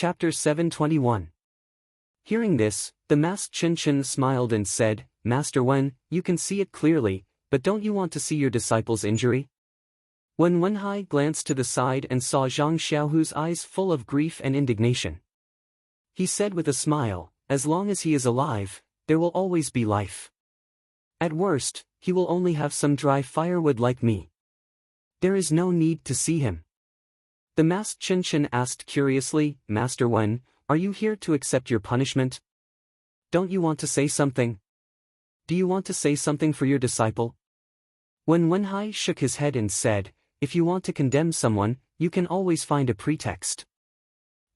Chapter 721. Hearing this, the masked Chen smiled and said, Master Wen, you can see it clearly, but don't you want to see your disciple's injury? When Wenhai glanced to the side and saw Zhang Xiaohu's eyes full of grief and indignation, he said with a smile, as long as he is alive, there will always be life. At worst, he will only have some dry firewood like me. There is no need to see him. The masked Chen asked curiously, Master Wen, are you here to accept your punishment? Don't you want to say something? Do you want to say something for your disciple? When Wenhai shook his head and said, if you want to condemn someone, you can always find a pretext.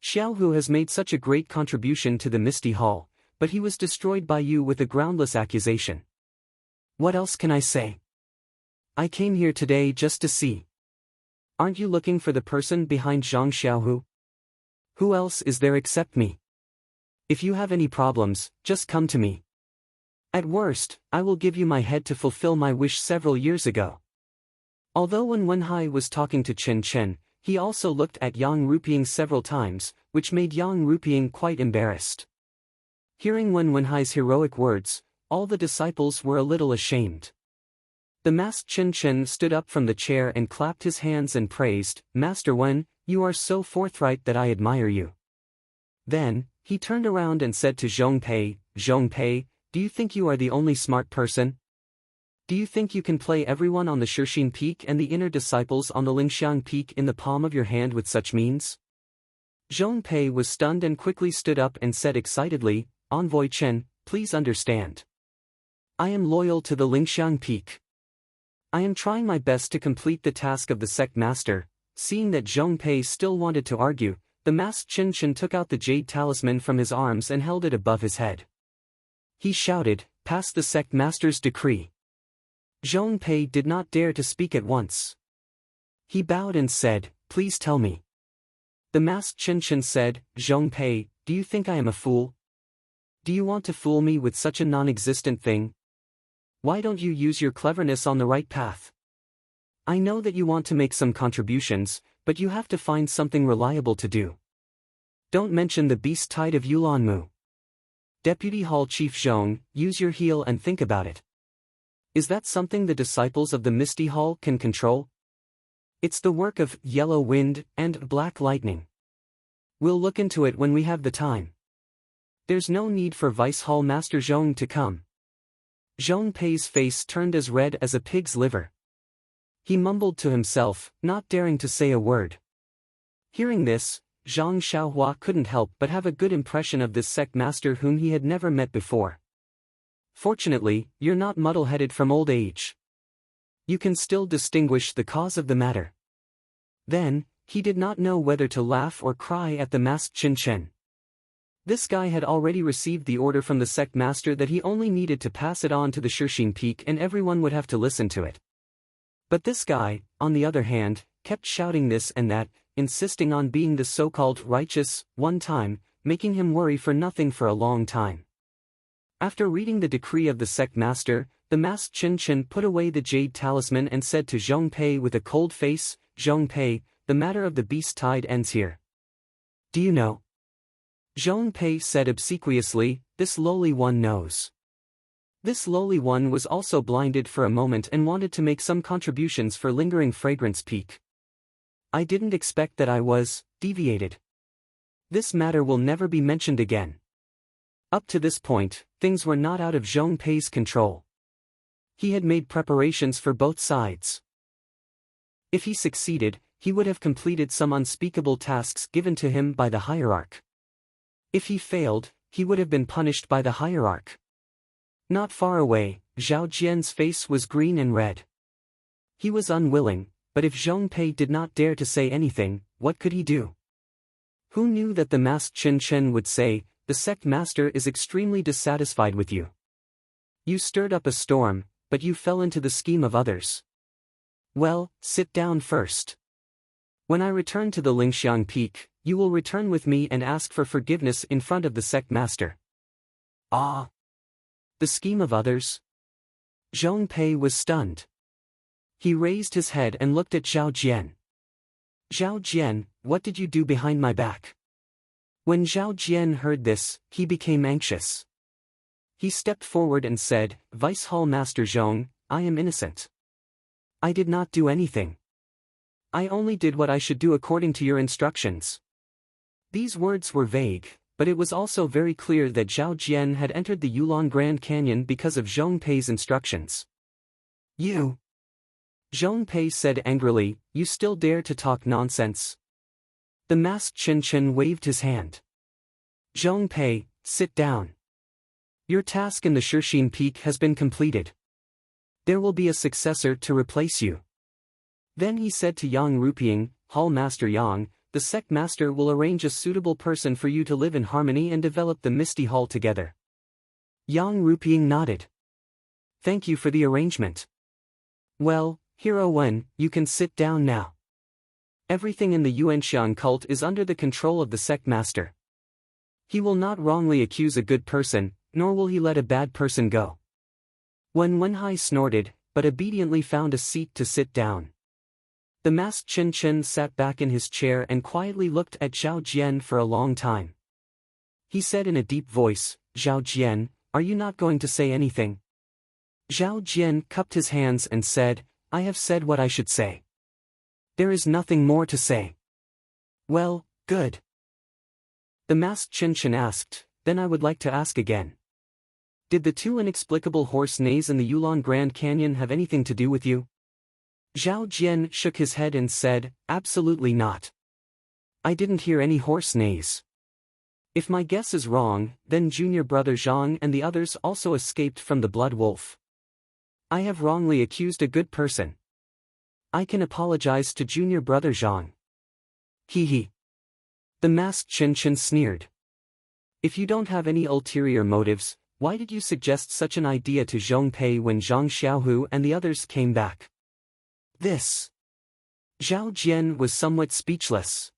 Xiaohu has made such a great contribution to the Misty Hall, but he was destroyed by you with a groundless accusation. What else can I say? I came here today just to see. Aren't you looking for the person behind Zhang Xiaohu? Who else is there except me? If you have any problems, just come to me. At worst, I will give you my head to fulfill my wish several years ago. Although when Wenhai was talking to Chen, he also looked at Yang Ruping several times, which made Yang Ruping quite embarrassed. Hearing Wenhai's heroic words, all the disciples were a little ashamed. The masked Chen stood up from the chair and clapped his hands and praised, Master Wen, you are so forthright that I admire you. Then, he turned around and said to Zhong Pei, do you think you are the only smart person? Do you think you can play everyone on the Shixin Peak and the inner disciples on the Lingxiang Peak in the palm of your hand with such means? Zhong Pei was stunned and quickly stood up and said excitedly, Envoy Chen, please understand. I am loyal to the Lingxiang Peak. I am trying my best to complete the task of the sect master. Seeing that Zhong Pei still wanted to argue, the masked Chen took out the jade talisman from his arms and held it above his head. He shouted, pass the sect master's decree. Zhong Pei did not dare to speak at once. He bowed and said, please tell me. The masked Chen said, Zhong Pei, do you think I am a fool? Do you want to fool me with such a non-existent thing? Why don't you use your cleverness on the right path? I know that you want to make some contributions, but you have to find something reliable to do. Don't mention the beast tide of Yulanmu. Deputy Hall Chief Zhong, use your heel and think about it. Is that something the disciples of the Misty Hall can control? It's the work of Yellow Wind and Black Lightning. We'll look into it when we have the time. There's no need for Vice Hall Master Zhong to come. Zhong Pei's face turned as red as a pig's liver. He mumbled to himself, not daring to say a word. Hearing this, Zhang Xiaohua couldn't help but have a good impression of this sect master whom he had never met before. Fortunately, you're not muddle-headed from old age. You can still distinguish the cause of the matter. Then, he did not know whether to laugh or cry at the masked Chen. This guy had already received the order from the sect master that he only needed to pass it on to the Shixin Peak and everyone would have to listen to it. But this guy, on the other hand, kept shouting this and that, insisting on being the so-called righteous, one time, making him worry for nothing for a long time. After reading the decree of the sect master, the masked Chen put away the jade talisman and said to Zhong Pei with a cold face, Zhong Pei, the matter of the beast tide ends here. Do you know? Zhong Pei said obsequiously, this lowly one knows. This lowly one was also blinded for a moment and wanted to make some contributions for lingering fragrance peak. I didn't expect that I was deviated. This matter will never be mentioned again. Up to this point, things were not out of Zhong Pei's control. He had made preparations for both sides. If he succeeded, he would have completed some unspeakable tasks given to him by the hierarch. If he failed, he would have been punished by the hierarch. Not far away, Zhao Jian's face was green and red. He was unwilling, but if Zhong Pei did not dare to say anything, what could he do? Who knew that the masked Chen would say, the sect master is extremely dissatisfied with you. You stirred up a storm, but you fell into the scheme of others. Well, sit down first. When I return to the Lingxiang Peak, you will return with me and ask for forgiveness in front of the sect master. Ah! The scheme of others? Zhong Pei was stunned. He raised his head and looked at Zhao Jian. Zhao Jian, what did you do behind my back? When Zhao Jian heard this, he became anxious. He stepped forward and said, Vice Hall Master Zhong, I am innocent. I did not do anything. I only did what I should do according to your instructions. These words were vague, but it was also very clear that Zhao Jian had entered the Yulon Grand Canyon because of Zhong Pei's instructions. You! Zhong Pei said angrily, you still dare to talk nonsense? The masked Chen Chen waved his hand. Zhong Pei, sit down. Your task in the Shixin Peak has been completed. There will be a successor to replace you. Then he said to Yang Ruping, Hall Master Yang, the sect master will arrange a suitable person for you to live in harmony and develop the Misty Hall together. Yang Ruping nodded. Thank you for the arrangement. Well, Hero Wen, you can sit down now. Everything in the Yuanxiang cult is under the control of the sect master. He will not wrongly accuse a good person, nor will he let a bad person go. When Wenhai snorted, but obediently found a seat to sit down. The masked Chen Chen sat back in his chair and quietly looked at Zhao Jian for a long time. He said in a deep voice, Zhao Jian, are you not going to say anything? Zhao Jian cupped his hands and said, I have said what I should say. There is nothing more to say. Well, good. The masked Chen Chen asked, then I would like to ask again. Did the two inexplicable horse neighs in the Yulon Grand Canyon have anything to do with you? Zhao Jian shook his head and said, absolutely not. I didn't hear any horse neighs. If my guess is wrong, then junior brother Zhang and the others also escaped from the Blood Wolf. I have wrongly accused a good person. I can apologize to junior brother Zhang. Hee. The masked Chen Chen sneered. If you don't have any ulterior motives, why did you suggest such an idea to Zhong Pei when Zhang Xiaohu and the others came back? This. Zhao Jian was somewhat speechless.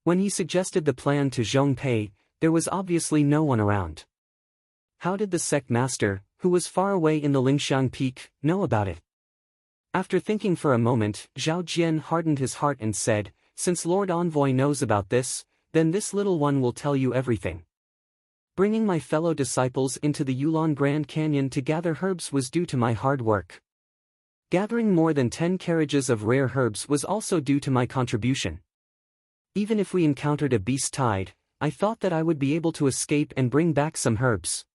When he suggested the plan to Zhong Pei, there was obviously no one around. How did the sect master, who was far away in the Lingxiang Peak, know about it? After thinking for a moment, Zhao Jian hardened his heart and said, since Lord Envoy knows about this, then this little one will tell you everything. Bringing my fellow disciples into the Yulon Grand Canyon to gather herbs was due to my hard work. Gathering more than 10 carriages of rare herbs was also due to my contribution. Even if we encountered a beast tide, I thought that I would be able to escape and bring back some herbs.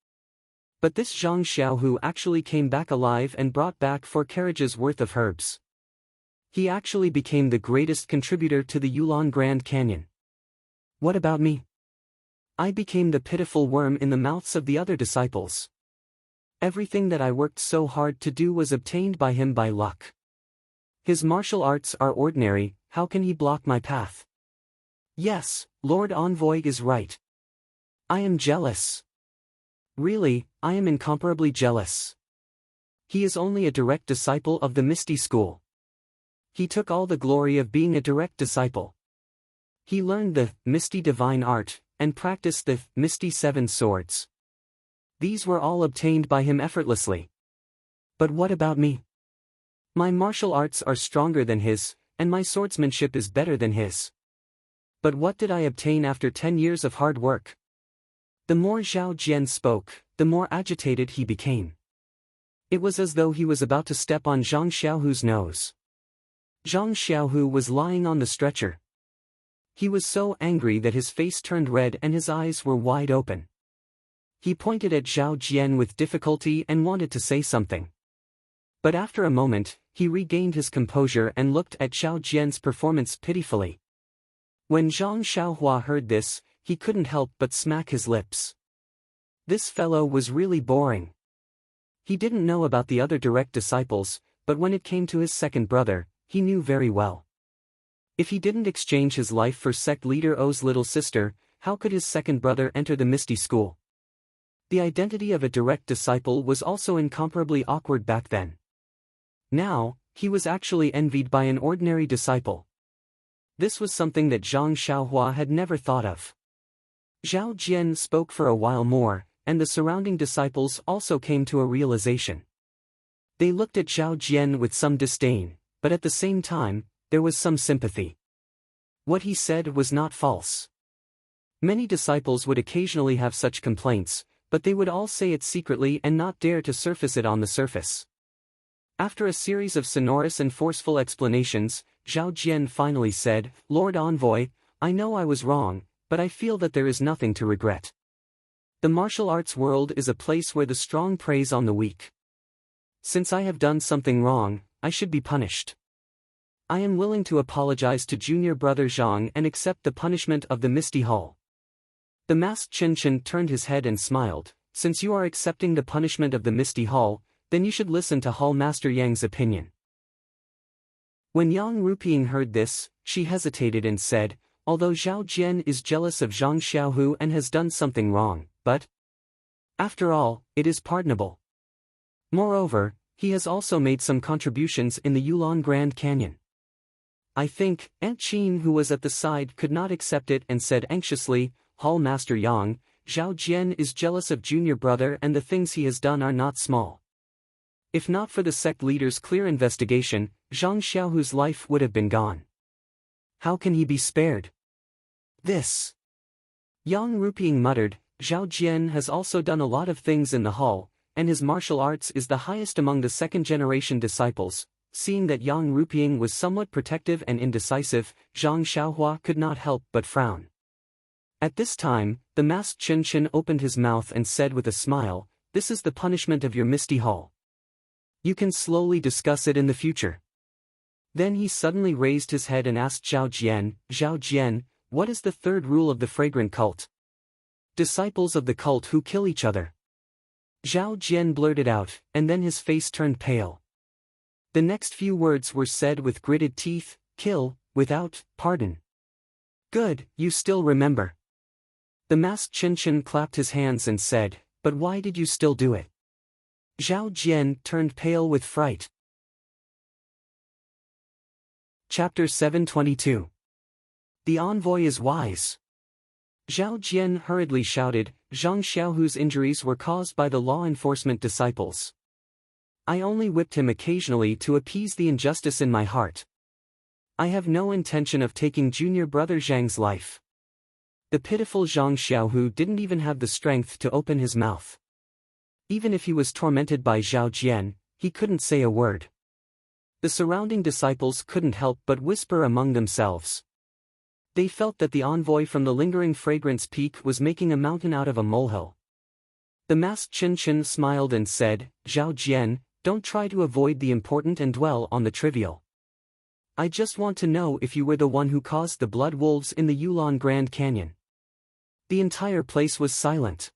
But this Zhang Xiaohu actually came back alive and brought back 4 carriages worth of herbs. He actually became the greatest contributor to the Yulon Grand Canyon. What about me? I became the pitiful worm in the mouths of the other disciples. Everything that I worked so hard to do was obtained by him by luck. His martial arts are ordinary, how can he block my path? Yes, Lord Envoy is right. I am jealous. Really, I am incomparably jealous. He is only a direct disciple of the Misty School. He took all the glory of being a direct disciple. He learned the Misty Divine Art, and practiced the Misty 7 Swords. These were all obtained by him effortlessly. But what about me? My martial arts are stronger than his, and my swordsmanship is better than his. But what did I obtain after 10 years of hard work? The more Zhao Jian spoke, the more agitated he became. It was as though he was about to step on Zhang Xiaohu's nose. Zhang Xiaohu was lying on the stretcher. He was so angry that his face turned red and his eyes were wide open. He pointed at Zhao Jian with difficulty and wanted to say something. But after a moment, he regained his composure and looked at Zhao Jian's performance pitifully. When Zhang Xiaohua heard this, he couldn't help but smack his lips. This fellow was really boring. He didn't know about the other direct disciples, but when it came to his second brother, he knew very well. If he didn't exchange his life for sect leader O's little sister, how could his second brother enter the Misty School? The identity of a direct disciple was also incomparably awkward back then. Now, he was actually envied by an ordinary disciple. This was something that Zhang Xiaohua had never thought of. Zhao Jian spoke for a while more, and the surrounding disciples also came to a realization. They looked at Zhao Jian with some disdain, but at the same time, there was some sympathy. What he said was not false. Many disciples would occasionally have such complaints, but they would all say it secretly and not dare to surface it on the surface. After a series of sonorous and forceful explanations, Zhao Jian finally said, "Lord Envoy, I know I was wrong, but I feel that there is nothing to regret. The martial arts world is a place where the strong preys on the weak. Since I have done something wrong, I should be punished. I am willing to apologize to junior brother Zhang and accept the punishment of the Misty Hall." The masked Chen turned his head and smiled. "Since you are accepting the punishment of the Misty Hall, then you should listen to Hall Master Yang's opinion." When Yang Ruping heard this, she hesitated and said, "Although Zhao Jian is jealous of Zhang Xiaohu and has done something wrong, but after all, it is pardonable. Moreover, he has also made some contributions in the Yulon Grand Canyon." I think, Aunt Qin, who was at the side, could not accept it and said anxiously, "Hall Master Yang, Zhao Jian is jealous of junior brother and the things he has done are not small. If not for the sect leader's clear investigation, Zhang Xiaohu's life would have been gone. How can he be spared?" This. Yang Ruping muttered, "Zhao Jian has also done a lot of things in the hall, and his martial arts is the highest among the second-generation disciples." Seeing that Yang Ruping was somewhat protective and indecisive, Zhang Xiaohua could not help but frown. At this time, the masked Chen opened his mouth and said with a smile, "This is the punishment of your Misty Hall. You can slowly discuss it in the future." Then he suddenly raised his head and asked Zhao Jian, "What is the third rule of the fragrant cult? Disciples of the cult who kill each other." Zhao Jian blurted out, and then his face turned pale. The next few words were said with gritted teeth, "Kill, without, pardon." "Good, you still remember." The masked Chen clapped his hands and said, "But why did you still do it?" Zhao Jian turned pale with fright. Chapter 722. The envoy is wise. Zhao Jian hurriedly shouted, "Zhang Xiaohu's injuries were caused by the law enforcement disciples. I only whipped him occasionally to appease the injustice in my heart. I have no intention of taking junior brother Zhang's life." The pitiful Zhang Xiaohu didn't even have the strength to open his mouth. Even if he was tormented by Zhao Jian, he couldn't say a word. The surrounding disciples couldn't help but whisper among themselves. They felt that the envoy from the lingering fragrance peak was making a mountain out of a molehill. The masked Chen smiled and said, "Zhao Jian, don't try to avoid the important and dwell on the trivial. I just want to know if you were the one who caused the blood wolves in the Yulon Grand Canyon." The entire place was silent.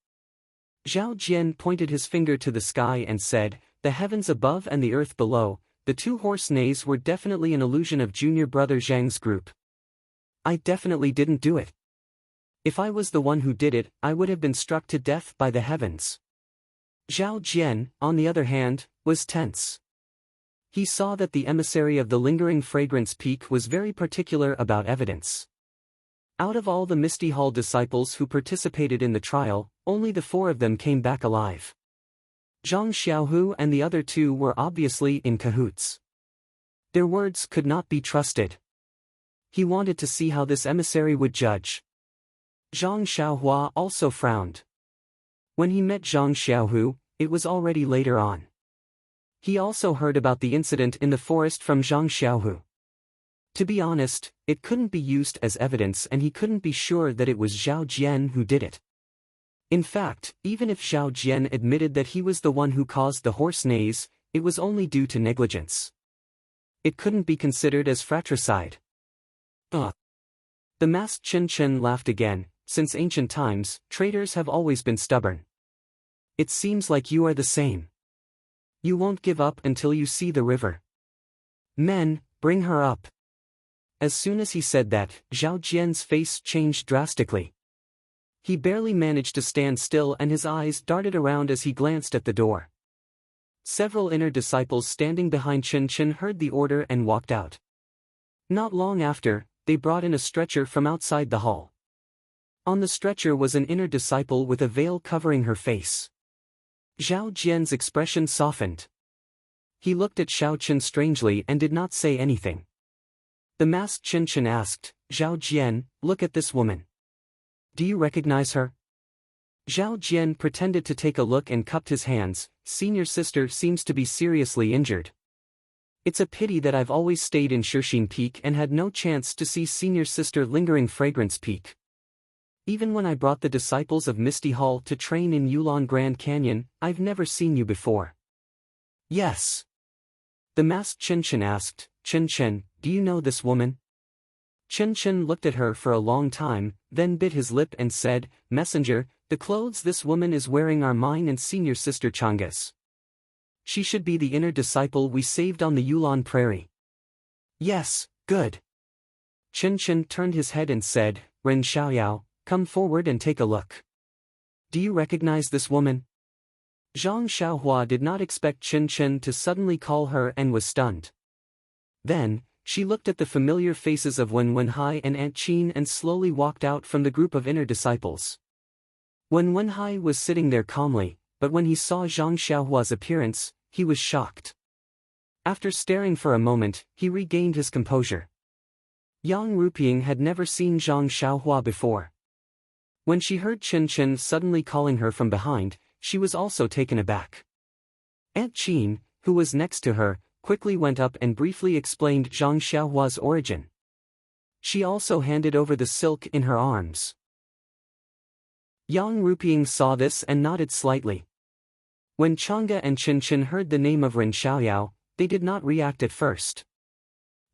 Zhao Jian pointed his finger to the sky and said, "The heavens above and the earth below, the two horse neighs were definitely an illusion of junior brother Zhang's group. I definitely didn't do it. If I was the one who did it, I would have been struck to death by the heavens." Zhao Jian, on the other hand, was tense. He saw that the emissary of the lingering fragrance peak was very particular about evidence. Out of all the Misty Hall disciples who participated in the trial, only the 4 of them came back alive. Zhang Xiaohu and the other 2 were obviously in cahoots. Their words could not be trusted. He wanted to see how this emissary would judge. Zhang Xiaohua also frowned. When he met Zhang Xiaohu, it was already later on. He also heard about the incident in the forest from Zhang Xiaohu. To be honest, it couldn't be used as evidence and he couldn't be sure that it was Zhao Jian who did it. In fact, even if Zhao Jian admitted that he was the one who caused the horse neighs, it was only due to negligence. It couldn't be considered as fratricide. The masked Chen laughed again. "Since ancient times, traitors have always been stubborn. It seems like you are the same. You won't give up until you see the river. Men, bring her up." As soon as he said that, Zhao Jian's face changed drastically. He barely managed to stand still and his eyes darted around as he glanced at the door. Several inner disciples standing behind Chen heard the order and walked out. Not long after, they brought in a stretcher from outside the hall. On the stretcher was an inner disciple with a veil covering her face. Zhao Jian's expression softened. He looked at Xiao Chen strangely and did not say anything. The masked Chen asked, "Zhao Jian, look at this woman. Do you recognize her? Zhao Jian pretended to take a look and cupped his hands. Senior sister seems to be seriously injured. It's a pity that I've always stayed in Shixin Peak and had no chance to see senior sister lingering Fragrance Peak. Even when I brought the disciples of Misty Hall to train in Yulon Grand Canyon, I've never seen you before. Yes. The masked Chen asked, Chen, do you know this woman? Chen looked at her for a long time, then bit his lip and said, Messenger, the clothes this woman is wearing are mine and senior sister Changa's. She should be the inner disciple we saved on the Yulon Prairie. Yes, good. Chen turned his head and said, Ren Xiaoyao, come forward and take a look. Do you recognize this woman? Zhang Xiaohua did not expect Chen to suddenly call her and was stunned. Then, she looked at the familiar faces of Wen Wenhai and Aunt Qin and slowly walked out from the group of inner disciples. Wen Wenhai was sitting there calmly, but when he saw Zhang Xiaohua's appearance, he was shocked. After staring for a moment, he regained his composure. Yang Ruping had never seen Zhang Xiaohua before. When she heard Chen suddenly calling her from behind, she was also taken aback. Aunt Qin, who was next to her, quickly went up and briefly explained Zhang Xiaohua's origin. She also handed over the silk in her arms. Yang Ruping saw this and nodded slightly. When Chang'e and Chen heard the name of Ren Xiaoyao, they did not react at first.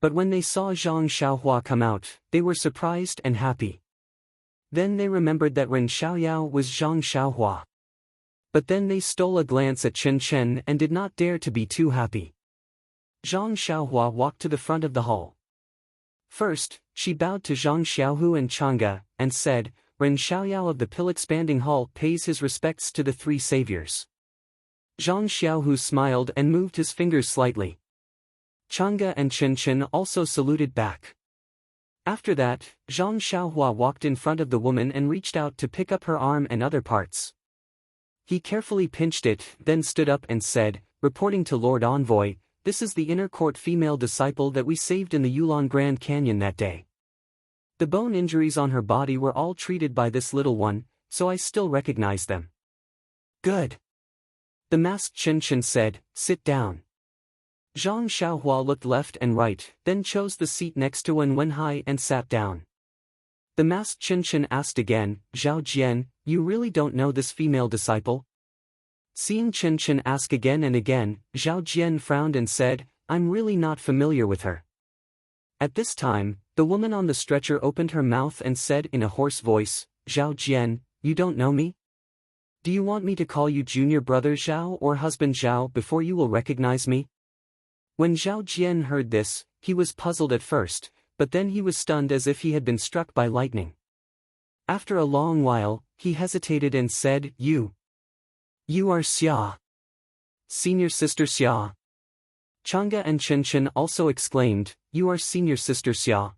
But when they saw Zhang Xiaohua come out, they were surprised and happy. Then they remembered that Ren Xiaoyao was Zhang Xiaohua. But then they stole a glance at Chen and did not dare to be too happy. Zhang Xiaohua walked to the front of the hall. First, she bowed to Zhang Xiaohu and Chang'e, and said, Ren Xiaoyao of the Pill-Expanding Hall pays his respects to the three saviors. Zhang Xiaohu smiled and moved his fingers slightly. Chang'e and Chen also saluted back. After that, Zhang Xiaohua walked in front of the woman and reached out to pick up her arm and other parts. He carefully pinched it, then stood up and said, reporting to Lord Envoy, this is the inner court female disciple that we saved in the Yulon Grand Canyon that day. The bone injuries on her body were all treated by this little one, so I still recognize them. Good. The masked Chen said, sit down. Zhang Xiaohua looked left and right, then chose the seat next to Wen Wenhai and sat down. The masked Chen asked again, Zhao Jian, you really don't know this female disciple? Seeing Chen ask again and again, Zhao Jian frowned and said, I'm really not familiar with her. At this time, the woman on the stretcher opened her mouth and said in a hoarse voice, Zhao Jian, you don't know me? Do you want me to call you junior brother Zhao or husband Zhao before you will recognize me? When Zhao Jian heard this, he was puzzled at first, but then he was stunned as if he had been struck by lightning. After a long while, he hesitated and said, You are Xia. Senior sister Xia. Chang'e and Chen also exclaimed, You are senior sister Xia.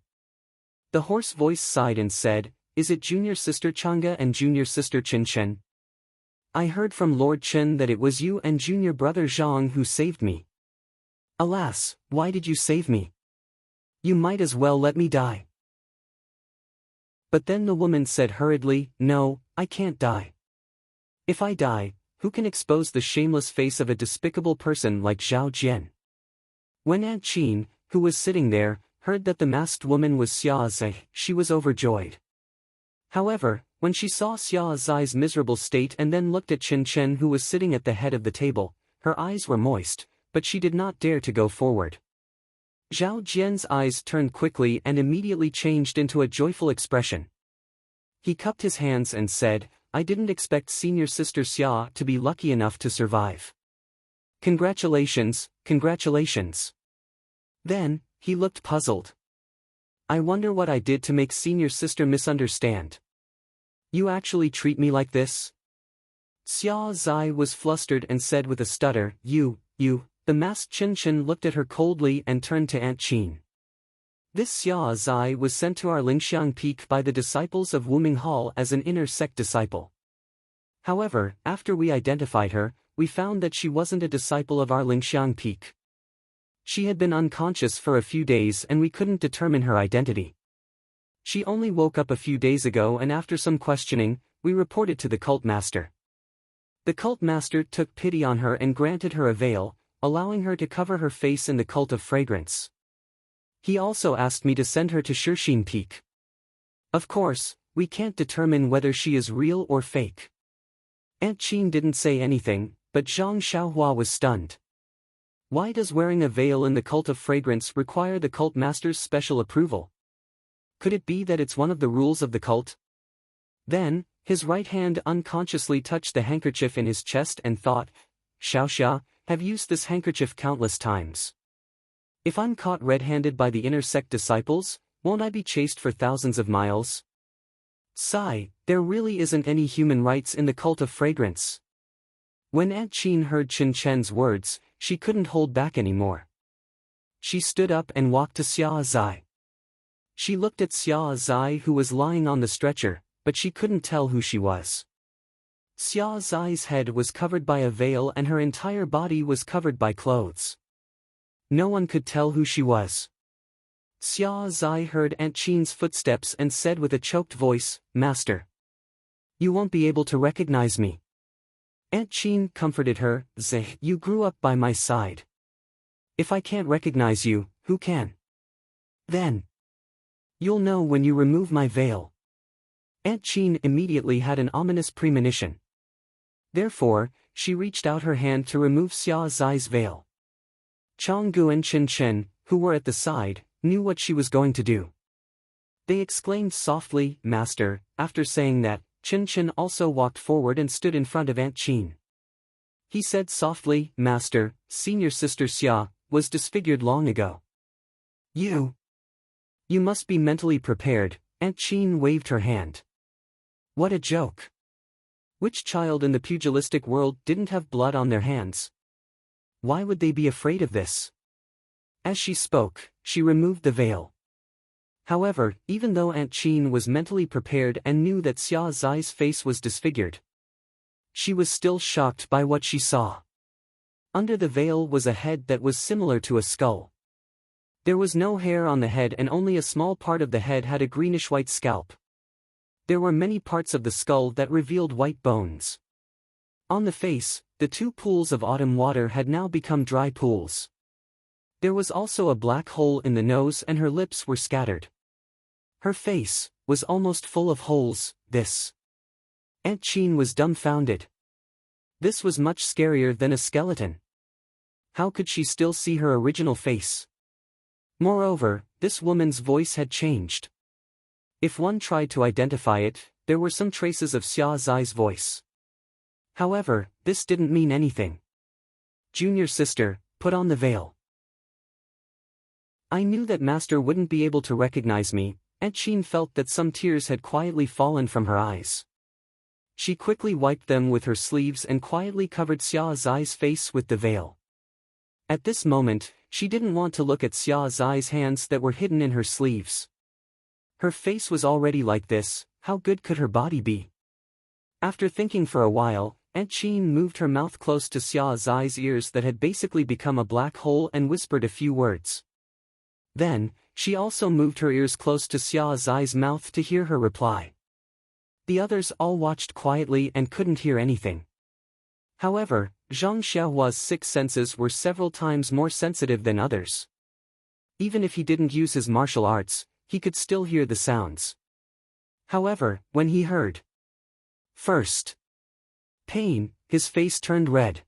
The hoarse voice sighed and said, Is it junior sister Chang'e and junior sister Chen? I heard from Lord Chen that it was you and junior brother Zhang who saved me. Alas, why did you save me? You might as well let me die. But then the woman said hurriedly, No, I can't die. If I die, who can expose the shameless face of a despicable person like Zhao Jian? When Aunt Qin, who was sitting there, heard that the masked woman was Xia Zai, she was overjoyed. However, when she saw Xia Zai's miserable state and then looked at Chen who was sitting at the head of the table, her eyes were moist, but she did not dare to go forward. Zhao Jian's eyes turned quickly and immediately changed into a joyful expression. He cupped his hands and said, I didn't expect senior sister Xia to be lucky enough to survive. Congratulations, congratulations. Then, he looked puzzled. I wonder what I did to make senior sister misunderstand. You actually treat me like this? Xia Zai was flustered and said with a stutter, You. The masked Chen looked at her coldly and turned to Aunt Qin. This Xia Zai was sent to our Lingxiang Peak by the disciples of Wuming Hall as an inner sect disciple. However, after we identified her, we found that she wasn't a disciple of our Lingxiang Peak. She had been unconscious for a few days and we couldn't determine her identity. She only woke up a few days ago, and after some questioning, we reported to the cult master. The cult master took pity on her and granted her a veil, allowing her to cover her face in the cult of fragrance. He also asked me to send her to Shershin Peak. Of course, we can't determine whether she is real or fake. Aunt Qin didn't say anything, but Zhang Xiaohua was stunned. Why does wearing a veil in the cult of fragrance require the cult master's special approval? Could it be that it's one of the rules of the cult? Then, his right hand unconsciously touched the handkerchief in his chest and thought, Xiaoxia, have used this handkerchief countless times. If I'm caught red-handed by the inner sect disciples, won't I be chased for thousands of miles? Sigh, there really isn't any human rights in the cult of fragrance. When Aunt Qin heard Chen Chen's words, she couldn't hold back anymore. She stood up and walked to Xia Zai. She looked at Xia Zai, who was lying on the stretcher, but she couldn't tell who she was. Xia Zai's head was covered by a veil and her entire body was covered by clothes. No one could tell who she was. Xia Zai heard Aunt Qin's footsteps and said with a choked voice, Master. You won't be able to recognize me. Aunt Qin comforted her, Zeh, you grew up by my side. If I can't recognize you, who can? Then. You'll know when you remove my veil. Aunt Qin immediately had an ominous premonition. Therefore, she reached out her hand to remove Xia Zai's veil. Changgu and Chen Chen, who were at the side, knew what she was going to do. They exclaimed softly, Master. After saying that, Chen Chen also walked forward and stood in front of Aunt Qin. He said softly, Master, senior sister Xia, was disfigured long ago. You must be mentally prepared. Aunt Qin waved her hand. What a joke. Which child in the pugilistic world didn't have blood on their hands? Why would they be afraid of this? As she spoke, she removed the veil. However, even though Aunt Qin was mentally prepared and knew that Xia Zai's face was disfigured, she was still shocked by what she saw. Under the veil was a head that was similar to a skull. There was no hair on the head and only a small part of the head had a greenish-white scalp. There were many parts of the skull that revealed white bones. On the face, the two pools of autumn water had now become dry pools. There was also a black hole in the nose and her lips were scattered. Her face was almost full of holes. Aunt Qin was dumbfounded. This was much scarier than a skeleton. How could she still see her original face? Moreover, this woman's voice had changed. If one tried to identify it, there were some traces of Xia Zai's voice. However, this didn't mean anything. Junior sister, put on the veil. I knew that Master wouldn't be able to recognize me. Aunt Qin felt that some tears had quietly fallen from her eyes. She quickly wiped them with her sleeves and quietly covered Xia Zai's face with the veil. At this moment, she didn't want to look at Xia Zai's hands that were hidden in her sleeves. Her face was already like this, how good could her body be? After thinking for a while, Aunt Qin moved her mouth close to Xia Zai's ears that had basically become a black hole and whispered a few words. Then, she also moved her ears close to Xia Zai's mouth to hear her reply. The others all watched quietly and couldn't hear anything. However, Zhang Xiaohua's six senses were several times more sensitive than others. Even if he didn't use his martial arts, he could still hear the sounds. However, when he heard first pain, his face turned red.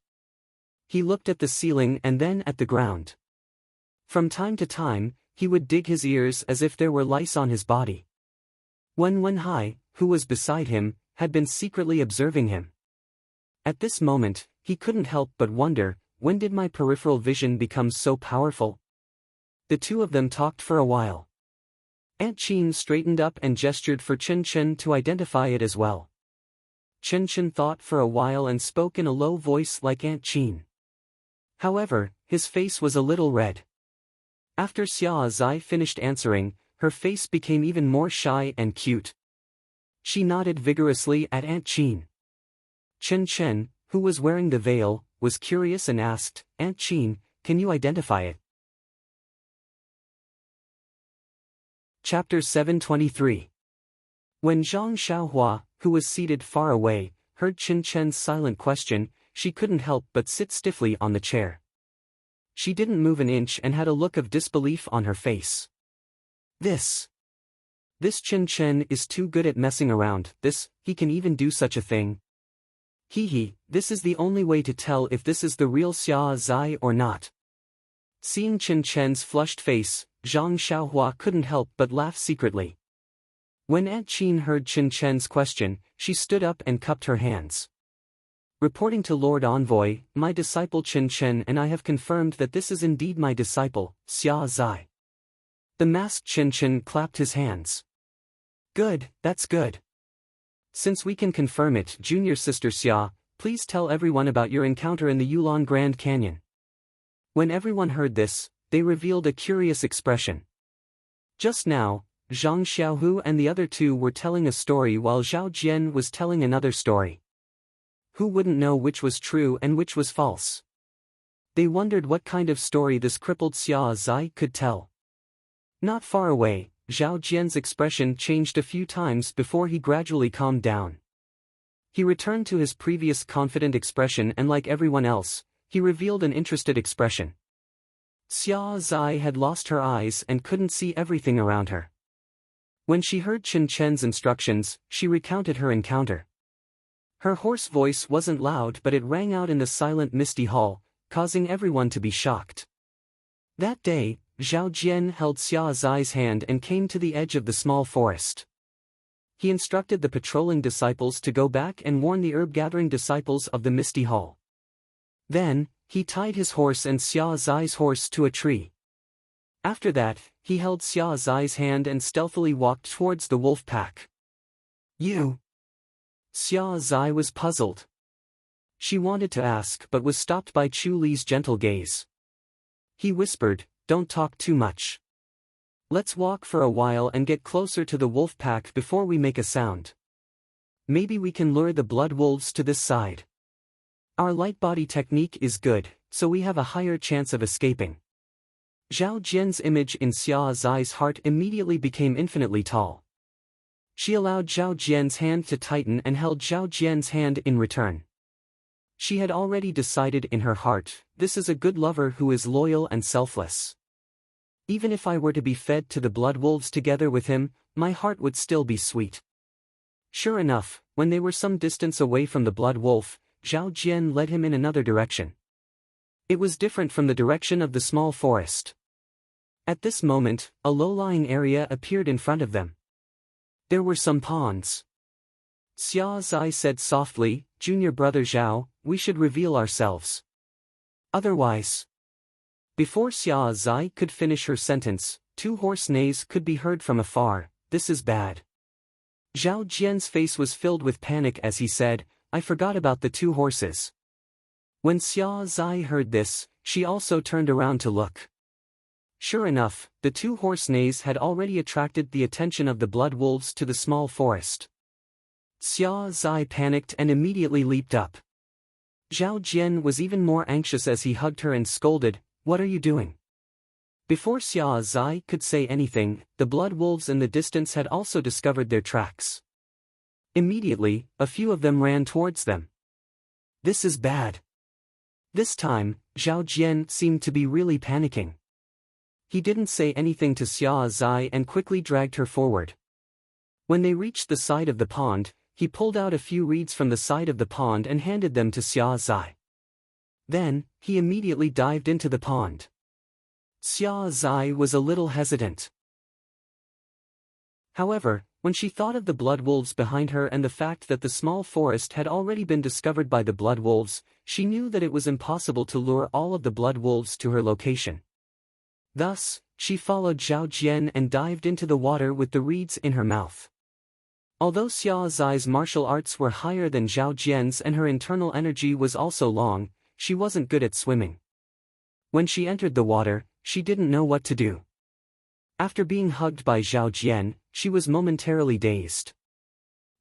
He looked at the ceiling and then at the ground. From time to time, he would dig his ears as if there were lice on his body. Wenhai, who was beside him, had been secretly observing him. At this moment, he couldn't help but wonder, when did my peripheral vision become so powerful? The two of them talked for a while. Aunt Qin straightened up and gestured for Chen Chen to identify it as well. Chen Chen thought for a while and spoke in a low voice like Aunt Qin. However, his face was a little red. After Xia Zai finished answering, her face became even more shy and cute. She nodded vigorously at Aunt Qin. Chen Chen, who was wearing the veil, was curious and asked, Aunt Qin, can you identify it? Chapter 723. When Zhang Xiaohua, who was seated far away, heard Qin Chen's silent question, she couldn't help but sit stiffly on the chair. She didn't move an inch and had a look of disbelief on her face. This Qin Chen is too good at messing around, he can even do such a thing. This is the only way to tell if this is the real Xia Zai or not. Seeing Qin Chen's flushed face, Zhang Xiaohua couldn't help but laugh secretly. When Aunt Qin heard Qin Chen's question, she stood up and cupped her hands. Reporting to Lord Envoy, my disciple Qin Chen and I have confirmed that this is indeed my disciple, Xia Zai. The masked Qin Chen clapped his hands. Good, that's good. Since we can confirm it, junior sister Xia, please tell everyone about your encounter in the Yulon Grand Canyon. When everyone heard this, they revealed a curious expression. Just now, Zhang Xiaohu and the other two were telling a story while Zhao Jian was telling another story. Who wouldn't know which was true and which was false? They wondered what kind of story this crippled Xia Zai could tell. Not far away, Zhao Jian's expression changed a few times before he gradually calmed down. He returned to his previous confident expression and like everyone else, he revealed an interested expression. Xia Zai had lost her eyes and couldn't see everything around her. When she heard Qin Chen's instructions, she recounted her encounter. Her hoarse voice wasn't loud but it rang out in the silent misty hall, causing everyone to be shocked. That day, Zhao Jian held Xia Zai's hand and came to the edge of the small forest. He instructed the patrolling disciples to go back and warn the herb-gathering disciples of the misty hall. Then, he tied his horse and Xia Zai's horse to a tree. After that, he held Xia Zai's hand and stealthily walked towards the wolf pack. You? Xia Zai was puzzled. She wanted to ask but was stopped by Chu Li's gentle gaze. He whispered, "Don't talk too much. Let's walk for a while and get closer to the wolf pack before we make a sound. Maybe we can lure the blood wolves to this side. Our light body technique is good, so we have a higher chance of escaping." Zhao Jian's image in Xia Zai's heart immediately became infinitely tall. She allowed Zhao Jian's hand to tighten and held Zhao Jian's hand in return. She had already decided in her heart, this is a good lover who is loyal and selfless. Even if I were to be fed to the blood wolves together with him, my heart would still be sweet. Sure enough, when they were some distance away from the blood wolf, Zhao Jian led him in another direction. It was different from the direction of the small forest. At this moment, a low-lying area appeared in front of them. There were some ponds. Xia Zai said softly, "Junior brother Zhao, we should reveal ourselves. Otherwise..." Before Xia Zai could finish her sentence, two horse neighs could be heard from afar. This is bad. Zhao Jian's face was filled with panic as he said, "I forgot about the two horses." When Xia Zai heard this, she also turned around to look. Sure enough, the two horse neighs had already attracted the attention of the blood wolves to the small forest. Xia Zai panicked and immediately leaped up. Zhao Jian was even more anxious as he hugged her and scolded, "What are you doing?" Before Xia Zai could say anything, the blood wolves in the distance had also discovered their tracks. Immediately, a few of them ran towards them. This is bad. This time, Zhao Jian seemed to be really panicking. He didn't say anything to Xia Zai and quickly dragged her forward. When they reached the side of the pond, he pulled out a few reeds from the side of the pond and handed them to Xia Zai. Then, he immediately dived into the pond. Xia Zai was a little hesitant. However, when she thought of the blood wolves behind her and the fact that the small forest had already been discovered by the blood wolves, she knew that it was impossible to lure all of the blood wolves to her location. Thus, she followed Zhao Jian and dived into the water with the reeds in her mouth. Although Xia Zai's martial arts were higher than Zhao Jian's and her internal energy was also long, she wasn't good at swimming. When she entered the water, she didn't know what to do. After being hugged by Zhao Jian, she was momentarily dazed.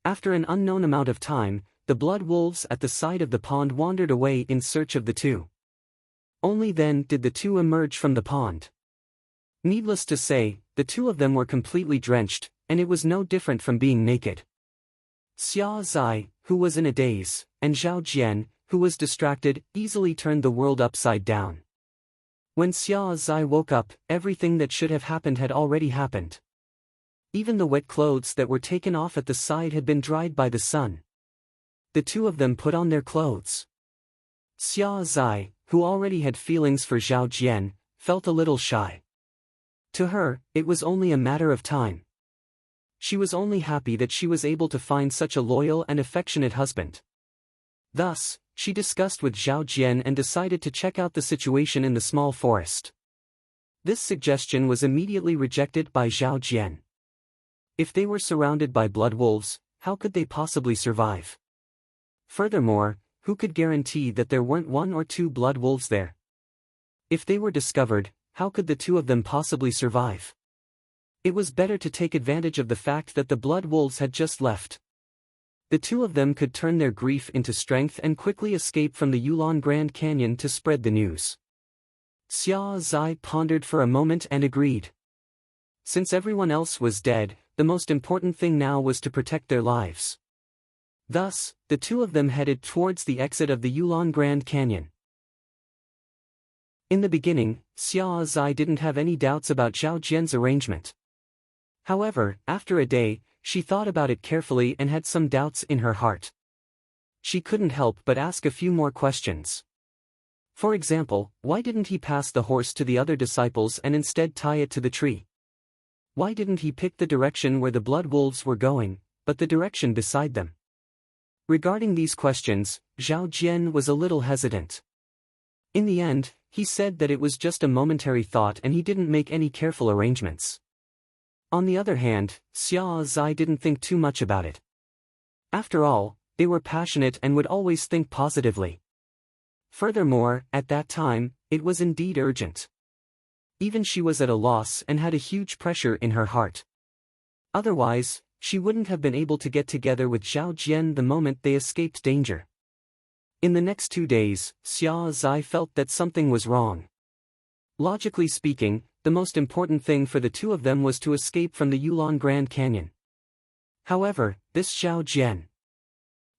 After an unknown amount of time, the blood wolves at the side of the pond wandered away in search of the two. Only then did the two emerge from the pond. Needless to say, the two of them were completely drenched, and it was no different from being naked. Xia Zai, who was in a daze, and Zhao Jian, who was distracted, easily turned the world upside down. When Xia Zai woke up, everything that should have happened had already happened. Even the wet clothes that were taken off at the side had been dried by the sun. The two of them put on their clothes. Xia Zai, who already had feelings for Zhao Jian, felt a little shy. To her, it was only a matter of time. She was only happy that she was able to find such a loyal and affectionate husband. Thus, she discussed with Zhao Jian and decided to check out the situation in the small forest. This suggestion was immediately rejected by Zhao Jian. If they were surrounded by blood wolves, how could they possibly survive? Furthermore, who could guarantee that there weren't one or two blood wolves there? If they were discovered, how could the two of them possibly survive? It was better to take advantage of the fact that the blood wolves had just left. The two of them could turn their grief into strength and quickly escape from the Yulon Grand Canyon to spread the news. Xia Zai pondered for a moment and agreed. Since everyone else was dead, the most important thing now was to protect their lives. Thus, the two of them headed towards the exit of the Yulon Grand Canyon. In the beginning, Xia Zai didn't have any doubts about Zhao Jian's arrangement. However, after a day, she thought about it carefully and had some doubts in her heart. She couldn't help but ask a few more questions. For example, why didn't he pass the horse to the other disciples and instead tie it to the tree? Why didn't he pick the direction where the blood wolves were going, but the direction beside them? Regarding these questions, Zhao Jian was a little hesitant. In the end, he said that it was just a momentary thought and he didn't make any careful arrangements. On the other hand, Xia Zai didn't think too much about it. After all, they were passionate and would always think positively. Furthermore, at that time, it was indeed urgent. Even she was at a loss and had a huge pressure in her heart. Otherwise, she wouldn't have been able to get together with Zhao Jian the moment they escaped danger. In the next 2 days, Xia Zai felt that something was wrong. Logically speaking, the most important thing for the two of them was to escape from the Yulon Grand Canyon. However, this Zhao Jian.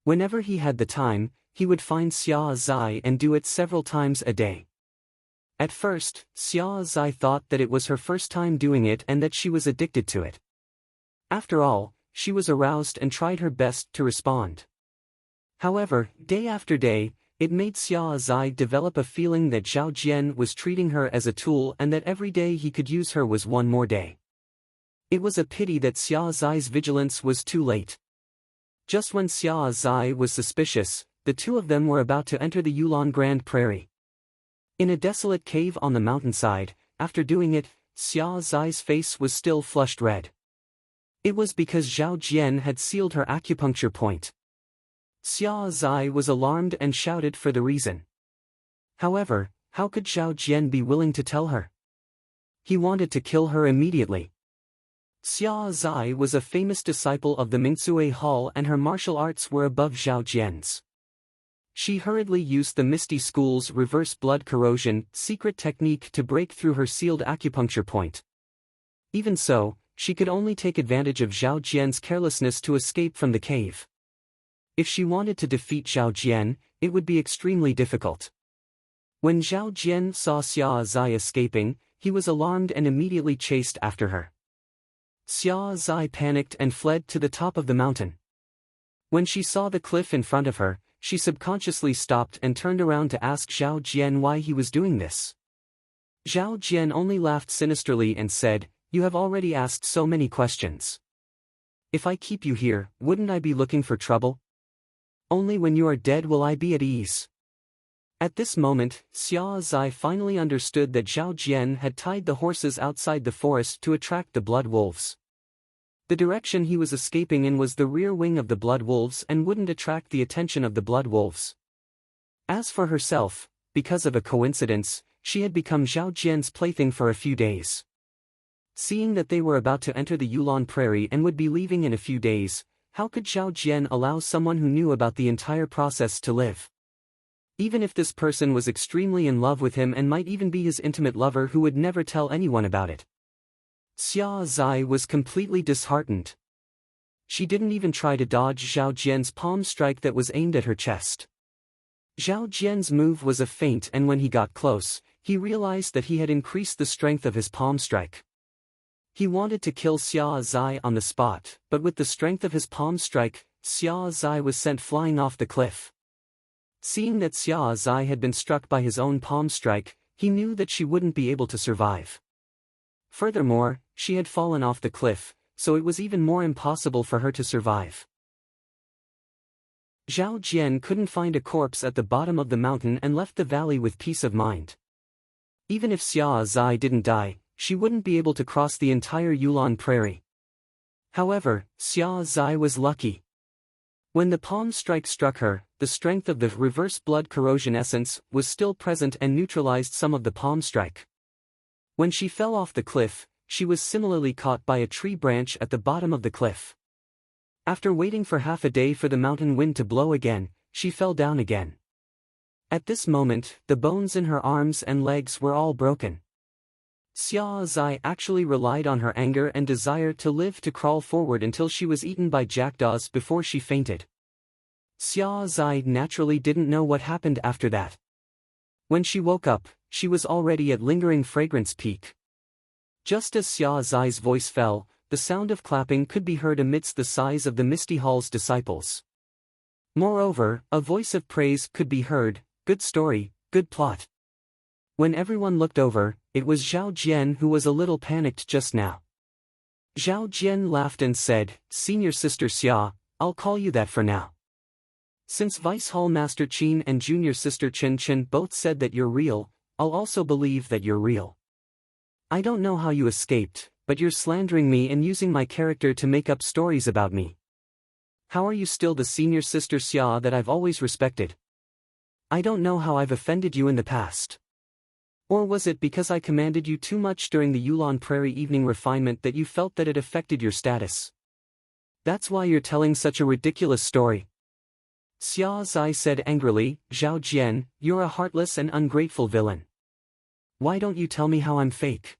Whenever he had the time, he would find Xia Zai and do it several times a day. At first, Xia Zai thought that it was her first time doing it and that she was addicted to it. After all, she was aroused and tried her best to respond. However, day after day, it made Xia Zai develop a feeling that Zhao Jian was treating her as a tool and that every day he could use her was one more day. It was a pity that Xia Zai's vigilance was too late. Just when Xia Zai was suspicious, the two of them were about to enter the Yulon Grand Prairie. In a desolate cave on the mountainside, after doing it, Xia Zai's face was still flushed red. It was because Zhao Jian had sealed her acupuncture point. Xia Zai was alarmed and shouted for the reason. However, how could Zhao Jian be willing to tell her? He wanted to kill her immediately. Xia Zai was a famous disciple of the Mingsue Hall and her martial arts were above Zhao Jian's. She hurriedly used the Misty School's reverse blood corrosion secret technique to break through her sealed acupuncture point. Even so, she could only take advantage of Zhao Jian's carelessness to escape from the cave. If she wanted to defeat Zhao Jian, it would be extremely difficult. When Zhao Jian saw Xia Zai escaping, he was alarmed and immediately chased after her. Xia Zai panicked and fled to the top of the mountain. When she saw the cliff in front of her, she subconsciously stopped and turned around to ask Zhao Jian why he was doing this. Zhao Jian only laughed sinisterly and said, "You have already asked so many questions. If I keep you here, wouldn't I be looking for trouble? Only when you are dead will I be at ease." At this moment, Xia Zai finally understood that Zhao Jian had tied the horses outside the forest to attract the blood wolves. The direction he was escaping in was the rear wing of the blood wolves and wouldn't attract the attention of the blood wolves. As for herself, because of a coincidence, she had become Zhao Jian's plaything for a few days. Seeing that they were about to enter the Yulon Prairie and would be leaving in a few days, how could Zhao Jian allow someone who knew about the entire process to live? Even if this person was extremely in love with him and might even be his intimate lover who would never tell anyone about it. Xia Zai was completely disheartened. She didn't even try to dodge Zhao Jian's palm strike that was aimed at her chest. Zhao Jian's move was a feint, and when he got close, he realized that he had increased the strength of his palm strike. He wanted to kill Xia Zai on the spot, but with the strength of his palm strike, Xia Zai was sent flying off the cliff. Seeing that Xia Zai had been struck by his own palm strike, he knew that she wouldn't be able to survive. Furthermore, she had fallen off the cliff, so it was even more impossible for her to survive. Zhao Jian couldn't find a corpse at the bottom of the mountain and left the valley with peace of mind. Even if Xia Zai didn't die, she wouldn't be able to cross the entire Yulon Prairie. However, Xia Zai was lucky. When the palm strike struck her, the strength of the reverse blood corrosion essence was still present and neutralized some of the palm strike. When she fell off the cliff, she was similarly caught by a tree branch at the bottom of the cliff. After waiting for half a day for the mountain wind to blow again, she fell down again. At this moment, the bones in her arms and legs were all broken. Xia Zai actually relied on her anger and desire to live to crawl forward until she was eaten by jackdaws before she fainted. Xia Zai naturally didn't know what happened after that. When she woke up, she was already at lingering fragrance peak. Just as Xia Zai's voice fell, the sound of clapping could be heard amidst the sighs of the Misty Hall's disciples. Moreover, a voice of praise could be heard, "Good story, good plot." When everyone looked over, it was Zhao Jian who was a little panicked just now. Zhao Jian laughed and said, "Senior Sister Xia, I'll call you that for now. Since Vice Hall Master Qin and Junior Sister Chen Chen both said that you're real, I'll also believe that you're real. I don't know how you escaped, but you're slandering me and using my character to make up stories about me. How are you still the Senior Sister Xia that I've always respected? I don't know how I've offended you in the past. Or was it because I commanded you too much during the Yulon Prairie evening refinement that you felt that it affected your status? That's why you're telling such a ridiculous story." Xia Zai said angrily, "Zhao Jian, you're a heartless and ungrateful villain. Why don't you tell me how I'm fake?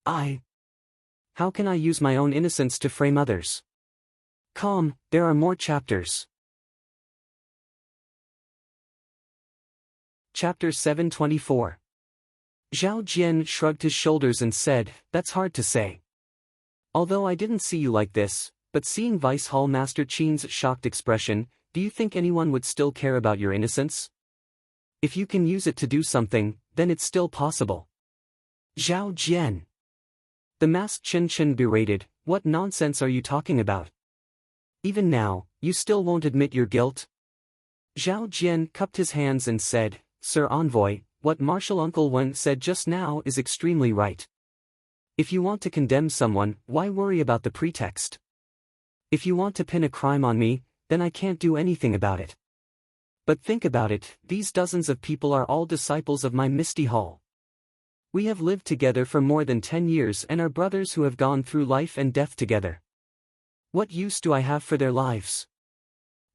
How can I use my own innocence to frame others? Calm, there are more chapters." Chapter 724. Zhao Jian shrugged his shoulders and said, "That's hard to say. Although I didn't see you like this, but seeing Vice Hall Master Qin's shocked expression, do you think anyone would still care about your innocence? If you can use it to do something, then it's still possible." Zhao Jian. The masked Chen Chen berated, "What nonsense are you talking about? Even now, you still won't admit your guilt?" Zhao Jian cupped his hands and said, "Sir Envoy, what Marshal Uncle Wen said just now is extremely right. If you want to condemn someone, why worry about the pretext? If you want to pin a crime on me, then I can't do anything about it. But think about it, these dozens of people are all disciples of my Misty Hall. We have lived together for more than 10 years and are brothers who have gone through life and death together. What use do I have for their lives?"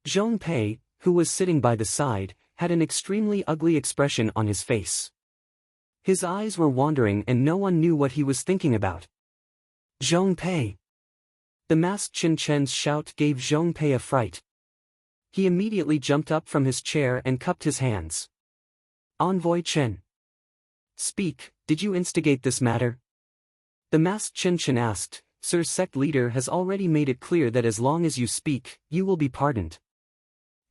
Zhong Pei, who was sitting by the side, had an extremely ugly expression on his face. His eyes were wandering and no one knew what he was thinking about. "Zhong Pei!" The masked Chen Chen's shout gave Zhong Pei a fright. He immediately jumped up from his chair and cupped his hands. "Envoy Chen. Speak, did you instigate this matter?" The masked Chen Chen asked. "Sir Sect Leader has already made it clear that as long as you speak, you will be pardoned."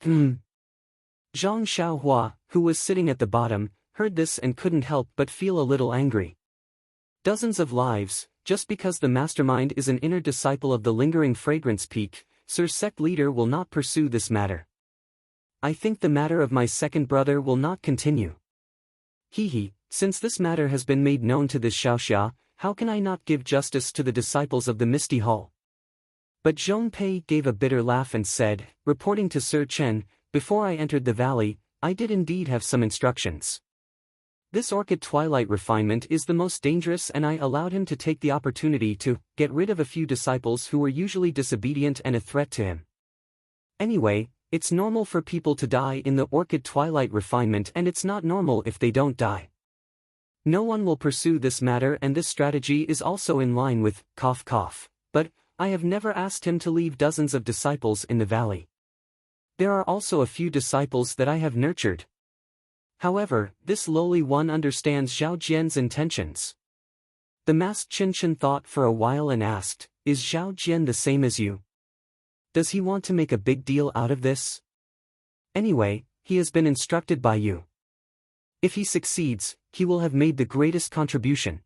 Zhang Xiaohua, who was sitting at the bottom, heard this and couldn't help but feel a little angry. Dozens of lives, just because the mastermind is an inner disciple of the lingering fragrance peak, Sir Sect Leader will not pursue this matter. I think the matter of my second brother will not continue. Since this matter has been made known to this Xiaoxia, how can I not give justice to the disciples of the Misty Hall? But Zhong Pei gave a bitter laugh and said, "Reporting to Sir Chen, before I entered the valley, I did indeed have some instructions. This Orchid Twilight refinement is the most dangerous and I allowed him to take the opportunity to get rid of a few disciples who were usually disobedient and a threat to him. Anyway, it's normal for people to die in the Orchid Twilight refinement and it's not normal if they don't die. No one will pursue this matter, and this strategy is also in line with, cough cough. But, I have never asked him to leave dozens of disciples in the valley. There are also a few disciples that I have nurtured. However, this lowly one understands Zhao Jian's intentions. The masked Qinshan thought for a while and asked, "Is Zhao Jian the same as you? Does he want to make a big deal out of this? Anyway, he has been instructed by you. If he succeeds, he will have made the greatest contribution.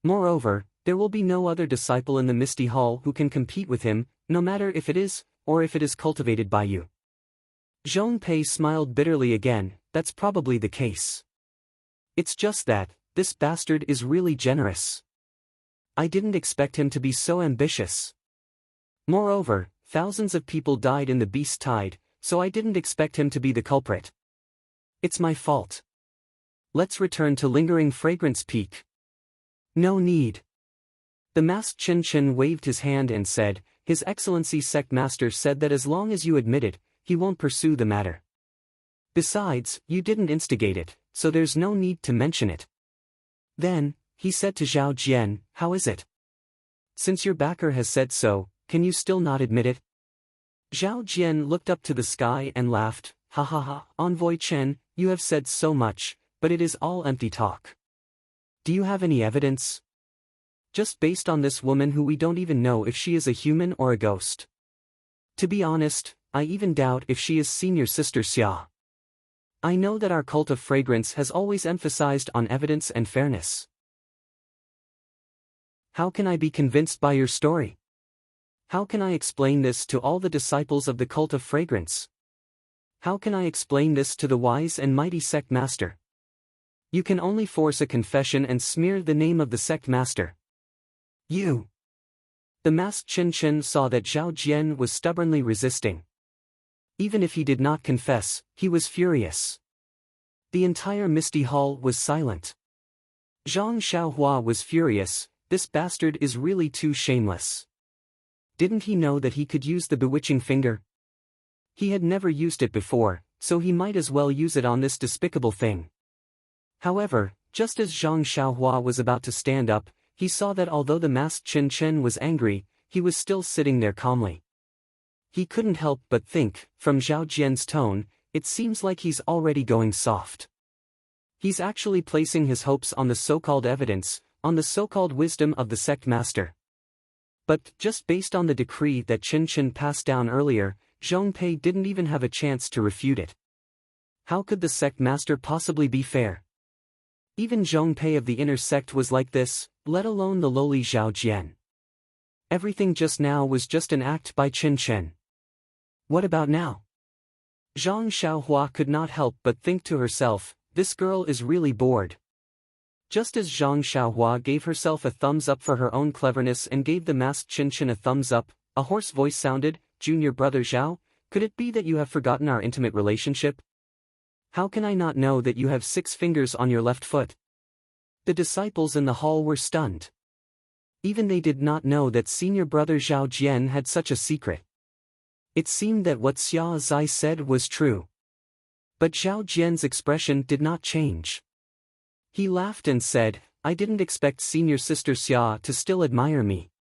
Moreover, there will be no other disciple in the Misty Hall who can compete with him, no matter if it is, or if it is cultivated by you." Zhong Pei smiled bitterly again. That's probably the case. It's just that, this bastard is really generous. I didn't expect him to be so ambitious. Moreover, thousands of people died in the beast tide, so I didn't expect him to be the culprit. It's my fault. Let's return to Lingering Fragrance Peak. No need. The masked Qinshan waved his hand and said, "His Excellency Sect Master said that as long as you admit it, he won't pursue the matter. Besides, you didn't instigate it, so there's no need to mention it." Then, he said to Zhao Jian, "How is it? Since your backer has said so, can you still not admit it?" Zhao Jian looked up to the sky and laughed, "Ha ha ha, Envoy Chen, you have said so much, but it is all empty talk. Do you have any evidence? Just based on this woman who we don't even know if she is a human or a ghost. To be honest, I even doubt if she is Senior Sister Xia. I know that our cult of fragrance has always emphasized on evidence and fairness. How can I be convinced by your story? How can I explain this to all the disciples of the cult of fragrance? How can I explain this to the wise and mighty sect master? You can only force a confession and smear the name of the sect master. You." The masked Qinshan saw that Zhao Jian was stubbornly resisting. Even if he did not confess, he was furious. The entire Misty Hall was silent. Zhang Xiaohua was furious. This bastard is really too shameless. Didn't he know that he could use the bewitching finger? He had never used it before, so he might as well use it on this despicable thing. However, just as Zhang Xiaohua was about to stand up, he saw that although the masked Qinshan was angry, he was still sitting there calmly. He couldn't help but think, from Zhao Jian's tone, it seems like he's already going soft. He's actually placing his hopes on the so-called evidence, on the so-called wisdom of the sect master. But, just based on the decree that Qinshan passed down earlier, Zhong Pei didn't even have a chance to refute it. How could the sect master possibly be fair? Even Zhong Pei of the inner sect was like this, let alone the lowly Zhao Jian. Everything just now was just an act by Qinshan. What about now? Zhang Xiaohua could not help but think to herself, this girl is really bored. Just as Zhang Xiaohua gave herself a thumbs up for her own cleverness and gave the masked Qinshan a thumbs up, a hoarse voice sounded, "Junior brother Zhao, could it be that you have forgotten our intimate relationship? How can I not know that you have 6 fingers on your left foot?" The disciples in the hall were stunned. Even they did not know that senior brother Zhao Jian had such a secret. It seemed that what Xia Zai said was true. But Zhao Jian's expression did not change. He laughed and said, "I didn't expect Senior Sister Xia to still admire me.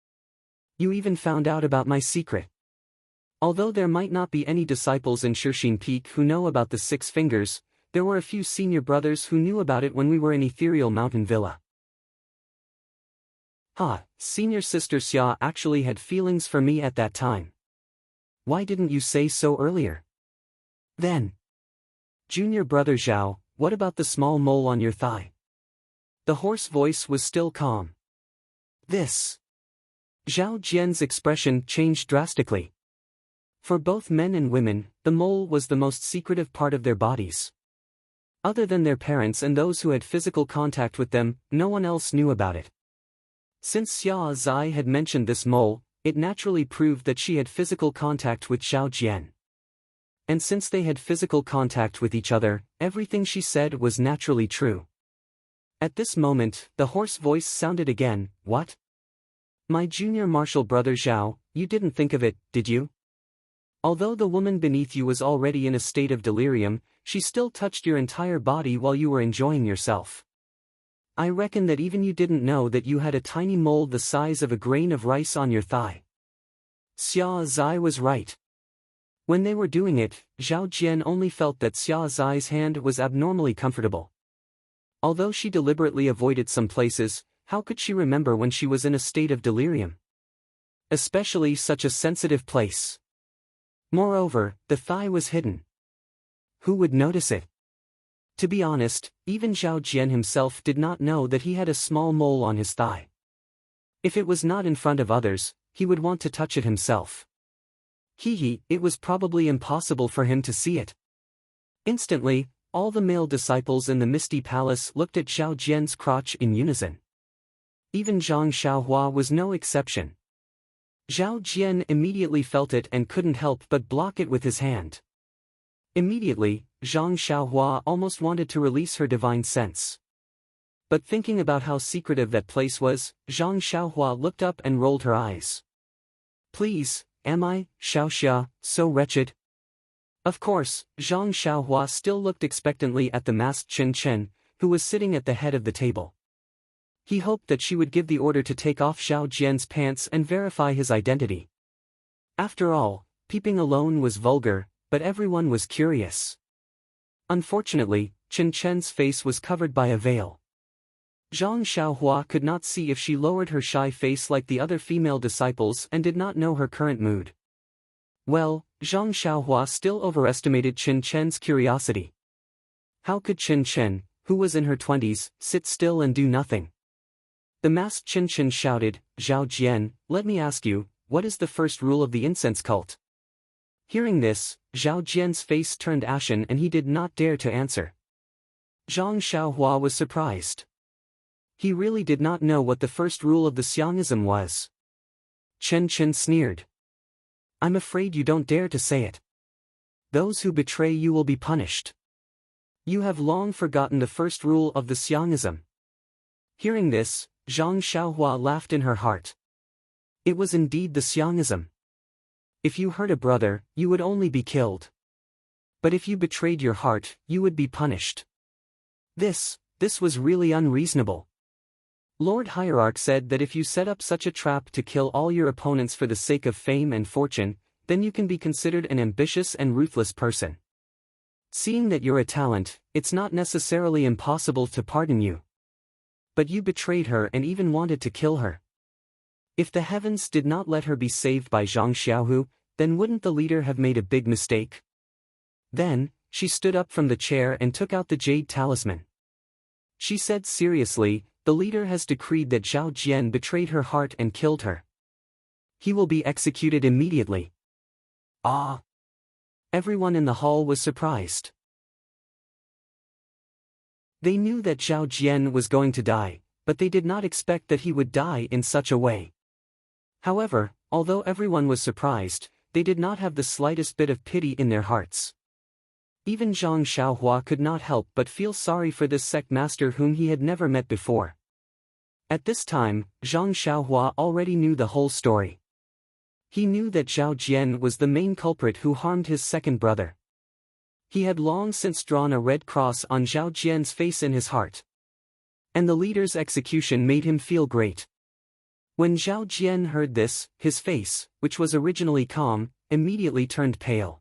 You even found out about my secret." Although there might not be any disciples in Shixin Peak who know about the 6 fingers, there were a few senior brothers who knew about it when we were in Ethereal Mountain Villa. Senior Sister Xia actually had feelings for me at that time. Why didn't you say so earlier? Then, Junior brother Zhao, what about the small mole on your thigh? The hoarse voice was still calm. This. Zhao Jian's expression changed drastically. For both men and women, the mole was the most secretive part of their bodies. Other than their parents and those who had physical contact with them, no one else knew about it. Since Xia Zai had mentioned this mole, it naturally proved that she had physical contact with Zhao Jian. And since they had physical contact with each other, everything she said was naturally true. At this moment, the hoarse voice sounded again, "What? My junior martial brother Zhao, you didn't think of it, did you? Although the woman beneath you was already in a state of delirium, she still touched your entire body while you were enjoying yourself. I reckon that even you didn't know that you had a tiny mole the size of a grain of rice on your thigh. Xia Zai was right. When they were doing it, Zhao Jian only felt that Xia Zai's hand was abnormally comfortable. Although she deliberately avoided some places, how could she remember when she was in a state of delirium? Especially such a sensitive place. Moreover, the thigh was hidden. Who would notice it? To be honest, even Zhao Jian himself did not know that he had a small mole on his thigh. If it was not in front of others, he would want to touch it himself. It was probably impossible for him to see it. Instantly, all the male disciples in the Misty Palace looked at Zhao Jian's crotch in unison. Even Zhang Xiaohua was no exception. Zhao Jian immediately felt it and couldn't help but block it with his hand. Immediately, Zhang Xiaohua almost wanted to release her divine sense. But thinking about how secretive that place was, Zhang Xiaohua looked up and rolled her eyes. Please, am I, Xiaoxia, so wretched? Of course, Zhang Xiaohua still looked expectantly at the masked Chen Chen, who was sitting at the head of the table. He hoped that she would give the order to take off Zhao Jian's pants and verify his identity. After all, peeping alone was vulgar, but everyone was curious. Unfortunately, Chen Chen's face was covered by a veil. Zhang Xiaohua could not see if she lowered her shy face like the other female disciples and did not know her current mood. Well, Zhang Xiaohua still overestimated Chen Chen's curiosity. How could Chen Chen, who was in her 20s, sit still and do nothing? The masked Chen Chen shouted, Zhao Jian, let me ask you, what is the first rule of the incense cult? Hearing this, Zhao Jian's face turned ashen and he did not dare to answer. Zhang Xiaohua was surprised. He really did not know what the first rule of the Xiangism was. Chen Chen sneered. I'm afraid you don't dare to say it. Those who betray you will be punished. You have long forgotten the first rule of the Xiangism. Hearing this, Zhang Xiaohua laughed in her heart. It was indeed the Xiangism. If you hurt a brother, you would only be killed. But if you betrayed your heart, you would be punished. This was really unreasonable. Lord Hierarch said that if you set up such a trap to kill all your opponents for the sake of fame and fortune, then you can be considered an ambitious and ruthless person. Seeing that you're a talent, it's not necessarily impossible to pardon you. But you betrayed her and even wanted to kill her. If the heavens did not let her be saved by Zhang Xiaohu, then wouldn't the leader have made a big mistake? Then, she stood up from the chair and took out the jade talisman. She said seriously, the leader has decreed that Zhao Jian betrayed her heart and killed her. He will be executed immediately. Ah! Everyone in the hall was surprised. They knew that Zhao Jian was going to die, but they did not expect that he would die in such a way. However, although everyone was surprised, they did not have the slightest bit of pity in their hearts. Even Zhang Xiaohua could not help but feel sorry for this sect master whom he had never met before. At this time, Zhang Xiaohua already knew the whole story. He knew that Zhao Jian was the main culprit who harmed his second brother. He had long since drawn a red cross on Zhao Jian's face in his heart. And the leader's execution made him feel great. When Zhao Jian heard this, his face, which was originally calm, immediately turned pale.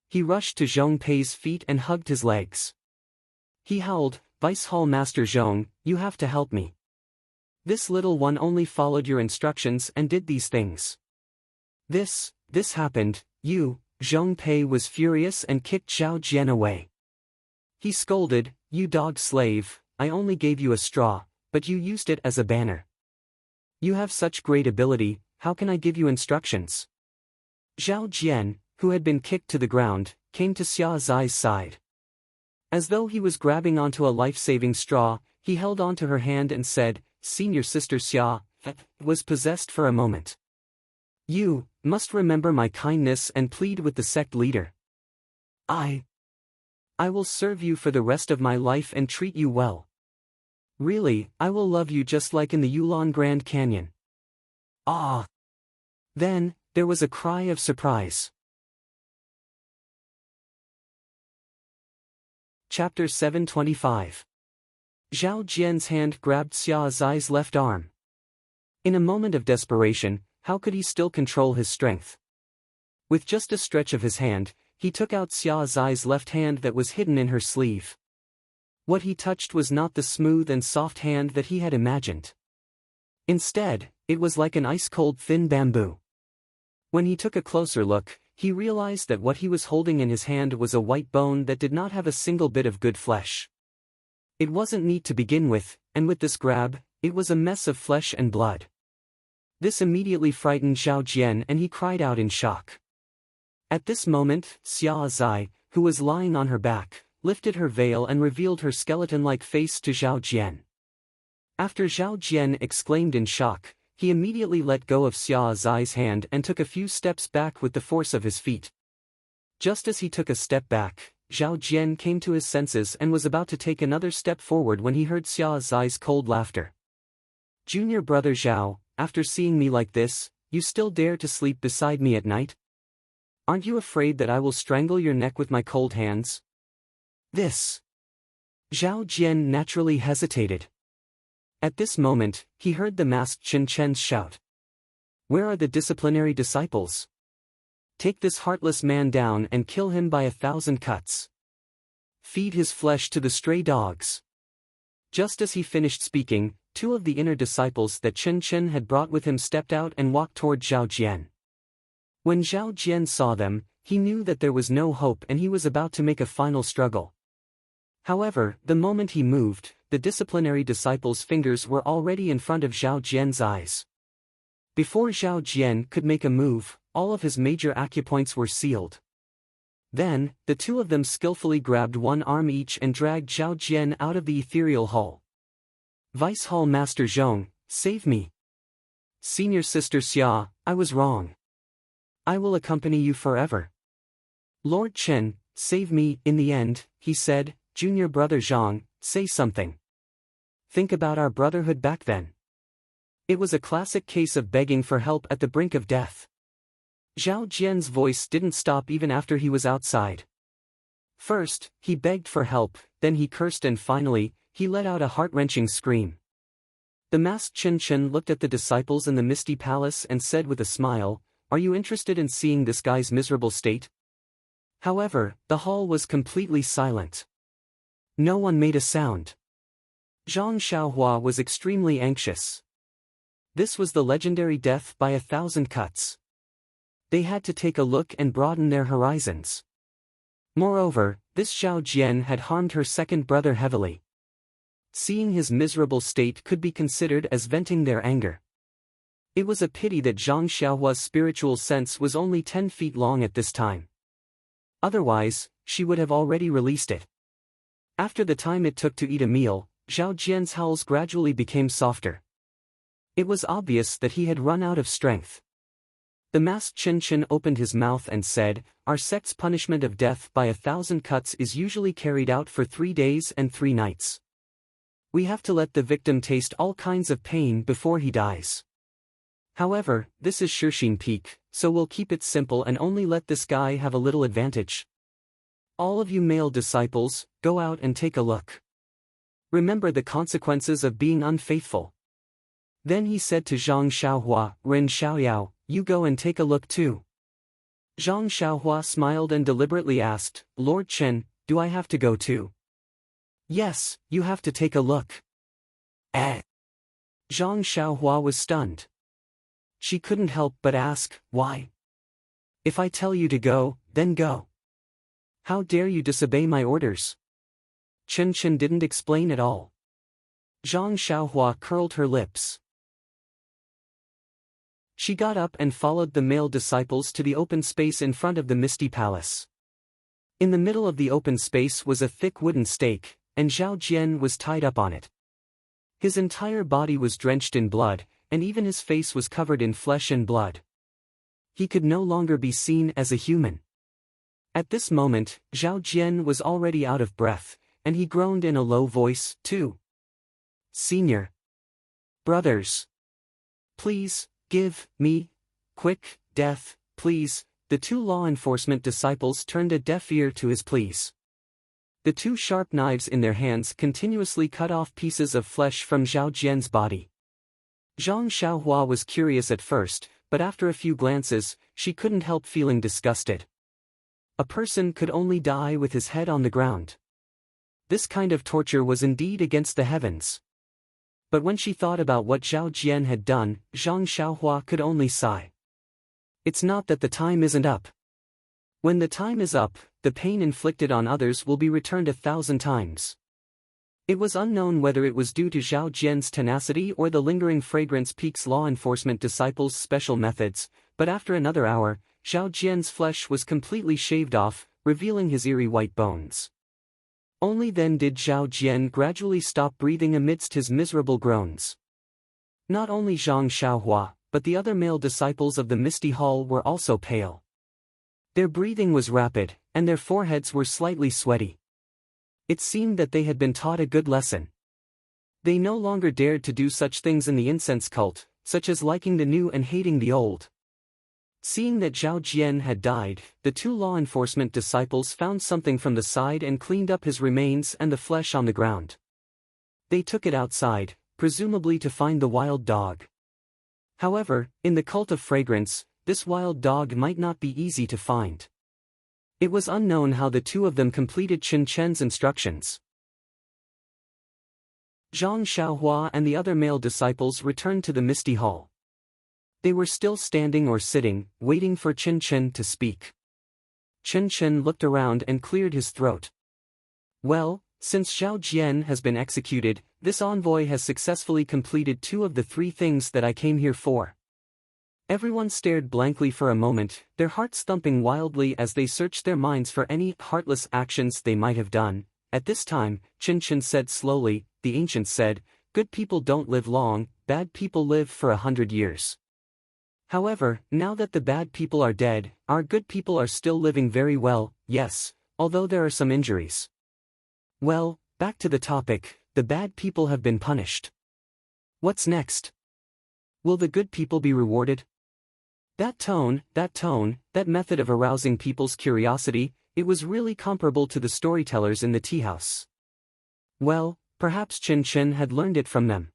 He rushed to Zhong Pei's feet and hugged his legs. He howled, Vice Hall Master Zhong, you have to help me. This little one only followed your instructions and did these things. This happened, Zhong Pei was furious and kicked Zhao Jian away. He scolded, you dog slave, I only gave you a straw, but you used it as a banner. You have such great ability, how can I give you instructions? Zhao Jian, who had been kicked to the ground, came to Xia Zai's side. As though he was grabbing onto a life-saving straw, he held onto her hand and said, Senior Sister Xia, was possessed for a moment. You must remember my kindness and plead with the sect leader. I will serve you for the rest of my life and treat you well. Really, I will love you just like in the Yulon Grand Canyon. Ah! Then, there was a cry of surprise. Chapter 725. Zhao Jian's hand grabbed Xia Zai's left arm. In a moment of desperation, how could he still control his strength? With just a stretch of his hand, he took out Xia Zai's left hand that was hidden in her sleeve. What he touched was not the smooth and soft hand that he had imagined. Instead, it was like an ice-cold thin bamboo. When he took a closer look, he realized that what he was holding in his hand was a white bone that did not have a single bit of good flesh. It wasn't neat to begin with, and with this grab, it was a mess of flesh and blood. This immediately frightened Zhao Jian and he cried out in shock. At this moment, Xia Zai, who was lying on her back, lifted her veil and revealed her skeleton-like face to Zhao Jian. After Zhao Jian exclaimed in shock, he immediately let go of Xia Zai's hand and took a few steps back with the force of his feet. Just as he took a step back, Zhao Jian came to his senses and was about to take another step forward when he heard Xia Zai's cold laughter. "Junior brother Zhao, after seeing me like this, you still dare to sleep beside me at night? Aren't you afraid that I will strangle your neck with my cold hands?" This. Zhao Jian naturally hesitated. At this moment, he heard the masked Chen Chen's shout. "Where are the disciplinary disciples? Take this heartless man down and kill him by 1,000 cuts. Feed his flesh to the stray dogs." Just as he finished speaking, two of the inner disciples that Chen Chen had brought with him stepped out and walked toward Zhao Jian. When Zhao Jian saw them, he knew that there was no hope and he was about to make a final struggle. However, the moment he moved, the disciplinary disciples' fingers were already in front of Zhao Jian's eyes. Before Zhao Jian could make a move, all of his major acupoints were sealed. Then, the two of them skillfully grabbed one arm each and dragged Zhao Jian out of the ethereal hall. "Vice Hall Master Zhong, save me. Senior Sister Xia, I was wrong. I will accompany you forever. Lord Chen, save me." In the end, he said, "Junior brother Zhang, say something. Think about our brotherhood back then." It was a classic case of begging for help at the brink of death. Zhao Jian's voice didn't stop even after he was outside. First, he begged for help, then he cursed and finally, he let out a heart-wrenching scream. The masked Chen Chen looked at the disciples in the Misty Palace and said with a smile, "Are you interested in seeing this guy's miserable state?" However, the hall was completely silent. No one made a sound. Zhang Xiaohua was extremely anxious. This was the legendary death by 1,000 cuts. They had to take a look and broaden their horizons. Moreover, this Zhao Jian had harmed her second brother heavily. Seeing his miserable state could be considered as venting their anger. It was a pity that Zhang Xiaohua's spiritual sense was only 10 feet long at this time. Otherwise, she would have already released it. After the time it took to eat a meal, Zhao Jian's howls gradually became softer. It was obvious that he had run out of strength. The masked Chen Chen opened his mouth and said, "Our sect's punishment of death by 1,000 cuts is usually carried out for 3 days and 3 nights. We have to let the victim taste all kinds of pain before he dies. However, this is Shirxin Peak, so we'll keep it simple and only let this guy have a little advantage. All of you male disciples, go out and take a look. Remember the consequences of being unfaithful." Then he said to Zhang Xiaohua, "Ren Xiaoyao, you go and take a look too." Zhang Xiaohua smiled and deliberately asked, "Lord Chen, do I have to go too?" "Yes, you have to take a look." Eh? Zhang Xiaohua was stunned. She couldn't help but ask, "Why? If I tell you to go, then go. How dare you disobey my orders?" Chen Chen didn't explain at all. Zhang Xiaohua curled her lips. She got up and followed the male disciples to the open space in front of the Misty Palace. In the middle of the open space was a thick wooden stake, and Zhao Jian was tied up on it. His entire body was drenched in blood, and even his face was covered in flesh and blood. He could no longer be seen as a human. At this moment, Zhao Jian was already out of breath, and he groaned in a low voice, too. "Senior brothers, please, give me quick death, please." The two law enforcement disciples turned a deaf ear to his pleas. The two sharp knives in their hands continuously cut off pieces of flesh from Zhao Jian's body. Zhang Xiaohua was curious at first, but after a few glances, she couldn't help feeling disgusted. A person could only die with his head on the ground. This kind of torture was indeed against the heavens. But when she thought about what Zhao Jian had done, Zhang Xiaohua could only sigh. It's not that the time isn't up. When the time is up, the pain inflicted on others will be returned 1,000 times. It was unknown whether it was due to Zhao Jian's tenacity or the lingering fragrance Peak's law enforcement disciples' special methods, but after another hour, Zhao Jian's flesh was completely shaved off, revealing his eerie white bones. Only then did Zhao Jian gradually stop breathing amidst his miserable groans. Not only Zhang Xiaohua, but the other male disciples of the Misty Hall were also pale. Their breathing was rapid, and their foreheads were slightly sweaty. It seemed that they had been taught a good lesson. They no longer dared to do such things in the incense cult, such as liking the new and hating the old. Seeing that Zhao Jian had died, the two law enforcement disciples found something from the side and cleaned up his remains and the flesh on the ground. They took it outside, presumably to find the wild dog. However, in the cult of fragrance, this wild dog might not be easy to find. It was unknown how the two of them completed Chen Chen's instructions. Zhang Xiaohua and the other male disciples returned to the Misty Hall. They were still standing or sitting, waiting for Chen Chen to speak. Chen Chen looked around and cleared his throat. Well, since Zhao Jian has been executed, this envoy has successfully completed 2 of the 3 things that I came here for. Everyone stared blankly for a moment, their hearts thumping wildly as they searched their minds for any heartless actions they might have done. At this time, Chen Chen said slowly, the ancients said, "Good people don't live long, bad people live for 100 years. However, now that the bad people are dead, our good people are still living very well, yes, although there are some injuries." Well, back to the topic, the bad people have been punished. What's next? Will the good people be rewarded? That tone, that method of arousing people's curiosity, it was really comparable to the storytellers in the tea house. Well, perhaps Chen Chen had learned it from them.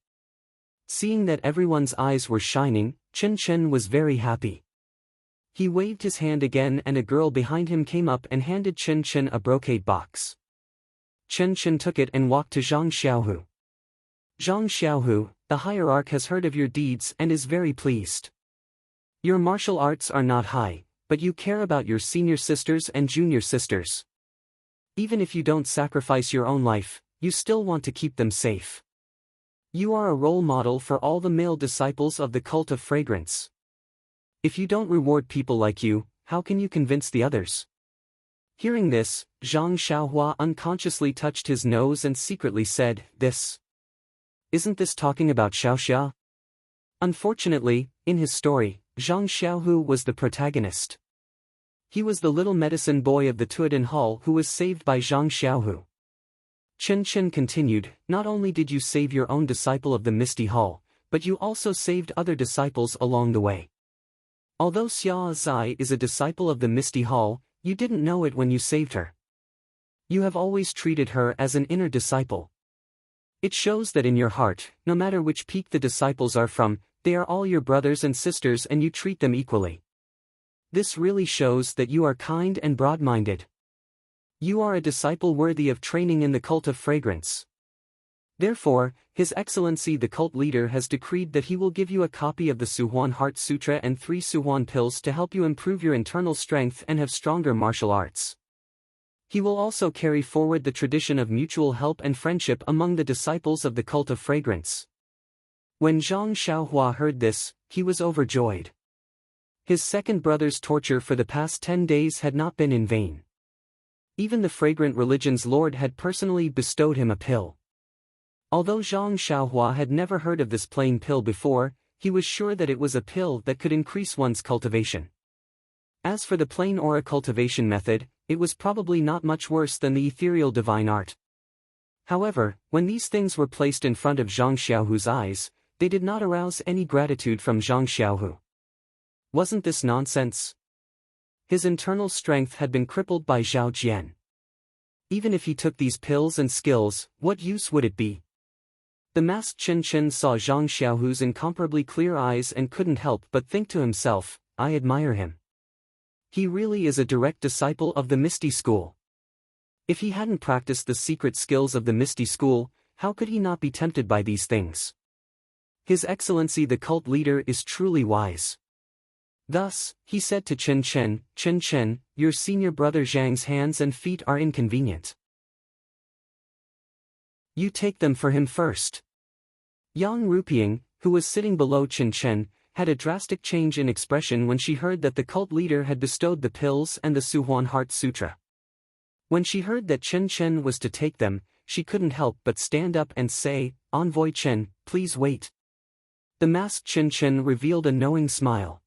Seeing that everyone's eyes were shining, Chen Chen was very happy. He waved his hand again and a girl behind him came up and handed Chen Chen a brocade box. Chen Chen took it and walked to Zhang Xiaohu. "Zhang Xiaohu, the hierarch has heard of your deeds and is very pleased. Your martial arts are not high, but you care about your senior sisters and junior sisters. Even if you don't sacrifice your own life, you still want to keep them safe. You are a role model for all the male disciples of the cult of fragrance. If you don't reward people like you, how can you convince the others?" Hearing this, Zhang Xiaohua unconsciously touched his nose and secretly said, Isn't this talking about Xiaoxia?" Unfortunately, in his story, Zhang Xiaohu was the protagonist. He was the little medicine boy of the Tuodin Hall who was saved by Zhang Xiaohu. Chen Chen continued, "Not only did you save your own disciple of the Misty Hall, but you also saved other disciples along the way. Although Xia Zai is a disciple of the Misty Hall, you didn't know it when you saved her. You have always treated her as an inner disciple. It shows that in your heart, no matter which peak the disciples are from, they are all your brothers and sisters and you treat them equally. This really shows that you are kind and broad-minded. You are a disciple worthy of training in the cult of fragrance. Therefore, His Excellency the cult leader has decreed that he will give you a copy of the Suhuan Heart Sutra and 3 Suhuan pills to help you improve your internal strength and have stronger martial arts. He will also carry forward the tradition of mutual help and friendship among the disciples of the cult of fragrance." When Zhang Xiaohua heard this, he was overjoyed. His second brother's torture for the past 10 days had not been in vain. Even the fragrant religion's lord had personally bestowed him a pill. Although Zhang Xiaohua had never heard of this plain pill before, he was sure that it was a pill that could increase one's cultivation. As for the plain aura cultivation method, it was probably not much worse than the ethereal divine art. However, when these things were placed in front of Zhang Xiaohu's eyes, they did not arouse any gratitude from Zhang Xiaohu. Wasn't this nonsense? His internal strength had been crippled by Zhao Jian. Even if he took these pills and skills, what use would it be? The masked Chen Chen saw Zhang Xiaohu's incomparably clear eyes and couldn't help but think to himself, I admire him. He really is a direct disciple of the Misty School. If he hadn't practiced the secret skills of the Misty School, how could he not be tempted by these things? His Excellency the cult leader is truly wise. Thus, he said to Chen Chen, your senior brother Zhang's hands and feet are inconvenient. You take them for him first. Yang Ruping, who was sitting below Chen Chen, had a drastic change in expression when she heard that the cult leader had bestowed the pills and the Suhuan Heart Sutra. When she heard that Chen Chen was to take them, she couldn't help but stand up and say, Envoy Chen, please wait. The masked Chen Chen revealed a knowing smile.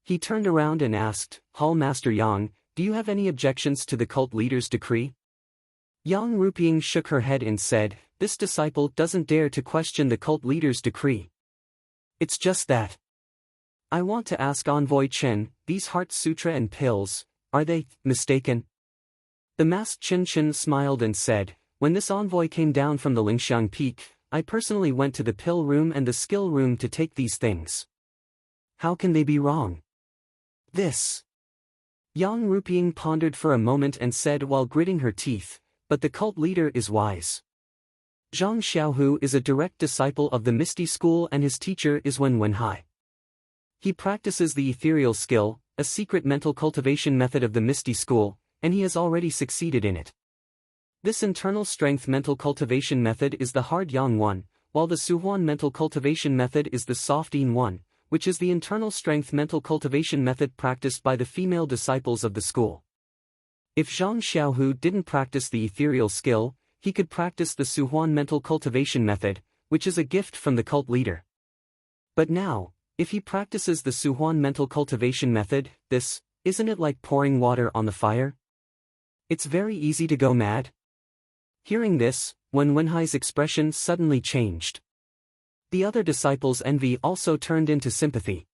He turned around and asked, Hall Master Yang, do you have any objections to the cult leader's decree? Yang Ruping shook her head and said, this disciple doesn't dare to question the cult leader's decree. It's just that. I want to ask Envoy Chen, these Heart Sutra and pills, are they mistaken? The masked Chen Chen smiled and said, when this envoy came down from the Lingxiang Peak, I personally went to the pill room and the skill room to take these things. How can they be wrong? This. Yang Ruping pondered for a moment and said while gritting her teeth, but the cult leader is wise. Zhang Xiaohu is a direct disciple of the Misty School and his teacher is Wen Wenhai. He practices the ethereal skill, a secret mental cultivation method of the Misty School, and he has already succeeded in it. This internal strength mental cultivation method is the hard yang one, while the Suhuan mental cultivation method is the soft yin one, which is the internal strength mental cultivation method practiced by the female disciples of the school. If Zhang Xiaohu didn't practice the ethereal skill, he could practice the Suhuan mental cultivation method, which is a gift from the cult leader. But now, if he practices the Suhuan mental cultivation method, isn't it like pouring water on the fire? It's very easy to go mad. Hearing this, Wen Wenhai's expression suddenly changed. The other disciples' envy also turned into sympathy.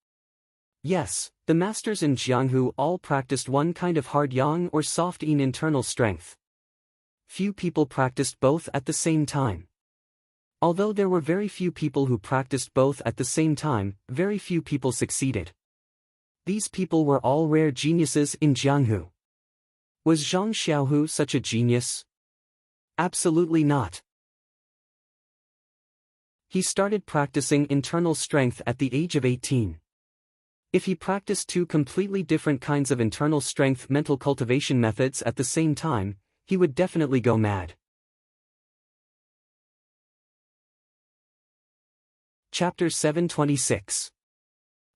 Yes, the masters in Jianghu all practiced one kind of hard yang or soft yin internal strength. Few people practiced both at the same time. Although there were very few people who practiced both at the same time, very few people succeeded. These people were all rare geniuses in Jianghu. Was Zhang Xiaohu such a genius? Absolutely not. He started practicing internal strength at the age of 18. If he practiced two completely different kinds of internal strength mental cultivation methods at the same time, he would definitely go mad. Chapter 726.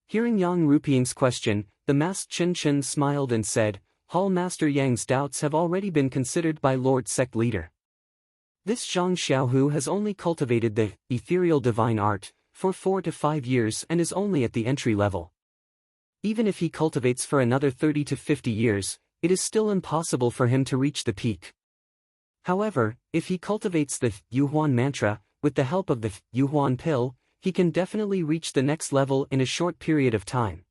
Hearing Yang Ruping's question, the masked Chen Chen smiled and said, Hall Master Yang's doubts have already been considered by Lord Sect Leader. This Zhang Xiaohu has only cultivated the ethereal divine art for 4 to 5 years and is only at the entry level. Even if he cultivates for another 30 to 50 years, it is still impossible for him to reach the peak. However, if he cultivates the Yuhuan mantra, with the help of the Yuhuan pill, he can definitely reach the next level in a short period of time.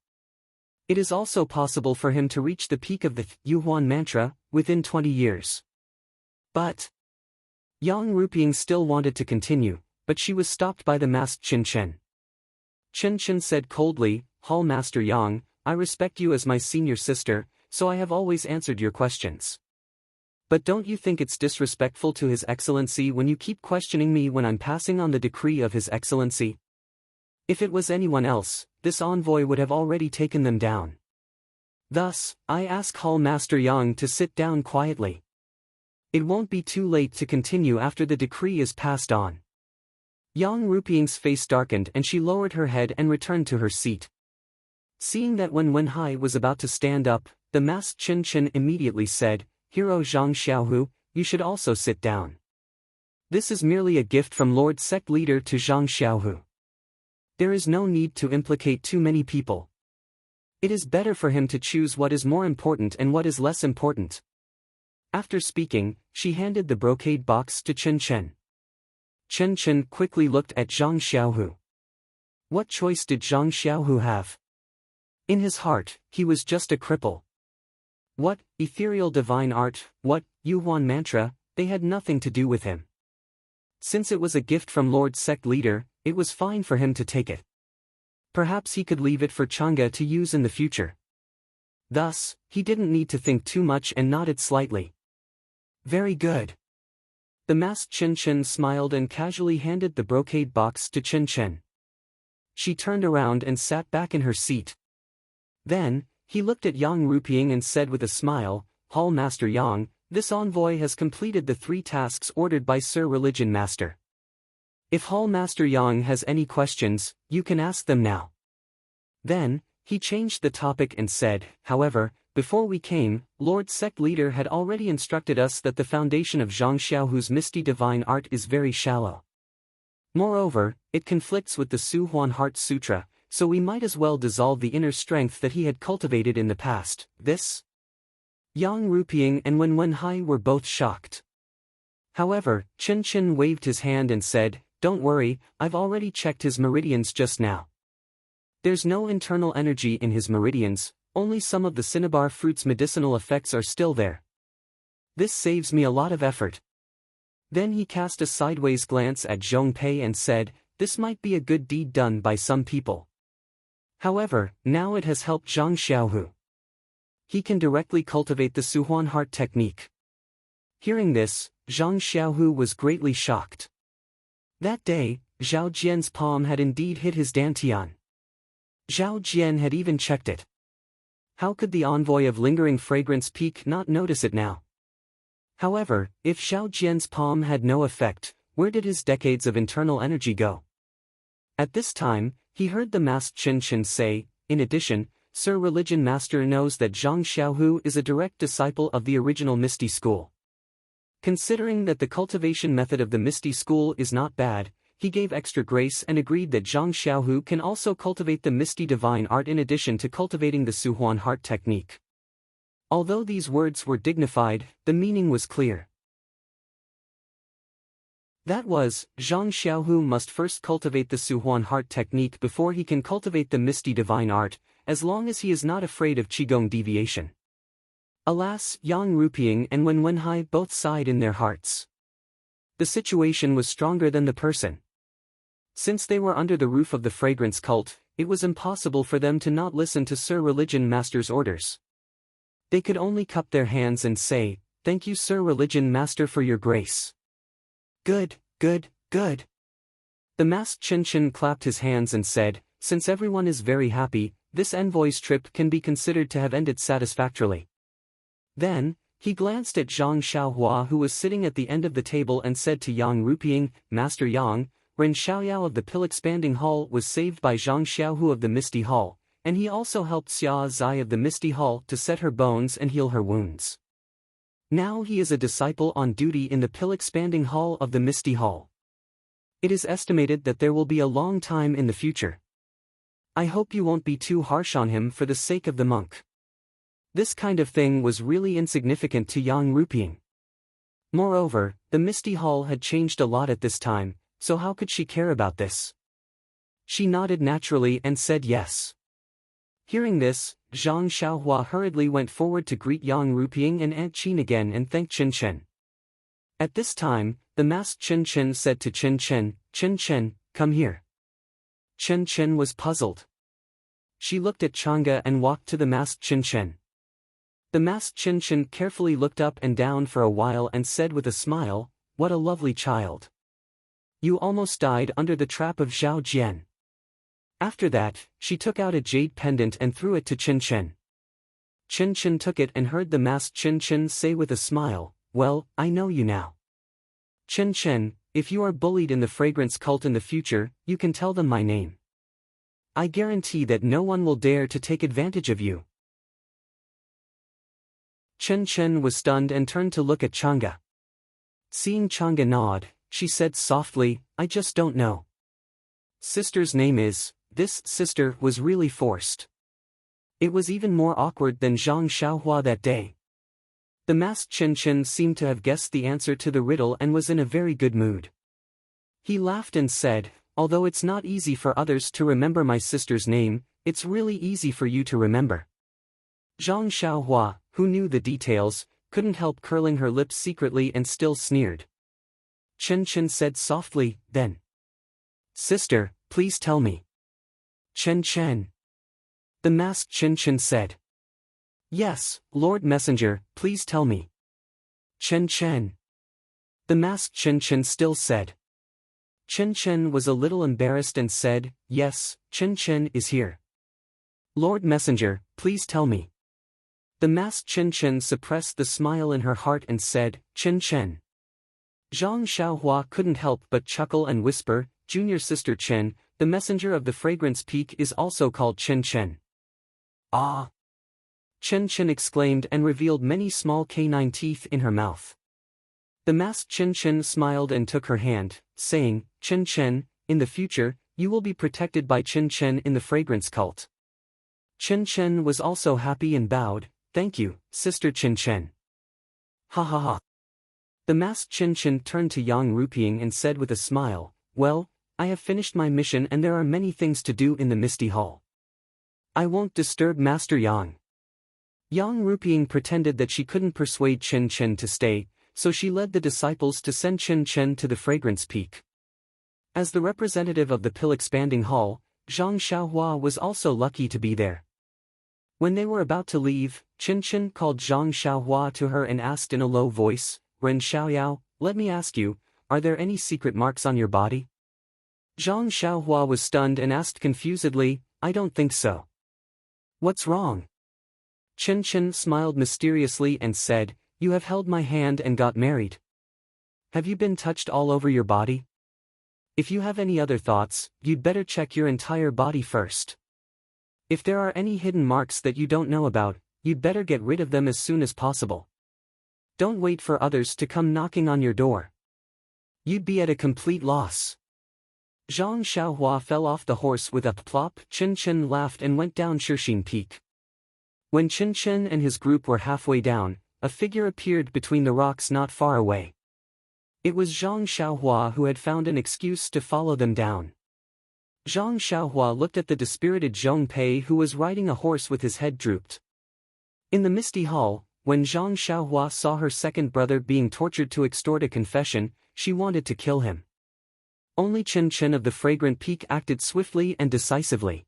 It is also possible for him to reach the peak of the Yuhuan mantra within 20 years. But Yang Ruping still wanted to continue, but she was stopped by the masked Chen Chen. Chen Chen said coldly, Hall Master Yang, I respect you as my senior sister, so I have always answered your questions. But don't you think it's disrespectful to His Excellency when you keep questioning me when I'm passing on the decree of His Excellency? If it was anyone else, this envoy would have already taken them down. Thus, I ask Hall Master Yang to sit down quietly. It won't be too late to continue after the decree is passed on. Yang Ruping's face darkened and she lowered her head and returned to her seat. Seeing that Wen Wenhai was about to stand up, the masked Chen Chen immediately said, Hero Zhang Xiaohu, you should also sit down. This is merely a gift from Lord Sect Leader to Zhang Xiaohu. There is no need to implicate too many people. It is better for him to choose what is more important and what is less important. After speaking, she handed the brocade box to Chen Chen. Chen Chen quickly looked at Zhang Xiaohu. What choice did Zhang Xiaohu have? In his heart, he was just a cripple. What, ethereal divine art, what, Yuhuan mantra, they had nothing to do with him. Since it was a gift from Lord Sect Leader, it was fine for him to take it. Perhaps he could leave it for Chang'e to use in the future. Thus, he didn't need to think too much and nodded slightly. Very good. The masked Chen Chen smiled and casually handed the brocade box to Chen Chen. She turned around and sat back in her seat. Then, he looked at Yang Ruping and said with a smile, Hall Master Yang, this envoy has completed the 3 tasks ordered by Sir Religion Master. If Hall Master Yang has any questions, you can ask them now. Then, he changed the topic and said, however, before we came, Lord Sect Leader had already instructed us that the foundation of Zhang Xiaohu's misty divine art is very shallow. Moreover, it conflicts with the Su Huan Heart Sutra, so we might as well dissolve the inner strength that he had cultivated in the past. This? Yang Ruping and Wen Wenhai were both shocked. However, Chen Chen waved his hand and said, don't worry, I've already checked his meridians just now. There's no internal energy in his meridians, only some of the cinnabar fruit's medicinal effects are still there. This saves me a lot of effort. Then he cast a sideways glance at Zhong Pei and said, this might be a good deed done by some people. However, now it has helped Zhang Xiaohu. He can directly cultivate the Suhuan heart technique. Hearing this, Zhang Xiaohu was greatly shocked. That day, Zhao Jian's palm had indeed hit his dantian. Zhao Jian had even checked it. How could the envoy of lingering fragrance peak not notice it now? However, if Zhao Jian's palm had no effect, where did his decades of internal energy go? At this time, he heard the masked Chen Chen say, in addition, Sir Religion Master knows that Zhang Xiaohu is a direct disciple of the original Misty School. Considering that the cultivation method of the Misty School is not bad, he gave extra grace and agreed that Zhang Xiaohu can also cultivate the Misty Divine Art in addition to cultivating the Suhuan Heart technique. Although these words were dignified, the meaning was clear. That was, Zhang Xiaohu must first cultivate the Suhuan Heart technique before he can cultivate the Misty Divine Art, as long as he is not afraid of Qigong deviation. Alas, Yang Ruping and Wen Wenhai both sighed in their hearts. The situation was stronger than the person. Since they were under the roof of the fragrance cult, it was impossible for them to not listen to Sir Religion Master's orders. They could only cup their hands and say, thank you Sir Religion Master for your grace. Good, good, good. The masked Chen Chen clapped his hands and said, since everyone is very happy, this envoy's trip can be considered to have ended satisfactorily. Then, he glanced at Zhang Xiaohua who was sitting at the end of the table and said to Yang Ruping, Master Yang, Ren Xiaoyao of the Pill Expanding Hall was saved by Zhang Xiaohu of the Misty Hall, and he also helped Xia Zai of the Misty Hall to set her bones and heal her wounds. Now he is a disciple on duty in the Pill Expanding Hall of the Misty Hall. It is estimated that there will be a long time in the future. I hope you won't be too harsh on him for the sake of the monk. This kind of thing was really insignificant to Yang Ruping. Moreover, the Misty Hall had changed a lot at this time, so how could she care about this? She nodded naturally and said yes. Hearing this, Zhang Xiaohua hurriedly went forward to greet Yang Ruping and Aunt Qin again and thank Chen Chen. At this time, the masked Chen Chen said to Chen Chen, come here. Chen Chen was puzzled. She looked at Chang'e and walked to the masked Chen Chen. The masked Chen Chen carefully looked up and down for a while and said with a smile, what a lovely child. You almost died under the trap of Zhao Jian. After that, she took out a jade pendant and threw it to Chen Chen. Chen Chen took it and heard the masked Chen Chen say with a smile, well, I know you now. Chen Chen, if you are bullied in the fragrance cult in the future, you can tell them my name. I guarantee that no one will dare to take advantage of you. Chen Chen was stunned and turned to look at Chang'e. Seeing Chang'e nod, she said softly, I just don't know. Sister's name is, this sister was really forced. It was even more awkward than Zhang Xiaohua that day. The masked Chen Chen seemed to have guessed the answer to the riddle and was in a very good mood. He laughed and said, although it's not easy for others to remember my sister's name, it's really easy for you to remember. Zhang Xiaohua, who knew the details, couldn't help curling her lips secretly and still sneered. Chen Chen said softly, then. Sister, please tell me. Chen Chen. The masked Chen Chen said. Yes, Lord Messenger, please tell me. Chen Chen. The masked Chen Chen still said. Chen Chen was a little embarrassed and said, yes, Chen Chen is here. Lord Messenger, please tell me. The masked Chen Chen suppressed the smile in her heart and said, Chen Chen. Zhang Xiaohua couldn't help but chuckle and whisper, Junior Sister Chen, the messenger of the fragrance peak is also called Chen Chen. Ah! Chen Chen exclaimed and revealed many small canine teeth in her mouth. The masked Chen Chen smiled and took her hand, saying, Chen Chen, in the future, you will be protected by Chen Chen in the fragrance cult. Chen Chen was also happy and bowed, thank you, Sister Chen Chen. Ha ha ha. The masked Chen Chen turned to Yang Ruping and said with a smile, well, I have finished my mission and there are many things to do in the Misty Hall. I won't disturb Master Yang. Yang Ruping pretended that she couldn't persuade Chen Chen to stay, so she led the disciples to send Chen Chen to the fragrance peak. As the representative of the pill-expanding hall, Zhang Xiaohua was also lucky to be there. When they were about to leave, Chen Chen called Zhang Xiaohua to her and asked in a low voice, Ren Xiaoyao, let me ask you, are there any secret marks on your body? Zhang Xiaohua was stunned and asked confusedly, I don't think so. What's wrong? Chen Chen smiled mysteriously and said, you have held my hand and got married. Have you been touched all over your body? If you have any other thoughts, you'd better check your entire body first. If there are any hidden marks that you don't know about, you'd better get rid of them as soon as possible. Don't wait for others to come knocking on your door. You'd be at a complete loss. Zhang Xiaohua fell off the horse with a plop. Chen Chen laughed and went down Shixin Peak. When Chen Chen and his group were halfway down, a figure appeared between the rocks not far away. It was Zhang Xiaohua who had found an excuse to follow them down. Zhang Xiaohua looked at the dispirited Zhong Pei who was riding a horse with his head drooped. In the Misty Hall, when Zhang Xiaohua saw her second brother being tortured to extort a confession, she wanted to kill him. Only Chen Chen of the Fragrant Peak acted swiftly and decisively.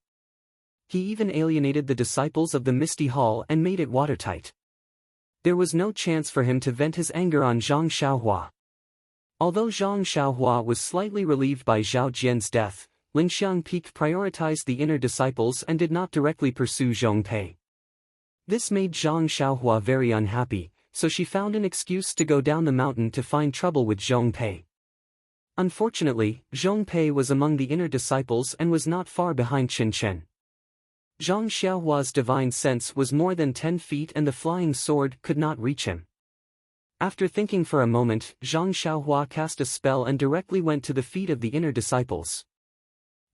He even alienated the disciples of the Misty Hall and made it watertight. There was no chance for him to vent his anger on Zhang Xiaohua. Although Zhang Xiaohua was slightly relieved by Zhao Jian's death, Lingxiang Peak prioritized the inner disciples and did not directly pursue Zhong Pei. This made Zhang Xiaohua very unhappy, so she found an excuse to go down the mountain to find trouble with Zhong Pei. Unfortunately, Zhong Pei was among the inner disciples and was not far behind Chen Chen. Zhang Xiaohua's divine sense was more than 10 feet and the flying sword could not reach him. After thinking for a moment, Zhang Xiaohua cast a spell and directly went to the feet of the inner disciples.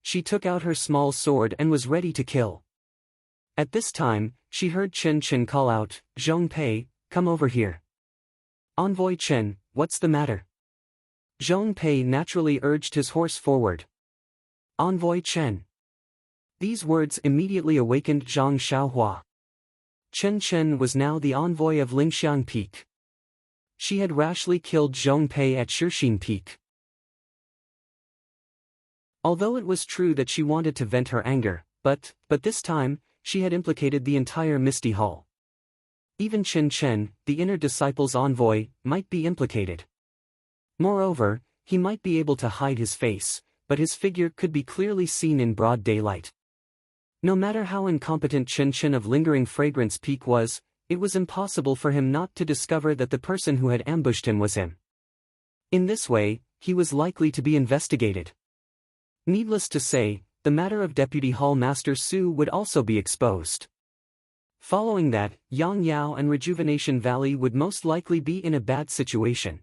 She took out her small sword and was ready to kill. At this time, she heard Chen Chen call out, Zhong Pei, come over here. Envoy Chen, what's the matter? Zhong Pei naturally urged his horse forward. Envoy Chen. These words immediately awakened Zhang Xiaohua. Chen Chen was now the envoy of Lingxiang Peak. She had rashly killed Zhong Pei at Shixin Peak. Although it was true that she wanted to vent her anger, but this time, she had implicated the entire Misty Hall. Even Chen Chen, the inner disciple's envoy, might be implicated. Moreover, he might be able to hide his face, but his figure could be clearly seen in broad daylight. No matter how incompetent Chen Chen of Lingering Fragrance Peak was, it was impossible for him not to discover that the person who had ambushed him was him. In this way, he was likely to be investigated. Needless to say, the matter of Deputy Hall Master Su would also be exposed. Following that, Yang Yao and Rejuvenation Valley would most likely be in a bad situation.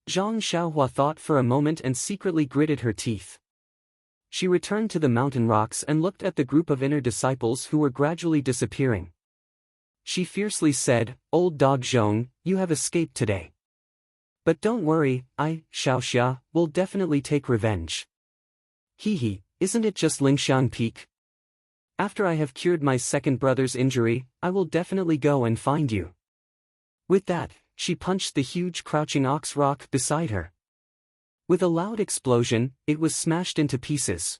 Zhang Xiaohua thought for a moment and secretly gritted her teeth. She returned to the mountain rocks and looked at the group of inner disciples who were gradually disappearing. She fiercely said, Old dog Zhong, you have escaped today. But don't worry, Xiaoxia, will definitely take revenge. Isn't it just Lingxiang Peak? After I have cured my second brother's injury, I will definitely go and find you." With that, she punched the huge crouching ox rock beside her. With a loud explosion, it was smashed into pieces.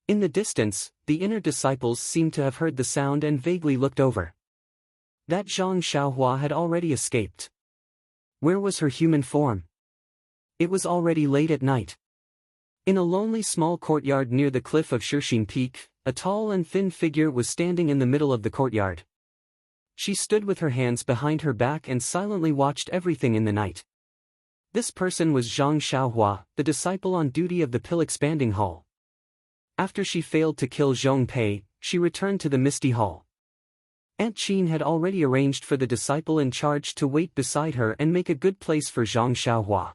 In the distance, the inner disciples seemed to have heard the sound and vaguely looked over. That Zhang Xiaohua had already escaped. Where was her human form? It was already late at night. In a lonely small courtyard near the cliff of Shishing Peak, a tall and thin figure was standing in the middle of the courtyard. She stood with her hands behind her back and silently watched everything in the night. This person was Zhang Xiaohua, the disciple on duty of the pill expanding hall. After she failed to kill Zhong Pei, she returned to the Misty Hall. Aunt Qin had already arranged for the disciple in charge to wait beside her and make a good place for Zhang Xiaohua.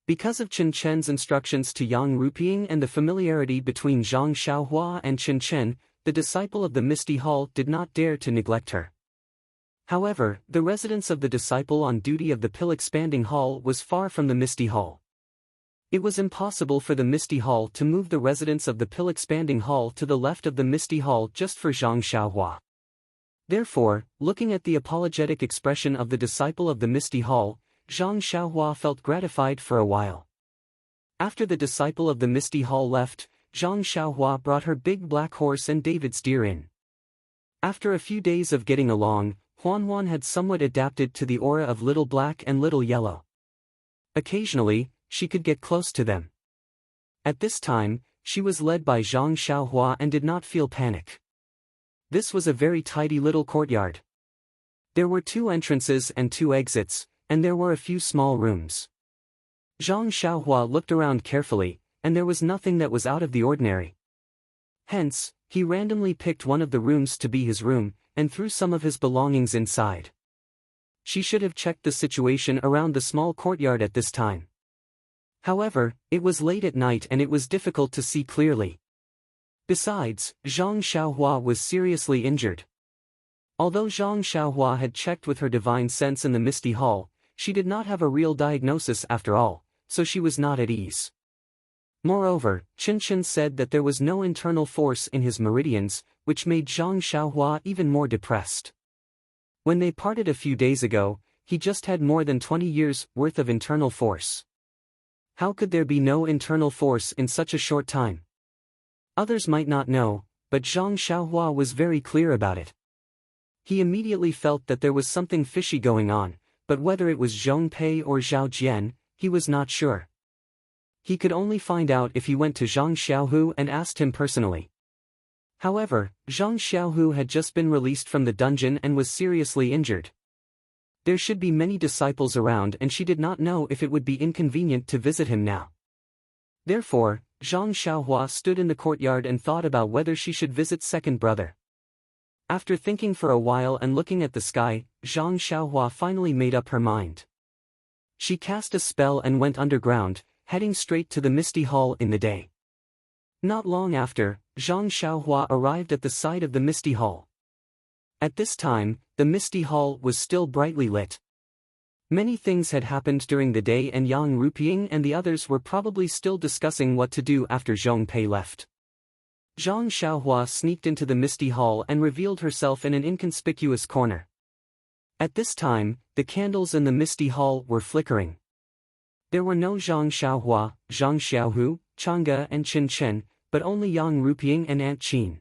Because of Chen Chen's instructions to Yang Ruping and the familiarity between Zhang Xiaohua and Chen Chen, the disciple of the Misty Hall did not dare to neglect her. However, the residence of the disciple on duty of the Pill Expanding Hall was far from the Misty Hall. It was impossible for the Misty Hall to move the residence of the Pill Expanding Hall to the left of the Misty Hall just for Zhang Xiaohua. Therefore, looking at the apologetic expression of the disciple of the Misty Hall, Zhang Xiaohua felt gratified for a while. After the disciple of the Misty Hall left, Zhang Xiaohua brought her big black horse and David's deer in. After a few days of getting along, Huan had somewhat adapted to the aura of Little Black and Little Yellow. Occasionally, she could get close to them. At this time, she was led by Zhang Xiaohua and did not feel panic. This was a very tidy little courtyard. There were 2 entrances and 2 exits, and there were a few small rooms. Zhang Xiaohua looked around carefully, and there was nothing that was out of the ordinary. Hence, he randomly picked one of the rooms to be his room, and threw some of his belongings inside. She should have checked the situation around the small courtyard at this time. However, it was late at night and it was difficult to see clearly. Besides, Zhang Xiaohua was seriously injured. Although Zhang Xiaohua had checked with her divine sense in the Misty Hall, she did not have a real diagnosis after all, so she was not at ease. Moreover, Chen Chen said that there was no internal force in his meridians, which made Zhang Xiaohua even more depressed. When they parted a few days ago, he just had more than 20 years' worth of internal force. How could there be no internal force in such a short time? Others might not know, but Zhang Xiaohua was very clear about it. He immediately felt that there was something fishy going on, but whether it was Zhong Pei or Zhao Jian, he was not sure. He could only find out if he went to Zhang Xiaohu and asked him personally. However, Zhang Xiaohu had just been released from the dungeon and was seriously injured. There should be many disciples around and she did not know if it would be inconvenient to visit him now. Therefore, Zhang Xiaohua stood in the courtyard and thought about whether she should visit second brother. After thinking for a while and looking at the sky, Zhang Xiaohua finally made up her mind. She cast a spell and went underground, heading straight to the Misty Hall in the day. Not long after, Zhang Xiaohua arrived at the side of the Misty Hall. At this time, the Misty Hall was still brightly lit. Many things had happened during the day and Yang Ruping and the others were probably still discussing what to do after Zhong Pei left. Zhang Xiaohua sneaked into the Misty Hall and revealed herself in an inconspicuous corner. At this time, the candles in the Misty Hall were flickering. There were no Zhang Xiaohua, Zhang Xiaohu, Chang'e and Chen Chen, but only Yang Ruping and Aunt Qin.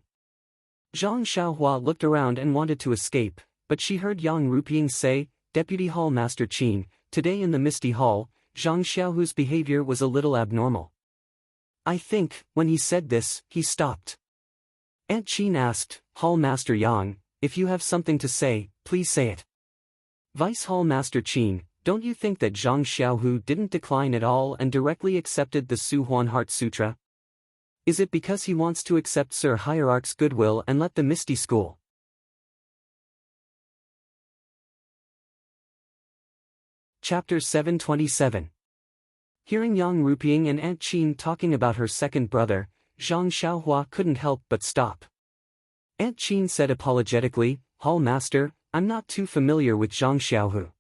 Zhang Xiaohua looked around and wanted to escape, but she heard Yang Ruping say, "Deputy Hall Master Qin, today in the Misty Hall, Zhang Xiaohu's behavior was a little abnormal." I think, when he said this, he stopped. Aunt Qin asked, "Hall Master Yang, if you have something to say, please say it." Vice Hall Master Qin, don't you think that Zhang Xiaohu didn't decline at all and directly accepted the Su Huan Heart Sutra? Is it because he wants to accept Sir Hierarch's goodwill and let the Misty School? Chapter 727. Hearing Yang Ruping and Aunt Qin talking about her second brother, Zhang Xiaohua couldn't help but stop. Aunt Qin said apologetically, "Hall Master, I'm not too familiar with Zhang Xiaohu.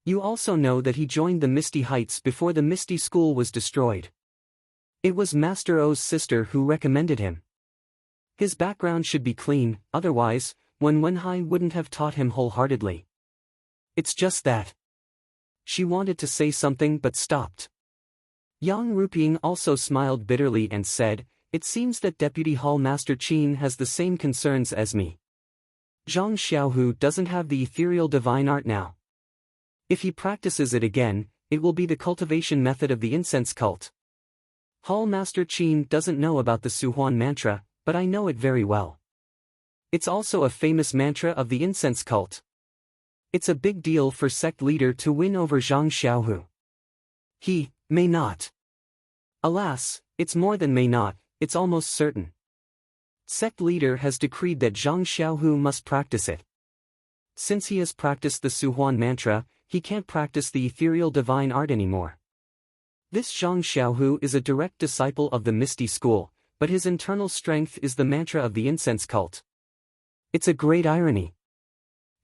You also know that he joined the Misty Heights before the Misty School was destroyed. It was Master O's sister who recommended him. His background should be clean, otherwise, Wen Wenhai wouldn't have taught him wholeheartedly. It's just that. She wanted to say something but stopped. Yang Ruping also smiled bitterly and said, "It seems that Deputy Hall Master Qin has the same concerns as me. Zhang Xiaohu doesn't have the ethereal divine art now. If he practices it again, it will be the cultivation method of the incense cult. Hall Master Qin doesn't know about the Suhuan mantra, but I know it very well. It's also a famous mantra of the incense cult. It's a big deal for sect leader to win over Zhang Xiaohu. He may not. Alas, it's more than may not, it's almost certain. Sect leader has decreed that Zhang Xiaohu must practice it. Since he has practiced the Suhuan mantra, he can't practice the ethereal divine art anymore. This Zhang Xiaohu is a direct disciple of the Misty School, but his internal strength is the mantra of the incense cult. It's a great irony."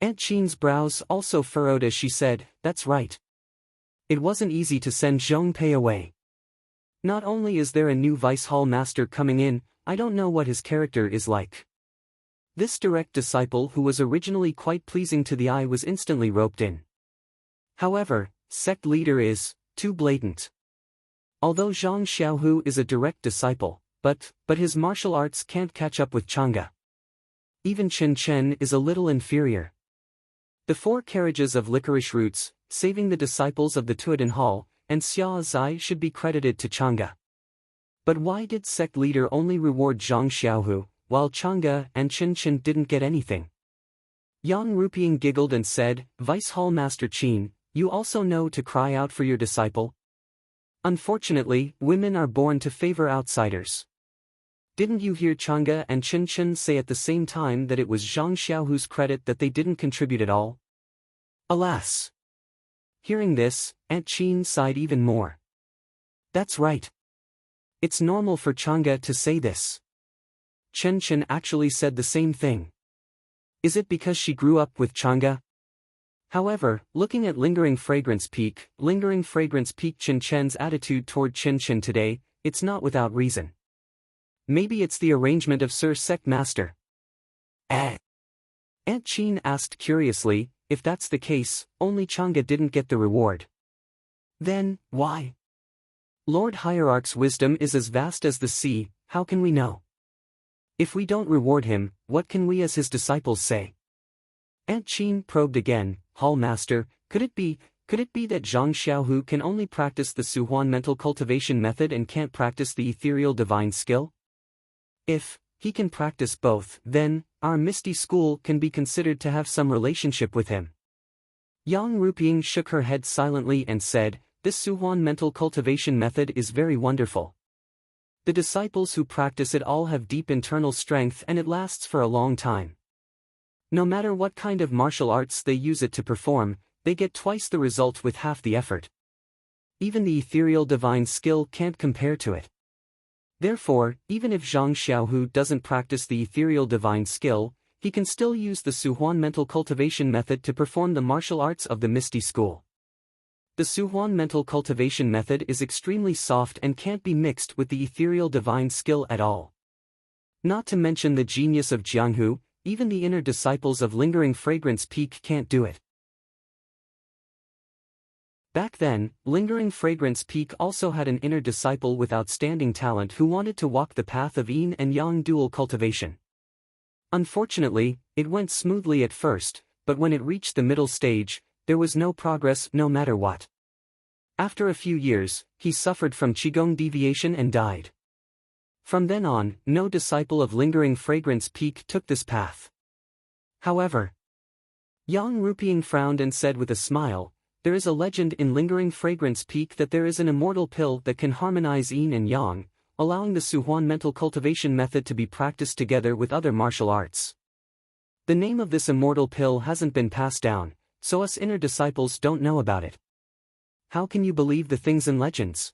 Aunt Qin's brows also furrowed as she said, "That's right. It wasn't easy to send Zhong Pei away. Not only is there a new vice hall master coming in, I don't know what his character is like." This direct disciple who was originally quite pleasing to the eye was instantly roped in. However, sect leader is too blatant. Although Zhang Xiaohu is a direct disciple, but his martial arts can't catch up with Chang'e. Even Chen Chen is a little inferior. The 4 carriages of licorice roots, saving the disciples of the Tuodan Hall, and Xia Zai should be credited to Chang'e. But why did sect leader only reward Zhang Xiaohu, while Chang'e and Chen Chen didn't get anything? Yang Ruping giggled and said, "Vice Hall Master Qin, you also know to cry out for your disciple? Unfortunately, women are born to favor outsiders. Didn't you hear Chang'e and Chen Chen say at the same time that it was Zhang Xiaohu's credit that they didn't contribute at all? Alas!" Hearing this, Aunt Qin sighed even more. "That's right. It's normal for Chang'e to say this. Chen Chen actually said the same thing. Is it because she grew up with Chang'e?" However, looking at Lingering Fragrance Peak Chen Chen's attitude toward Chen Chen today, it's not without reason. Maybe it's the arrangement of Sir Sect Master. Aunt Qin asked curiously, if that's the case, only Chang'e didn't get the reward. Then, why? Lord Hierarch's wisdom is as vast as the sea, how can we know? If we don't reward him, what can we as his disciples say? Aunt Qin probed again, Hall Master, could it be that Zhang Xiaohu can only practice the Suhuan mental cultivation method and can't practice the ethereal divine skill? If he can practice both, then our Misty School can be considered to have some relationship with him. Yang Ruping shook her head silently and said, "This Suhuan mental cultivation method is very wonderful. The disciples who practice it all have deep internal strength and it lasts for a long time. No matter what kind of martial arts they use it to perform, they get twice the result with half the effort. Even the ethereal divine skill can't compare to it. Therefore, even if Zhang Xiaohu doesn't practice the ethereal divine skill, he can still use the Suhuan mental cultivation method to perform the martial arts of the Misty School. The Suhuan mental cultivation method is extremely soft and can't be mixed with the ethereal divine skill at all. Not to mention the genius of Jianghu, even the inner disciples of Lingering Fragrance Peak can't do it." Back then, Lingering Fragrance Peak also had an inner disciple with outstanding talent who wanted to walk the path of yin and yang dual cultivation. Unfortunately, it went smoothly at first, but when it reached the middle stage, there was no progress no matter what. After a few years, he suffered from Qigong deviation and died. From then on, no disciple of Lingering Fragrance Peak took this path. However, Yang Ruping frowned and said with a smile, "There is a legend in Lingering Fragrance Peak that there is an immortal pill that can harmonize yin and yang, allowing the Suhuan mental cultivation method to be practiced together with other martial arts. The name of this immortal pill hasn't been passed down, so us inner disciples don't know about it. How can you believe the things in legends?"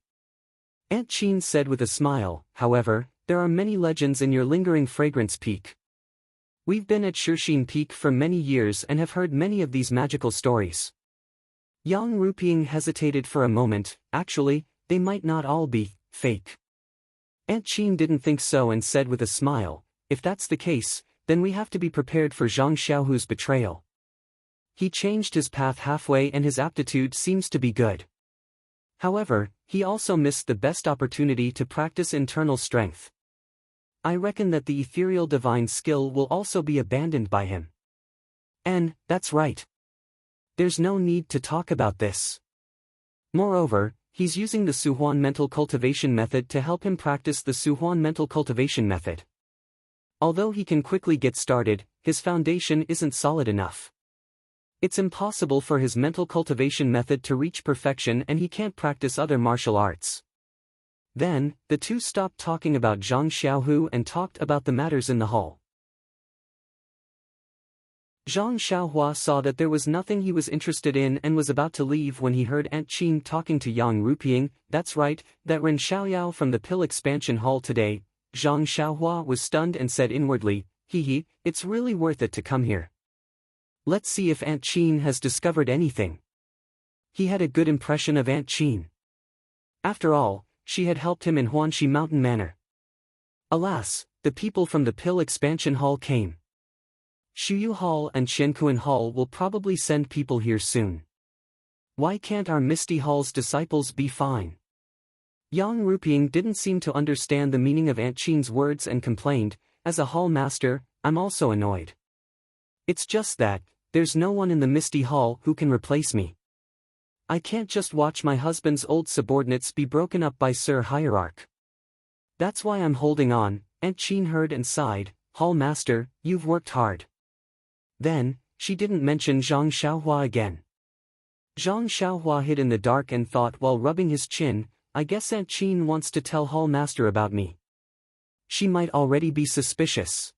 Aunt Qin said with a smile, "However, there are many legends in your Lingering Fragrance Peak. We've been at Shixin Peak for many years and have heard many of these magical stories." Yang Ruping hesitated for a moment. Actually, they might not all be fake. Aunt Qin didn't think so and said with a smile, if that's the case, then we have to be prepared for Zhang Xiaohu's betrayal. He changed his path halfway and his aptitude seems to be good. However, he also missed the best opportunity to practice internal strength. I reckon that the ethereal divine skill will also be abandoned by him. And, that's right. There's no need to talk about this. Moreover, he's using the Suhuan mental cultivation method to help him practice the Suhuan mental cultivation method. Although he can quickly get started, his foundation isn't solid enough. It's impossible for his mental cultivation method to reach perfection and he can't practice other martial arts. Then, the two stopped talking about Zhang Xiaohu and talked about the matters in the hall. Zhang Xiaohua saw that there was nothing he was interested in and was about to leave when he heard Aunt Qin talking to Yang Ruping. That's right, that Ren Xiaoyao from the pill expansion hall today. Zhang Xiaohua was stunned and said inwardly, hee, it's really worth it to come here. Let's see if Aunt Qin has discovered anything. He had a good impression of Aunt Qin. After all, she had helped him in Huanxi Mountain Manor. Alas, the people from the pill expansion hall came. Shuyu Hall and Shenkuan Hall will probably send people here soon. Why can't our Misty Hall's disciples be fine? Yang Ruping didn't seem to understand the meaning of Aunt Qin's words and complained, as a hall master, I'm also annoyed. It's just that, there's no one in the Misty Hall who can replace me. I can't just watch my husband's old subordinates be broken up by Sir Hierarch. That's why I'm holding on. Aunt Qin heard and sighed, Hall Master, you've worked hard. Then, she didn't mention Zhang Xiaohua again. Zhang Xiaohua hid in the dark and thought while rubbing his chin, I guess Aunt Qin wants to tell Hall Master about me. She might already be suspicious.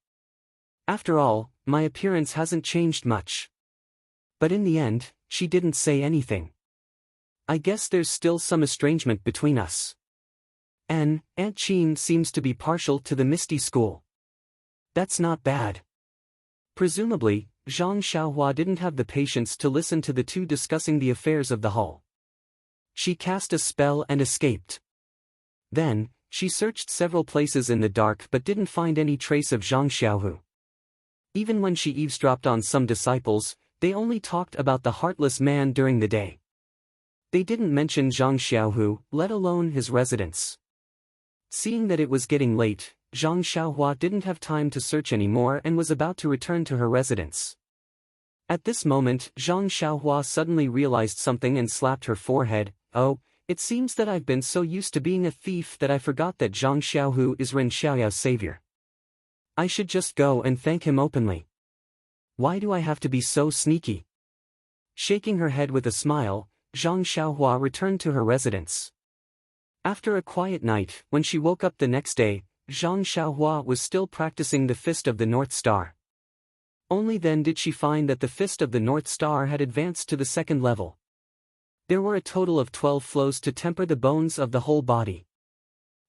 After all, my appearance hasn't changed much. But in the end, she didn't say anything. I guess there's still some estrangement between us. And, Aunt Qin seems to be partial to the Misty School. That's not bad. Presumably, Zhang Xiaohua didn't have the patience to listen to the two discussing the affairs of the hall. She cast a spell and escaped. Then, she searched several places in the dark but didn't find any trace of Zhang Xiaohu. Even when she eavesdropped on some disciples, they only talked about the heartless man during the day. They didn't mention Zhang Xiaohu, let alone his residence. Seeing that it was getting late, Zhang Xiaohua didn't have time to search anymore and was about to return to her residence. At this moment, Zhang Xiaohua suddenly realized something and slapped her forehead. Oh, it seems that I've been so used to being a thief that I forgot that Zhang Xiaohu is Ren Xiaoyao's savior. I should just go and thank him openly. Why do I have to be so sneaky? Shaking her head with a smile, Zhang Xiaohua returned to her residence. After a quiet night, when she woke up the next day, Zhang Xiaohua was still practicing the Fist of the North Star. Only then did she find that the Fist of the North Star had advanced to the second level. There were a total of 12 flows to temper the bones of the whole body.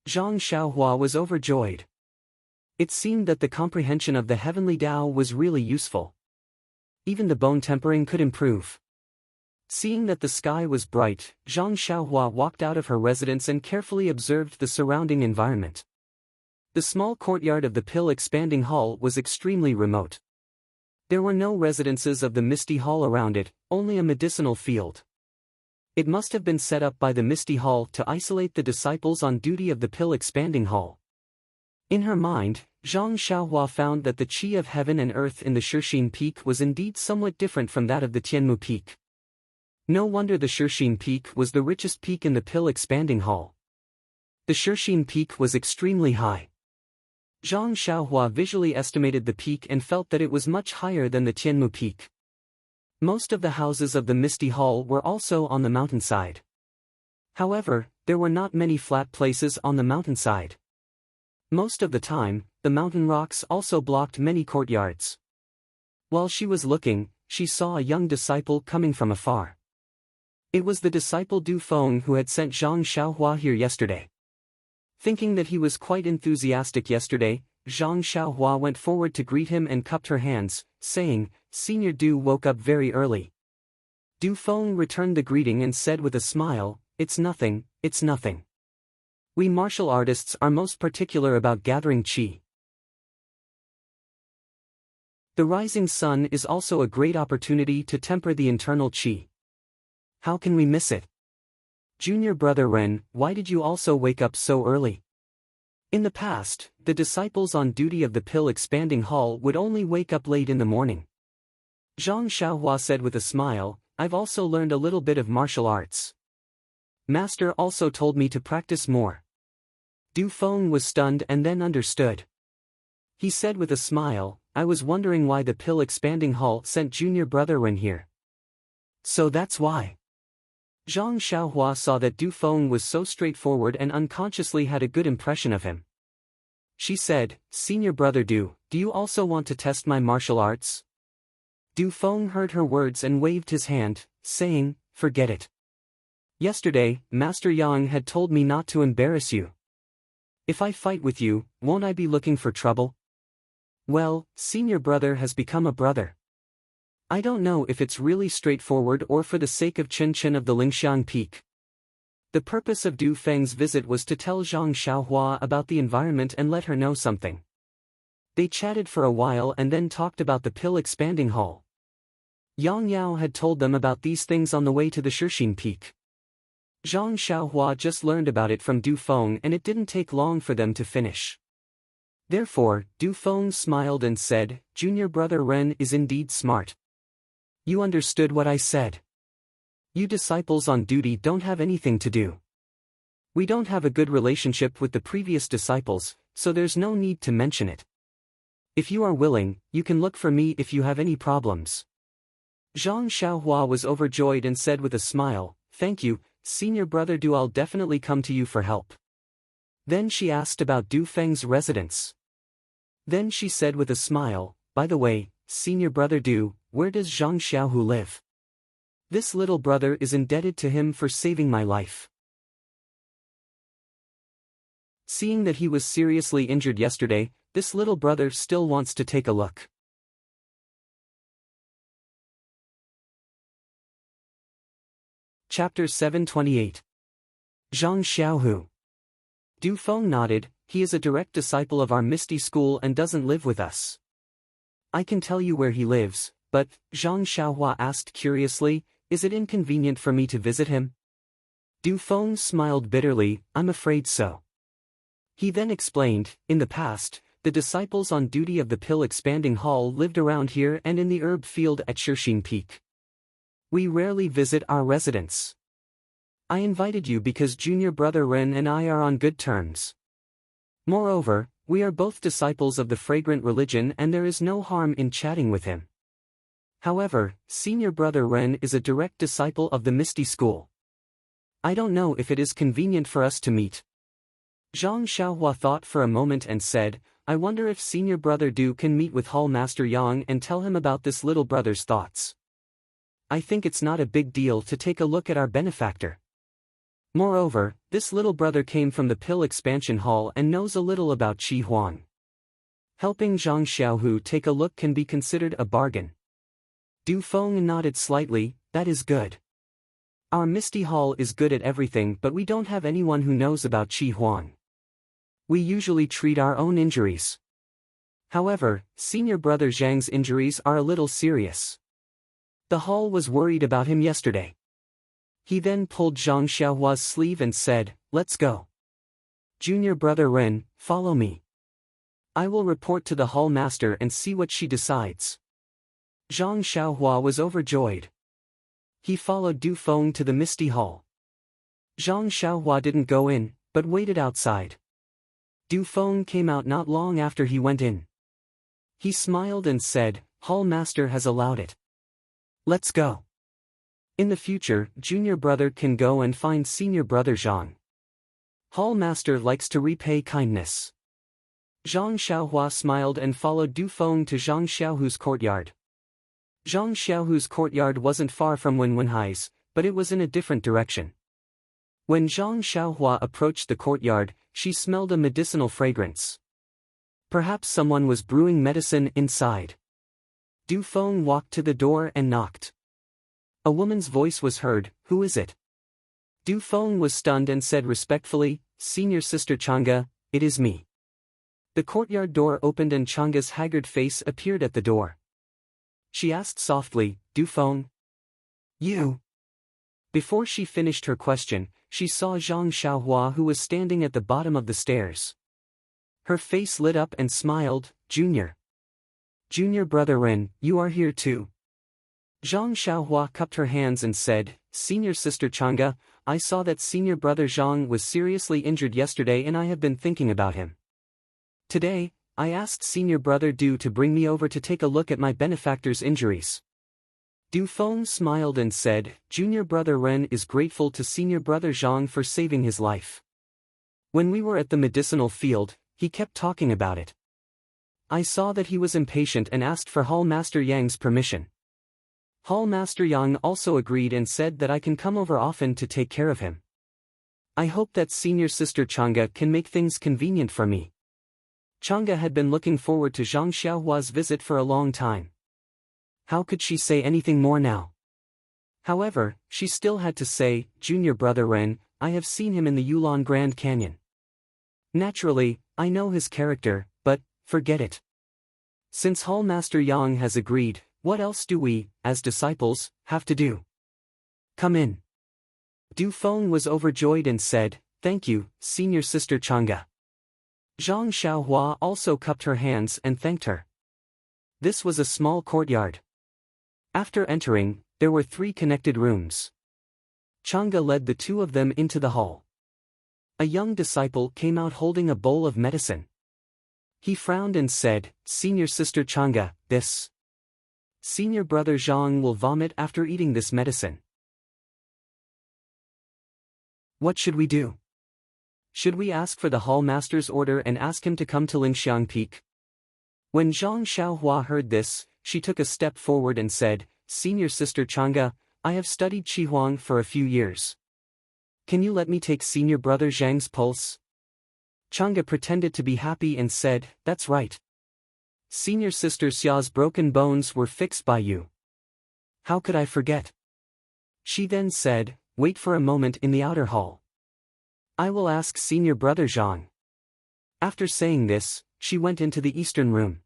Zhang Xiaohua was overjoyed. It seemed that the comprehension of the heavenly Tao was really useful. Even the bone tempering could improve. Seeing that the sky was bright, Zhang Xiaohua walked out of her residence and carefully observed the surrounding environment. The small courtyard of the pill expanding hall was extremely remote. There were no residences of the Misty Hall around it, only a medicinal field. It must have been set up by the Misty Hall to isolate the disciples on duty of the pill expanding hall. In her mind, Zhang Xiaohua found that the qi of heaven and earth in the Shixin Peak was indeed somewhat different from that of the Tianmu Peak. No wonder the Shixin Peak was the richest peak in the pill expanding hall. The Shixin Peak was extremely high. Zhang Xiaohua visually estimated the peak and felt that it was much higher than the Tianmu Peak. Most of the houses of the Misty Hall were also on the mountainside. However, there were not many flat places on the mountainside. Most of the time, the mountain rocks also blocked many courtyards. While she was looking, she saw a young disciple coming from afar. It was the disciple Du Feng who had sent Zhang Xiaohua here yesterday. Thinking that he was quite enthusiastic yesterday, Zhang Xiaohua went forward to greet him and cupped her hands, saying, Senior Du woke up very early. Du Feng returned the greeting and said with a smile, It's nothing, it's nothing. We martial artists are most particular about gathering qi. The rising sun is also a great opportunity to temper the internal qi. How can we miss it? Junior brother Ren, why did you also wake up so early? In the past, the disciples on duty of the pill expanding hall would only wake up late in the morning. Zhang Xiaohua said with a smile, I've also learned a little bit of martial arts. Master also told me to practice more. Du Feng was stunned and then understood. He said with a smile, I was wondering why the pill expanding hall sent junior brother Ren here. So that's why. Zhang Xiaohua saw that Du Feng was so straightforward and unconsciously had a good impression of him. She said, Senior brother Du, do you also want to test my martial arts? Du Feng heard her words and waved his hand, saying, forget it. Yesterday, Master Yang had told me not to embarrass you. If I fight with you, won't I be looking for trouble? Well, senior brother has become a brother. I don't know if it's really straightforward or for the sake of Chen Chen of the Lingxiang Peak. The purpose of Du Feng's visit was to tell Zhang Xiaohua about the environment and let her know something. They chatted for a while and then talked about the pill expanding hall. Yang Yao had told them about these things on the way to the Shixin Peak. Zhang Xiaohua just learned about it from Du Feng and it didn't take long for them to finish. Therefore, Du Feng smiled and said, Junior brother Ren is indeed smart. You understood what I said. You disciples on duty don't have anything to do. We don't have a good relationship with the previous disciples, so there's no need to mention it. If you are willing, you can look for me if you have any problems. Zhang Xiaohua was overjoyed and said with a smile, thank you, senior brother Du, I'll definitely come to you for help. Then she asked about Du Feng's residence. Then she said with a smile, by the way, senior brother Du, where does Zhang Xiaohu live? This little brother is indebted to him for saving my life. Seeing that he was seriously injured yesterday, this little brother still wants to take a look. Chapter 728. Zhang Xiaohu. Du Feng nodded, he is a direct disciple of our Misty School and doesn't live with us. I can tell you where he lives, but, Zhang Xiaohua asked curiously, is it inconvenient for me to visit him? Du Feng smiled bitterly, I'm afraid so. He then explained, in the past, the disciples on duty of the pill expanding hall lived around here and in the herb field at Shixin Peak. We rarely visit our residence. I invited you because junior brother Ren and I are on good terms. Moreover, we are both disciples of the fragrant religion and there is no harm in chatting with him. However, senior brother Ren is a direct disciple of the Misty School. I don't know if it is convenient for us to meet. Zhang Xiaohua thought for a moment and said, I wonder if senior brother Du can meet with Hall Master Yang and tell him about this little brother's thoughts. I think it's not a big deal to take a look at our benefactor. Moreover, this little brother came from the pill expansion hall and knows a little about Qi Huang. Helping Zhang Xiaohu take a look can be considered a bargain. Du Feng nodded slightly, that is good. Our Misty Hall is good at everything but we don't have anyone who knows about Qi Huang. We usually treat our own injuries. However, senior brother Zhang's injuries are a little serious. The hall was worried about him yesterday. He then pulled Zhang Xiaohua's sleeve and said, let's go. Junior brother Ren, follow me. I will report to the hall master and see what she decides. Zhang Xiaohua was overjoyed. He followed Du Feng to the Misty Hall. Zhang Xiaohua didn't go in, but waited outside. Du Feng came out not long after he went in. He smiled and said, Hall Master has allowed it. Let's go. In the future, junior brother can go and find senior brother Zhang. Hall Master likes to repay kindness. Zhang Xiaohua smiled and followed Du Feng to Zhang Xiaohu's courtyard. Zhang Xiaohu's courtyard wasn't far from Wenwenhai's, but it was in a different direction. When Zhang Xiaohua approached the courtyard, she smelled a medicinal fragrance. Perhaps someone was brewing medicine inside. Du Feng walked to the door and knocked. A woman's voice was heard, who is it? Du Feng was stunned and said respectfully, "Senior Sister Chang'e, it is me." The courtyard door opened and Chang'e's haggard face appeared at the door. She asked softly, "Du Feng? You?" Before she finished her question, she saw Zhang Xiaohua, who was standing at the bottom of the stairs. Her face lit up and smiled, "Junior brother Ren, you are here too." Zhang Xiaohua cupped her hands and said, "Senior Sister Chang'e, I saw that senior brother Zhang was seriously injured yesterday and I have been thinking about him. Today, I asked senior brother Du to bring me over to take a look at my benefactor's injuries." Du Feng smiled and said, "Junior brother Ren is grateful to senior brother Zhang for saving his life. When we were at the medicinal field, he kept talking about it. I saw that he was impatient and asked for Hall Master Yang's permission. Hall Master Yang also agreed and said that I can come over often to take care of him. I hope that senior sister Chang'e can make things convenient for me." Chang'e had been looking forward to Zhang Xiaohua's visit for a long time. How could she say anything more now? However, she still had to say, "Junior brother Ren, I have seen him in the Yulon Grand Canyon. Naturally, I know his character, but, forget it. Since Hall Master Yang has agreed, what else do we, as disciples, have to do? Come in." Du Feng was overjoyed and said, "Thank you, senior sister Chang'e." Zhang Xiaohua also cupped her hands and thanked her. This was a small courtyard. After entering, there were 3 connected rooms. Chang'e led the 2 of them into the hall. A young disciple came out holding a bowl of medicine. He frowned and said, "Senior sister Chang'e, this. Senior brother Zhang will vomit after eating this medicine. What should we do? Should we ask for the hall master's order and ask him to come to Lingxiang Peak?" When Zhang Xiaohua heard this, she took a step forward and said, "Senior sister Chang'e, I have studied Qighuang for a few years. Can you let me take senior brother Zhang's pulse?" Chang'e pretended to be happy and said, "That's right. Senior sister Xia's broken bones were fixed by you. How could I forget?" She then said, "Wait for a moment in the outer hall. I will ask senior brother Zhang." After saying this, she went into the eastern room.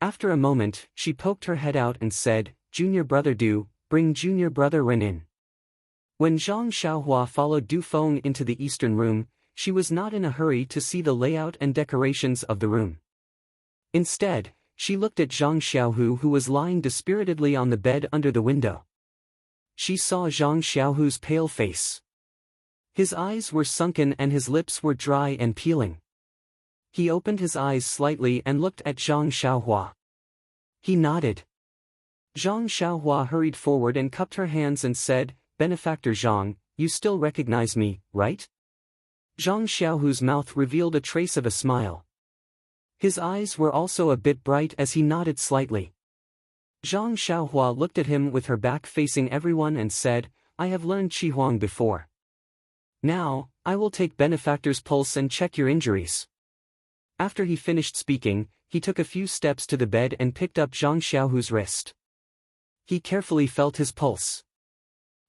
After a moment, she poked her head out and said, "Junior brother Du, bring junior brother Ren in." When Zhang Xiaohua followed Du Feng into the eastern room, she was not in a hurry to see the layout and decorations of the room. Instead, she looked at Zhang Xiaohu, who was lying dispiritedly on the bed under the window. She saw Zhang Xiaohu's pale face. His eyes were sunken and his lips were dry and peeling. He opened his eyes slightly and looked at Zhang Xiaohua. He nodded. Zhang Xiaohua hurried forward and cupped her hands and said, "Benefactor Zhang, you still recognize me, right?" Zhang Xiaohu's mouth revealed a trace of a smile. His eyes were also a bit bright as he nodded slightly. Zhang Xiaohua looked at him with her back facing everyone and said, "I have learned Qighuang before. Now, I will take benefactor's pulse and check your injuries." After he finished speaking, he took a few steps to the bed and picked up Zhang Xiaohu's wrist. He carefully felt his pulse.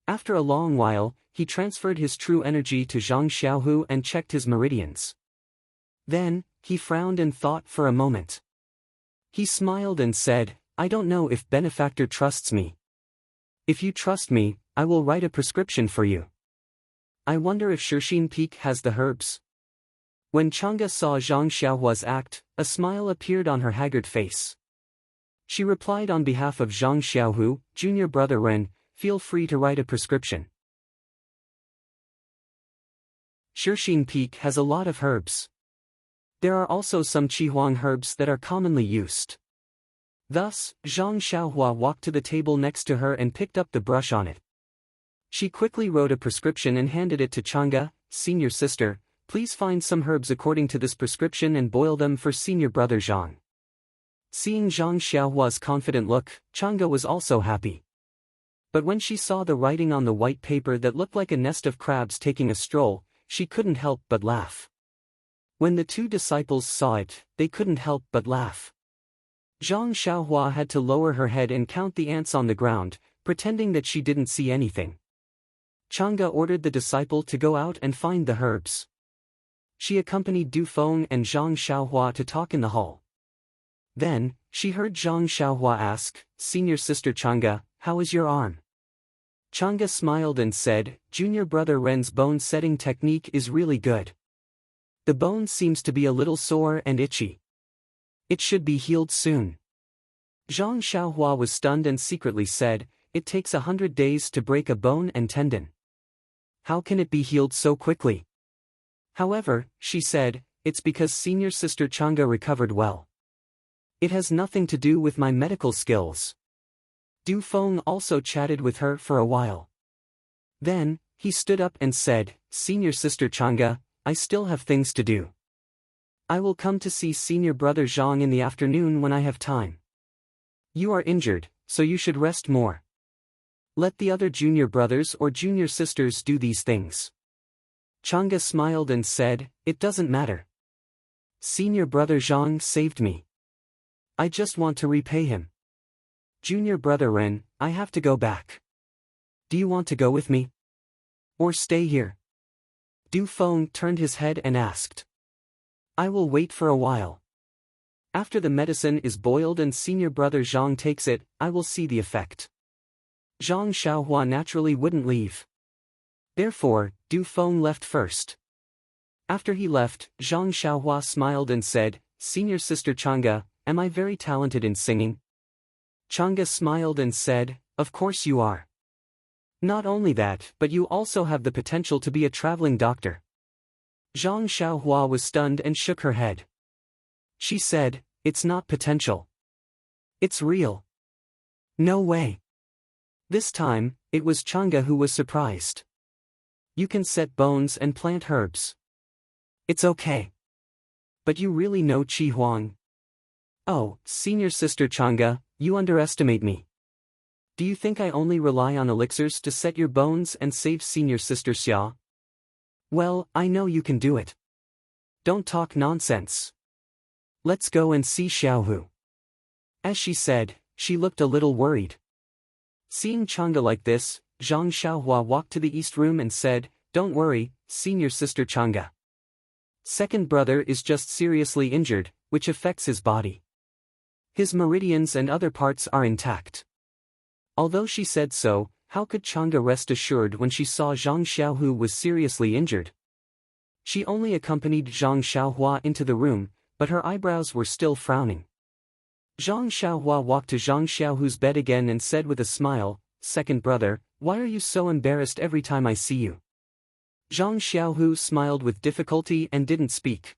After a long while, he transferred his true energy to Zhang Xiaohu and checked his meridians. Then, he frowned and thought for a moment. He smiled and said, "I don't know if benefactor trusts me. If you trust me, I will write a prescription for you. I wonder if Shixin Peak has the herbs." When Chang'e saw Zhang Xiaohua's act, a smile appeared on her haggard face. She replied on behalf of Zhang Xiaohu, "Junior brother Ren, feel free to write a prescription. Shixin Peak has a lot of herbs. There are also some Qighuang herbs that are commonly used." Thus, Zhang Xiaohua walked to the table next to her and picked up the brush on it. She quickly wrote a prescription and handed it to Chang'e, "Senior sister, please find some herbs according to this prescription and boil them for senior brother Zhang." Seeing Zhang Xiaohua's confident look, Chang'e was also happy. But when she saw the writing on the white paper that looked like a nest of crabs taking a stroll, she couldn't help but laugh. When the 2 disciples saw it, they couldn't help but laugh. Zhang Xiaohua had to lower her head and count the ants on the ground, pretending that she didn't see anything. Chang'e ordered the disciple to go out and find the herbs. She accompanied Du Feng and Zhang Xiaohua to talk in the hall. Then, she heard Zhang Xiaohua ask, "Senior sister Chang'e, how is your arm?" Chang'e smiled and said, "Junior brother Ren's bone setting technique is really good. The bone seems to be a little sore and itchy. It should be healed soon." Zhang Xiaohua was stunned and secretly said, "It takes 100 days to break a bone and tendon. How can it be healed so quickly?" However, she said, "It's because senior sister Chang'e recovered well. It has nothing to do with my medical skills." Du Feng also chatted with her for a while. Then, he stood up and said, "Senior sister Chang'e, I still have things to do. I will come to see senior brother Zhang in the afternoon when I have time. You are injured, so you should rest more. Let the other junior brothers or junior sisters do these things." Chang'e smiled and said, "It doesn't matter. Senior brother Zhang saved me. I just want to repay him. Junior brother Ren, I have to go back. Do you want to go with me? Or stay here?" Du Feng turned his head and asked. "I will wait for a while. After the medicine is boiled and senior brother Zhang takes it, I will see the effect." Zhang Xiaohua naturally wouldn't leave. Therefore, Du Feng left first. After he left, Zhang Xiaohua smiled and said, "Senior sister Chang'e, am I very talented in singing?" Chang'e smiled and said, "Of course you are. Not only that, but you also have the potential to be a traveling doctor." Zhang Xiaohua was stunned and shook her head. She said, "It's not potential. It's real. No way." This time, it was Chang'e who was surprised. "You can set bones and plant herbs. It's okay. But you really know Qi Huang?" "Oh, senior sister Chang'e, you underestimate me. Do you think I only rely on elixirs to set your bones and save senior sister Xia? Well, I know you can do it. Don't talk nonsense. Let's go and see Xiaohu." As she said, she looked a little worried. Seeing Chang'e like this, Zhang Xiaohua walked to the east room and said, "Don't worry, senior sister Chang'e. Second brother is just seriously injured, which affects his body. His meridians and other parts are intact." Although she said so, how could Chang'e rest assured when she saw Zhang Xiaohu was seriously injured? She only accompanied Zhang Xiaohua into the room, but her eyebrows were still frowning. Zhang Xiaohua walked to Zhang Xiaohu's bed again and said with a smile, "Second brother, why are you so embarrassed every time I see you?" Zhang Xiaohu smiled with difficulty and didn't speak.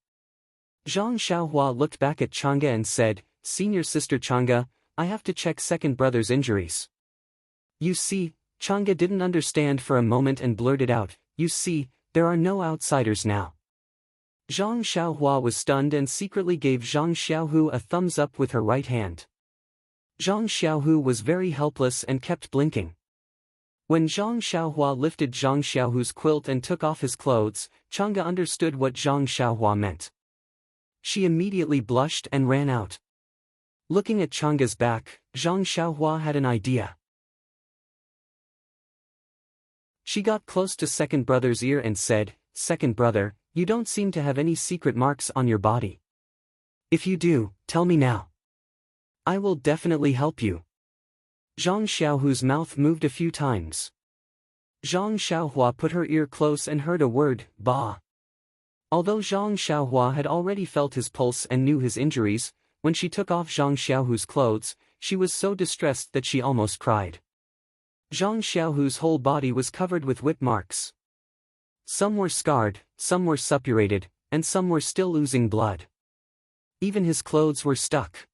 Zhang Xiaohua looked back at Chang'e and said, "Senior sister Chang'e, I have to check second brother's injuries." "You see," Chang'e didn't understand for a moment and blurted out, "You see, there are no outsiders now." Zhang Xiaohua was stunned and secretly gave Zhang Xiaohu a thumbs up with her right hand. Zhang Xiaohu was very helpless and kept blinking. When Zhang Xiaohua lifted Zhang Xiaohu's quilt and took off his clothes, Chang'e understood what Zhang Xiaohua meant. She immediately blushed and ran out. Looking at Chang'e's back, Zhang Xiaohua had an idea. She got close to second brother's ear and said, "Second brother, you don't seem to have any secret marks on your body. If you do, tell me now. I will definitely help you." Zhang Xiaohu's mouth moved a few times. Zhang Xiaohua put her ear close and heard a word, "Ba." Although Zhang Xiaohua had already felt his pulse and knew his injuries, when she took off Zhang Xiaohu's clothes, she was so distressed that she almost cried. Zhang Xiaohu's whole body was covered with whip marks. Some were scarred, some were suppurated, and some were still oozing blood. Even his clothes were stuck.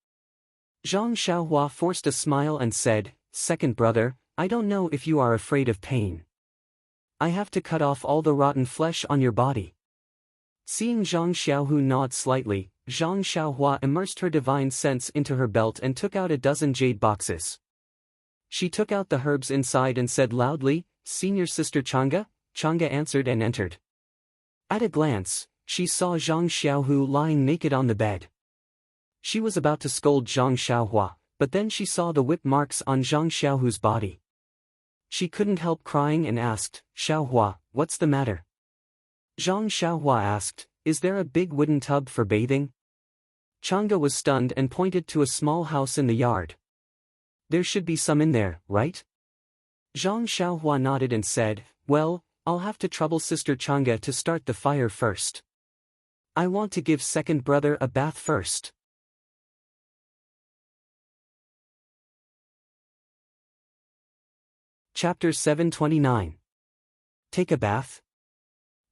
Zhang Xiaohua forced a smile and said, "Second brother, I don't know if you are afraid of pain. I have to cut off all the rotten flesh on your body." Seeing Zhang Xiaohu nod slightly, Zhang Xiaohua immersed her divine sense into her belt and took out a dozen jade boxes. She took out the herbs inside and said loudly, "Senior sister Chang'e?" Chang'e answered and entered. At a glance, she saw Zhang Xiaohu lying naked on the bed. She was about to scold Zhang Xiaohua, but then she saw the whip marks on Zhang Xiaohu's body. She couldn't help crying and asked, Xiaohua, what's the matter? Zhang Xiaohua asked, is there a big wooden tub for bathing? Chang'e was stunned and pointed to a small house in the yard. There should be some in there, right? Zhang Xiaohua nodded and said, well, I'll have to trouble Sister Chang'e to start the fire first. I want to give second brother a bath first. Chapter 729. Take a bath?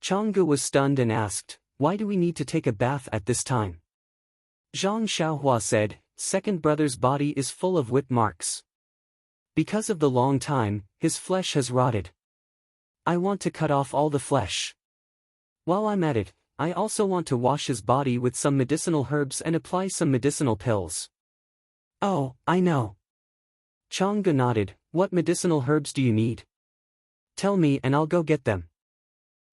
Chang'e was stunned and asked, why do we need to take a bath at this time? Zhang Xiaohua said, second brother's body is full of whip marks. Because of the long time, his flesh has rotted. I want to cut off all the flesh. While I'm at it, I also want to wash his body with some medicinal herbs and apply some medicinal pills. Oh, I know. Chang'e nodded, what medicinal herbs do you need? Tell me and I'll go get them.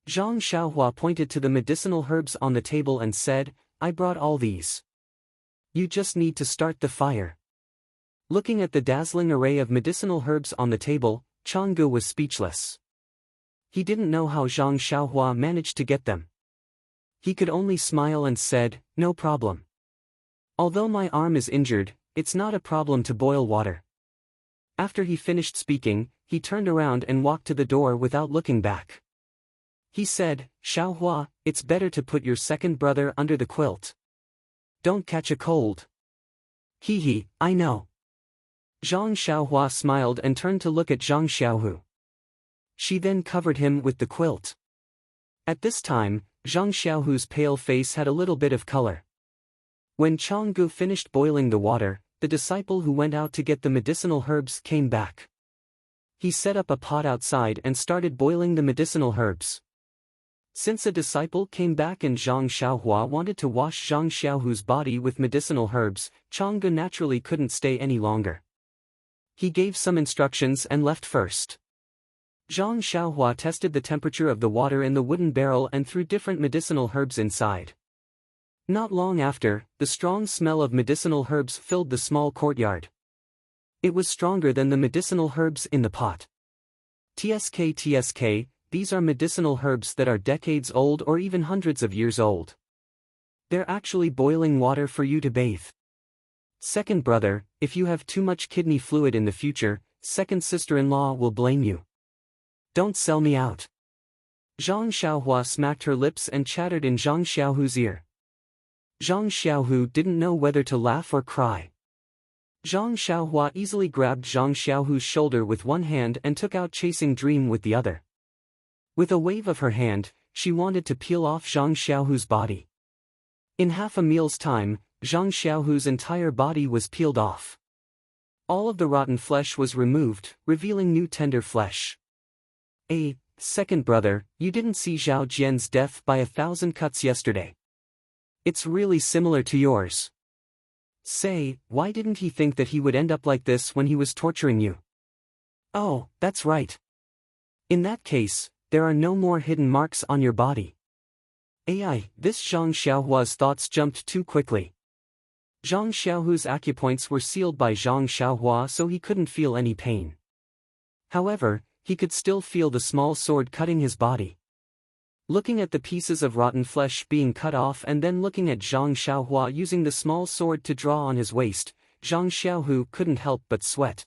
Zhang Xiaohua pointed to the medicinal herbs on the table and said, I brought all these. You just need to start the fire. Looking at the dazzling array of medicinal herbs on the table, Chang'e was speechless. He didn't know how Zhang Xiaohua managed to get them. He could only smile and said, no problem. Although my arm is injured, it's not a problem to boil water. After he finished speaking, he turned around and walked to the door without looking back. He said, Xiaohua, it's better to put your second brother under the quilt. Don't catch a cold. Hee, I know. Zhang Xiaohua smiled and turned to look at Zhang Xiaohu. She then covered him with the quilt. At this time, Zhang Xiaohu's pale face had a little bit of color. When Chang'e finished boiling the water, the disciple who went out to get the medicinal herbs came back. He set up a pot outside and started boiling the medicinal herbs. Since a disciple came back and Zhang Xiaohua wanted to wash Zhang Xiaohu's body with medicinal herbs, Chang'e naturally couldn't stay any longer. He gave some instructions and left first. Zhang Xiaohua tested the temperature of the water in the wooden barrel and threw different medicinal herbs inside. Not long after, the strong smell of medicinal herbs filled the small courtyard. It was stronger than the medicinal herbs in the pot. TSK, these are medicinal herbs that are decades old or even hundreds of years old. They're actually boiling water for you to bathe. Second brother, if you have too much kidney fluid in the future, second sister-in-law will blame you. Don't sell me out. Zhang Xiaohua smacked her lips and chattered in Zhang Xiaohu's ear. Zhang Xiaohu didn't know whether to laugh or cry. Zhang Xiaohua easily grabbed Zhang Xiaohu's shoulder with one hand and took out Chasing Dream with the other. With a wave of her hand, she wanted to peel off Zhang Xiaohu's body. In half a meal's time, Zhang Xiaohu's entire body was peeled off. All of the rotten flesh was removed, revealing new tender flesh. Second brother, you didn't see Zhao Jian's death by 1,000 cuts yesterday. It's really similar to yours. Say, why didn't he think that he would end up like this when he was torturing you? Oh, that's right. In that case, there are no more hidden marks on your body. This Zhang Xiaohua's thoughts jumped too quickly. Zhang Xiaohu's acupoints were sealed by Zhang Xiaohua so he couldn't feel any pain. However, he could still feel the small sword cutting his body. Looking at the pieces of rotten flesh being cut off and then looking at Zhang Xiaohua using the small sword to draw on his waist, Zhang Xiaohu couldn't help but sweat.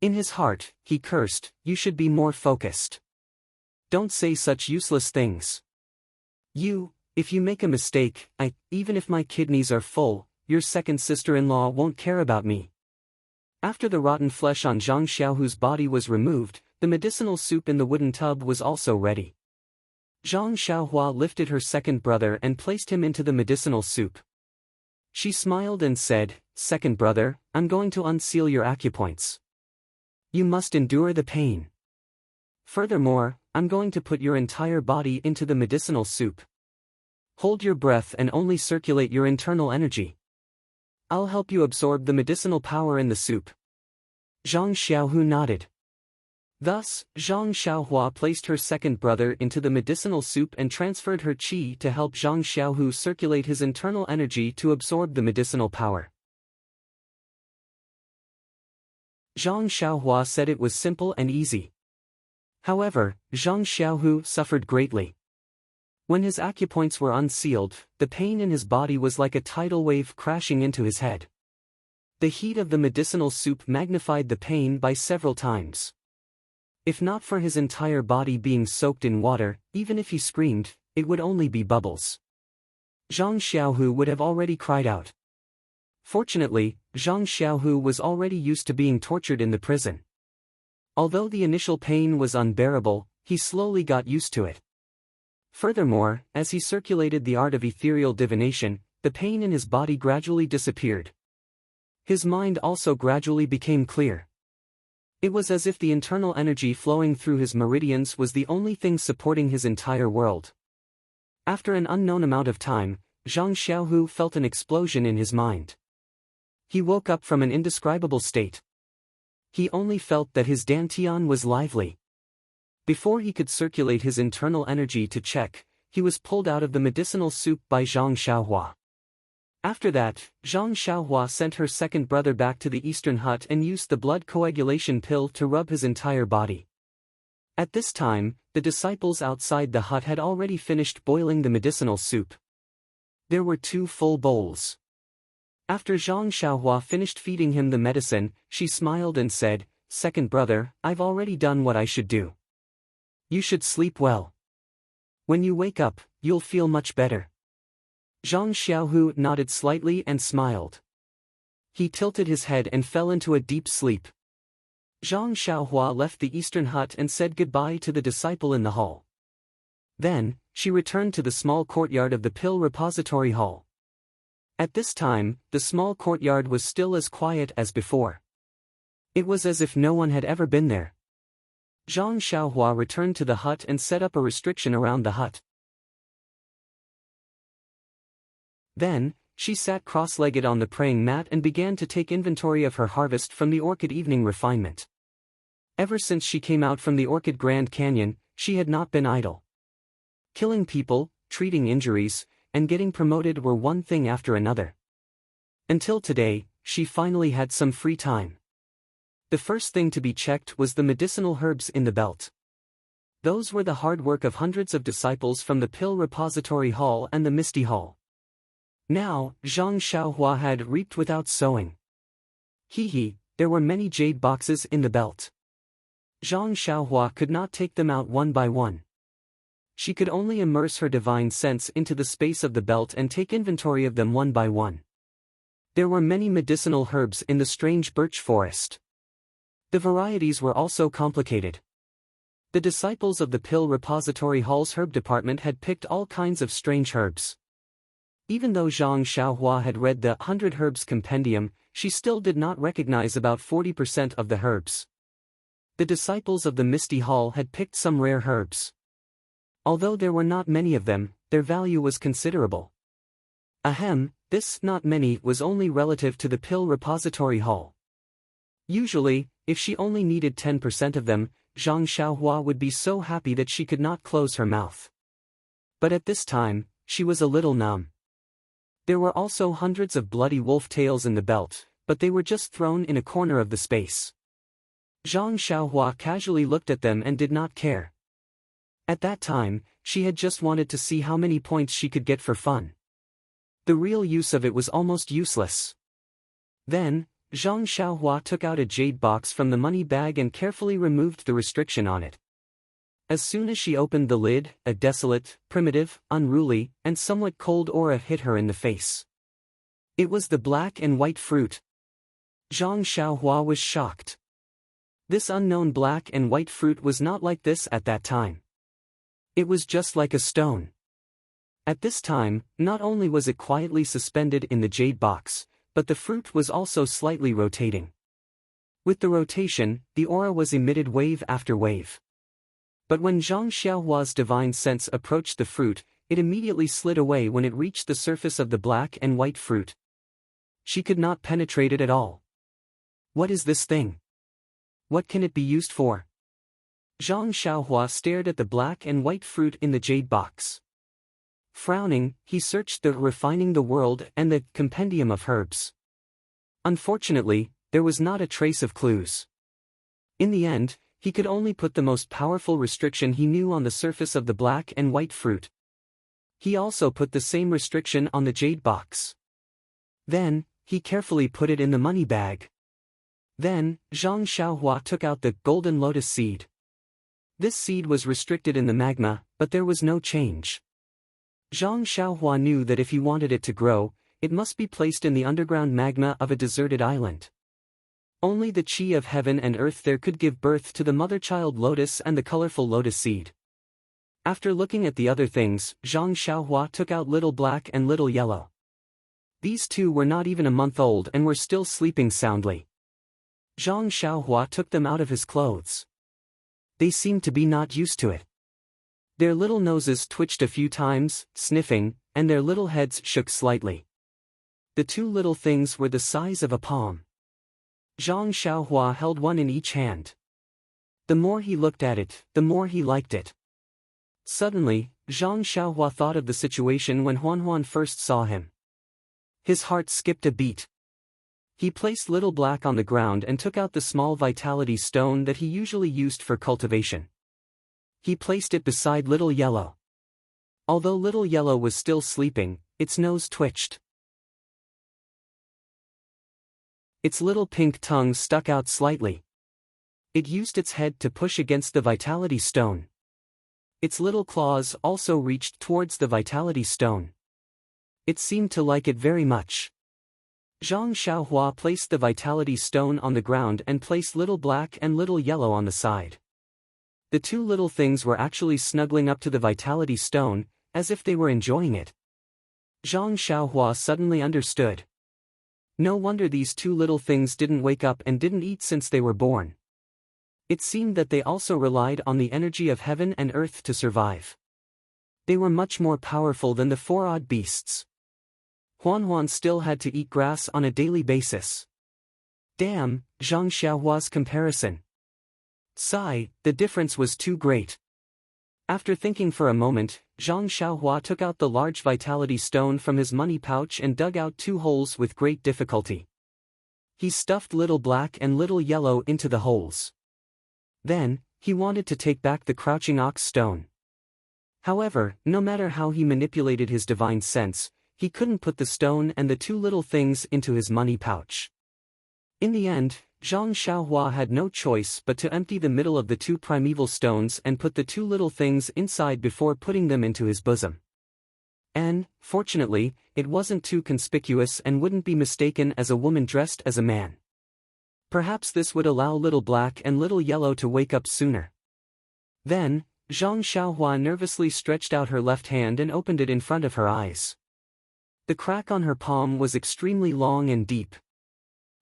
In his heart, he cursed, you should be more focused. Don't say such useless things. If you make a mistake, even if my kidneys are full, your second sister-in-law won't care about me. After the rotten flesh on Zhang Xiaohu's body was removed, the medicinal soup in the wooden tub was also ready. Zhang Xiaohua lifted her second brother and placed him into the medicinal soup. She smiled and said, second brother, I'm going to unseal your acupoints. You must endure the pain. Furthermore, I'm going to put your entire body into the medicinal soup. Hold your breath and only circulate your internal energy. I'll help you absorb the medicinal power in the soup. Zhang Xiaohu nodded. Thus, Zhang Xiaohua placed her second brother into the medicinal soup and transferred her qi to help Zhang Xiaohu circulate his internal energy to absorb the medicinal power. Zhang Xiaohua said it was simple and easy. However, Zhang Xiaohu suffered greatly. When his acupoints were unsealed, the pain in his body was like a tidal wave crashing into his head. The heat of the medicinal soup magnified the pain by several times. If not for his entire body being soaked in water, even if he screamed, it would only be bubbles. Zhang Xiaohu would have already cried out. Fortunately, Zhang Xiaohu was already used to being tortured in the prison. Although the initial pain was unbearable, he slowly got used to it. Furthermore, as he circulated the art of ethereal divination, the pain in his body gradually disappeared. His mind also gradually became clear. It was as if the internal energy flowing through his meridians was the only thing supporting his entire world. After an unknown amount of time, Zhang Xiaohu felt an explosion in his mind. He woke up from an indescribable state. He only felt that his dantian was lively. Before he could circulate his internal energy to check, he was pulled out of the medicinal soup by Zhang Xiaohua. After that, Zhang Xiaohua sent her second brother back to the eastern hut and used the blood coagulation pill to rub his entire body. At this time, the disciples outside the hut had already finished boiling the medicinal soup. There were 2 full bowls. After Zhang Xiaohua finished feeding him the medicine, she smiled and said, "Second brother, I've already done what I should do. You should sleep well. When you wake up, you'll feel much better." Zhang Xiaohu nodded slightly and smiled. He tilted his head and fell into a deep sleep. Zhang Xiaohua left the eastern hut and said goodbye to the disciple in the hall. Then, she returned to the small courtyard of the pill repository hall. At this time, the small courtyard was still as quiet as before. It was as if no one had ever been there. Zhang Xiaohua returned to the hut and set up a restriction around the hut. Then, she sat cross-legged on the praying mat and began to take inventory of her harvest from the Orchid Evening Refinement. Ever since she came out from the Orchid Grand Canyon, she had not been idle. Killing people, treating injuries, and getting promoted were one thing after another. Until today, she finally had some free time. The first thing to be checked was the medicinal herbs in the belt. Those were the hard work of hundreds of disciples from the Pill Repository Hall and the Misty Hall. Now, Zhang Xiaohua had reaped without sowing. There were many jade boxes in the belt. Zhang Xiaohua could not take them out one by one. She could only immerse her divine sense into the space of the belt and take inventory of them one by one. There were many medicinal herbs in the strange birch forest. The varieties were also complicated. The disciples of the Pill Repository Hall's herb department had picked all kinds of strange herbs. Even though Zhang Xiaohua had read the 100 Herbs Compendium, she still did not recognize about 40% of the herbs. The disciples of the Misty Hall had picked some rare herbs. Although there were not many of them, their value was considerable. This not many was only relative to the Pill Repository Hall. Usually, if she only needed 10% of them, Zhang Xiaohua would be so happy that she could not close her mouth. But at this time, she was a little numb. There were also hundreds of bloody wolf tails in the belt, but they were just thrown in a corner of the space. Zhang Xiaohua casually looked at them and did not care. At that time, she had just wanted to see how many points she could get for fun. The real use of it was almost useless. Then, Zhang Xiaohua took out a jade box from the money bag and carefully removed the restriction on it. As soon as she opened the lid, a desolate, primitive, unruly, and somewhat cold aura hit her in the face. It was the black and white fruit. Zhang Xiaohua was shocked. This unknown black and white fruit was not like this at that time. It was just like a stone. At this time, not only was it quietly suspended in the jade box, but the fruit was also slightly rotating. With the rotation, the aura was emitted wave after wave. But when Zhang Xiaohua's divine sense approached the fruit, it immediately slid away when it reached the surface of the black and white fruit. She could not penetrate it at all. What is this thing? What can it be used for? Zhang Xiaohua stared at the black and white fruit in the jade box. Frowning, he searched the Refining the World and the Compendium of Herbs. Unfortunately, there was not a trace of clues. In the end, he could only put the most powerful restriction he knew on the surface of the black and white fruit. He also put the same restriction on the jade box. Then, he carefully put it in the money bag. Then, Zhang Xiaohua took out the golden lotus seed. This seed was restricted in the magma, but there was no change. Zhang Xiaohua knew that if he wanted it to grow, it must be placed in the underground magma of a deserted island. Only the qi of heaven and earth there could give birth to the mother-child lotus and the colorful lotus seed. After looking at the other things, Zhang Xiaohua took out little black and little yellow. These two were not even a month old and were still sleeping soundly. Zhang Xiaohua took them out of his clothes. They seemed to be not used to it. Their little noses twitched a few times, sniffing, and their little heads shook slightly. The two little things were the size of a palm. Zhang Xiaohua held one in each hand. The more he looked at it, the more he liked it. Suddenly, Zhang Xiaohua thought of the situation when Huan first saw him. His heart skipped a beat. He placed Little Black on the ground and took out the small vitality stone that he usually used for cultivation. He placed it beside Little Yellow. Although Little Yellow was still sleeping, its nose twitched. Its little pink tongue stuck out slightly. It used its head to push against the vitality stone. Its little claws also reached towards the vitality stone. It seemed to like it very much. Zhang Xiaohua placed the vitality stone on the ground and placed Little Black and Little Yellow on the side. The two little things were actually snuggling up to the vitality stone, as if they were enjoying it. Zhang Xiaohua suddenly understood. No wonder these two little things didn't wake up and didn't eat since they were born. It seemed that they also relied on the energy of heaven and earth to survive. They were much more powerful than the four odd beasts. Huan still had to eat grass on a daily basis. Damn, Zhang Xiaohua's comparison. Sigh, the difference was too great. After thinking for a moment, Zhang Xiaohua took out the large vitality stone from his money pouch and dug out two holes with great difficulty. He stuffed Little Black and Little Yellow into the holes. Then, he wanted to take back the crouching ox stone. However, no matter how he manipulated his divine sense, he couldn't put the stone and the two little things into his money pouch. In the end, Zhang Xiaohua had no choice but to empty the middle of the two primeval stones and put the two little things inside before putting them into his bosom. And, fortunately, it wasn't too conspicuous and wouldn't be mistaken as a woman dressed as a man. Perhaps this would allow Little Black and Little Yellow to wake up sooner. Then, Zhang Xiaohua nervously stretched out her left hand and opened it in front of her eyes. The crack on her palm was extremely long and deep.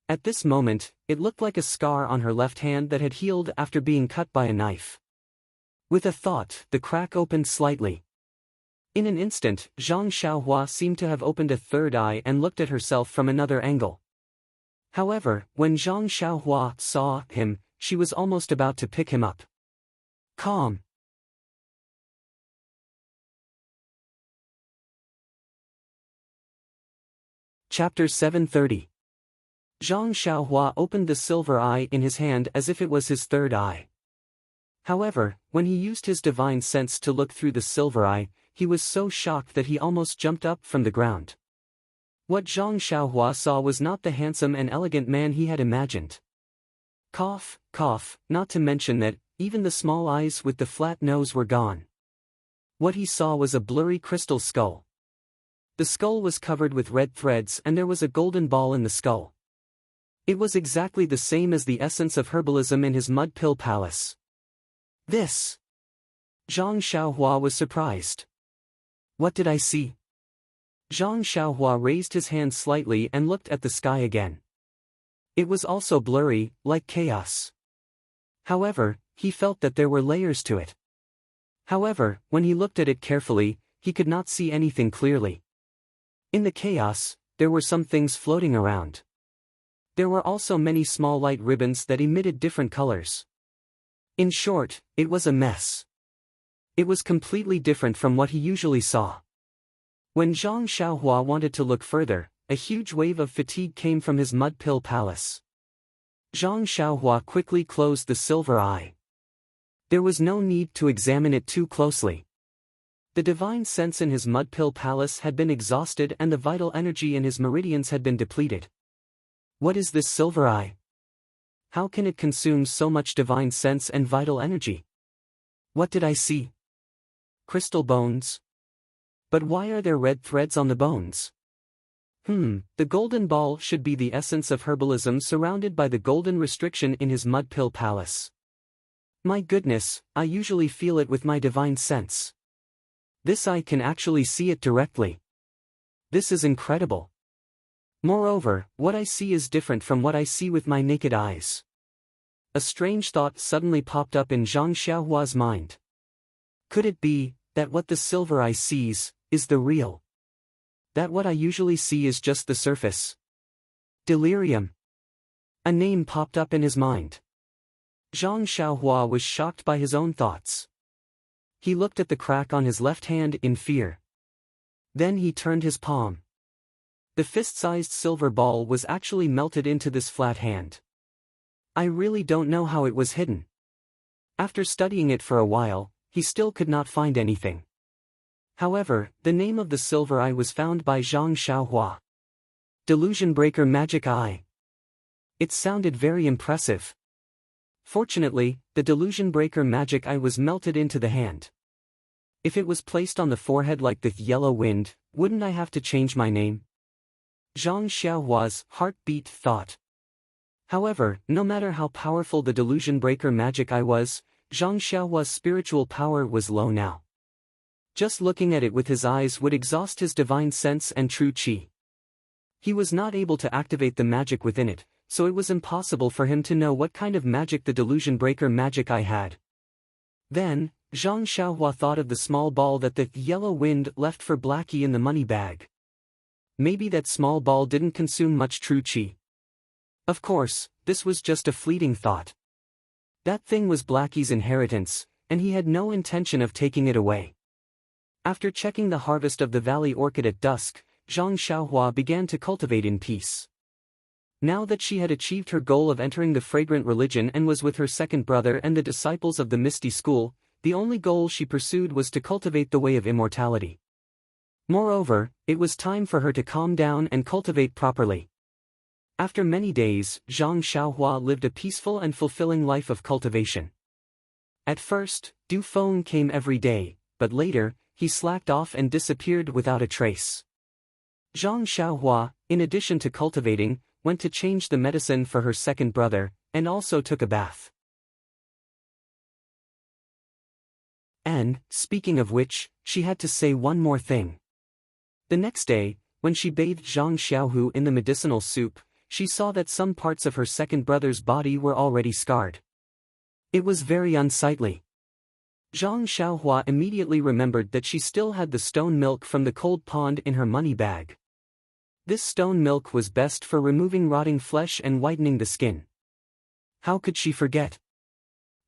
At this moment, it looked like a scar on her left hand that had healed after being cut by a knife. With a thought, the crack opened slightly. In an instant, Zhang Xiaohua seemed to have opened a third eye and looked at herself from another angle. However, when Zhang Xiaohua saw him, she was almost about to pick him up. Calm. Chapter 730. Zhang Xiaohua opened the silver eye in his hand as if it was his third eye. However, when he used his divine sense to look through the silver eye, he was so shocked that he almost jumped up from the ground. What Zhang Xiaohua saw was not the handsome and elegant man he had imagined. Cough, cough, not to mention that, even the small eyes with the flat nose were gone. What he saw was a blurry crystal skull. The skull was covered with red threads and there was a golden ball in the skull. It was exactly the same as the essence of herbalism in his mud pill palace. This! Zhang Xiaohua was surprised. What did I see? Zhang Xiaohua raised his hand slightly and looked at the sky again. It was also blurry, like chaos. However, he felt that there were layers to it. However, when he looked at it carefully, he could not see anything clearly. In the chaos, there were some things floating around. There were also many small light ribbons that emitted different colors. In short, it was a mess. It was completely different from what he usually saw. When Zhang Xiaohua wanted to look further, a huge wave of fatigue came from his mud pill palace. Zhang Xiaohua quickly closed the silver eye. There was no need to examine it too closely. The divine sense in his mud-pill palace had been exhausted and the vital energy in his meridians had been depleted. What is this silver eye? How can it consume so much divine sense and vital energy? What did I see? Crystal bones? But why are there red threads on the bones? The golden ball should be the essence of herbalism surrounded by the golden restriction in his mud-pill palace. My goodness, I usually feel it with my divine sense. This eye can actually see it directly. This is incredible. Moreover, what I see is different from what I see with my naked eyes. A strange thought suddenly popped up in Zhang Xiaohua's mind. Could it be that what the silver eye sees is the real? That what I usually see is just the surface? Delirium. A name popped up in his mind. Zhang Xiaohua was shocked by his own thoughts. He looked at the crack on his left hand in fear. Then he turned his palm. The fist-sized silver ball was actually melted into this flat hand. I really don't know how it was hidden. After studying it for a while, he still could not find anything. However, the name of the silver eye was found by Zhang Xiaohua. Delusion Breaker Magic Eye. It sounded very impressive. Fortunately, the Delusion Breaker Magic Eye was melted into the hand. If it was placed on the forehead like the yellow wind, wouldn't I have to change my name? Zhang Xiaohua's heartbeat thought. However, no matter how powerful the Delusion Breaker Magic Eye was, Zhang Xiaohua's spiritual power was low now. Just looking at it with his eyes would exhaust his divine sense and true qi. He was not able to activate the magic within it, so it was impossible for him to know what kind of magic the Delusion Breaker Magic Eye had. Then, Zhang Xiaohua thought of the small ball that the yellow wind left for Blackie in the money bag. Maybe that small ball didn't consume much true qi. Of course, this was just a fleeting thought. That thing was Blackie's inheritance, and he had no intention of taking it away. After checking the harvest of the valley orchid at dusk, Zhang Xiaohua began to cultivate in peace. Now that she had achieved her goal of entering the fragrant religion and was with her second brother and the disciples of the Misty School, the only goal she pursued was to cultivate the way of immortality. Moreover, it was time for her to calm down and cultivate properly. After many days, Zhang Xiaohua lived a peaceful and fulfilling life of cultivation. At first, Du Feng came every day, but later, he slacked off and disappeared without a trace. Zhang Xiaohua, in addition to cultivating, went to change the medicine for her second brother, and also took a bath. And, speaking of which, she had to say one more thing. The next day, when she bathed Zhang Xiaohu in the medicinal soup, she saw that some parts of her second brother's body were already scarred. It was very unsightly. Zhang Xiaohua immediately remembered that she still had the stone milk from the cold pond in her money bag. This stone milk was best for removing rotting flesh and whitening the skin. How could she forget?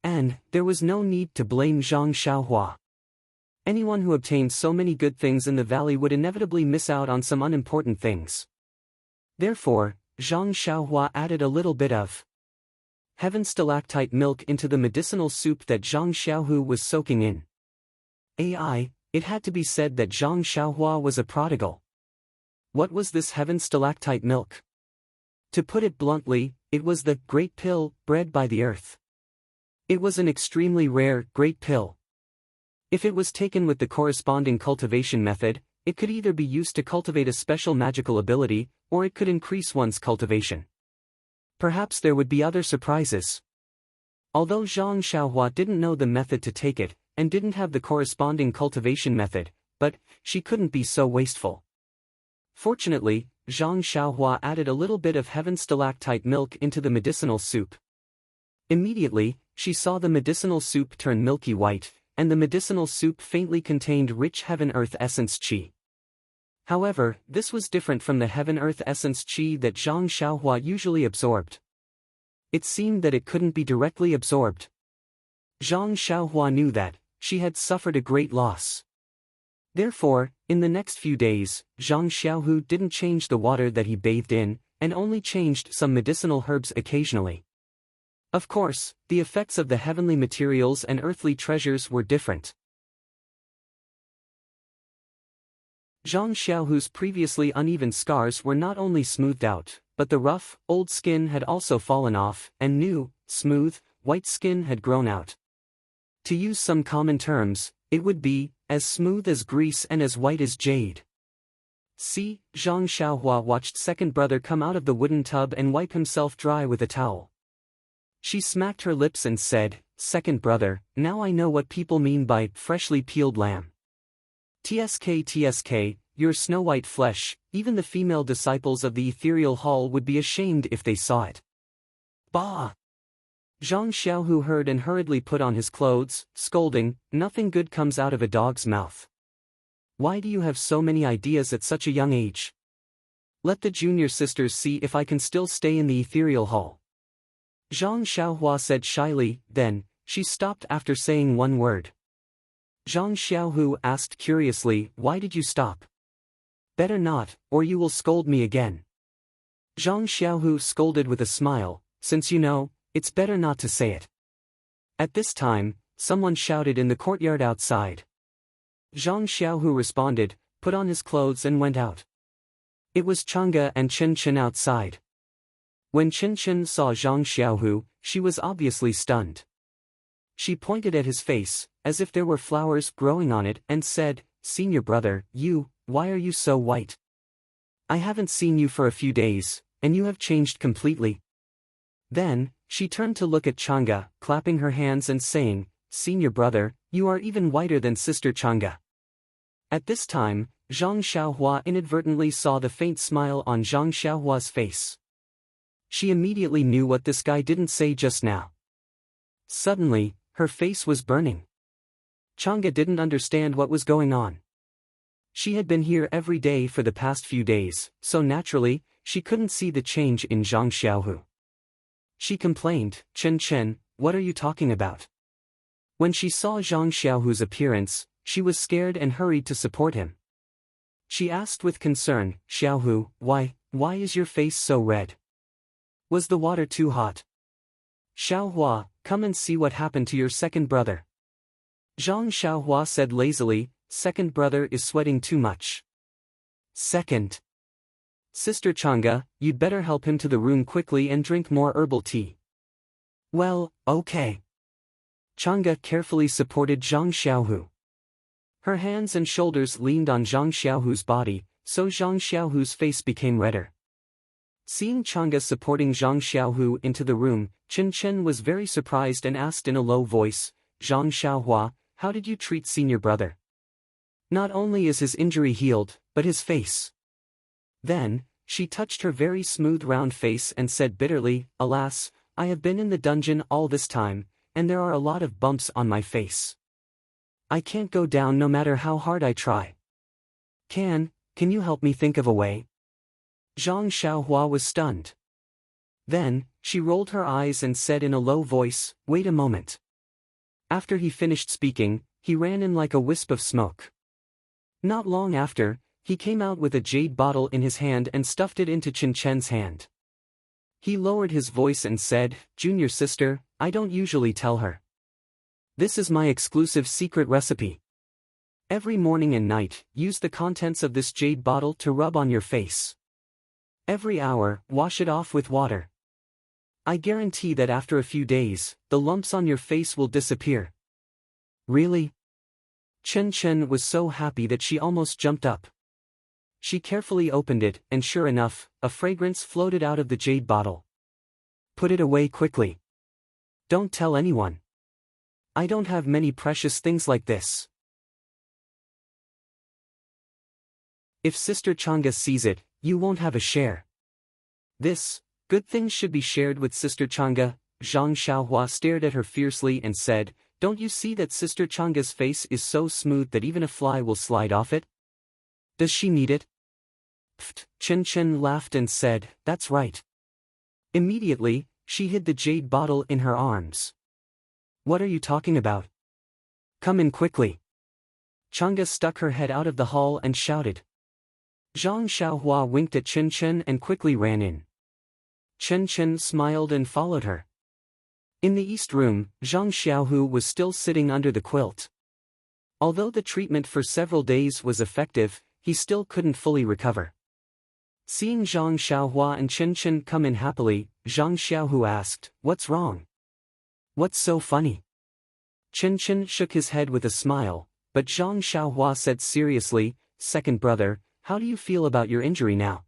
And, there was no need to blame Zhang Xiaohua. Anyone who obtained so many good things in the valley would inevitably miss out on some unimportant things. Therefore, Zhang Xiaohua added a little bit of heaven stalactite milk into the medicinal soup that Zhang Xiaohu was soaking in. It had to be said that Zhang Xiaohua was a prodigal. What was this heaven stalactite milk? To put it bluntly, it was the great pill bred by the earth. It was an extremely rare, great pill. If it was taken with the corresponding cultivation method, it could either be used to cultivate a special magical ability, or it could increase one's cultivation. Perhaps there would be other surprises. Although Zhang Xiaohua didn't know the method to take it, and didn't have the corresponding cultivation method, but she couldn't be so wasteful. Fortunately, Zhang Xiaohua added a little bit of heaven stalactite milk into the medicinal soup. Immediately, she saw the medicinal soup turn milky white, and the medicinal soup faintly contained rich heaven-earth essence qi. However, this was different from the heaven-earth essence qi that Zhang Xiaohua usually absorbed. It seemed that it couldn't be directly absorbed. Zhang Xiaohua knew that she had suffered a great loss. Therefore, in the next few days, Zhang Xiaohu didn't change the water that he bathed in, and only changed some medicinal herbs occasionally. Of course, the effects of the heavenly materials and earthly treasures were different. Zhang Xiaohu's previously uneven scars were not only smoothed out, but the rough, old skin had also fallen off, and new, smooth, white skin had grown out. To use some common terms, it would be as smooth as grease and as white as jade. See, Zhang Xiaohua watched second brother come out of the wooden tub and wipe himself dry with a towel. She smacked her lips and said, "Second brother, now I know what people mean by freshly peeled lamb. TSK, your snow-white flesh, even the female disciples of the ethereal hall would be ashamed if they saw it." Bah! Zhang Xiaohu heard and hurriedly put on his clothes, scolding, "Nothing good comes out of a dog's mouth. Why do you have so many ideas at such a young age? Let the junior sisters see if I can still stay in the ethereal hall." Zhang Xiaohua said shyly, then, she stopped after saying one word. Zhang Xiaohu asked curiously, "Why did you stop?" "Better not, or you will scold me again." Zhang Xiaohu scolded with a smile, "Since you know, it's better not to say it." At this time, someone shouted in the courtyard outside. Zhang Xiaohu responded, put on his clothes and went out. It was Chang'e and Chen Chen outside. When Chen Chen saw Zhang Xiaohu, she was obviously stunned. She pointed at his face, as if there were flowers growing on it, and said, "Senior brother, why are you so white? I haven't seen you for a few days, and you have changed completely." Then, she turned to look at Chang'e, clapping her hands and saying, "Senior brother, you are even whiter than Sister Chang'e." At this time, Zhang Xiaohua inadvertently saw the faint smile on Zhang Xiaohua's face. She immediately knew what this guy didn't say just now. Suddenly, her face was burning. Chang'e didn't understand what was going on. She had been here every day for the past few days, so naturally, she couldn't see the change in Zhang Xiaohu. She complained, "Chen Chen, what are you talking about?" When she saw Zhang Xiaohu's appearance, she was scared and hurried to support him. She asked with concern, "Xiaohu, why is your face so red? Was the water too hot?" "Xiaohua, come and see what happened to your second brother." Zhang Xiaohua said lazily, "Second brother is sweating too much." "Second. Sister Chang'e, you'd better help him to the room quickly and drink more herbal tea." "Well, okay." Chang'e carefully supported Zhang Xiaohu. Her hands and shoulders leaned on Zhang Xiaohu's body, so Zhang Xiaohu's face became redder. Seeing Chang'e supporting Zhang Xiaohu into the room, Chen Chen was very surprised and asked in a low voice, "Zhang Xiaohua, how did you treat senior brother? Not only is his injury healed, but his face." Then, she touched her very smooth round face and said bitterly, "Alas, I have been in the dungeon all this time, and there are a lot of bumps on my face. I can't go down no matter how hard I try. Can you help me think of a way?" Zhang Xiaohua was stunned. Then, she rolled her eyes and said in a low voice, "Wait a moment." After he finished speaking, he ran in like a wisp of smoke. Not long after, he came out with a jade bottle in his hand and stuffed it into Chen Chen's hand. He lowered his voice and said, "Junior sister, I don't usually tell her. This is my exclusive secret recipe. Every morning and night, use the contents of this jade bottle to rub on your face. Every hour, wash it off with water. I guarantee that after a few days, the lumps on your face will disappear." "Really?" Chen Chen was so happy that she almost jumped up. She carefully opened it, and sure enough, a fragrance floated out of the jade bottle. "Put it away quickly. Don't tell anyone. I don't have many precious things like this. If Sister Chang'e sees it, you won't have a share. This good things should be shared with Sister Chang'e." Zhang Xiaohua stared at her fiercely and said, "Don't you see that Sister Chang'e's face is so smooth that even a fly will slide off it? Does she need it?" Pfft, Chen Chen laughed and said, "That's right." Immediately, she hid the jade bottle in her arms. "What are you talking about? Come in quickly." Chang'e stuck her head out of the hall and shouted. Zhang Xiaohua winked at Chen Chen and quickly ran in. Chen Chen smiled and followed her. In the east room, Zhang Xiaohu was still sitting under the quilt. Although the treatment for several days was effective, he still couldn't fully recover. Seeing Zhang Xiaohua and Chen Chen come in happily, Zhang Xiaohu asked, "What's wrong? What's so funny?" Chen Chen shook his head with a smile, but Zhang Xiaohua said seriously, "Second brother, how do you feel about your injury now?"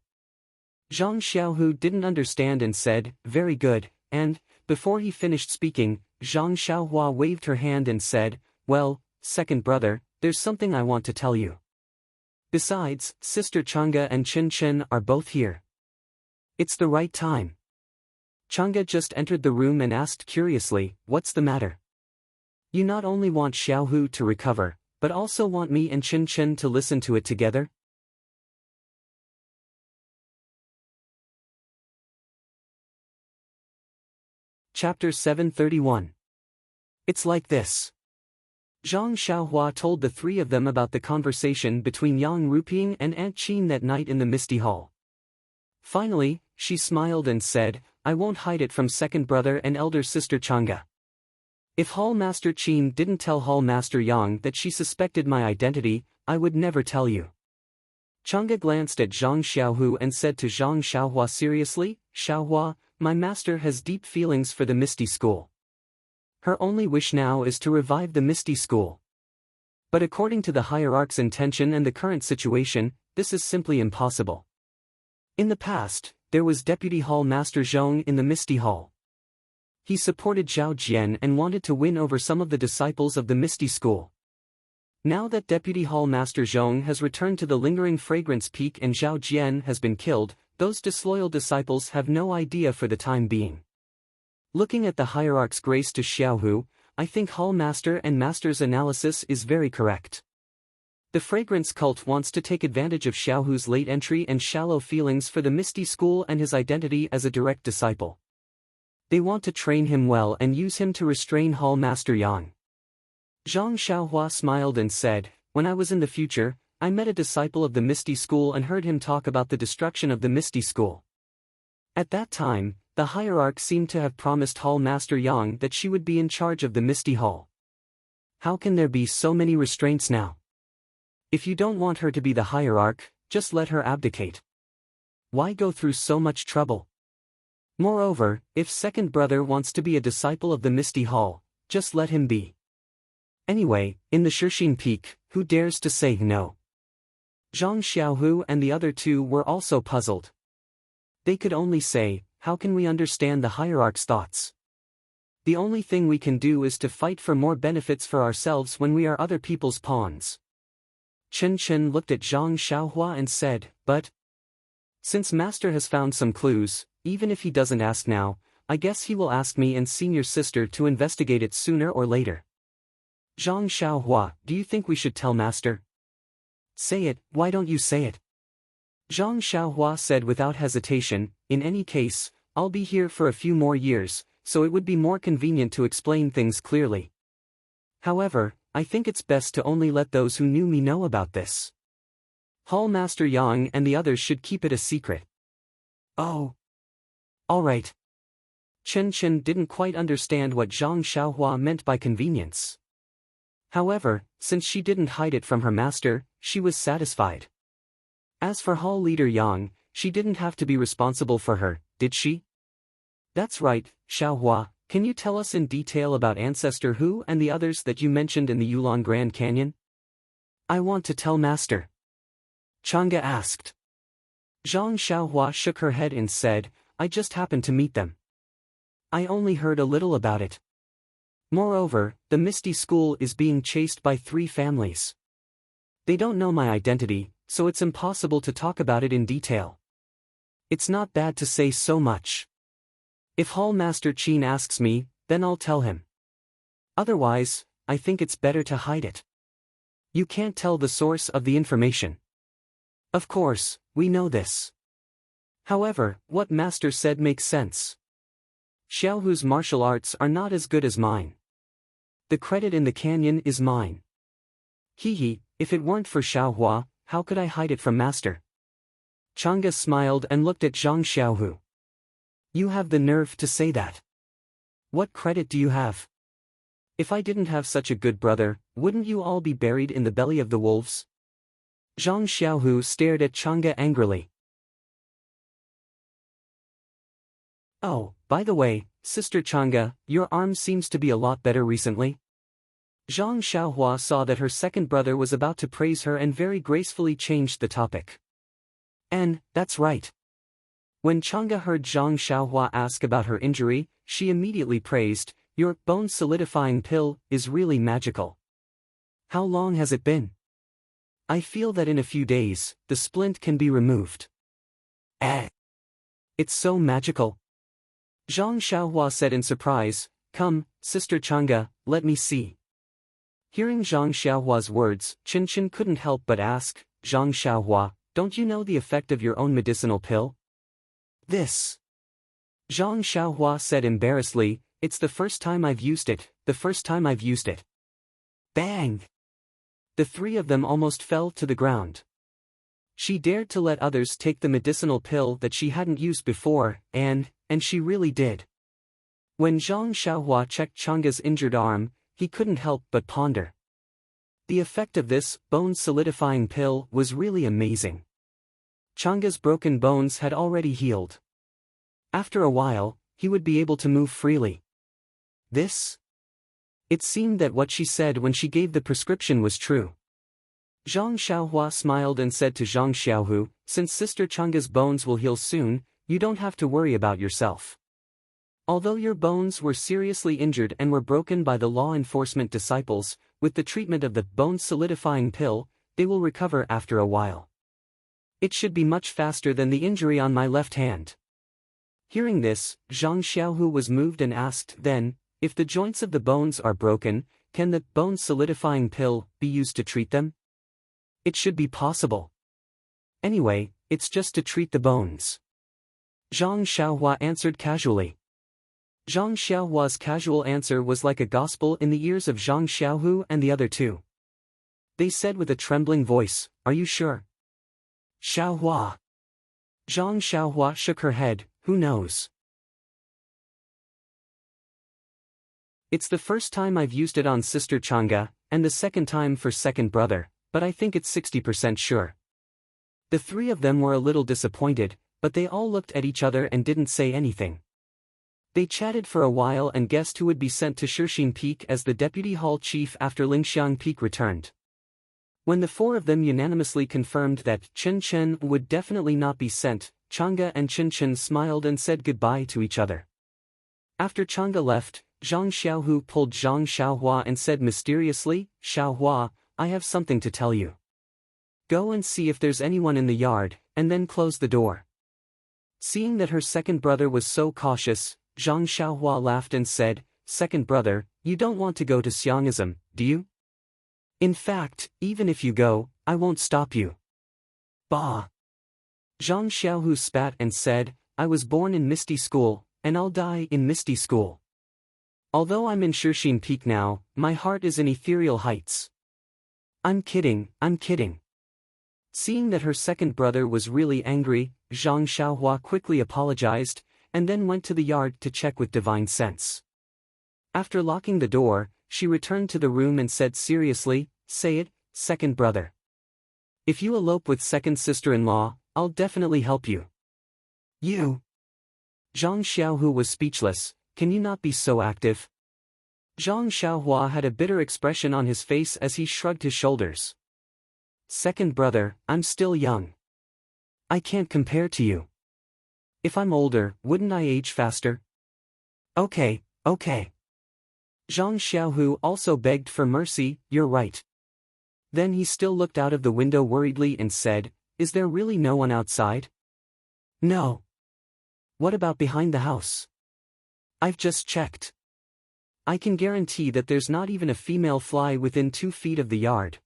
Zhang Xiaohu didn't understand and said, "Very good," and, before he finished speaking, Zhang Xiaohua waved her hand and said, "Well, second brother, there's something I want to tell you. Besides, Sister Chang'e and Chen Chen are both here. It's the right time." Chang'e just entered the room and asked curiously, "What's the matter? You not only want Xiaohu to recover, but also want me and Chen Chen to listen to it together?" Chapter 731. It's like this. Zhang Xiaohua told the three of them about the conversation between Yang Ruping and Aunt Qin that night in the Misty Hall. Finally, she smiled and said, "I won't hide it from second brother and elder sister Chang'e. If Hall Master Qin didn't tell Hall Master Yang that she suspected my identity, I would never tell you." Chang'e glanced at Zhang Xiaohu and said to Zhang Xiaohua seriously, "Xiaohua, my master has deep feelings for the Misty School. Her only wish now is to revive the Misty School. But according to the hierarch's intention and the current situation, this is simply impossible. In the past, there was Deputy Hall Master Zhong in the Misty Hall. He supported Zhao Jian and wanted to win over some of the disciples of the Misty School. Now that Deputy Hall Master Zhong has returned to the lingering fragrance peak and Zhao Jian has been killed, those disloyal disciples have no idea for the time being. Looking at the hierarch's grace to Xiaohu, I think Hall Master and Master's analysis is very correct. The fragrance cult wants to take advantage of Xiaohu's late entry and shallow feelings for the Misty School and his identity as a direct disciple. They want to train him well and use him to restrain Hall Master Yang." Zhang Xiaohua smiled and said, "When I was in the future, I met a disciple of the Misty School and heard him talk about the destruction of the Misty School. At that time, the hierarch seemed to have promised Hall Master Yang that she would be in charge of the Misty Hall. How can there be so many restraints now? If you don't want her to be the hierarch, just let her abdicate. Why go through so much trouble? Moreover, if second brother wants to be a disciple of the Misty Hall, just let him be. Anyway, in the Shixin Peak, who dares to say no?" Zhang Xiaohu and the other two were also puzzled. They could only say, "How can we understand the hierarch's thoughts? The only thing we can do is to fight for more benefits for ourselves when we are other people's pawns." Chen Chen looked at Zhang Xiaohua and said, "But since Master has found some clues, even if he doesn't ask now, I guess he will ask me and senior sister to investigate it sooner or later. Zhang Xiaohua, do you think we should tell Master?" "Say it, why don't you say it?" Zhang Xiaohua said without hesitation, "In any case, I'll be here for a few more years, so it would be more convenient to explain things clearly. However, I think it's best to only let those who knew me know about this. Hall Master Yang and the others should keep it a secret." "Oh. All right." Chen Chen didn't quite understand what Zhang Xiaohua meant by convenience. However, since she didn't hide it from her master, she was satisfied. As for Hall Leader Yang, she didn't have to be responsible for her, did she? "That's right, Xiaohua, can you tell us in detail about Ancestor Hu and the others that you mentioned in the Yulon Grand Canyon?" "I want to tell Master," Chang'e asked. Zhang Xiaohua shook her head and said, "I just happened to meet them. I only heard a little about it. Moreover, the Misty School is being chased by 3 families. They don't know my identity, so it's impossible to talk about it in detail. It's not bad to say so much. If Hall Master Qin asks me, then I'll tell him. Otherwise, I think it's better to hide it. You can't tell the source of the information. Of course, we know this. However, what Master said makes sense. Xiaohu's martial arts are not as good as mine. The credit in the canyon is mine. Hehe, if it weren't for Xiaohua, how could I hide it from Master?" Chang'e smiled and looked at Zhang Xiaohu. "You have the nerve to say that. What credit do you have? If I didn't have such a good brother, wouldn't you all be buried in the belly of the wolves? Zhang Xiaohu stared at Chang'e angrily. Oh, by the way, Sister Chang'e, your arm seems to be a lot better recently. Zhang Xiaohua saw that her second brother was about to praise her and very gracefully changed the topic. And, that's right. When Chang'e heard Zhang Xiaohua ask about her injury, she immediately praised, your bone-solidifying pill is really magical. How long has it been? I feel that in a few days, the splint can be removed. It's so magical. Zhang Xiaohua said in surprise, come, Sister Chang'e, let me see. Hearing Zhang Xiaohua's words, Qinchin couldn't help but ask, Zhang Xiaohua, don't you know the effect of your own medicinal pill? This. Zhang Xiaohua said embarrassedly, it's the first time I've used it, the first time I've used it. Bang! The three of them almost fell to the ground. She dared to let others take the medicinal pill that she hadn't used before, and she really did. When Zhang Xiaohua checked Chang'e's injured arm, he couldn't help but ponder. The effect of this bone-solidifying pill was really amazing. Chang'e's broken bones had already healed. After a while, he would be able to move freely. This? It seemed that what she said when she gave the prescription was true. Zhang Xiaohua smiled and said to Zhang Xiaohu, since Sister Chang'e's bones will heal soon, you don't have to worry about yourself. Although your bones were seriously injured and were broken by the law enforcement disciples, with the treatment of the bone-solidifying pill, they will recover after a while. It should be much faster than the injury on my left hand. Hearing this, Zhang Xiaohu was moved and asked then, if the joints of the bones are broken, can the bone-solidifying pill be used to treat them? It should be possible. Anyway, it's just to treat the bones. Zhang Xiaohua answered casually. Zhang Xiaohua's casual answer was like a gospel in the ears of Zhang Xiaohu and the other two. They said with a trembling voice, are you sure? Xiaohua. Zhang Xiaohua shook her head, who knows? It's the first time I've used it on Sister Chang'e, and the second time for second brother, but I think it's 60% sure. The three of them were a little disappointed, but they all looked at each other and didn't say anything. They chatted for a while and guessed who would be sent to Shixin Peak as the deputy hall chief after Lingxiang Peak returned. When the four of them unanimously confirmed that Chen would definitely not be sent, Chang'e and Chen smiled and said goodbye to each other. After Chang'e left, Zhang Xiaohu pulled Zhang Xiaohua and said mysteriously, Xiaohua, I have something to tell you. Go and see if there's anyone in the yard, and then close the door. Seeing that her second brother was so cautious, Zhang Xiaohua laughed and said, second brother, you don't want to go to Xiang'ism, do you? In fact, even if you go, I won't stop you. Bah! Zhang Xiaohu spat and said, I was born in Misty School, and I'll die in Misty School. Although I'm in Shixin Peak now, my heart is in ethereal heights. I'm kidding, I'm kidding. Seeing that her second brother was really angry, Zhang Xiaohua quickly apologized, and then went to the yard to check with divine sense. After locking the door, she returned to the room and said seriously, say it, second brother. If you elope with second sister-in-law, I'll definitely help you. You? Zhang Xiaohu was speechless, can you not be so active? Zhang Xiaohua had a bitter expression on his face as he shrugged his shoulders. Second brother, I'm still young. I can't compare to you. If I'm older, wouldn't I age faster? Okay. Zhang Xiaohu also begged for mercy, you're right. Then he still looked out of the window worriedly and said, is there really no one outside? No. What about behind the house? I've just checked. I can guarantee that there's not even a female fly within 2 feet of the yard.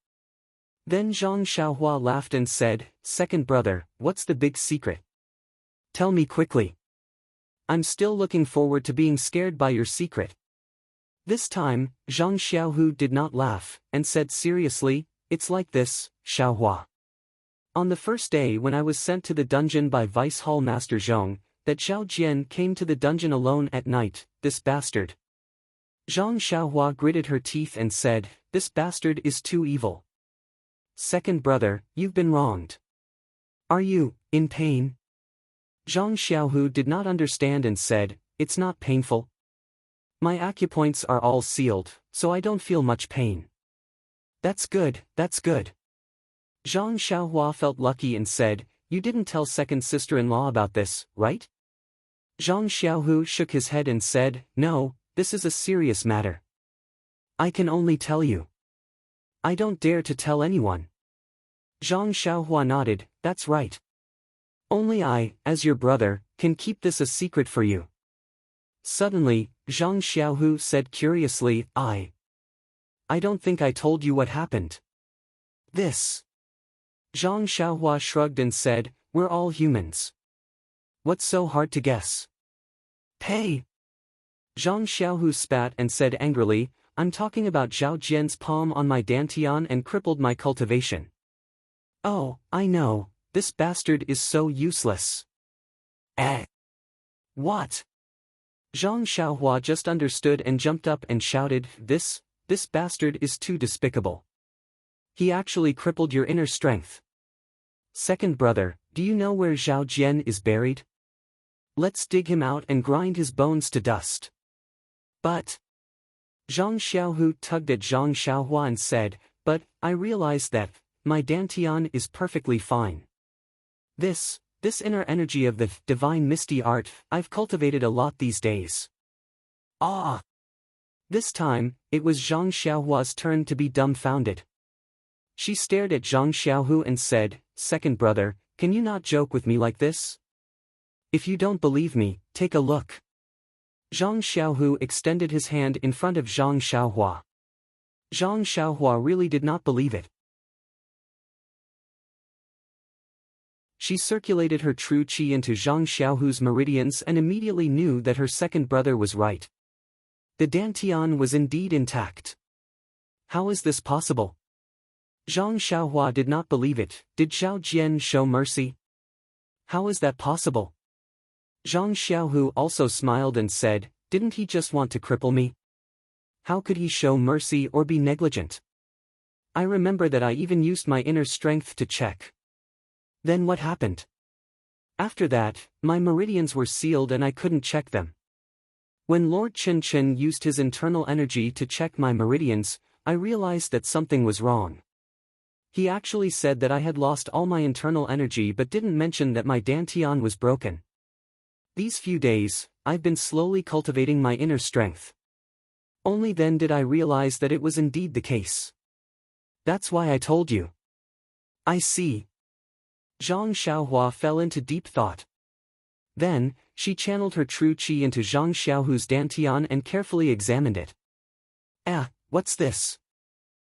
Then Zhang Xiaohua laughed and said, second brother, what's the big secret? Tell me quickly. I'm still looking forward to being scared by your secret. This time, Zhang Xiaohu did not laugh, and said seriously, it's like this, Xiaohua. On the first day when I was sent to the dungeon by Vice Hall Master Zhong, that Zhao Jian came to the dungeon alone at night, this bastard, Zhang Xiaohua gritted her teeth and said, "This bastard is too evil. Second brother, you've been wronged. Are you in pain?" Zhang Xiaohu did not understand and said, "It's not painful. My acupoints are all sealed, so I don't feel much pain." That's good, that's good. Zhang Xiaohua felt lucky and said, "You didn't tell second sister-in-law about this, right?" Zhang Xiaohu shook his head and said, "No, this is a serious matter. I can only tell you. I don't dare to tell anyone." Zhang Xiaohua nodded, "That's right. Only I, as your brother, can keep this a secret for you." Suddenly, Zhang Xiaohu said curiously, I don't think I told you what happened." This. Zhang Xiaohua shrugged and said, "We're all humans. What's so hard to guess?" "Hey!" Zhang Xiaohu spat and said angrily, "I'm talking about Zhao Jian's palm on my dantian and crippled my cultivation." "Oh, I know, this bastard is so useless." "Eh? What?" Zhang Xiaohua just understood and jumped up and shouted, This bastard is too despicable. He actually crippled your inner strength. Second brother, do you know where Zhao Jian is buried? Let's dig him out and grind his bones to dust." "But..." Zhang Xiaohu tugged at Zhang Xiaohua and said, "But, I realized that, my dantian is perfectly fine. This inner energy of the divine misty art, I've cultivated a lot these days." "Ah!" This time, it was Zhang Xiaohua's turn to be dumbfounded. She stared at Zhang Xiaohu and said, "Second brother, can you not joke with me like this? If you don't believe me, take a look." Zhang Xiaohu extended his hand in front of Zhang Xiaohua. Zhang Xiaohua really did not believe it. She circulated her true qi into Zhang Xiaohu's meridians and immediately knew that her second brother was right. The dantian was indeed intact. How is this possible? Zhang Xiaohua did not believe it. Did Zhao Jian show mercy? How is that possible? Zhang Xiaohu also smiled and said, "Didn't he just want to cripple me? How could he show mercy or be negligent? I remember that I even used my inner strength to check." "Then what happened?" "After that, my meridians were sealed and I couldn't check them. When Lord Chen Chen used his internal energy to check my meridians, I realized that something was wrong. He actually said that I had lost all my internal energy but didn't mention that my dantian was broken. These few days, I've been slowly cultivating my inner strength. Only then did I realize that it was indeed the case. That's why I told you." "I see." Zhang Xiaohua fell into deep thought. Then, she channeled her true qi into Zhang Xiaohu's dantian and carefully examined it. What's this?"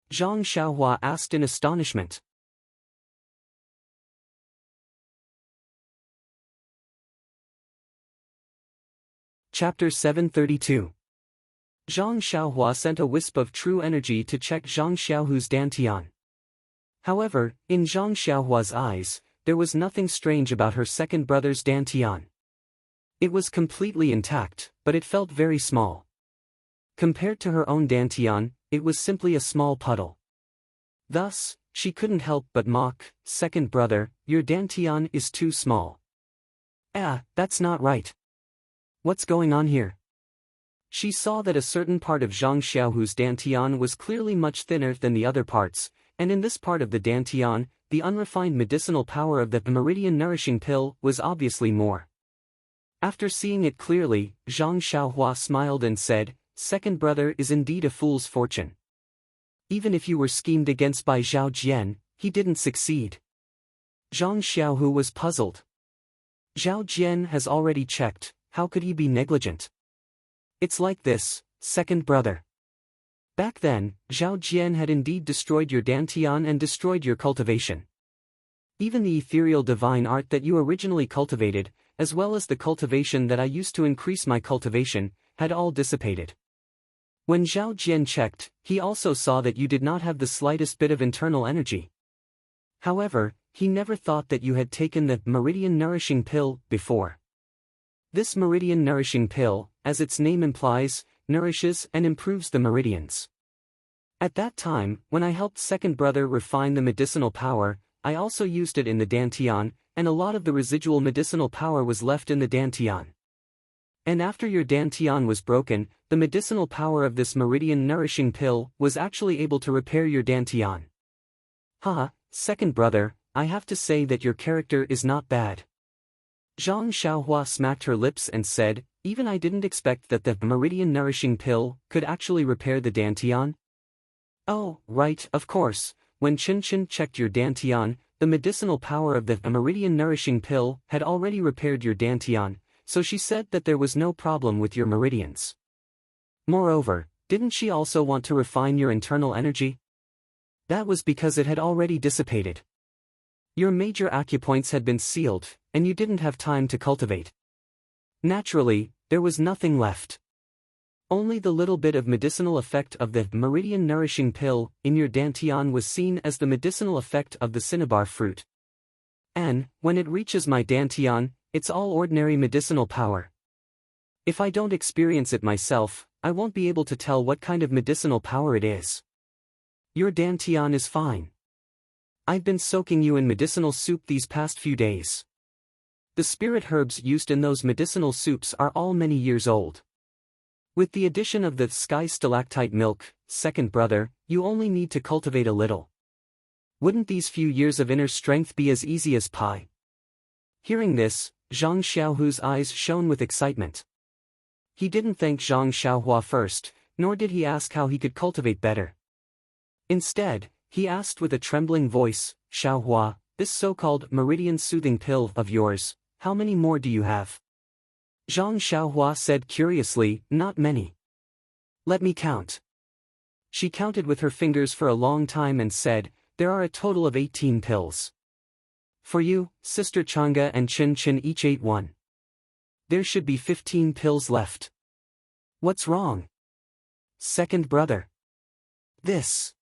Zhang Xiaohua asked in astonishment. Chapter 732. Zhang Xiaohua sent a wisp of true energy to check Zhang Xiaohu's dantian. However, in Zhang Xiaohua's eyes, there was nothing strange about her second brother's dantian. It was completely intact, but it felt very small. Compared to her own dantian, it was simply a small puddle. Thus, she couldn't help but mock, "Second brother, your dantian is too small." That's not right. What's going on here?" She saw that a certain part of Zhang Xiaohu's dantian was clearly much thinner than the other parts, and in this part of the dantian, the unrefined medicinal power of the meridian nourishing pill was obviously more. After seeing it clearly, Zhang Xiaohua smiled and said, "Second brother is indeed a fool's fortune. Even if you were schemed against by Zhao Jian, he didn't succeed." Zhang Xiaohu was puzzled. Zhao Jian has already checked, how could he be negligent? "It's like this, second brother. Back then, Zhao Jian had indeed destroyed your dantian and destroyed your cultivation. Even the ethereal divine art that you originally cultivated, as well as the cultivation that I used to increase my cultivation, had all dissipated. When Zhao Jian checked, he also saw that you did not have the slightest bit of internal energy. However, he never thought that you had taken the meridian nourishing pill before. This meridian nourishing pill, as its name implies, nourishes and improves the meridians. At that time, when I helped second brother refine the medicinal power, I also used it in the dantian, and a lot of the residual medicinal power was left in the dantian. And after your dantian was broken, the medicinal power of this meridian nourishing pill was actually able to repair your dantian. Haha, second brother, I have to say that your character is not bad. Zhang Xiaohua smacked her lips and said, even I didn't expect that the meridian nourishing pill could actually repair the dantian. Oh, right, of course, when Chen Chen checked your dantian, the medicinal power of the meridian nourishing pill had already repaired your dantian, so she said that there was no problem with your meridians. Moreover, didn't she also want to refine your internal energy? That was because it had already dissipated. Your major acupoints had been sealed, and you didn't have time to cultivate. Naturally, there was nothing left. Only the little bit of medicinal effect of the meridian nourishing pill in your dantian was seen as the medicinal effect of the cinnabar fruit. And, when it reaches my dantian, it's all ordinary medicinal power. If I don't experience it myself, I won't be able to tell what kind of medicinal power it is. Your dantian is fine. I've been soaking you in medicinal soup these past few days. The spirit herbs used in those medicinal soups are all many years old. With the addition of the sky stalactite milk, second brother, you only need to cultivate a little. Wouldn't these few years of inner strength be as easy as pie? Hearing this, Zhang Xiaohu's eyes shone with excitement. He didn't thank Zhang Xiaohua first, nor did he ask how he could cultivate better. Instead, he asked with a trembling voice, Xiaohua, this so-called meridian soothing pill of yours, how many more do you have? Zhang Xiaohua said curiously, not many. Let me count. She counted with her fingers for a long time and said, there are a total of 18 pills. For you, Sister Chang'e and Chen Chen each ate one. There should be 15 pills left. What's wrong? Second brother. This.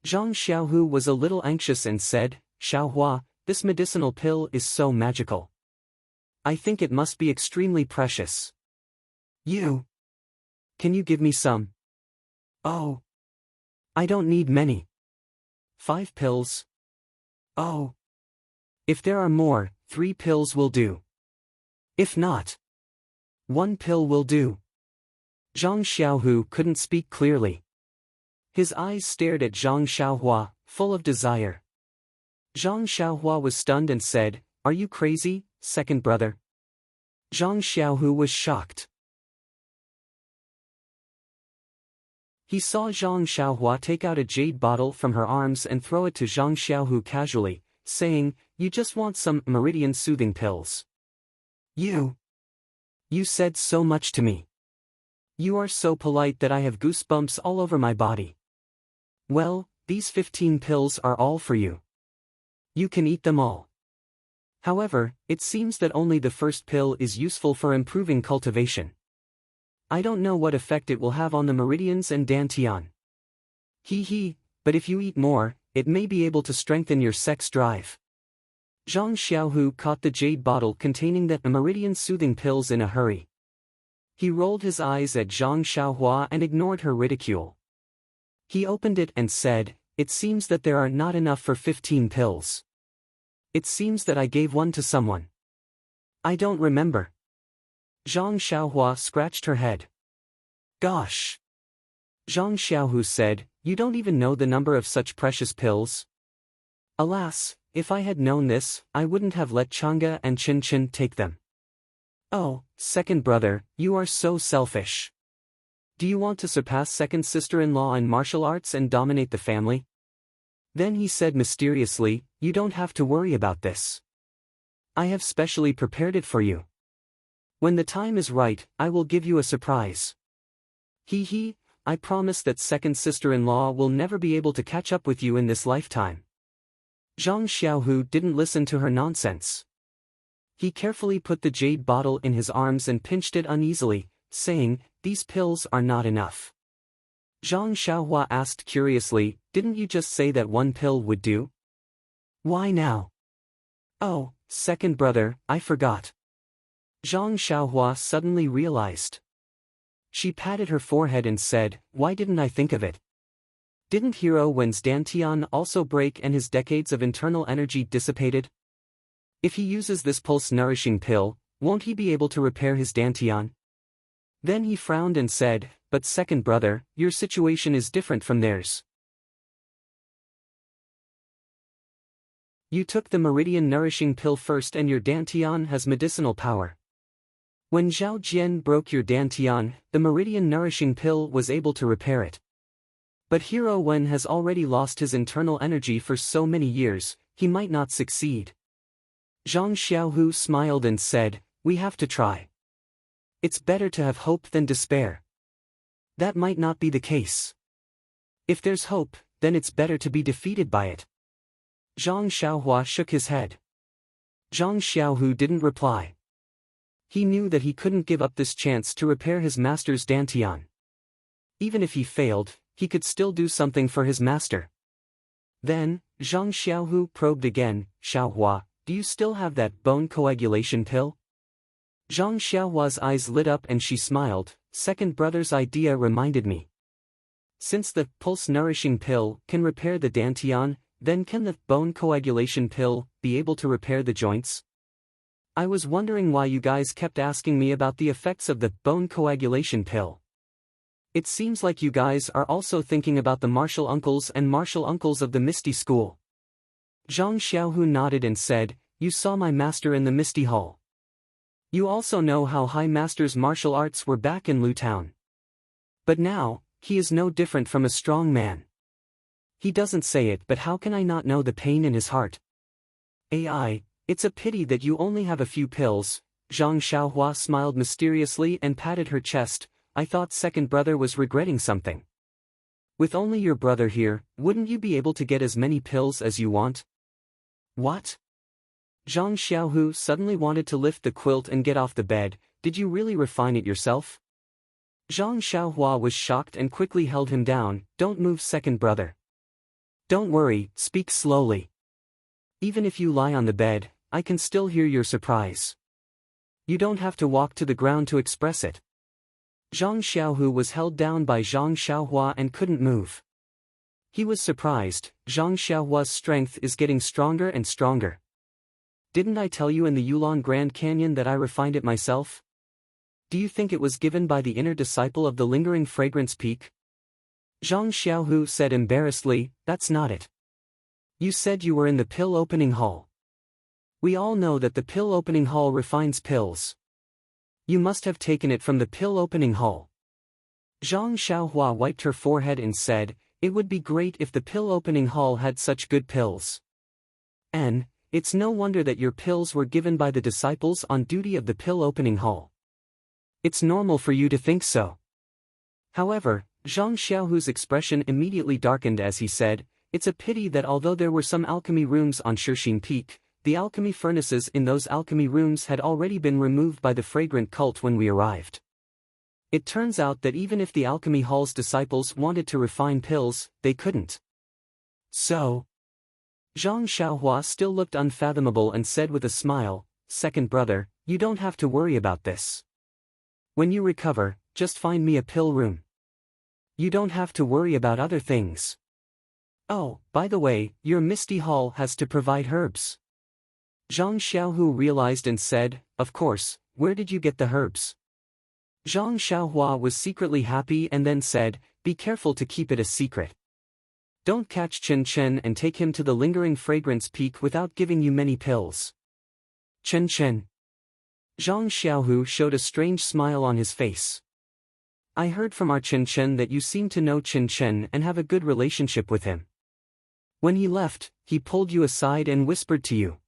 Zhang Xiaohu was a little anxious and said, Xiaohua, this medicinal pill is so magical. I think it must be extremely precious. You. Can you give me some? Oh. I don't need many. 5 pills. Oh. If there are more, 3 pills will do. If not, 1 pill will do. Zhang Xiaohu couldn't speak clearly. His eyes stared at Zhang Xiaohua, full of desire. Zhang Xiaohua was stunned and said, are you crazy, second brother? Zhang Xiaohu was shocked. He saw Zhang Xiaohua take out a jade bottle from her arms and throw it to Zhang Xiaohu casually, saying, you just want some meridian soothing pills. You said so much to me. You are so polite that I have goosebumps all over my body. Well, these 15 pills are all for you. You can eat them all. However, it seems that only the first pill is useful for improving cultivation. I don't know what effect it will have on the meridians and dantian. But if you eat more, it may be able to strengthen your sex drive. Zhang Xiaohu caught the jade bottle containing the meridian soothing pills in a hurry. He rolled his eyes at Zhang Xiaohua and ignored her ridicule. He opened it and said, it seems that there are not enough for 15 pills. It seems that I gave one to someone. I don't remember. Zhang Xiaohua scratched her head. Gosh. Zhang Xiaohu said, you don't even know the number of such precious pills? Alas, if I had known this, I wouldn't have let Chang'e and Chen Chen take them. Oh, second brother, you are so selfish. Do you want to surpass second sister-in-law in martial arts and dominate the family? Then he said mysteriously, you don't have to worry about this. I have specially prepared it for you. When the time is right, I will give you a surprise. I promise that second sister-in-law will never be able to catch up with you in this lifetime. Zhang Xiaohu didn't listen to her nonsense. He carefully put the jade bottle in his arms and pinched it uneasily, saying, these pills are not enough. Zhang Xiaohua asked curiously, didn't you just say that 1 pill would do? Why now? Oh, second brother, I forgot. Zhang Xiaohua suddenly realized. She patted her forehead and said, "Why didn't I think of it? Didn't Hero Wen's Dantian also break and his decades of internal energy dissipated? If he uses this pulse-nourishing pill, won't he be able to repair his Dantian?" Then he frowned and said, "But second brother, your situation is different from theirs. You took the meridian nourishing pill first and your Dantian has medicinal power. When Zhao Jian broke your Dantian, the meridian nourishing pill was able to repair it. But Hero Wen has already lost his internal energy for so many years, he might not succeed." Zhang Xiaohu smiled and said, "We have to try. It's better to have hope than despair. That might not be the case. If there's hope, then it's better to be defeated by it." Zhang Xiaohua shook his head. Zhang Xiaohu didn't reply. He knew that he couldn't give up this chance to repair his master's Dantian. Even if he failed, he could still do something for his master. Then, Zhang Xiaohu probed again, "Xiaohua, do you still have that bone coagulation pill?" Zhang Xiaohua's eyes lit up and she smiled, "Second brother's idea reminded me. Since the pulse-nourishing pill can repair the Dantian, then can the bone coagulation pill be able to repair the joints? I was wondering why you guys kept asking me about the effects of the bone coagulation pill. It seems like you guys are also thinking about the martial uncles and martial uncles of the Misty School." Zhang Xiaohu nodded and said, "You saw my master in the Misty Hall. You also know how High Master's martial arts were back in Lu Town. But now, he is no different from a strong man. He doesn't say it, but how can I not know the pain in his heart? AI, it's a pity that you only have a few pills." Zhang Xiaohua smiled mysteriously and patted her chest. "I thought second brother was regretting something. With only your brother here, wouldn't you be able to get as many pills as you want?" "What?" Zhang Xiaohu suddenly wanted to lift the quilt and get off the bed. "Did you really refine it yourself?" Zhang Xiaohua was shocked and quickly held him down. "Don't move, second brother. Don't worry, speak slowly. Even if you lie on the bed, I can still hear your surprise. You don't have to walk to the ground to express it." Zhang Xiaohu was held down by Zhang Xiaohua and couldn't move. He was surprised. Zhang Xiaohua's strength is getting stronger and stronger. "Didn't I tell you in the Yulon Grand Canyon that I refined it myself? Do you think it was given by the inner disciple of the lingering fragrance peak?" Zhang Xiaohu said embarrassedly, "That's not it. You said you were in the pill opening hall. We all know that the pill opening hall refines pills. You must have taken it from the pill opening hall." Zhang Xiaohua wiped her forehead and said, "It would be great if the pill opening hall had such good pills. And it's no wonder that your pills were given by the disciples on duty of the pill opening hall. It's normal for you to think so." However, Zhang Xiaohu's expression immediately darkened as he said, "It's a pity that although there were some alchemy rooms on Shixin Peak, the alchemy furnaces in those alchemy rooms had already been removed by the fragrant cult when we arrived. It turns out that even if the alchemy hall's disciples wanted to refine pills, they couldn't. So..." Zhang Xiaohua still looked unfathomable and said with a smile, "Second brother, you don't have to worry about this. When you recover, just find me a pill room. You don't have to worry about other things. Oh, by the way, your Misty Hall has to provide herbs." Zhang Xiaohu realized and said, "Of course, where did you get the herbs?" Zhang Xiaohua was secretly happy and then said, "Be careful to keep it a secret. Don't catch Chen Chen and take him to the lingering fragrance peak without giving you many pills." "Chen Chen?" Zhang Xiaohu showed a strange smile on his face. "I heard from our Chen Chen that you seem to know Chen Chen and have a good relationship with him. When he left, he pulled you aside and whispered to you.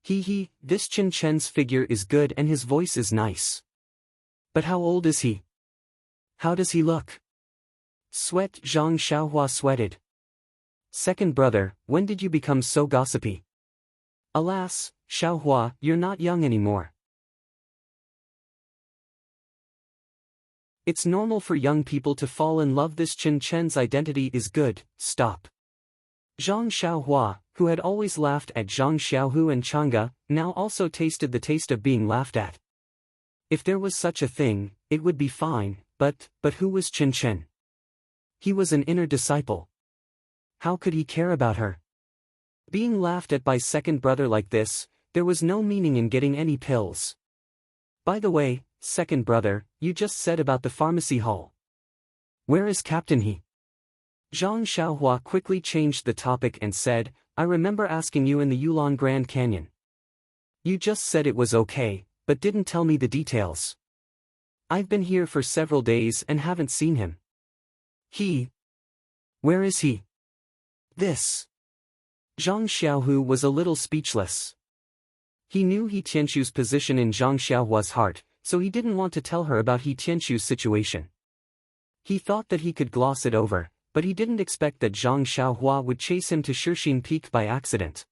He, this Chen Chen's figure is good and his voice is nice. But how old is he? How does he look?" Sweat. Zhang Xiaohua sweated. "Second brother, when did you become so gossipy?" "Alas, Xiaohua, you're not young anymore. It's normal for young people to fall in love. This Chen Chen's identity is good, stop." Zhang Xiaohua, who had always laughed at Zhang Xiaohu and Chang'e, now also tasted the taste of being laughed at. If there was such a thing, it would be fine, But who was Chen Chen? He was an inner disciple. How could he care about her? Being laughed at by second brother like this, there was no meaning in getting any pills. By the way, second brother, you just said about the pharmacy hall. Where is Captain He? Zhang Xiaohua quickly changed the topic and said, I remember asking you in the Yulon Grand Canyon. You just said it was okay, but didn't tell me the details. I've been here for several days and haven't seen him. He? Where is he? This. Zhang Xiaohu was a little speechless. He knew He Tianxu's position in Zhang Xiaohua's heart, so he didn't want to tell her about He Tianxu's situation. He thought that he could gloss it over, but he didn't expect that Zhang Xiaohua would chase him to Shixin Peak by accident.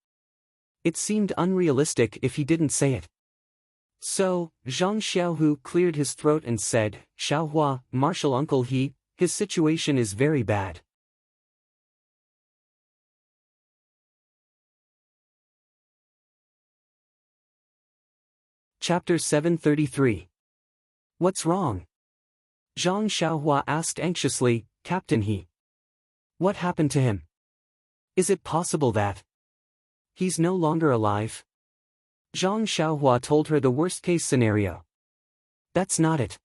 It seemed unrealistic if he didn't say it. So, Zhang Xiaohu cleared his throat and said, Xiaohua, Marshal Uncle He, his situation is very bad. Chapter 733. What's wrong? Zhang Xiaohua asked anxiously, Captain He. What happened to him? Is it possible that he's no longer alive? Zhang Xiaohua told her the worst-case scenario. That's not it.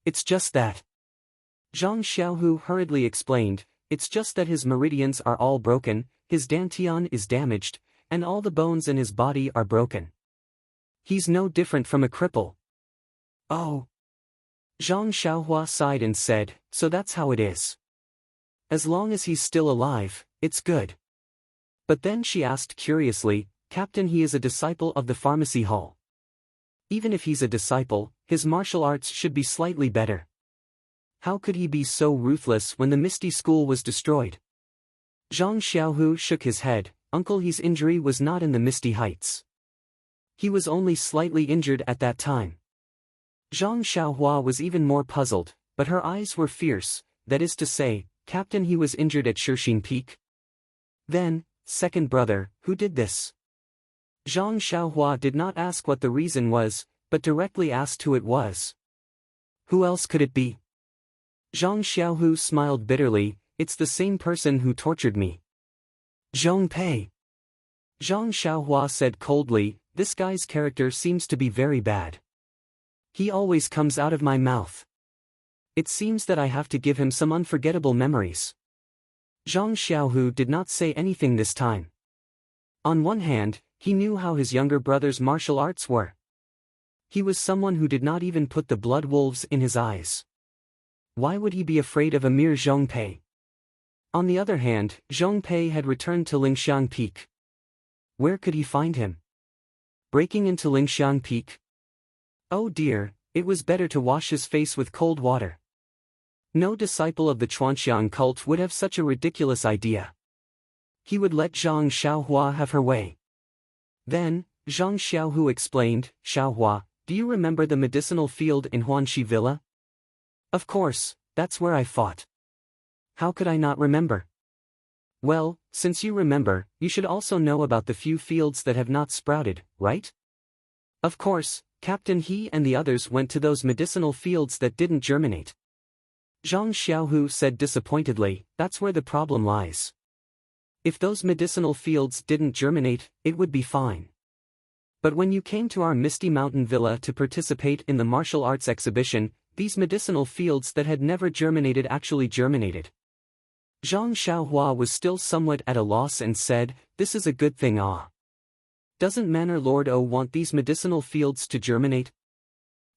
It's just that. Zhang Xiaohu hurriedly explained, it's just that his meridians are all broken, his dantian is damaged, and all the bones in his body are broken. He's no different from a cripple. Oh. Zhang Xiaohua sighed and said, so that's how it is. As long as he's still alive, it's good. But then she asked curiously, Captain, he is a disciple of the pharmacy hall. Even if he's a disciple, his martial arts should be slightly better. How could he be so ruthless when the Misty School was destroyed? Zhang Xiaohu shook his head, Uncle He's injury was not in the Misty Heights. He was only slightly injured at that time. Zhang Xiaohua was even more puzzled, but her eyes were fierce, that is to say, Captain, he was injured at Shixin Peak? Then, second brother, who did this? Zhang Xiaohua did not ask what the reason was, but directly asked who it was. Who else could it be? Zhang Xiaohu smiled bitterly, it's the same person who tortured me. Zhong Pei. Zhang Xiaohua said coldly, this guy's character seems to be very bad. He always comes out of my mouth. It seems that I have to give him some unforgettable memories. Zhang Xiaohu did not say anything this time. On one hand, he knew how his younger brother's martial arts were. He was someone who did not even put the blood wolves in his eyes. Why would he be afraid of a mere Zhong Pei? On the other hand, Zhong Pei had returned to Lingxiang Peak. Where could he find him? Breaking into Lingxiang Peak? Oh dear, it was better to wash his face with cold water. No disciple of the Chuanxiang cult would have such a ridiculous idea. He would let Zhang Xiaohua have her way. Then, Zhang Xiaohu explained, Xiaohua, do you remember the medicinal field in Huanxi Villa? Of course, that's where I fought. How could I not remember? Well, since you remember, you should also know about the few fields that have not sprouted, right? Of course, Captain He and the others went to those medicinal fields that didn't germinate. Zhang Xiaohu said disappointedly, that's where the problem lies. If those medicinal fields didn't germinate, it would be fine. But when you came to our Misty Mountain Villa to participate in the martial arts exhibition, these medicinal fields that had never germinated actually germinated. Zhang Xiaohua was still somewhat at a loss and said, this is a good thing. Doesn't Manor Lord O want these medicinal fields to germinate?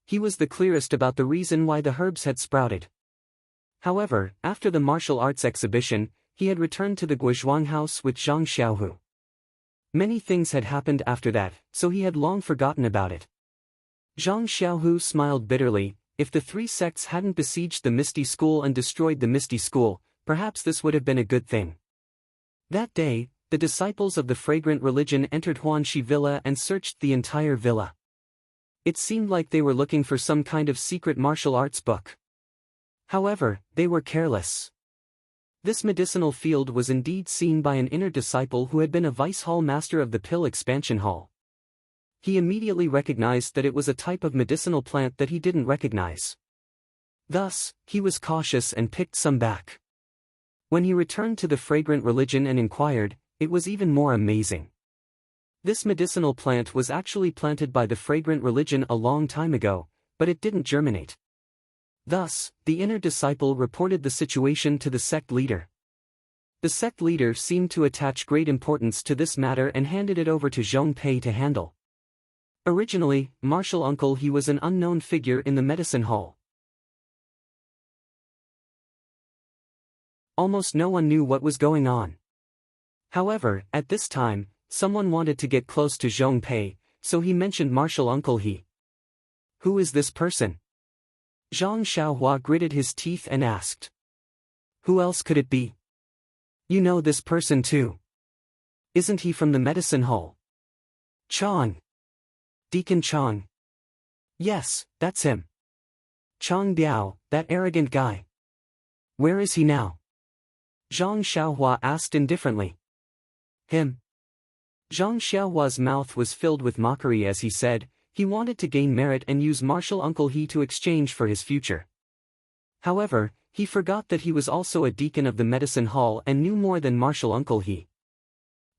He was the clearest about the reason why the herbs had sprouted. However, after the martial arts exhibition, he had returned to the Guizhuang house with Zhang Xiaohu. Many things had happened after that, so he had long forgotten about it. Zhang Xiaohu smiled bitterly, if the three sects hadn't besieged the Misty School and destroyed the Misty School, perhaps this would have been a good thing. That day, the disciples of the fragrant religion entered Huanxi Villa and searched the entire villa. It seemed like they were looking for some kind of secret martial arts book. However, they were careless. This medicinal field was indeed seen by an inner disciple who had been a vice hall master of the Pill Expansion Hall. He immediately recognized that it was a type of medicinal plant that he didn't recognize. Thus, he was cautious and picked some back. When he returned to the fragrant religion and inquired, it was even more amazing. This medicinal plant was actually planted by the fragrant religion a long time ago, but it didn't germinate. Thus, the inner disciple reported the situation to the sect leader. The sect leader seemed to attach great importance to this matter and handed it over to Zhong Pei to handle. Originally, Martial Uncle He was an unknown figure in the medicine hall. Almost no one knew what was going on. However, at this time, someone wanted to get close to Zhong Pei, so he mentioned Martial Uncle He. Who is this person? Zhang Xiaohua gritted his teeth and asked. Who else could it be? You know this person too. Isn't he from the medicine hall? Chang. Deacon Chang. Yes, that's him. Chang Biao, that arrogant guy. Where is he now? Zhang Xiaohua asked indifferently. Him. Zhang Xiaohua's mouth was filled with mockery as he said, he wanted to gain merit and use Martial Uncle He to exchange for his future. However, he forgot that he was also a deacon of the medicine hall and knew more than Martial Uncle He.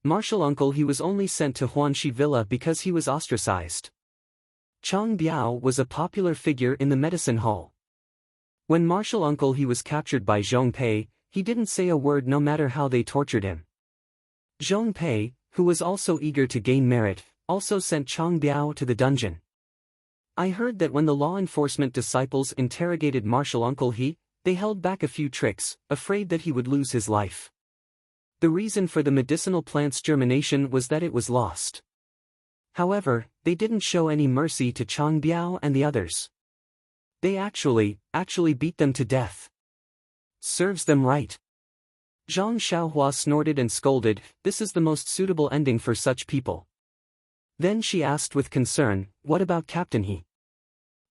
Martial Uncle He was only sent to Huanxi Villa because he was ostracized. Chang Biao was a popular figure in the medicine hall. When Martial Uncle He was captured by Zhong Pei, he didn't say a word no matter how they tortured him. Zhong Pei, who was also eager to gain merit, also sent Chang Biao to the dungeon. I heard that when the law enforcement disciples interrogated Martial Uncle He, they held back a few tricks, afraid that he would lose his life. The reason for the medicinal plant's germination was that it was lost. However, they didn't show any mercy to Chang Biao and the others. They actually beat them to death. Serves them right. Zhang Xiaohua snorted and scolded, this is the most suitable ending for such people. Then she asked with concern, what about Captain He?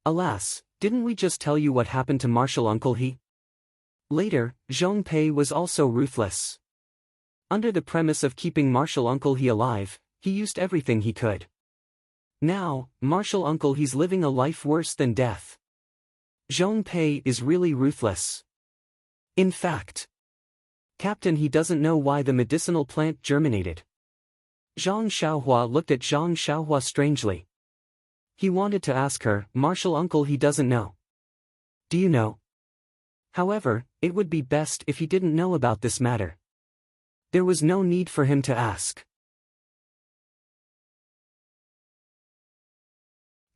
Alas, didn't we just tell you what happened to Martial Uncle He? Later, Zhong Pei was also ruthless. Under the premise of keeping Martial Uncle He alive, he used everything he could. Now, Martial Uncle He's living a life worse than death. Zhong Pei is really ruthless. In fact, Captain He doesn't know why the medicinal plant germinated. Zhang Xiaohua looked at Zhang Xiaohua strangely. He wanted to ask her, Martial Uncle He doesn't know. Do you know? However, it would be best if he didn't know about this matter. There was no need for him to ask.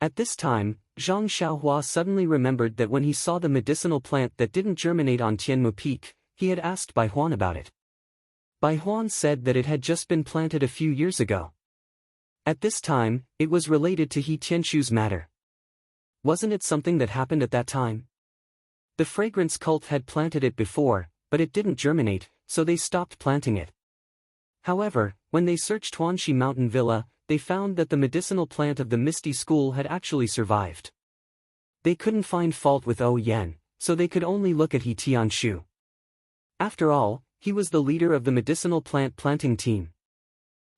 At this time, Zhang Xiaohua suddenly remembered that when he saw the medicinal plant that didn't germinate on Tianmu Peak, he had asked Bai Huan about it. Bai Huan said that it had just been planted a few years ago. At this time, it was related to He Tianshu's matter. Wasn't it something that happened at that time? The fragrance cult had planted it before, but it didn't germinate, so they stopped planting it. However, when they searched Huanxi Mountain Villa, they found that the medicinal plant of the Misty School had actually survived. They couldn't find fault with O Yan, so they could only look at He Tianshu. After all, he was the leader of the medicinal plant planting team.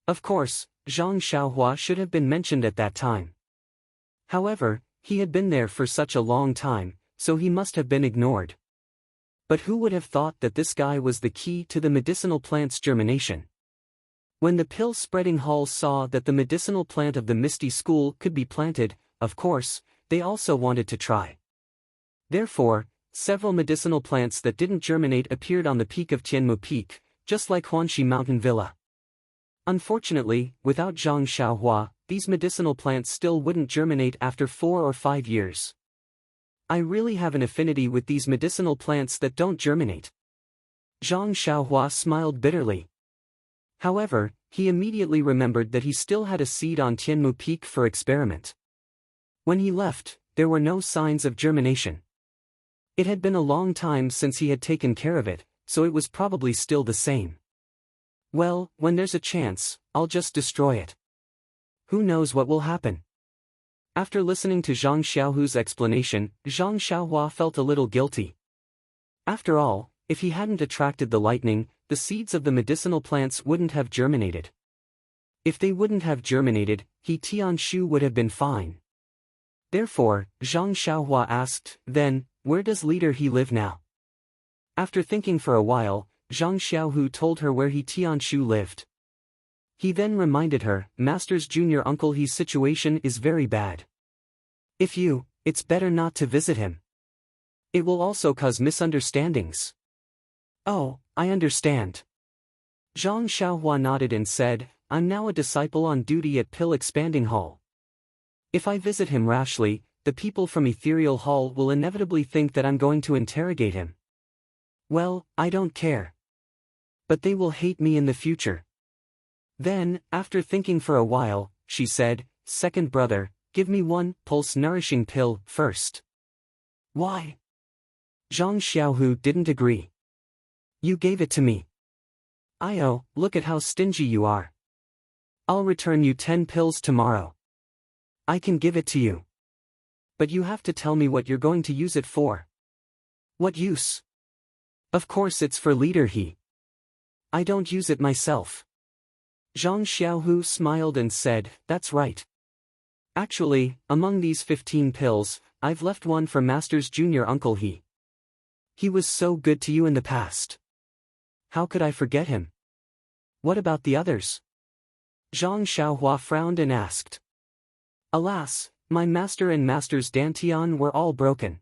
Of course, Zhang Xiaohua should have been mentioned at that time. However, he had been there for such a long time, so he must have been ignored. But who would have thought that this guy was the key to the medicinal plant's germination? When the pill-spreading halls saw that the medicinal plant of the Misty School could be planted, of course, they also wanted to try. Therefore, several medicinal plants that didn't germinate appeared on the peak of Tianmu Peak, just like Huanxi Mountain Villa. Unfortunately, without Zhang Xiaohua, these medicinal plants still wouldn't germinate after 4 or 5 years. I really have an affinity with these medicinal plants that don't germinate. Zhang Xiaohua smiled bitterly. However, he immediately remembered that he still had a seed on Tianmu Peak for experiment. When he left, there were no signs of germination. It had been a long time since he had taken care of it, so it was probably still the same. Well, when there's a chance, I'll just destroy it. Who knows what will happen? After listening to Zhang Xiaohu's explanation, Zhang Xiaohua felt a little guilty. After all, if he hadn't attracted the lightning, the seeds of the medicinal plants wouldn't have germinated. If they wouldn't have germinated, He Tianshu would have been fine. Therefore, Zhang Xiaohua asked, then where does Leader He live now? After thinking for a while, Zhang Xiaohu told her where He Tianshu lived. He then reminded her, Master's junior uncle He's situation is very bad. It's better not to visit him. It will also cause misunderstandings. Oh, I understand. Zhang Xiaohua nodded and said, I'm now a disciple on duty at Pill Expanding Hall. If I visit him rashly, the people from Ethereal Hall will inevitably think that I'm going to interrogate him. Well, I don't care. But they will hate me in the future. Then, after thinking for a while, she said, Second brother, give me one pulse-nourishing pill first. Why? Zhang Xiaohu didn't agree. You gave it to me. Look at how stingy you are. I'll return you 10 pills tomorrow. I can give it to you. But you have to tell me what you're going to use it for. What use? Of course it's for Leader He. I don't use it myself. Zhang Xiaohu smiled and said, That's right. Actually, among these 15 pills, I've left one for Master's junior uncle He. He was so good to you in the past. How could I forget him? What about the others? Zhang Xiaohua frowned and asked. Alas, my master and Master's Dantian were all broken.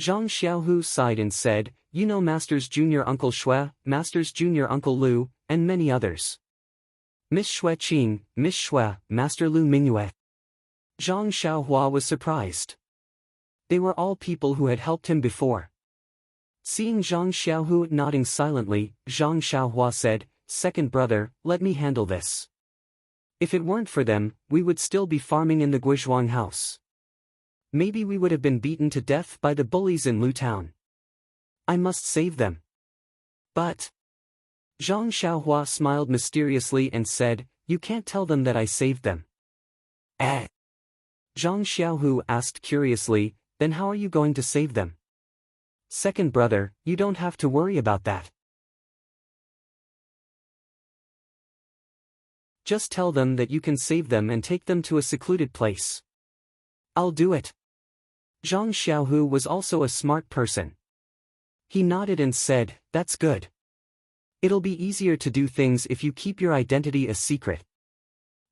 Zhang Xiaohu sighed and said, You know Master's junior uncle Shui, Master's junior uncle Lu, and many others. Miss Shui Qing, Miss Shui, Master Lu Mingyue. Zhang Xiaohua was surprised. They were all people who had helped him before. Seeing Zhang Xiaohu nodding silently, Zhang Xiaohua said, Second brother, let me handle this. If it weren't for them, we would still be farming in the Guizhuang house. Maybe we would have been beaten to death by the bullies in Lu Town. I must save them. But... Zhang Xiaohua smiled mysteriously and said, You can't tell them that I saved them. Zhang Xiaohu asked curiously, Then how are you going to save them? Second brother, you don't have to worry about that. Just tell them that you can save them and take them to a secluded place. I'll do it. Zhang Xiaohu was also a smart person. He nodded and said, That's good. It'll be easier to do things if you keep your identity a secret.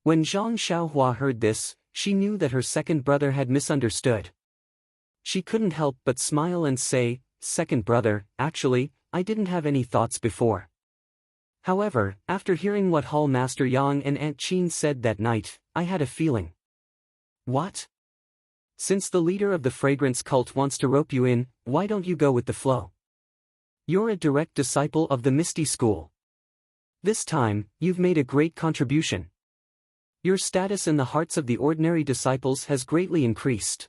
When Zhang Xiaohua heard this, she knew that her second brother had misunderstood. She couldn't help but smile and say, Second brother, actually, I didn't have any thoughts before. However, after hearing what Hall Master Yang and Aunt Qin said that night, I had a feeling. What? Since the leader of the fragrance cult wants to rope you in, why don't you go with the flow? You're a direct disciple of the Misty School. This time, you've made a great contribution. Your status in the hearts of the ordinary disciples has greatly increased.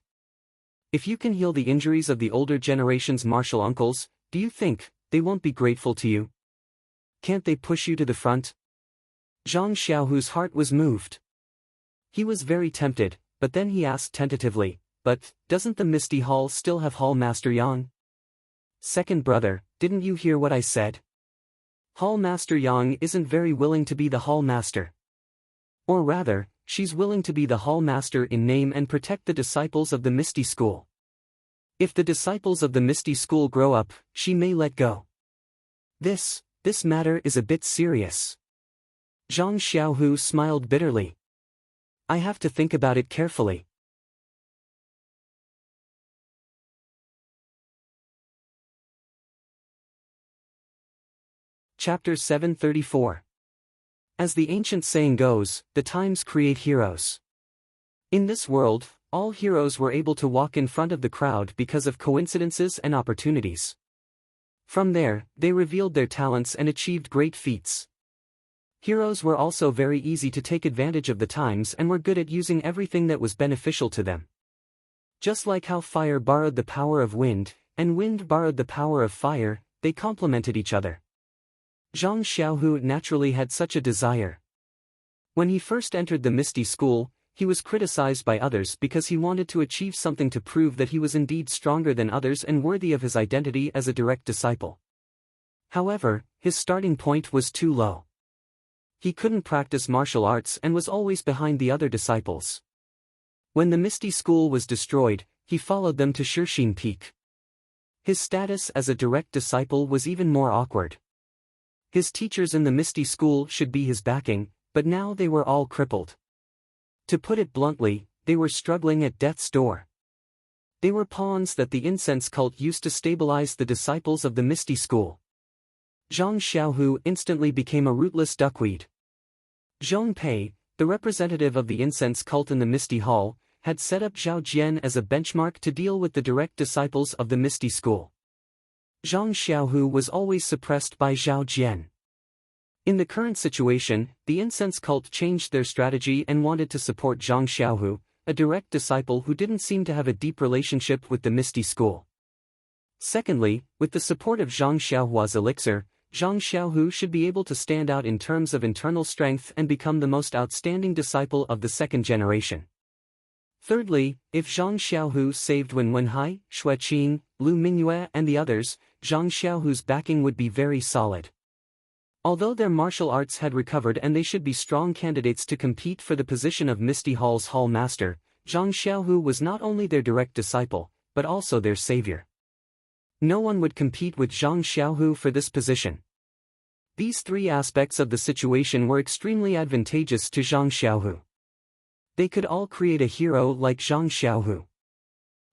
If you can heal the injuries of the older generation's martial uncles, do you think they won't be grateful to you? Can't they push you to the front? Zhang Xiaohu's heart was moved. He was very tempted, but then he asked tentatively, But doesn't the Misty Hall still have Hall Master Yang? Second brother, didn't you hear what I said? Hall Master Yang isn't very willing to be the Hall Master. Or rather, she's willing to be the Hall Master in name and protect the disciples of the Misty School. If the disciples of the Misty School grow up, she may let go. This matter is a bit serious. Zhang Xiaohu smiled bitterly. I have to think about it carefully. Chapter 734. As the ancient saying goes, the times create heroes. In this world, all heroes were able to walk in front of the crowd because of coincidences and opportunities. From there, they revealed their talents and achieved great feats. Heroes were also very easy to take advantage of the times and were good at using everything that was beneficial to them. Just like how fire borrowed the power of wind, and wind borrowed the power of fire, they complemented each other. Zhang Xiaohu naturally had such a desire. When he first entered the Misty School, he was criticized by others because he wanted to achieve something to prove that he was indeed stronger than others and worthy of his identity as a direct disciple. However, his starting point was too low. He couldn't practice martial arts and was always behind the other disciples. When the Misty School was destroyed, he followed them to Shixin Peak. His status as a direct disciple was even more awkward. His teachers in the Misty School should be his backing, but now they were all crippled. To put it bluntly, they were struggling at death's door. They were pawns that the incense cult used to stabilize the disciples of the Misty School. Zhang Xiaohu instantly became a rootless duckweed. Zhong Pei, the representative of the incense cult in the Misty Hall, had set up Zhao Jian as a benchmark to deal with the direct disciples of the Misty School. Zhang Xiaohu was always suppressed by Zhao Jian. In the current situation, the incense cult changed their strategy and wanted to support Zhang Xiaohu, a direct disciple who didn't seem to have a deep relationship with the Misty School. Secondly, with the support of Zhang Xiaohua's elixir, Zhang Xiaohu should be able to stand out in terms of internal strength and become the most outstanding disciple of the second generation. Thirdly, if Zhang Xiaohu saved Wen Wenhai, Xue Qing, Lu Mingyue and the others, Zhang Xiaohu's backing would be very solid. Although their martial arts had recovered and they should be strong candidates to compete for the position of Misty Hall's Hall Master, Zhang Xiaohu was not only their direct disciple, but also their savior. No one would compete with Zhang Xiaohu for this position. These three aspects of the situation were extremely advantageous to Zhang Xiaohu. They could all create a hero like Zhang Xiaohu.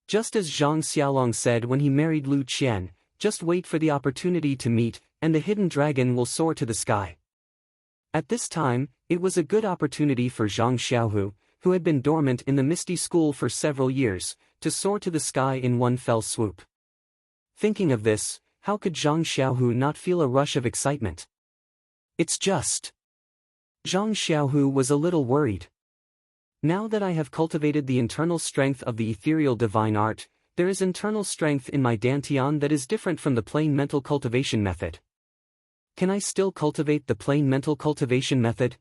Just as Zhang Xiaolong said when he married Lu Qian, just wait for the opportunity to meet, and the hidden dragon will soar to the sky. At this time, it was a good opportunity for Zhang Xiaohu, who had been dormant in the Misty School for several years, to soar to the sky in one fell swoop. Thinking of this, how could Zhang Xiaohu not feel a rush of excitement? It's just. Zhang Xiaohu was a little worried. Now that I have cultivated the internal strength of the ethereal divine art, there is internal strength in my dantian that is different from the plain mental cultivation method. Can I still cultivate the plain mental cultivation method?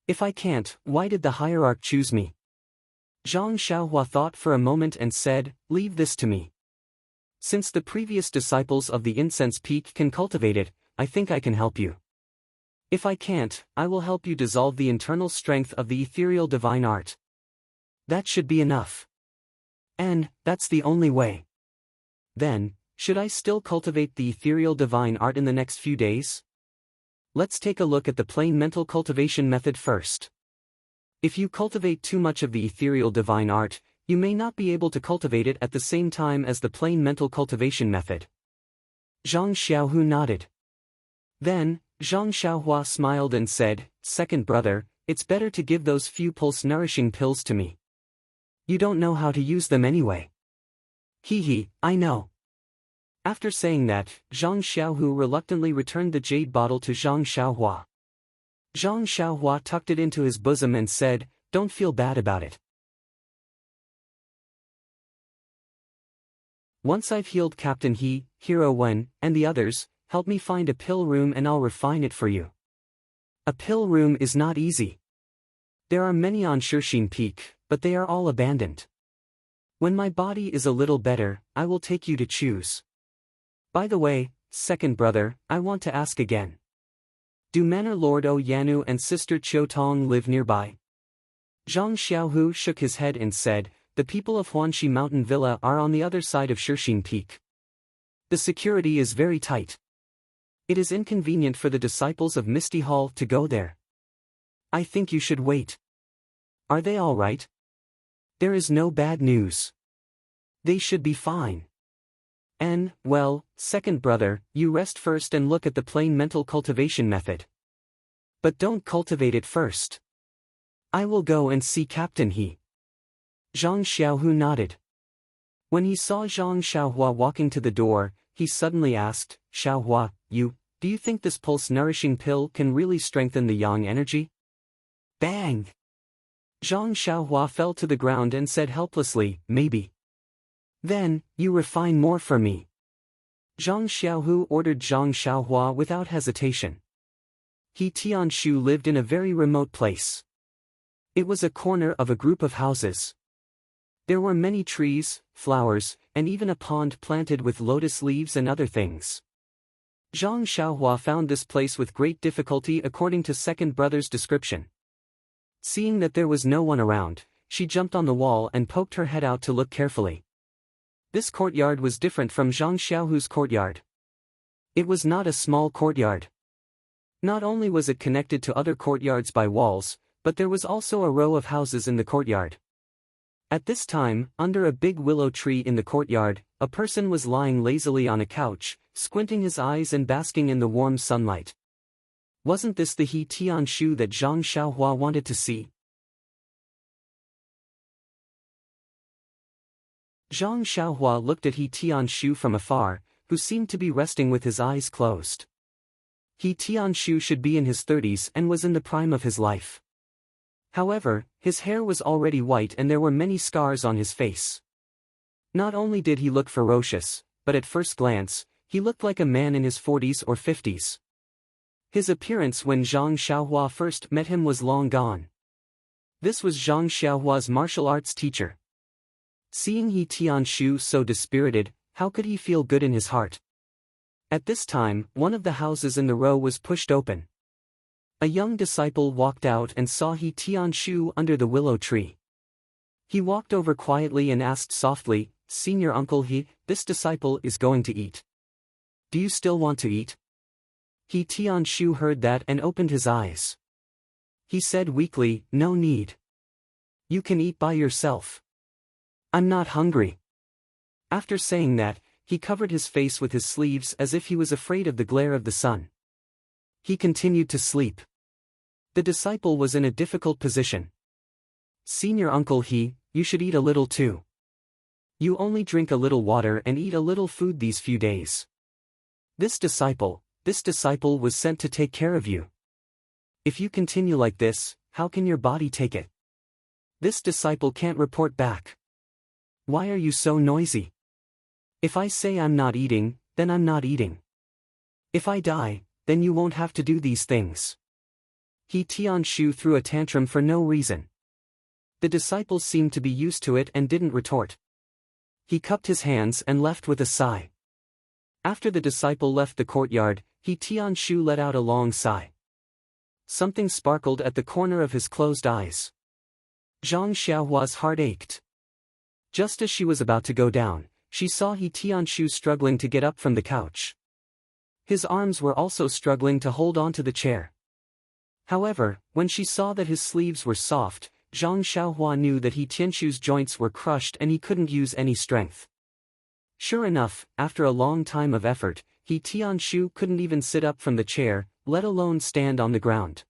If I can't, why did the hierarch choose me? Zhang Xiaohua thought for a moment and said, leave this to me. Since the previous disciples of the incense peak can cultivate it, I think I can help you. If I can't, I will help you dissolve the internal strength of the ethereal divine art. That should be enough. And, that's the only way. Then, should I still cultivate the ethereal divine art in the next few days? Let's take a look at the plain mental cultivation method first. If you cultivate too much of the ethereal divine art, you may not be able to cultivate it at the same time as the plain mental cultivation method. Zhang Xiaohu nodded. Then, Zhang Xiaohua smiled and said, second brother, it's better to give those few pulse-nourishing pills to me. You don't know how to use them anyway. Hee, I know. After saying that, Zhang Xiaohu reluctantly returned the jade bottle to Zhang Xiaohua. Zhang Xiaohua tucked it into his bosom and said, don't feel bad about it. Once I've healed Captain He, Hero Wen, and the others, help me find a pill room and I'll refine it for you. A pill room is not easy. There are many on Shixin Peak, but they are all abandoned. When my body is a little better, I will take you to choose. By the way, second brother, I want to ask again. Do Manor Lord O Yanu and Sister Qiu Tong live nearby? Zhang Xiaohu shook his head and said, the people of Huanxi Mountain Villa are on the other side of Shixin Peak. The security is very tight. It is inconvenient for the disciples of Misty Hall to go there. I think you should wait. Are they all right? There is no bad news. They should be fine. And, well, second brother, you rest first and look at the plain mental cultivation method. But don't cultivate it first. I will go and see Captain He. Zhang Xiaohu nodded. When he saw Zhang Xiaohua walking to the door, he suddenly asked, Xiaohua, do you think this pulse-nourishing pill can really strengthen the yang energy? Bang! Zhang Xiaohua fell to the ground and said helplessly, maybe. Then, you refine more for me. Zhang Xiaohu ordered Zhang Xiaohua without hesitation. He Tianshu lived in a very remote place. It was a corner of a group of houses. There were many trees, flowers, and even a pond planted with lotus leaves and other things. Zhang Xiaohua found this place with great difficulty according to second brother's description. Seeing that there was no one around, she jumped on the wall and poked her head out to look carefully. This courtyard was different from Zhang Xiaohu's courtyard. It was not a small courtyard. Not only was it connected to other courtyards by walls, but there was also a row of houses in the courtyard. At this time, under a big willow tree in the courtyard, a person was lying lazily on a couch, squinting his eyes and basking in the warm sunlight. Wasn't this the He Tianshu that Zhang Xiaohua wanted to see? Zhang Xiaohua looked at He Tianshu from afar, who seemed to be resting with his eyes closed. He Tianshu should be in his 30s and was in the prime of his life. However, his hair was already white and there were many scars on his face. Not only did he look ferocious, but at first glance, he looked like a man in his 40s or 50s. His appearance when Zhang Xiaohua first met him was long gone. This was Zhang Xiaohua's martial arts teacher. Seeing He Tianshu so dispirited, how could he feel good in his heart? At this time, one of the houses in the row was pushed open. A young disciple walked out and saw He Tianshu under the willow tree. He walked over quietly and asked softly, "Senior Uncle He, this disciple is going to eat. Do you still want to eat?" He Tianshu heard that and opened his eyes. He said weakly, "No need. You can eat by yourself. I'm not hungry." After saying that, he covered his face with his sleeves as if he was afraid of the glare of the sun. He continued to sleep. The disciple was in a difficult position. "Senior Uncle He, you should eat a little too. You only drink a little water and eat a little food these few days. This disciple was sent to take care of you. If you continue like this, how can your body take it? This disciple can't report back. Why are you so noisy? If I say I'm not eating, then I'm not eating. If I die, then you won't have to do these things." He Tianshu threw a tantrum for no reason. The disciple seemed to be used to it and didn't retort. He cupped his hands and left with a sigh. After the disciple left the courtyard, He Tianshu let out a long sigh. Something sparkled at the corner of his closed eyes. Zhang Xiaohua's heart ached. Just as she was about to go down, she saw He Tianshu struggling to get up from the couch. His arms were also struggling to hold on to the chair. However, when she saw that his sleeves were soft, Zhang Xiaohua knew that He Tianshu's joints were crushed and he couldn't use any strength. Sure enough, after a long time of effort, He Tianshu couldn't even sit up from the chair, let alone stand on the ground.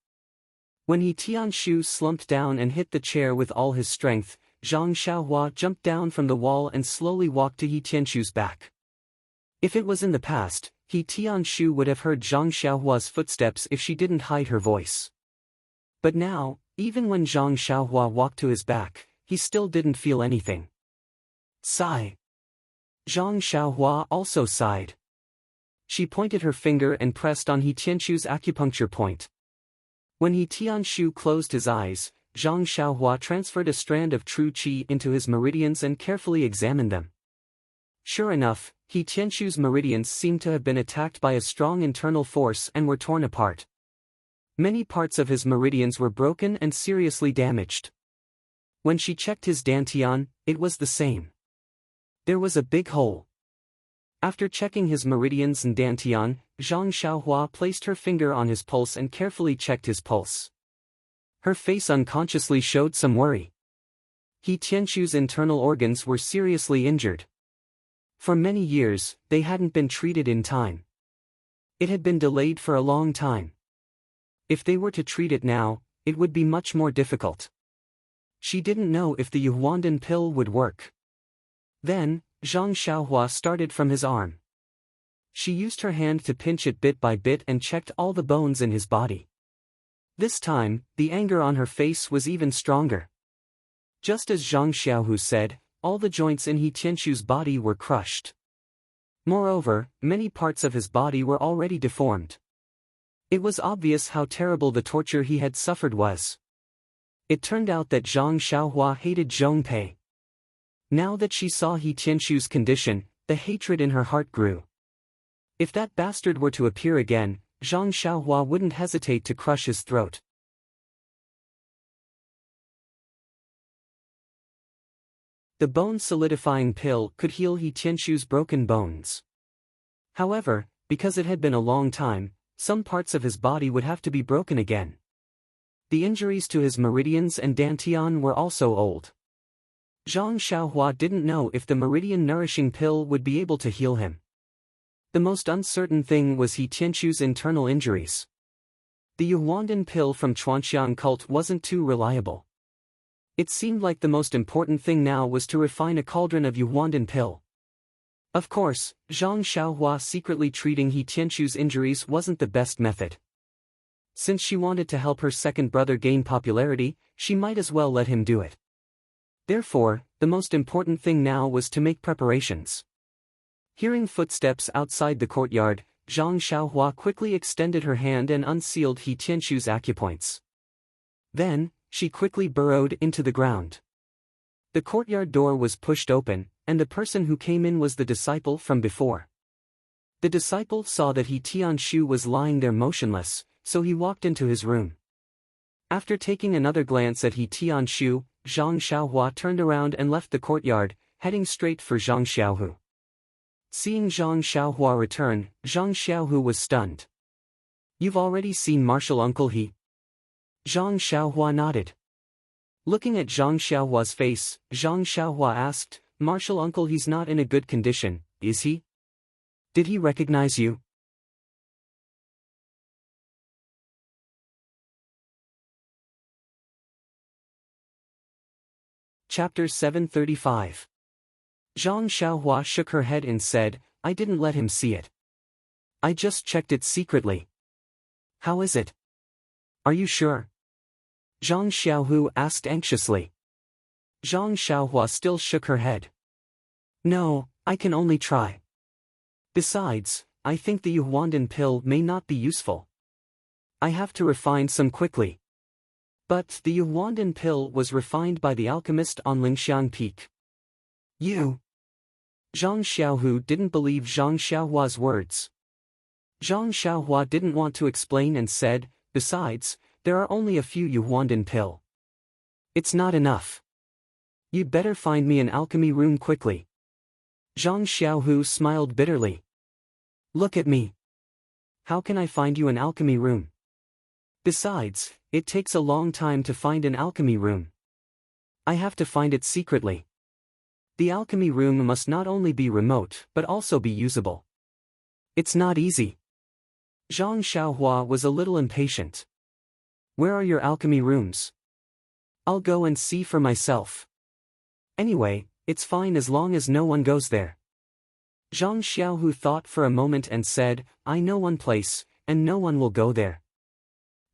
When He Tianshu slumped down and hit the chair with all his strength, Zhang Xiaohua jumped down from the wall and slowly walked to He Tianshu's back. If it was in the past, He Tianshu would have heard Zhang Xiaohua's footsteps if she didn't hide her voice. But now, even when Zhang Xiaohua walked to his back, he still didn't feel anything. Sigh. Zhang Xiaohua also sighed. She pointed her finger and pressed on He Tianshu's acupuncture point. When He Tianshu closed his eyes, Zhang Xiaohua transferred a strand of true qi into his meridians and carefully examined them. Sure enough, He Tianshu's meridians seemed to have been attacked by a strong internal force and were torn apart. Many parts of his meridians were broken and seriously damaged. When she checked his dantian, it was the same. There was a big hole. After checking his meridians and dantian, Zhang Xiaohua placed her finger on his pulse and carefully checked his pulse. Her face unconsciously showed some worry. He Tianshu's internal organs were seriously injured. For many years, they hadn't been treated in time. It had been delayed for a long time. If they were to treat it now, it would be much more difficult. She didn't know if the Yuhuandan pill would work. Then, Zhang Xiaohua started from his arm. She used her hand to pinch it bit by bit and checked all the bones in his body. This time, the anger on her face was even stronger. Just as Zhang Xiaohu said, all the joints in He Tianshu's body were crushed. Moreover, many parts of his body were already deformed. It was obvious how terrible the torture he had suffered was. It turned out that Zhang Xiaohua hated Zhong Pei. Now that she saw He Tianshu's condition, the hatred in her heart grew. If that bastard were to appear again, Zhang Xiaohua wouldn't hesitate to crush his throat. The bone-solidifying pill could heal He Tianshu's broken bones. However, because it had been a long time, some parts of his body would have to be broken again. The injuries to his meridians and dantian were also old. Zhang Xiaohua didn't know if the meridian-nourishing pill would be able to heal him. The most uncertain thing was He Tianshu's internal injuries. The Yuhuandan pill from Chuanxiang cult wasn't too reliable. It seemed like the most important thing now was to refine a cauldron of Yuhuandan pill. Of course, Zhang Xiaohua secretly treating He Tianshu's injuries wasn't the best method. Since she wanted to help her second brother gain popularity, she might as well let him do it. Therefore, the most important thing now was to make preparations. Hearing footsteps outside the courtyard, Zhang Xiaohua quickly extended her hand and unsealed He Tianshu's acupoints. Then, she quickly burrowed into the ground. The courtyard door was pushed open, and the person who came in was the disciple from before. The disciple saw that He Tianshu was lying there motionless, so he walked into his room. After taking another glance at He Tianshu, Zhang Xiaohua turned around and left the courtyard, heading straight for Zhang Xiaohu. Seeing Zhang Xiaohua return, Zhang Xiaohu was stunned. "You've already seen Martial Uncle He?" Zhang Xiaohua nodded. Looking at Zhang Xiaohua's face, Zhang Xiaohua asked, "Martial Uncle He's not in a good condition, is he? Did he recognize you?" Chapter 735. Zhang Xiaohua shook her head and said, "I didn't let him see it. I just checked it secretly." "How is it? Are you sure?" Zhang Xiaohu asked anxiously. Zhang Xiaohua still shook her head. "No, I can only try. Besides, I think the Yuhuandan pill may not be useful. I have to refine some quickly." But the Yuhuandan pill was refined by the alchemist on Lingxiang Peak. "You?" Zhang Xiaohu didn't believe Zhang Xiaohua's words. Zhang Xiaohua didn't want to explain and said, "Besides, there are only a few Yuhuandan pill. It's not enough. You'd better find me an alchemy room quickly." Zhang Xiaohu smiled bitterly. "Look at me. How can I find you an alchemy room? Besides, it takes a long time to find an alchemy room. I have to find it secretly. The alchemy room must not only be remote but also be usable. It's not easy." Zhang Xiaohua was a little impatient. "Where are your alchemy rooms? I'll go and see for myself. Anyway, it's fine as long as no one goes there." Zhang Xiaohu thought for a moment and said, "I know one place, and no one will go there."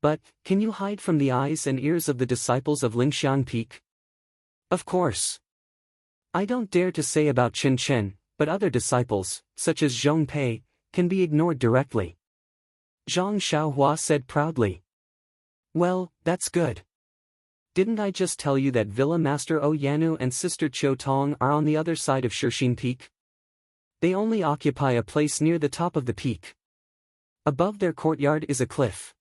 "But, can you hide from the eyes and ears of the disciples of Lingxiang Peak?" "Of course. I don't dare to say about Chen Chen, but other disciples, such as Zhong Pei, can be ignored directly." Zhang Xiaohua said proudly. "Well, that's good. Didn't I just tell you that Villa Master O Yanu and Sister Qiu Tong are on the other side of Shixin Peak? They only occupy a place near the top of the peak. Above their courtyard is a cliff.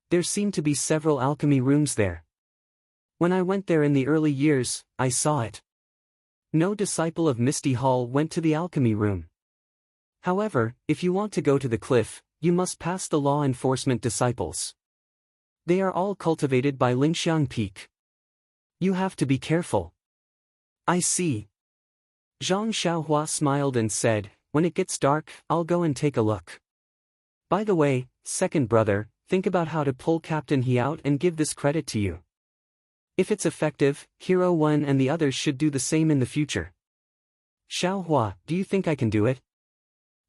There seem to be several alchemy rooms there. When I went there in the early years, I saw it. No disciple of Misty Hall went to the alchemy room. However, if you want to go to the cliff, you must pass the law enforcement disciples. They are all cultivated by Lingxiang Peak. You have to be careful." "I see." Zhang Xiaohua smiled and said, "When it gets dark, I'll go and take a look. By the way, second brother, think about how to pull Captain He out and give this credit to you. If it's effective, Hero 1 and the others should do the same in the future." "Xiaohua, do you think I can do it?"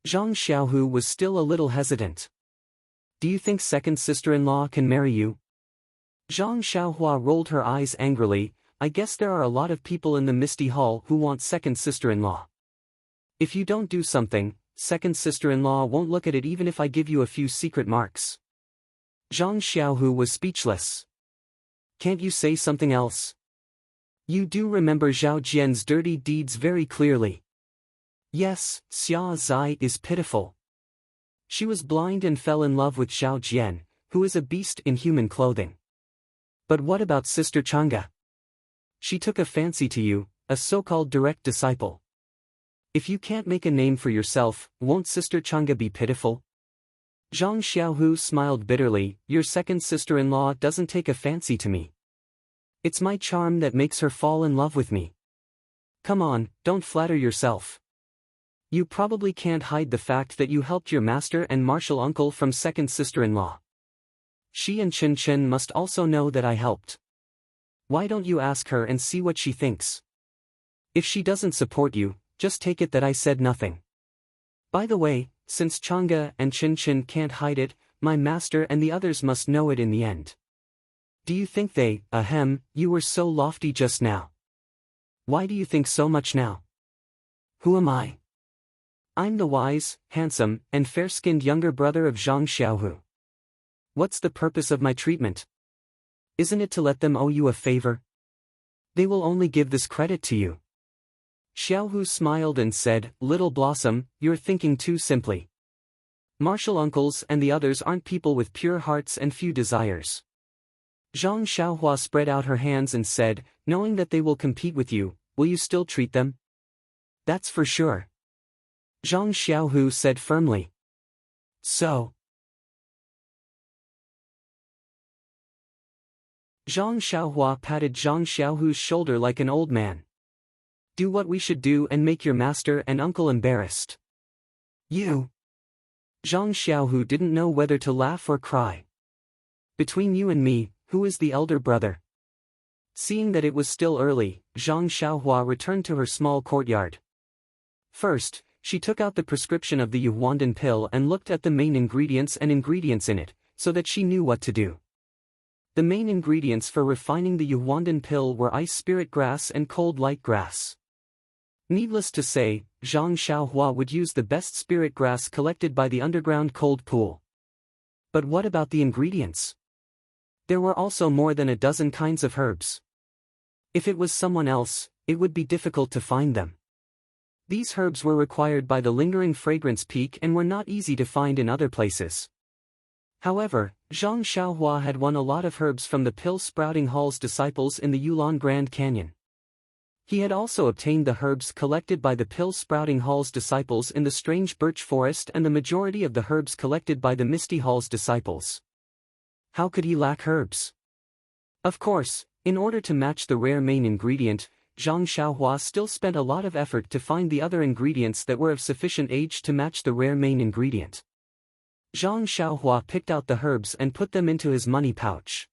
Zhang Xiaohu was still a little hesitant. "Do you think second sister-in-law can marry you?" Zhang Xiaohua rolled her eyes angrily. "I guess there are a lot of people in the Misty Hall who want second sister-in-law. If you don't do something, second sister-in-law won't look at it even if I give you a few secret marks." Zhang Xiaohu was speechless. "Can't you say something else? You do remember Zhao Jian's dirty deeds very clearly." "Yes, Xia Zai is pitiful. She was blind and fell in love with Zhao Jian, who is a beast in human clothing. But what about Sister Chang'e? She took a fancy to you, a so-called direct disciple. If you can't make a name for yourself, won't Sister Chang'e be pitiful? Zhang Xiaohu smiled bitterly. Your second sister-in-law doesn't take a fancy to me. It's my charm that makes her fall in love with me. Come on, don't flatter yourself. You probably can't hide the fact that you helped your master and martial uncle from second sister-in-law. She and Chen Chen must also know that I helped. Why don't you ask her and see what she thinks? If she doesn't support you, just take it that I said nothing. By the way, since Chang'e and Chen Chen can't hide it, my master and the others must know it in the end. Do you think you were so lofty just now? Why do you think so much now? Who am I? I'm the wise, handsome, and fair-skinned younger brother of Zhang Xiaohu. What's the purpose of my treatment? Isn't it to let them owe you a favor? They will only give this credit to you. Xiaohu smiled and said, Little Blossom, you're thinking too simply. Martial uncles and the others aren't people with pure hearts and few desires. Zhang Xiaohua spread out her hands and said, knowing that they will compete with you, will you still treat them? That's for sure. Zhang Xiaohu said firmly. So. Zhang Xiaohua patted Zhang Xiaohu's shoulder like an old man. Do what we should do and make your master and uncle embarrassed. You. Zhang Xiaohu didn't know whether to laugh or cry. Between you and me, who is the elder brother? Seeing that it was still early, Zhang Xiaohua returned to her small courtyard. First, she took out the prescription of the Yuhuandan pill and looked at the main ingredients and ingredients in it, so that she knew what to do. The main ingredients for refining the Yuhuandan pill were ice spirit grass and cold light grass. Needless to say, Zhang Xiaohua would use the best spirit grass collected by the underground cold pool. But what about the ingredients? There were also more than a dozen kinds of herbs. If it was someone else, it would be difficult to find them. These herbs were required by the lingering fragrance peak and were not easy to find in other places. However, Zhang Xiaohua had won a lot of herbs from the pill-sprouting hall's disciples in the Yulon Grand Canyon. He had also obtained the herbs collected by the pill-sprouting hall's disciples in the strange birch forest and the majority of the herbs collected by the misty hall's disciples. How could he lack herbs? Of course, in order to match the rare main ingredient, Zhang Xiaohua still spent a lot of effort to find the other ingredients that were of sufficient age to match the rare main ingredient. Zhang Xiaohua picked out the herbs and put them into his money pouch.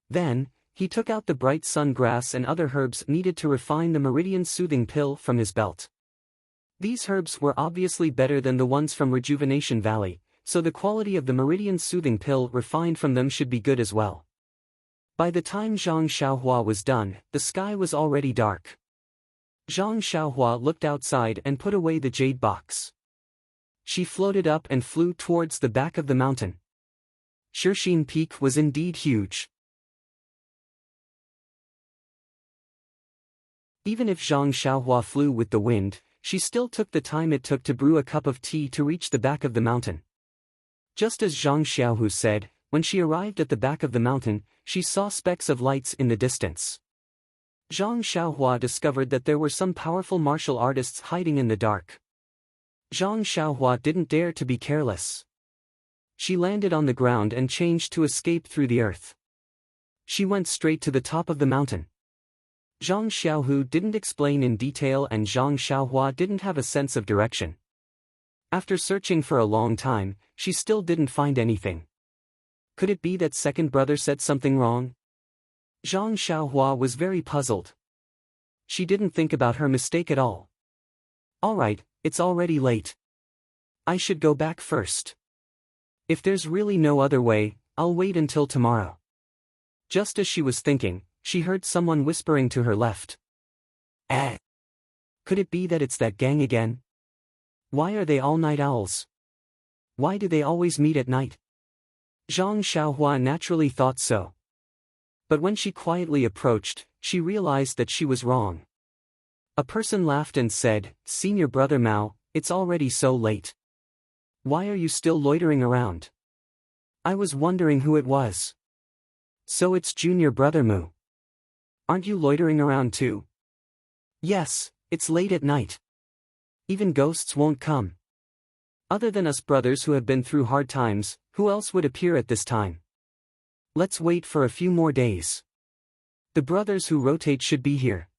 Then, he took out the bright sun grass and other herbs needed to refine the meridian soothing pill from his belt. These herbs were obviously better than the ones from Rejuvenation Valley, so the quality of the meridian soothing pill refined from them should be good as well. By the time Zhang Xiaohua was done, the sky was already dark. Zhang Xiaohua looked outside and put away the jade box. She floated up and flew towards the back of the mountain. Shixin Peak was indeed huge. Even if Zhang Xiaohua flew with the wind, she still took the time it took to brew a cup of tea to reach the back of the mountain. Just as Zhang Xiaohu said, when she arrived at the back of the mountain, she saw specks of lights in the distance. Zhang Xiaohua discovered that there were some powerful martial artists hiding in the dark. Zhang Xiaohua didn't dare to be careless. She landed on the ground and changed to escape through the earth. She went straight to the top of the mountain. Zhang Xiaohu didn't explain in detail and Zhang Xiaohua didn't have a sense of direction. After searching for a long time, she still didn't find anything. Could it be that second brother said something wrong? Zhang Xiaohua was very puzzled. She didn't think about her mistake at all. Alright, it's already late. I should go back first. If there's really no other way, I'll wait until tomorrow. Just as she was thinking, she heard someone whispering to her left. Could it be that it's that gang again? Why are they all night owls? Why do they always meet at night? Zhang Xiaohua naturally thought so. But when she quietly approached, she realized that she was wrong. A person laughed and said, Senior Brother Mao, it's already so late. Why are you still loitering around? I was wondering who it was. So it's Junior Brother Mu. Aren't you loitering around too? Yes, it's late at night. Even ghosts won't come. Other than us brothers who have been through hard times, who else would appear at this time? Let's wait for a few more days. The brothers who rotate should be here.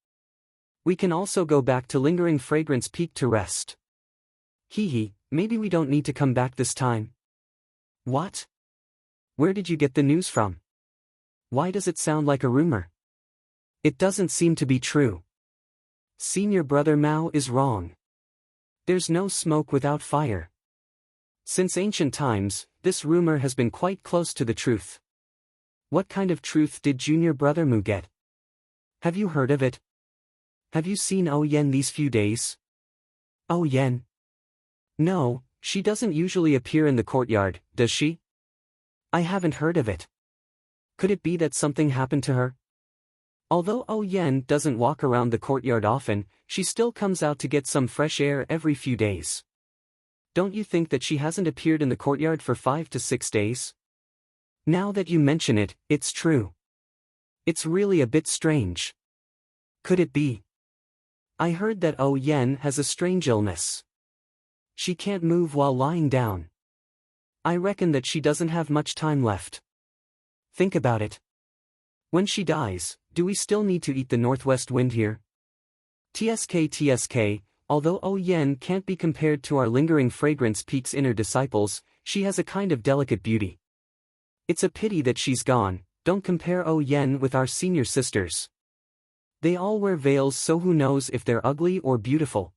We can also go back to Lingering Fragrance Peak to rest. Hee, maybe we don't need to come back this time. What? Where did you get the news from? Why does it sound like a rumor? It doesn't seem to be true. Senior brother Mao is wrong. There's no smoke without fire. Since ancient times, this rumor has been quite close to the truth. What kind of truth did junior brother Mu get? Have you heard of it? Have you seen Oh Yen these few days? Oh Yen? No, she doesn't usually appear in the courtyard, does she? I haven't heard of it. Could it be that something happened to her? Although Oh Yen doesn't walk around the courtyard often, she still comes out to get some fresh air every few days. Don't you think that she hasn't appeared in the courtyard for 5 to 6 days? Now that you mention it, it's true. It's really a bit strange. Could it be? I heard that Oh Yen has a strange illness. She can't move while lying down. I reckon that she doesn't have much time left. Think about it. When she dies, do we still need to eat the northwest wind here? TSK, although Oh Yen can't be compared to our Lingering Fragrance Peak's inner disciples, she has a kind of delicate beauty. It's a pity that she's gone. Don't compare Oh Yen with our senior sisters. They all wear veils, so who knows if they're ugly or beautiful.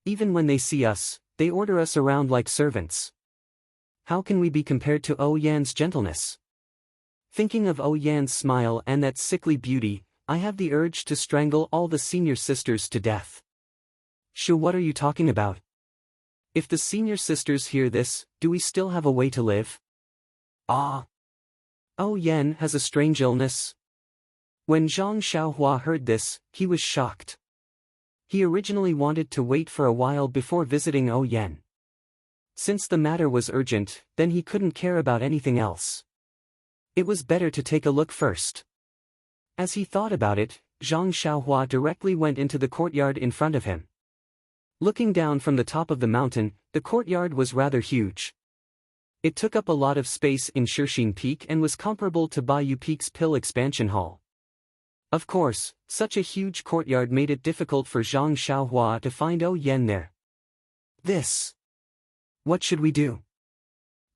Even when they see us, they order us around like servants. How can we be compared to Oh Yan's gentleness? Thinking of Oh Yan's smile and that sickly beauty, I have the urge to strangle all the senior sisters to death. Shu, what are you talking about? If the senior sisters hear this, do we still have a way to live? Ah! Oh Yan has a strange illness. When Zhang Xiaohua heard this, he was shocked. He originally wanted to wait for a while before visiting Oh Yan. Since the matter was urgent, then he couldn't care about anything else. It was better to take a look first. As he thought about it, Zhang Xiaohua directly went into the courtyard in front of him. Looking down from the top of the mountain, the courtyard was rather huge. It took up a lot of space in Shixin Peak and was comparable to Baiyu Peak's Pill Expansion Hall. Of course, such a huge courtyard made it difficult for Zhang Xiaohua to find Oh Yen there. What should we do?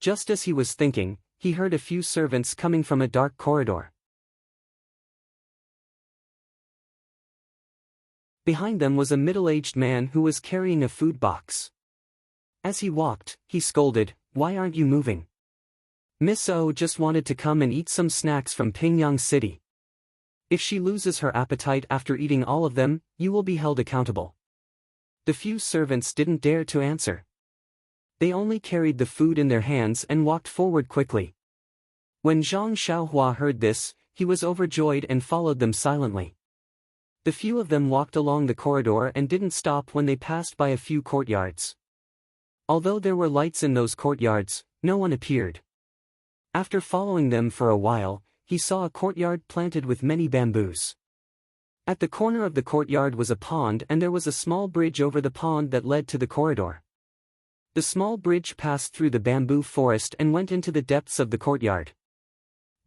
Just as he was thinking, he heard a few servants coming from a dark corridor. Behind them was a middle-aged man who was carrying a food box. As he walked, he scolded, "Why aren't you moving? Miss O just wanted to come and eat some snacks from Pingyang City. If she loses her appetite after eating all of them, you will be held accountable." The few servants didn't dare to answer. They only carried the food in their hands and walked forward quickly. When Zhang Xiaohua heard this, he was overjoyed and followed them silently. The few of them walked along the corridor and didn't stop when they passed by a few courtyards. Although there were lights in those courtyards, no one appeared. After following them for a while, he saw a courtyard planted with many bamboos. At the corner of the courtyard was a pond, and there was a small bridge over the pond that led to the corridor. The small bridge passed through the bamboo forest and went into the depths of the courtyard.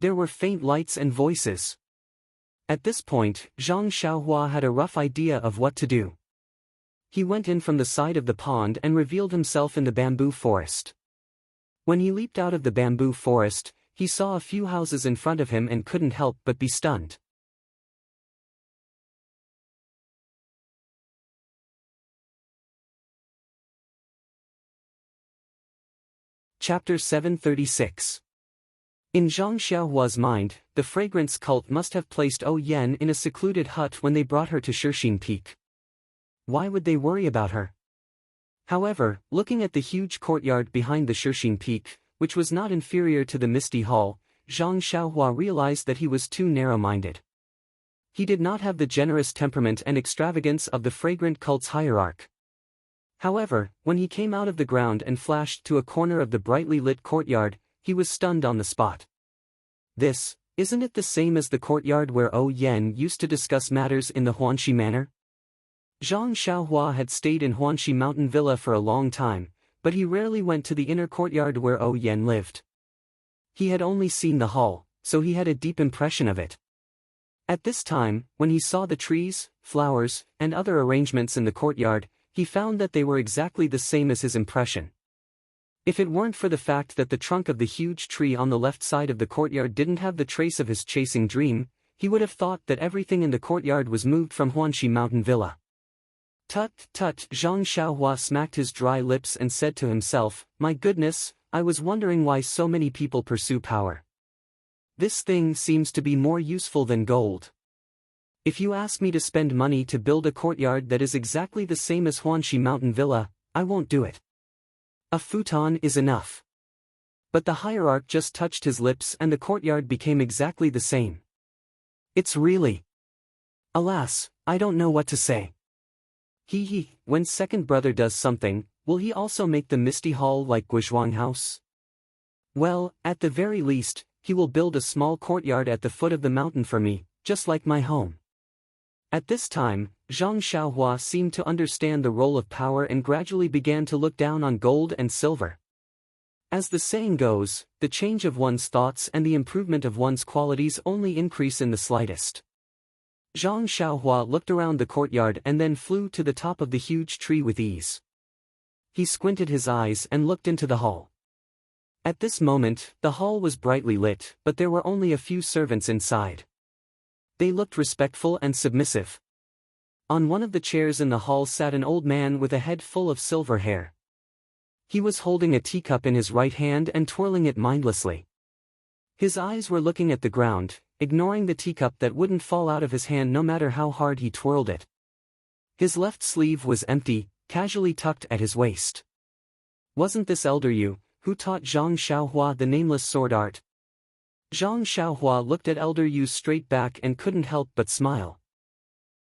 There were faint lights and voices. At this point, Zhang Xiaohua had a rough idea of what to do. He went in from the side of the pond and revealed himself in the bamboo forest. When he leaped out of the bamboo forest, he saw a few houses in front of him and couldn't help but be stunned. Chapter 736. In Zhang Xiaohua's mind, the fragrance cult must have placed Oh Yen in a secluded hut when they brought her to Shixin Peak. Why would they worry about her? However, looking at the huge courtyard behind the Shixin Peak, which was not inferior to the Misty Hall, Zhang Xiaohua realized that he was too narrow-minded. He did not have the generous temperament and extravagance of the fragrant cult's hierarch. However, when he came out of the ground and flashed to a corner of the brightly lit courtyard, he was stunned on the spot. Isn't it the same as the courtyard where Oh Yen used to discuss matters in the Huanxi manner? Zhang Xiaohua had stayed in Huanxi Mountain Villa for a long time, but he rarely went to the inner courtyard where O Yen lived. He had only seen the hall, so he had a deep impression of it. At this time, when he saw the trees, flowers, and other arrangements in the courtyard, he found that they were exactly the same as his impression. If it weren't for the fact that the trunk of the huge tree on the left side of the courtyard didn't have the trace of his chasing dream, he would have thought that everything in the courtyard was moved from Huanxi Mountain Villa. Tut, tut, Zhang Xiaohua smacked his dry lips and said to himself, "My goodness, I was wondering why so many people pursue power. This thing seems to be more useful than gold. If you ask me to spend money to build a courtyard that is exactly the same as Huanxi Mountain Villa, I won't do it. A futon is enough." But the hierarch just touched his lips and the courtyard became exactly the same. It's really... Alas, I don't know what to say. When second brother does something, will he also make the Misty Hall like Guizhuang House? Well, at the very least, he will build a small courtyard at the foot of the mountain for me, just like my home. At this time, Zhang Xiaohua seemed to understand the role of power and gradually began to look down on gold and silver. As the saying goes, the change of one's thoughts and the improvement of one's qualities only increase in the slightest. Zhang Xiaohua looked around the courtyard and then flew to the top of the huge tree with ease. He squinted his eyes and looked into the hall. At this moment, the hall was brightly lit, but there were only a few servants inside. They looked respectful and submissive. On one of the chairs in the hall sat an old man with a head full of silver hair. He was holding a teacup in his right hand and twirling it mindlessly. His eyes were looking at the ground, ignoring the teacup that wouldn't fall out of his hand no matter how hard he twirled it. His left sleeve was empty, casually tucked at his waist. Wasn't this Elder Yu, who taught Zhang Xiaohua the nameless sword art? Zhang Xiaohua looked at Elder Yu's straight back and couldn't help but smile.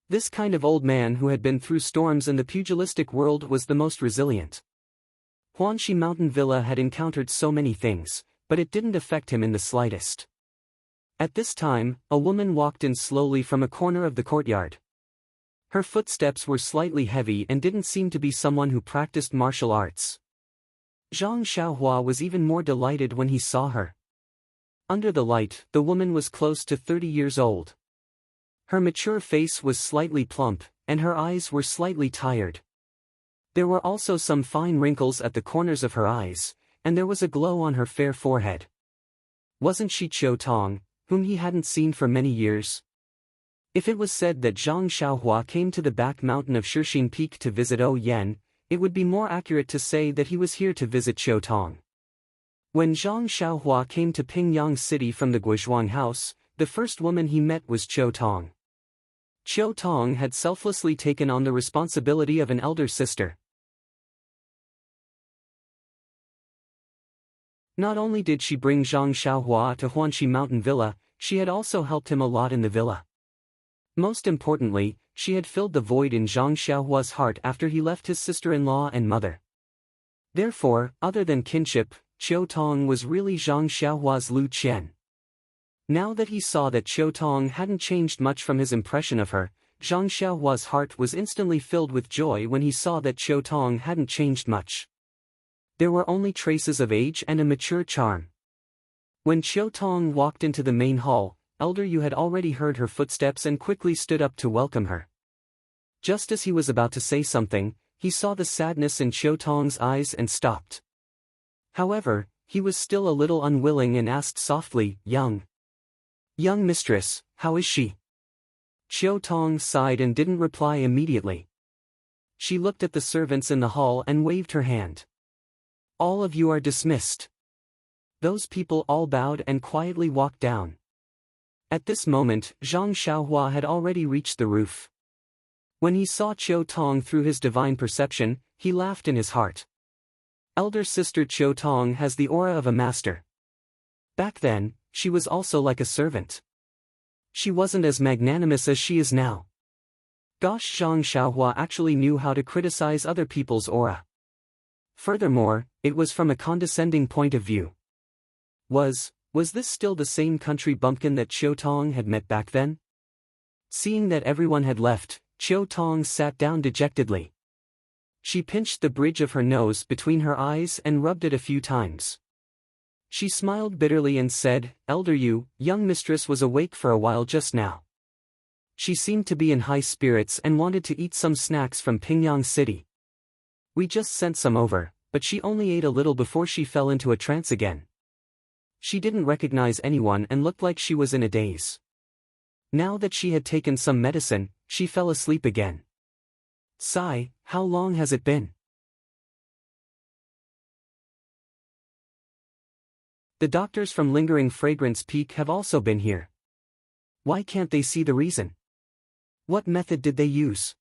This kind of old man who had been through storms in the pugilistic world was the most resilient. Huanxi Mountain Villa had encountered so many things, but it didn't affect him in the slightest. At this time, a woman walked in slowly from a corner of the courtyard. Her footsteps were slightly heavy and didn't seem to be someone who practiced martial arts. Zhang Xiaohua was even more delighted when he saw her. Under the light, the woman was close to 30 years old. Her mature face was slightly plump, and her eyes were slightly tired. There were also some fine wrinkles at the corners of her eyes, and there was a glow on her fair forehead. Wasn't she Qiu Tong, whom he hadn't seen for many years? If it was said that Zhang Xiaohua came to the back mountain of Shixing Peak to visit O Yen, it would be more accurate to say that he was here to visit Qiu Tong. When Zhang Xiaohua came to Pingyang City from the Guizhuang House, the first woman he met was Qiu Tong. Qiu Tong had selflessly taken on the responsibility of an elder sister. Not only did she bring Zhang Xiaohua to Huanxi Mountain Villa, she had also helped him a lot in the villa. Most importantly, she had filled the void in Zhang Xiaohua's heart after he left his sister-in-law and mother. Therefore, other than kinship, Qiu Tong was really Zhang Xiaohua's Lu Qian. Now that he saw that Qiu Tong hadn't changed much from his impression of her, Zhang Xiaohua's heart was instantly filled with joy when he saw that Qiu Tong hadn't changed much. There were only traces of age and a mature charm. When Qiu Tong walked into the main hall, Elder Yu had already heard her footsteps and quickly stood up to welcome her. Just as he was about to say something, he saw the sadness in Qiu Tong's eyes and stopped. However, he was still a little unwilling and asked softly, Young mistress, how is she?" Qiu Tong sighed and didn't reply immediately. She looked at the servants in the hall and waved her hand. "All of you are dismissed." Those people all bowed and quietly walked down. At this moment, Zhang Xiaohua had already reached the roof. When he saw Qiu Tong through his divine perception, he laughed in his heart. Elder sister Qiu Tong has the aura of a master. Back then, she was also like a servant. She wasn't as magnanimous as she is now. Gosh, Zhang Xiaohua actually knew how to criticize other people's aura. Furthermore, it was from a condescending point of view. Was this still the same country bumpkin that Qiu Tong had met back then? Seeing that everyone had left, Chiu Tong sat down dejectedly. She pinched the bridge of her nose between her eyes and rubbed it a few times. She smiled bitterly and said, "Elder Yu, young mistress was awake for a while just now. She seemed to be in high spirits and wanted to eat some snacks from Pingyang City. We just sent some over, but she only ate a little before she fell into a trance again. She didn't recognize anyone and looked like she was in a daze. Now that she had taken some medicine, she fell asleep again." Sigh, how long has it been? The doctors from Lingering Fragrance Peak have also been here. Why can't they see the reason? What method did they use?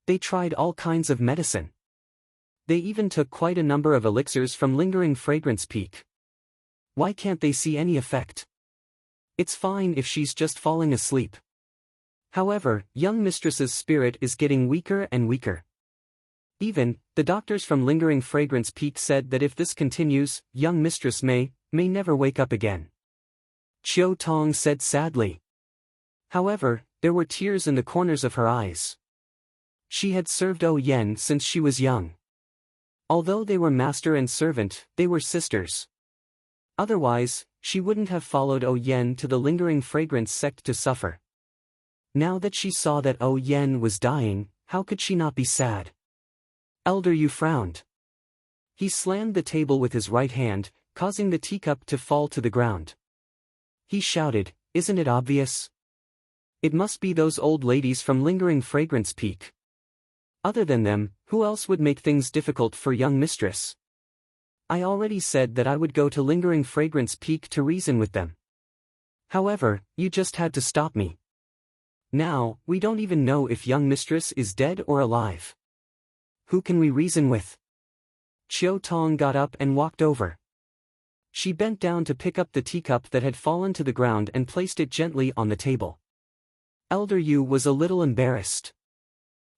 They tried all kinds of medicine. They even took quite a number of elixirs from Lingering Fragrance Peak. Why can't they see any effect? It's fine if she's just falling asleep. However, young mistress's spirit is getting weaker and weaker. Even, the doctors from Lingering Fragrance Peak said that if this continues, young mistress may never wake up again. Chiu Tong said sadly. However, there were tears in the corners of her eyes. She had served O Yen since she was young. Although they were master and servant, they were sisters. Otherwise, she wouldn't have followed O Yen to the Lingering Fragrance sect to suffer. Now that she saw that O Yen was dying, how could she not be sad? Elder Yu frowned. He slammed the table with his right hand, causing the teacup to fall to the ground. He shouted, "Isn't it obvious? It must be those old ladies from Lingering Fragrance Peak. Other than them, who else would make things difficult for young mistress? I already said that I would go to Lingering Fragrance Peak to reason with them. However, you just had to stop me. Now, we don't even know if young mistress is dead or alive. Who can we reason with?" Chiu Tong got up and walked over. She bent down to pick up the teacup that had fallen to the ground and placed it gently on the table. Elder Yu was a little embarrassed.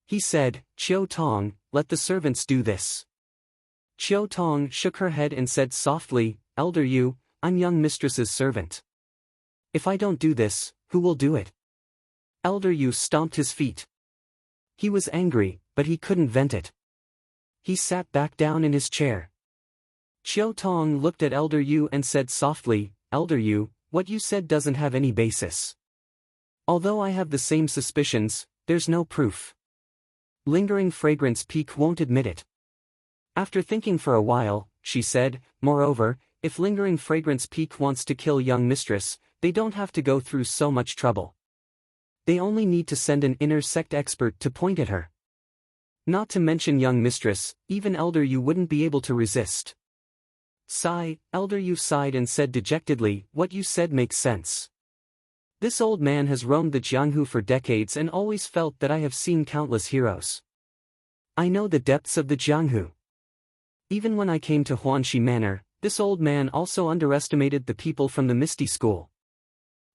He said, "Chiu Tong, let the servants do this." Chiu Tong shook her head and said softly, "Elder Yu, I'm young mistress's servant. If I don't do this, who will do it?" Elder Yu stomped his feet. He was angry, but he couldn't vent it. He sat back down in his chair. Chiu Tong looked at Elder Yu and said softly, "Elder Yu, what you said doesn't have any basis. Although I have the same suspicions, there's no proof. Lingering Fragrance Peak won't admit it." After thinking for a while, she said, "Moreover, if Lingering Fragrance Peak wants to kill young mistress, they don't have to go through so much trouble. They only need to send an inner sect expert to point at her. Not to mention young mistress, even Elder Yu wouldn't be able to resist." Sigh, Elder Yu sighed and said dejectedly, "What you said makes sense. This old man has roamed the Jianghu for decades and always felt that I have seen countless heroes. I know the depths of the Jianghu. Even when I came to Huanxi Manor, this old man also underestimated the people from the Misty School.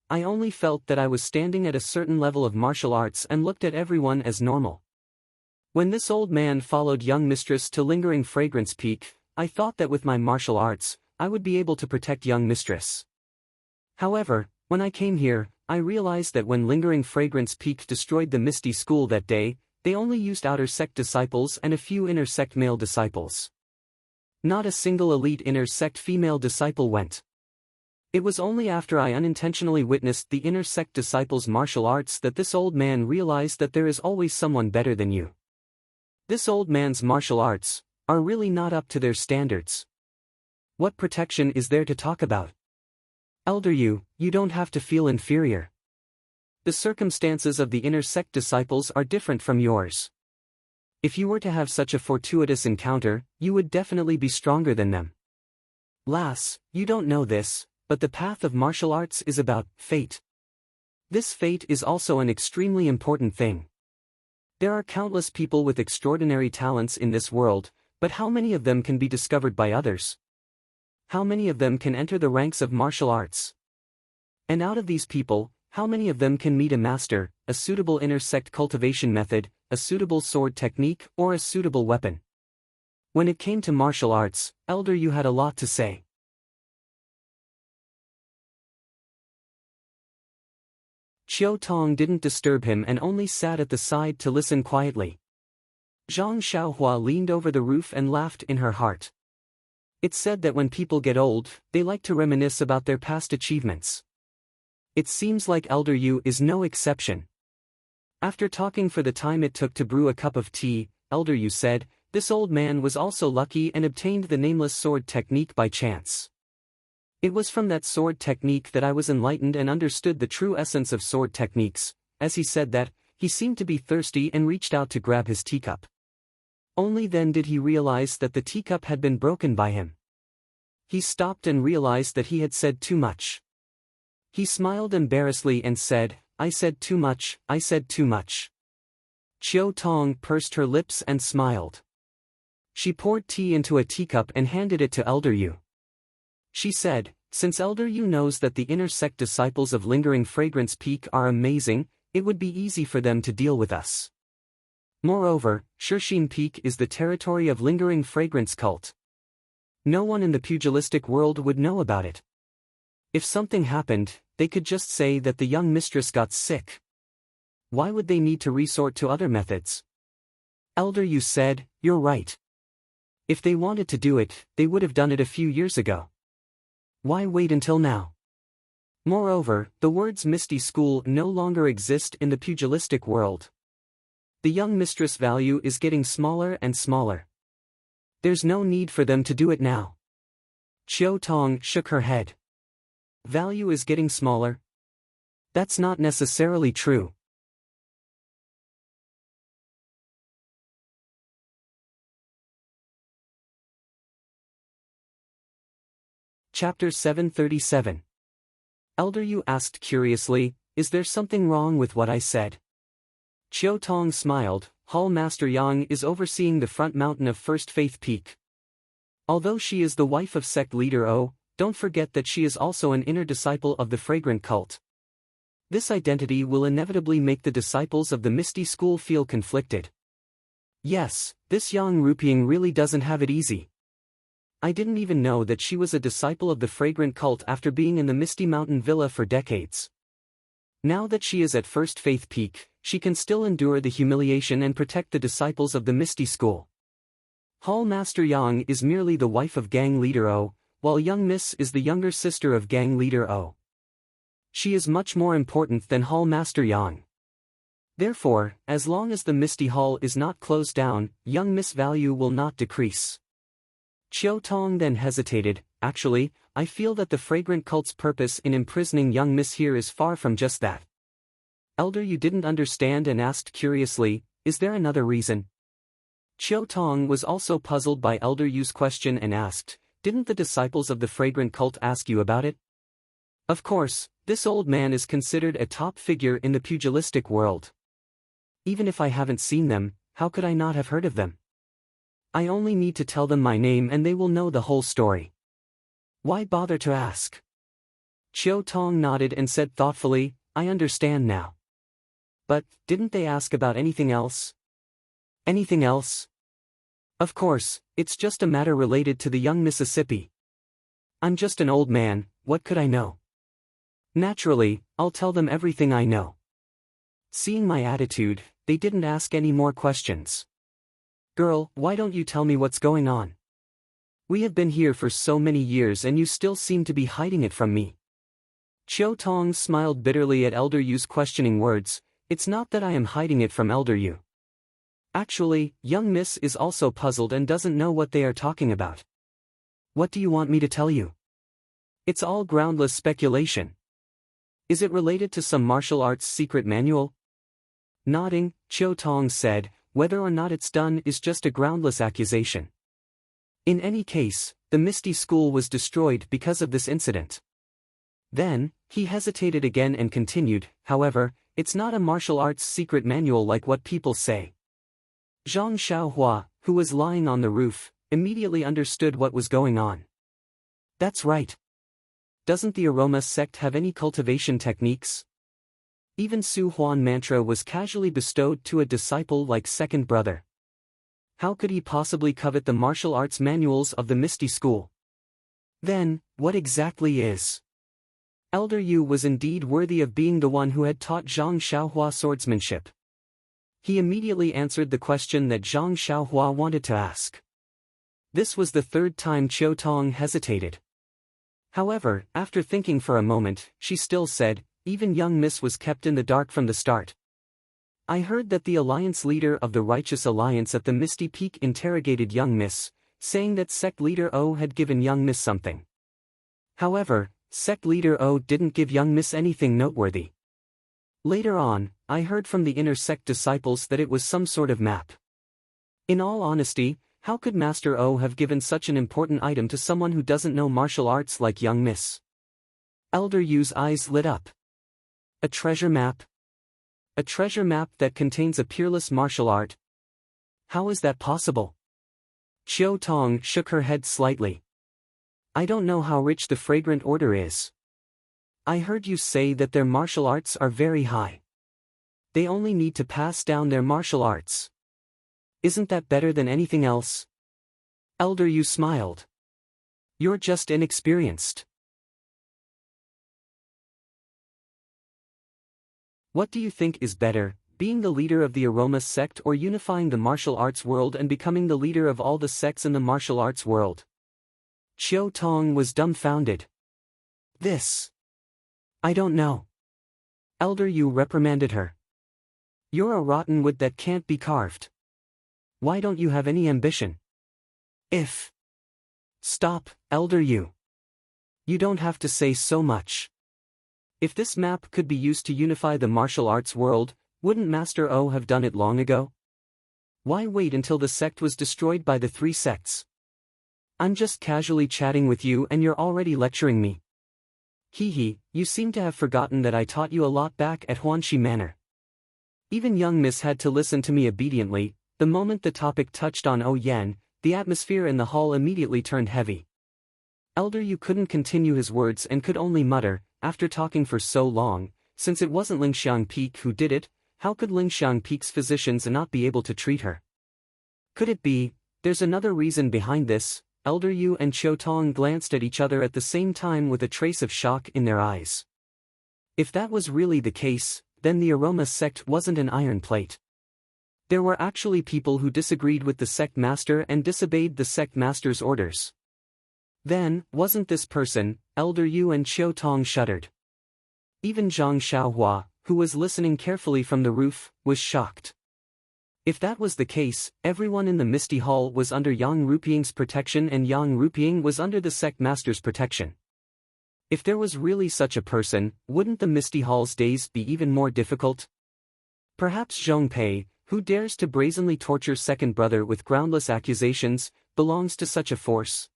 I only felt that I was standing at a certain level of martial arts and looked at everyone as normal. When this old man followed young mistress to Lingering Fragrance Peak, I thought that with my martial arts, I would be able to protect young mistress. However, when I came here, I realized that when Lingering Fragrance Peak destroyed the Misty School that day, they only used outer sect disciples and a few inner sect male disciples. Not a single elite inner sect female disciple went. It was only after I unintentionally witnessed the inner sect disciples' martial arts that this old man realized that there is always someone better than you. This old man's martial arts are really not up to their standards. What protection is there to talk about? Elder Yu, you don't have to feel inferior. The circumstances of the inner sect disciples are different from yours. If you were to have such a fortuitous encounter, you would definitely be stronger than them. Lass, you don't know this, but the path of martial arts is about fate. This fate is also an extremely important thing. There are countless people with extraordinary talents in this world, but how many of them can be discovered by others? How many of them can enter the ranks of martial arts? And out of these people, how many of them can meet a master, a suitable inner sect cultivation method, a suitable sword technique, or a suitable weapon? When it came to martial arts, Elder Yu had a lot to say. Chiao Tong didn't disturb him and only sat at the side to listen quietly. Zhang Xiaohua leaned over the roof and laughed in her heart. It's said that when people get old, they like to reminisce about their past achievements. It seems like Elder Yu is no exception. After talking for the time it took to brew a cup of tea, Elder Yu said, "This old man was also lucky and obtained the nameless sword technique by chance. It was from that sword technique that I was enlightened and understood the true essence of sword techniques." As he said that, he seemed to be thirsty and reached out to grab his teacup. Only then did he realize that the teacup had been broken by him. He stopped and realized that he had said too much. He smiled embarrassedly and said, "I said too much, I said too much." Chiao Tong pursed her lips and smiled. She poured tea into a teacup and handed it to Elder Yu. She said, "Since Elder Yu knows that the inner sect disciples of Lingering Fragrance Peak are amazing, it would be easy for them to deal with us. Moreover, Shixin Peak is the territory of Lingering Fragrance cult. No one in the pugilistic world would know about it. If something happened, they could just say that the young mistress got sick. Why would they need to resort to other methods?" Elder Yu said, "You're right. If they wanted to do it, they would have done it a few years ago. Why wait until now? Moreover, the words Misty School no longer exist in the pugilistic world. The young mistress value is getting smaller and smaller. There's no need for them to do it now." Chiao Tong shook her head. Value is getting smaller? That's not necessarily true. Chapter 737. Elder Yu asked curiously, "Is there something wrong with what I said?" Chiao Tong smiled. Hall Master Yang is overseeing the front mountain of First Faith Peak. Although she is the wife of sect leader O, don't forget that she is also an inner disciple of the fragrant cult. This identity will inevitably make the disciples of the Misty School feel conflicted. Yes, this Yang Rupiang really doesn't have it easy. I didn't even know that she was a disciple of the fragrant cult after being in the Misty Mountain Villa for decades. Now that she is at First Faith Peak, she can still endure the humiliation and protect the disciples of the Misty School. Hall Master Yang is merely the wife of Gang Leader O, while young Miss is the younger sister of Gang Leader O. She is much more important than Hall Master Yang. Therefore, as long as the Misty Hall is not closed down, young Miss' value will not decrease. Chiao Tong then hesitated. Actually, I feel that the fragrant cult's purpose in imprisoning young Miss here is far from just that. Elder Yu didn't understand and asked curiously, "Is there another reason?" Chiao Tong was also puzzled by Elder Yu's question and asked, "Didn't the disciples of the fragrant cult ask you about it?" Of course, this old man is considered a top figure in the pugilistic world. Even if I haven't seen them, how could I not have heard of them? I only need to tell them my name and they will know the whole story. Why bother to ask? Chiao Tong nodded and said thoughtfully, "I understand now. But, didn't they ask about anything else?" "Anything else?" "Of course, it's just a matter related to the young Mississippi. I'm just an old man, what could I know? Naturally, I'll tell them everything I know." Seeing my attitude, they didn't ask any more questions. "Girl, why don't you tell me what's going on? We have been here for so many years and you still seem to be hiding it from me." Chiao Tong smiled bitterly at Elder Yu's questioning words. "It's not that I am hiding it from Elder Yu. Actually, young Miss is also puzzled and doesn't know what they are talking about. What do you want me to tell you? It's all groundless speculation. Is it related to some martial arts secret manual?" Nodding, Chiao Tong said, "Whether or not it's done is just a groundless accusation. In any case, the Misty School was destroyed because of this incident." Then, he hesitated again and continued, "However, it's not a martial arts secret manual like what people say." Zhang Xiaohua, who was lying on the roof, immediately understood what was going on. "That's right. Doesn't the Aroma sect have any cultivation techniques? Even Su Huan mantra was casually bestowed to a disciple like second brother. How could he possibly covet the martial arts manuals of the Misty School? Then, what exactly is Elder Yu was indeed worthy of being the one who had taught Zhang Xiaohua swordsmanship. He immediately answered the question that Zhang Xiaohua wanted to ask. This was the third time Qiu Tong hesitated. However, after thinking for a moment, she still said, "Even young Miss was kept in the dark from the start. I heard that the alliance leader of the Righteous Alliance at the Misty Peak interrogated young Miss, saying that sect leader O had given young Miss something. However, sect leader O didn't give young Miss anything noteworthy. Later on, I heard from the inner sect disciples that it was some sort of map. In all honesty, how could Master O have given such an important item to someone who doesn't know martial arts like young Miss?" Elder Yu's eyes lit up. A treasure map? A treasure map that contains a peerless martial art? How is that possible? Qiu Tong shook her head slightly. "I don't know how rich the Fragrant Order is. I heard you say that their martial arts are very high. They only need to pass down their martial arts. Isn't that better than anything else?" Elder Yu smiled. "You're just inexperienced." What do you think is better, being the leader of the Aroma sect or unifying the martial arts world and becoming the leader of all the sects in the martial arts world? Qiu Tong was dumbfounded. I don't know." Elder Yu reprimanded her. "You're a rotten wood that can't be carved. Why don't you have any ambition? Stop, Elder Yu. You don't have to say so much. If this map could be used to unify the martial arts world, wouldn't Master O have done it long ago? Why wait until the sect was destroyed by the three sects? I'm just casually chatting with you and you're already lecturing me. Hee, you seem to have forgotten that I taught you a lot back at Huanxi Manor. Even young Miss had to listen to me obediently. The moment the topic touched on O Yan, the atmosphere in the hall immediately turned heavy. Elder Yu couldn't continue his words and could only mutter, after talking for so long, since it wasn't Lingxiang Peak who did it, how could Lingxiang Peak's physicians not be able to treat her? Could it be, there's another reason behind this? Elder Yu and Qiu Tong glanced at each other at the same time with a trace of shock in their eyes. If that was really the case, then the Aroma sect wasn't an iron plate. There were actually people who disagreed with the sect master and disobeyed the sect master's orders. Then, wasn't this person? Elder Yu and Qiu Tong shuddered. Even Zhang Xiaohua, who was listening carefully from the roof, was shocked. If that was the case, everyone in the Misty Hall was under Yang Rupiang's protection and Yang Rupiang was under the sect master's protection. If there was really such a person, wouldn't the Misty Hall's days be even more difficult? Perhaps Zhong Pei, who dares to brazenly torture second brother with groundless accusations, belongs to such a force.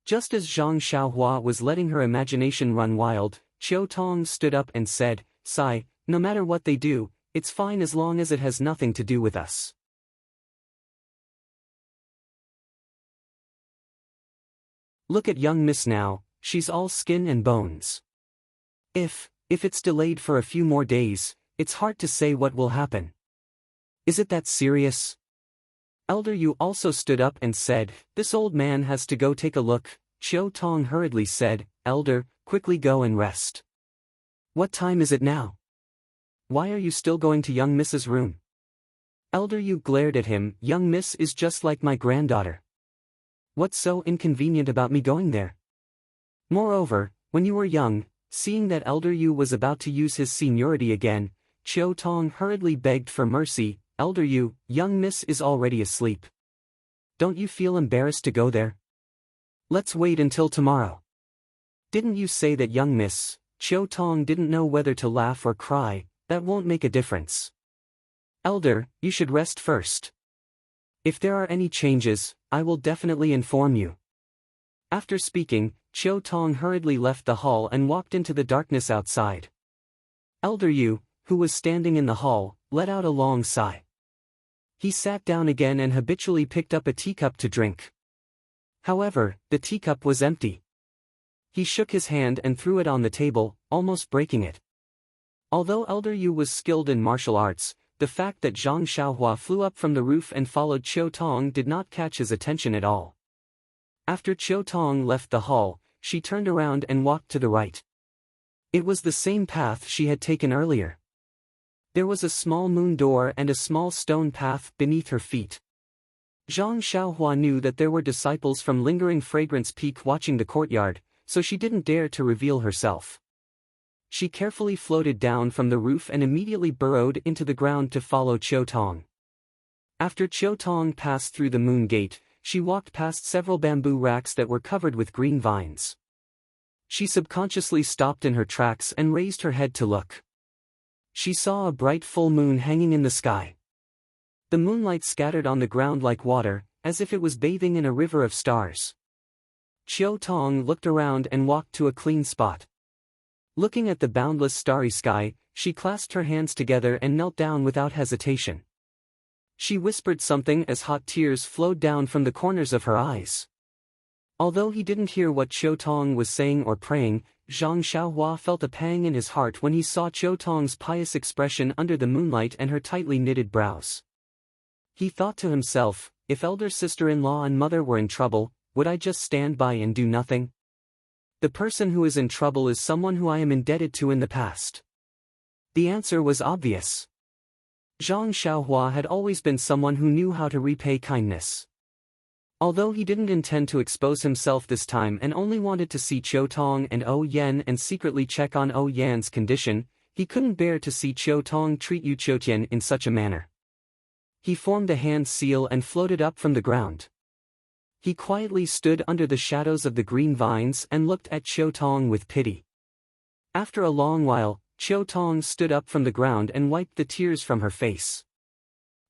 Just as Zhang Xiaohua was letting her imagination run wild, Qiu Tong stood up and said, "Sai, no matter what they do, it's fine as long as it has nothing to do with us." Look at young Miss now, she's all skin and bones. If it's delayed for a few more days, it's hard to say what will happen. Is it that serious? Elder Yu also stood up and said, "This old man has to go take a look." Qiu Tong hurriedly said, "Elder, quickly go and rest." "What time is it now? Why are you still going to young Miss's room?" Elder Yu glared at him. "Young Miss is just like my granddaughter. What's so inconvenient about me going there? Moreover, when you were young," seeing that Elder Yu was about to use his seniority again, Qiu Tong hurriedly begged for mercy. "Elder Yu, young Miss is already asleep. Don't you feel embarrassed to go there? Let's wait until tomorrow." "Didn't you say that young Miss?" Qiu Tong didn't know whether to laugh or cry. "That won't make a difference. Elder, you should rest first. If there are any changes, I will definitely inform you." After speaking, Qiu Tong hurriedly left the hall and walked into the darkness outside. Elder Yu, who was standing in the hall, let out a long sigh. He sat down again and habitually picked up a teacup to drink. However, the teacup was empty. He shook his hand and threw it on the table, almost breaking it. Although Elder Yu was skilled in martial arts, the fact that Zhang Xiaohua flew up from the roof and followed Qiu Tong did not catch his attention at all. After Qiu Tong left the hall, she turned around and walked to the right. It was the same path she had taken earlier. There was a small moon door and a small stone path beneath her feet. Zhang Xiaohua knew that there were disciples from Lingering Fragrance Peak watching the courtyard, so she didn't dare to reveal herself. She carefully floated down from the roof and immediately burrowed into the ground to follow Qiu Tong. After Qiu Tong passed through the moon gate, she walked past several bamboo racks that were covered with green vines. She subconsciously stopped in her tracks and raised her head to look. She saw a bright full moon hanging in the sky. The moonlight scattered on the ground like water, as if it was bathing in a river of stars. Qiu Tong looked around and walked to a clean spot. Looking at the boundless starry sky, she clasped her hands together and knelt down without hesitation. She whispered something as hot tears flowed down from the corners of her eyes. Although he didn't hear what Qiu Tong was saying or praying, Zhang Xiaohua felt a pang in his heart when he saw Qiu Tong's pious expression under the moonlight and her tightly knitted brows. He thought to himself, if elder sister-in-law and mother were in trouble, would I just stand by and do nothing? The person who is in trouble is someone who I am indebted to in the past. The answer was obvious. Zhang Xiaohua had always been someone who knew how to repay kindness. Although he didn't intend to expose himself this time and only wanted to see Qiu Tong and Ou Yan and secretly check on Ou Yan's condition, he couldn't bear to see Qiu Tong treat Yu Qiutian in such a manner. He formed a hand seal and floated up from the ground. He quietly stood under the shadows of the green vines and looked at Qiu Tong with pity. After a long while, Qiu Tong stood up from the ground and wiped the tears from her face.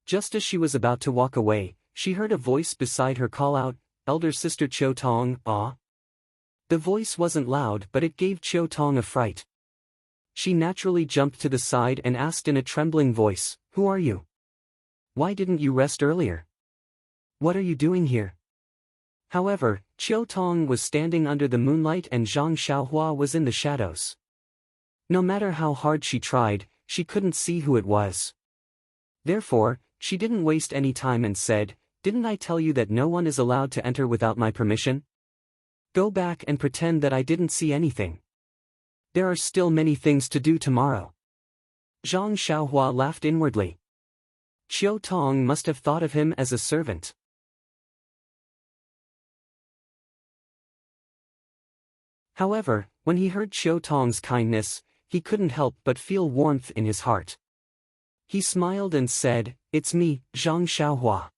Just as she was about to walk away, she heard a voice beside her call out, "Elder sister Qiu Tong, ah." The voice wasn't loud but it gave Qiu Tong a fright. She naturally jumped to the side and asked in a trembling voice, "Who are you? Why didn't you rest earlier? What are you doing here?" However, Qiu Tong was standing under the moonlight and Zhang Xiaohua was in the shadows. No matter how hard she tried, she couldn't see who it was. Therefore, she didn't waste any time and said, "Didn't I tell you that no one is allowed to enter without my permission? Go back and pretend that I didn't see anything. There are still many things to do tomorrow." Zhang Xiaohua laughed inwardly. Qiu Tong must have thought of him as a servant. However, when he heard Qiu Tong's kindness, he couldn't help but feel warmth in his heart. He smiled and said, "It's me, Zhang Xiaohua.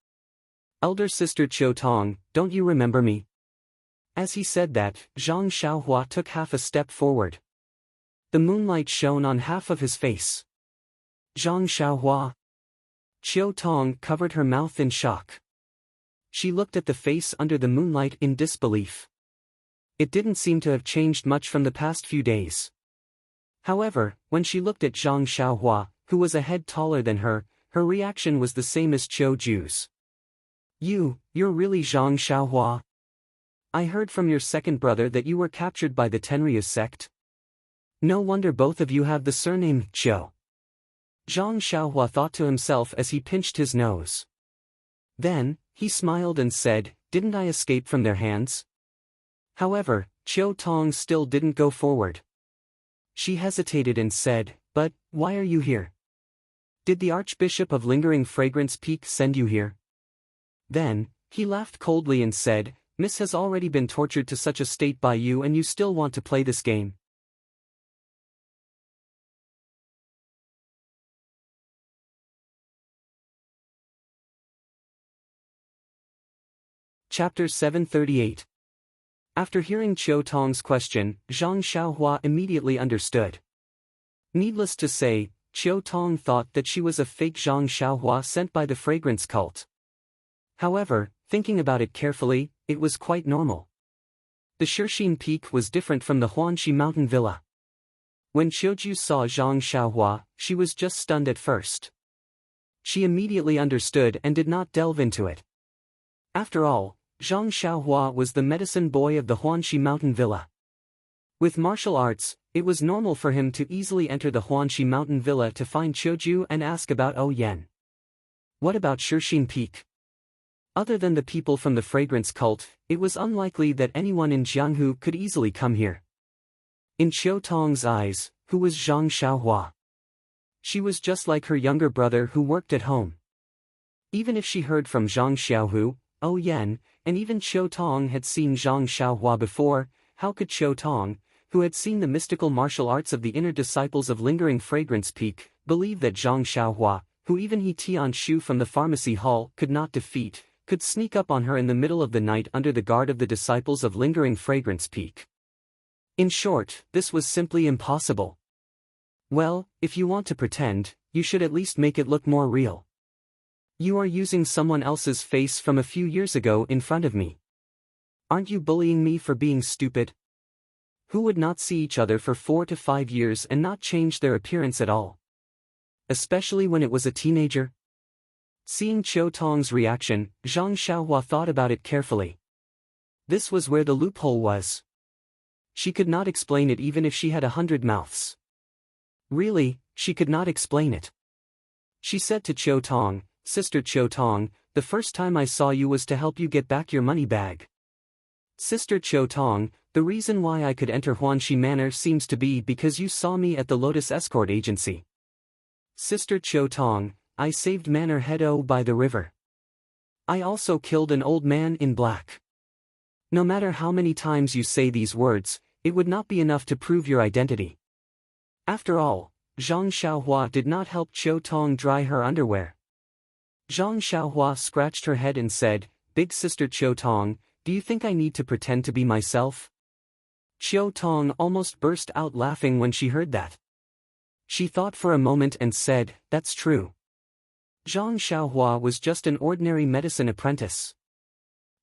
Elder sister Qiu Tong, don't you remember me?" As he said that, Zhang Xiaohua took half a step forward. The moonlight shone on half of his face. "Zhang Xiaohua." Qiu Tong covered her mouth in shock. She looked at the face under the moonlight in disbelief. It didn't seem to have changed much from the past few days. However, when she looked at Zhang Xiaohua, who was a head taller than her, her reaction was the same as Qiu Ju's. You're really Zhang Xiaohua? I heard from your second brother that you were captured by the Tenryu sect. No wonder both of you have the surname Qiu." Zhang Xiaohua thought to himself as he pinched his nose. Then, he smiled and said, "Didn't I escape from their hands?" However, Qiu Tong still didn't go forward. She hesitated and said, "But, why are you here? Did the Archbishop of Lingering Fragrance Peak send you here?" Then, he laughed coldly and said, "Miss has already been tortured to such a state by you and you still want to play this game?" Chapter 738. After hearing Qiu Tong's question, Zhang Xiaohua immediately understood. Needless to say, Qiu Tong thought that she was a fake Zhang Xiaohua sent by the fragrance cult. However, thinking about it carefully, it was quite normal. The Shixin Peak was different from the Huanxi Mountain Villa. When Qiuju saw Zhang Xiaohua, she was just stunned at first. She immediately understood and did not delve into it. After all, Zhang Xiaohua was the medicine boy of the Huanxi Mountain Villa. With martial arts, it was normal for him to easily enter the Huanxi Mountain Villa to find Qiuju and ask about Ou Yan. What about Shixin Peak? Other than the people from the fragrance cult, it was unlikely that anyone in Jianghu could easily come here. In Qiu Tong's eyes, who was Zhang Xiaohua? She was just like her younger brother who worked at home. Even if she heard from Zhang Xiaohu, Oh Yan, and even Qiu Tong had seen Zhang Xiaohua before, how could Qiu Tong, who had seen the mystical martial arts of the inner disciples of Lingering Fragrance Peak, believe that Zhang Xiaohua, who even he Tian Shu from the pharmacy hall could not defeat, could sneak up on her in the middle of the night under the guard of the disciples of Lingering Fragrance Peak? In short, this was simply impossible. Well, if you want to pretend, you should at least make it look more real. You are using someone else's face from a few years ago in front of me. Aren't you bullying me for being stupid? Who would not see each other for 4 to 5 years and not change their appearance at all? Especially when it was a teenager? Seeing Qiu Tong's reaction, Zhang Xiaohua thought about it carefully. This was where the loophole was. She could not explain it even if she had 100 mouths. Really, she could not explain it. She said to Qiu Tong, Sister Qiu Tong, the first time I saw you was to help you get back your money bag. Sister Qiu Tong, the reason why I could enter Huanxi Manor seems to be because you saw me at the Lotus Escort Agency. Sister Qiu Tong, I saved Manor Head O by the river. I also killed an old man in black. No matter how many times you say these words, it would not be enough to prove your identity. After all, Zhang Xiaohua did not help Qiu Tong dry her underwear. Zhang Xiaohua scratched her head and said, Big Sister Qiu Tong, do you think I need to pretend to be myself? Qiu Tong almost burst out laughing when she heard that. She thought for a moment and said, That's true. Zhang Xiaohua was just an ordinary medicine apprentice.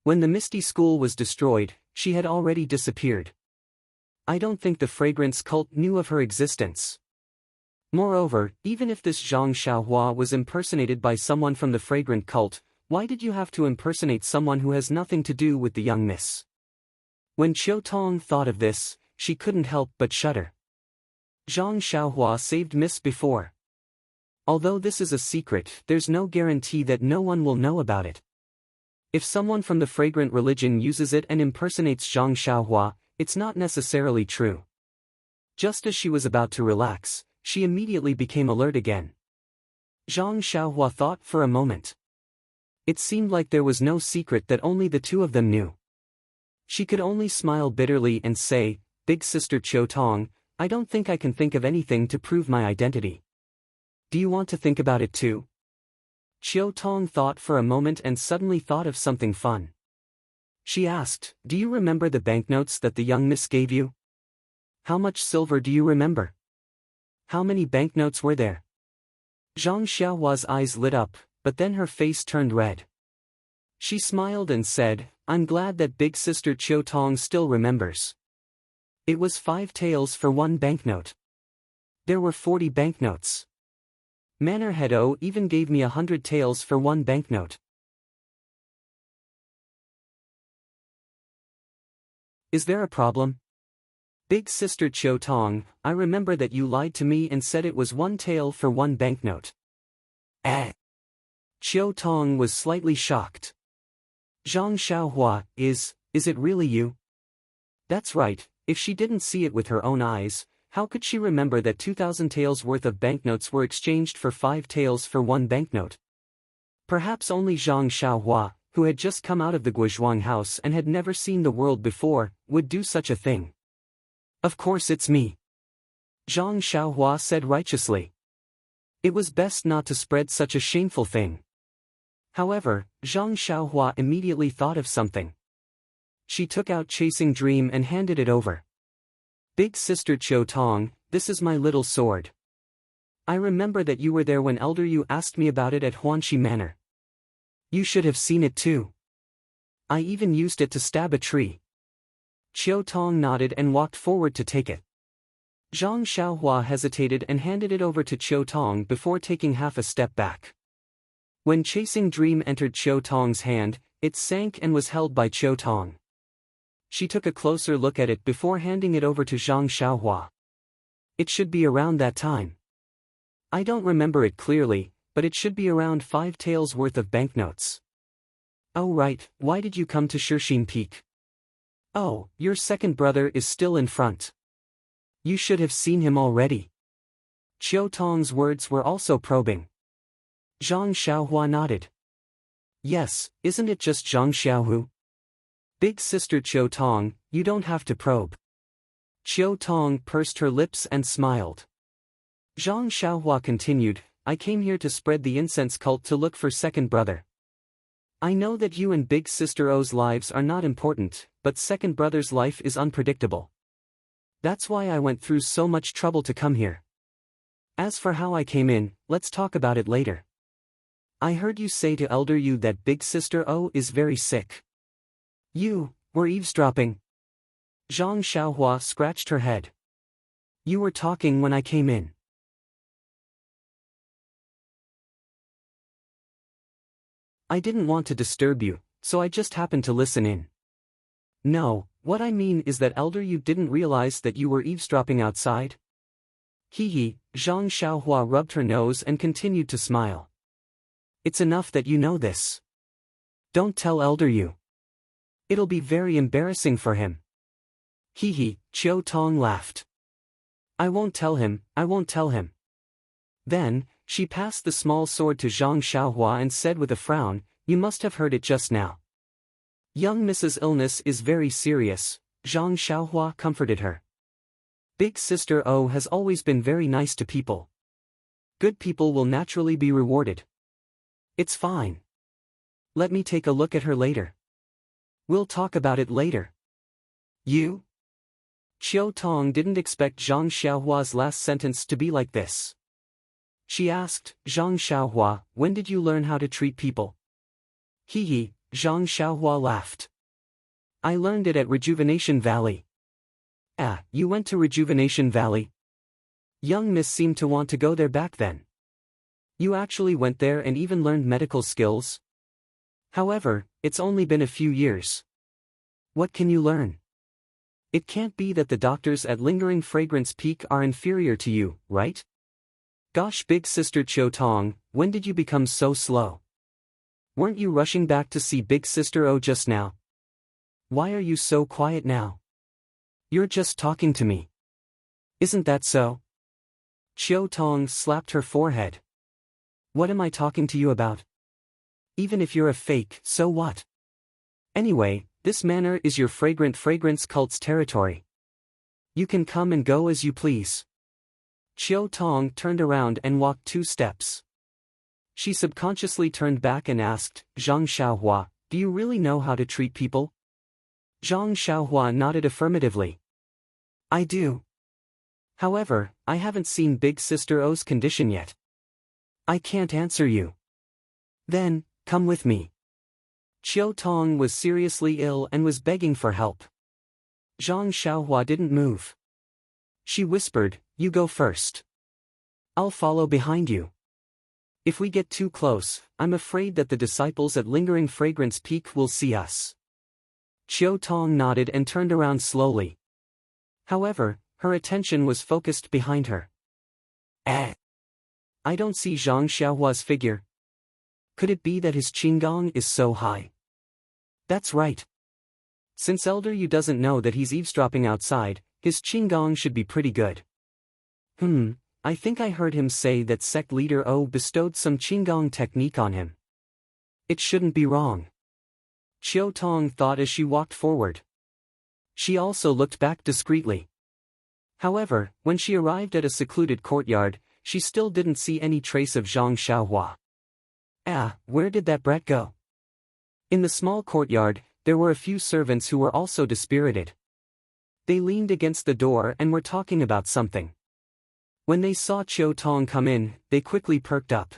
When the Misty School was destroyed, she had already disappeared. I don't think the fragrance cult knew of her existence. Moreover, even if this Zhang Xiaohua was impersonated by someone from the fragrant cult, why did you have to impersonate someone who has nothing to do with the young miss? When Qiu Tong thought of this, she couldn't help but shudder. Zhang Xiaohua saved Miss before. Although this is a secret, there's no guarantee that no one will know about it. If someone from the fragrant religion uses it and impersonates Zhang Xiaohua, it's not necessarily true. Just as she was about to relax, she immediately became alert again. Zhang Xiaohua thought for a moment. It seemed like there was no secret that only the two of them knew. She could only smile bitterly and say, Big Sister Qiu Tong, I don't think I can think of anything to prove my identity. Do you want to think about it too? Qiu Tong thought for a moment and suddenly thought of something fun. She asked, Do you remember the banknotes that the young miss gave you? How much silver do you remember? How many banknotes were there? Zhang Xiaohua's eyes lit up, but then her face turned red. She smiled and said, I'm glad that Big Sister Qiu Tong still remembers. It was 5 taels for 1 banknote. There were 40 banknotes. Manor Head O even gave me 100 taels for 1 banknote. Is there a problem? Big Sister Qiu Tong, I remember that you lied to me and said it was 1 tael for 1 banknote. Qiu Tong was slightly shocked. Zhang Xiaohua, is it really you? That's right, if she didn't see it with her own eyes, how could she remember that 2,000 taels worth of banknotes were exchanged for 5 taels for 1 banknote? Perhaps only Zhang Xiaohua, who had just come out of the Guozhuang house and had never seen the world before, would do such a thing. Of course it's me. Zhang Xiaohua said righteously. It was best not to spread such a shameful thing. However, Zhang Xiaohua immediately thought of something. She took out Chasing Dream and handed it over. Big Sister Qiu Tong, this is my little sword. I remember that you were there when Elder Yu asked me about it at Huanxi Manor. You should have seen it too. I even used it to stab a tree. Qiu Tong nodded and walked forward to take it. Zhang Xiaohua hesitated and handed it over to Qiu Tong before taking half a step back. When Chasing Dream entered Qiu Tong's hand, it sank and was held by Qiu Tong. She took a closer look at it before handing it over to Zhang Xiaohua. It should be around that time. I don't remember it clearly, but it should be around 5 taels worth of banknotes. Oh right, why did you come to Shixin Peak? Oh, your second brother is still in front. You should have seen him already. Chiu Tong's words were also probing. Zhang Xiaohua nodded. Yes, isn't it just Zhang Xiaohu? Big sister Chiu Tong, you don't have to probe. Chiu Tong pursed her lips and smiled. Zhang Xiaohua continued, I came here to spread the incense cult to look for second brother. I know that you and Big Sister O's lives are not important, but second brother's life is unpredictable. That's why I went through so much trouble to come here. As for how I came in, let's talk about it later. I heard you say to Elder Yu that Big Sister O is very sick. You were eavesdropping. Zhang Xiaohua scratched her head. You were talking when I came in. I didn't want to disturb you, so I just happened to listen in. No, what I mean is that Elder Yu didn't realize that you were eavesdropping outside? Hee, Zhang Xiaohua rubbed her nose and continued to smile. It's enough that you know this. Don't tell Elder Yu. It'll be very embarrassing for him. Hee, Chiu Tong laughed. I won't tell him, I won't tell him. Then, she passed the small sword to Zhang Xiaohua and said with a frown, you must have heard it just now. Young Mrs. Illness is very serious, Zhang Xiaohua comforted her. Big Sister O has always been very nice to people. Good people will naturally be rewarded. It's fine. Let me take a look at her later. We'll talk about it later. You? Chiu Tong didn't expect Zhang Xiaohua's last sentence to be like this. She asked, Zhang Xiaohua, when did you learn how to treat people? Hee, Zhang Xiaohua laughed. I learned it at Rejuvenation Valley. Ah, you went to Rejuvenation Valley? Young Miss seemed to want to go there back then. You actually went there and even learned medical skills? However, it's only been a few years. What can you learn? It can't be that the doctors at Lingering Fragrance Peak are inferior to you, right? Gosh, Big Sister Chiu Tong, when did you become so slow? Weren't you rushing back to see Big Sister O just now? Why are you so quiet now? You're just talking to me. Isn't that so? Chiu Tong slapped her forehead. What am I talking to you about? Even if you're a fake, so what? Anyway, this manor is your fragrance cult's territory. You can come and go as you please. Chiu Tong turned around and walked 2 steps. She subconsciously turned back and asked, Zhang Xiaohua, do you really know how to treat people? Zhang Xiaohua nodded affirmatively. I do. However, I haven't seen Big Sister O's condition yet. I can't answer you. Then, come with me. Chiu Tong was seriously ill and was begging for help. Zhang Xiaohua didn't move. She whispered, you go first. I'll follow behind you. If we get too close, I'm afraid that the disciples at Lingering Fragrance Peak will see us. Chiu Tong nodded and turned around slowly. However, her attention was focused behind her. I don't see Zhang Xiaohua's figure. Could it be that his qigong is so high? That's right. Since Elder Yu doesn't know that he's eavesdropping outside, his qigong should be pretty good. I think I heard him say that sect leader O bestowed some qigong technique on him. It shouldn't be wrong. Chiu Tong thought as she walked forward. She also looked back discreetly. However, when she arrived at a secluded courtyard, she still didn't see any trace of Zhang Xiaohua. Where did that brat go? In the small courtyard, there were a few servants who were also dispirited. They leaned against the door and were talking about something. When they saw Chiu Tong come in, they quickly perked up.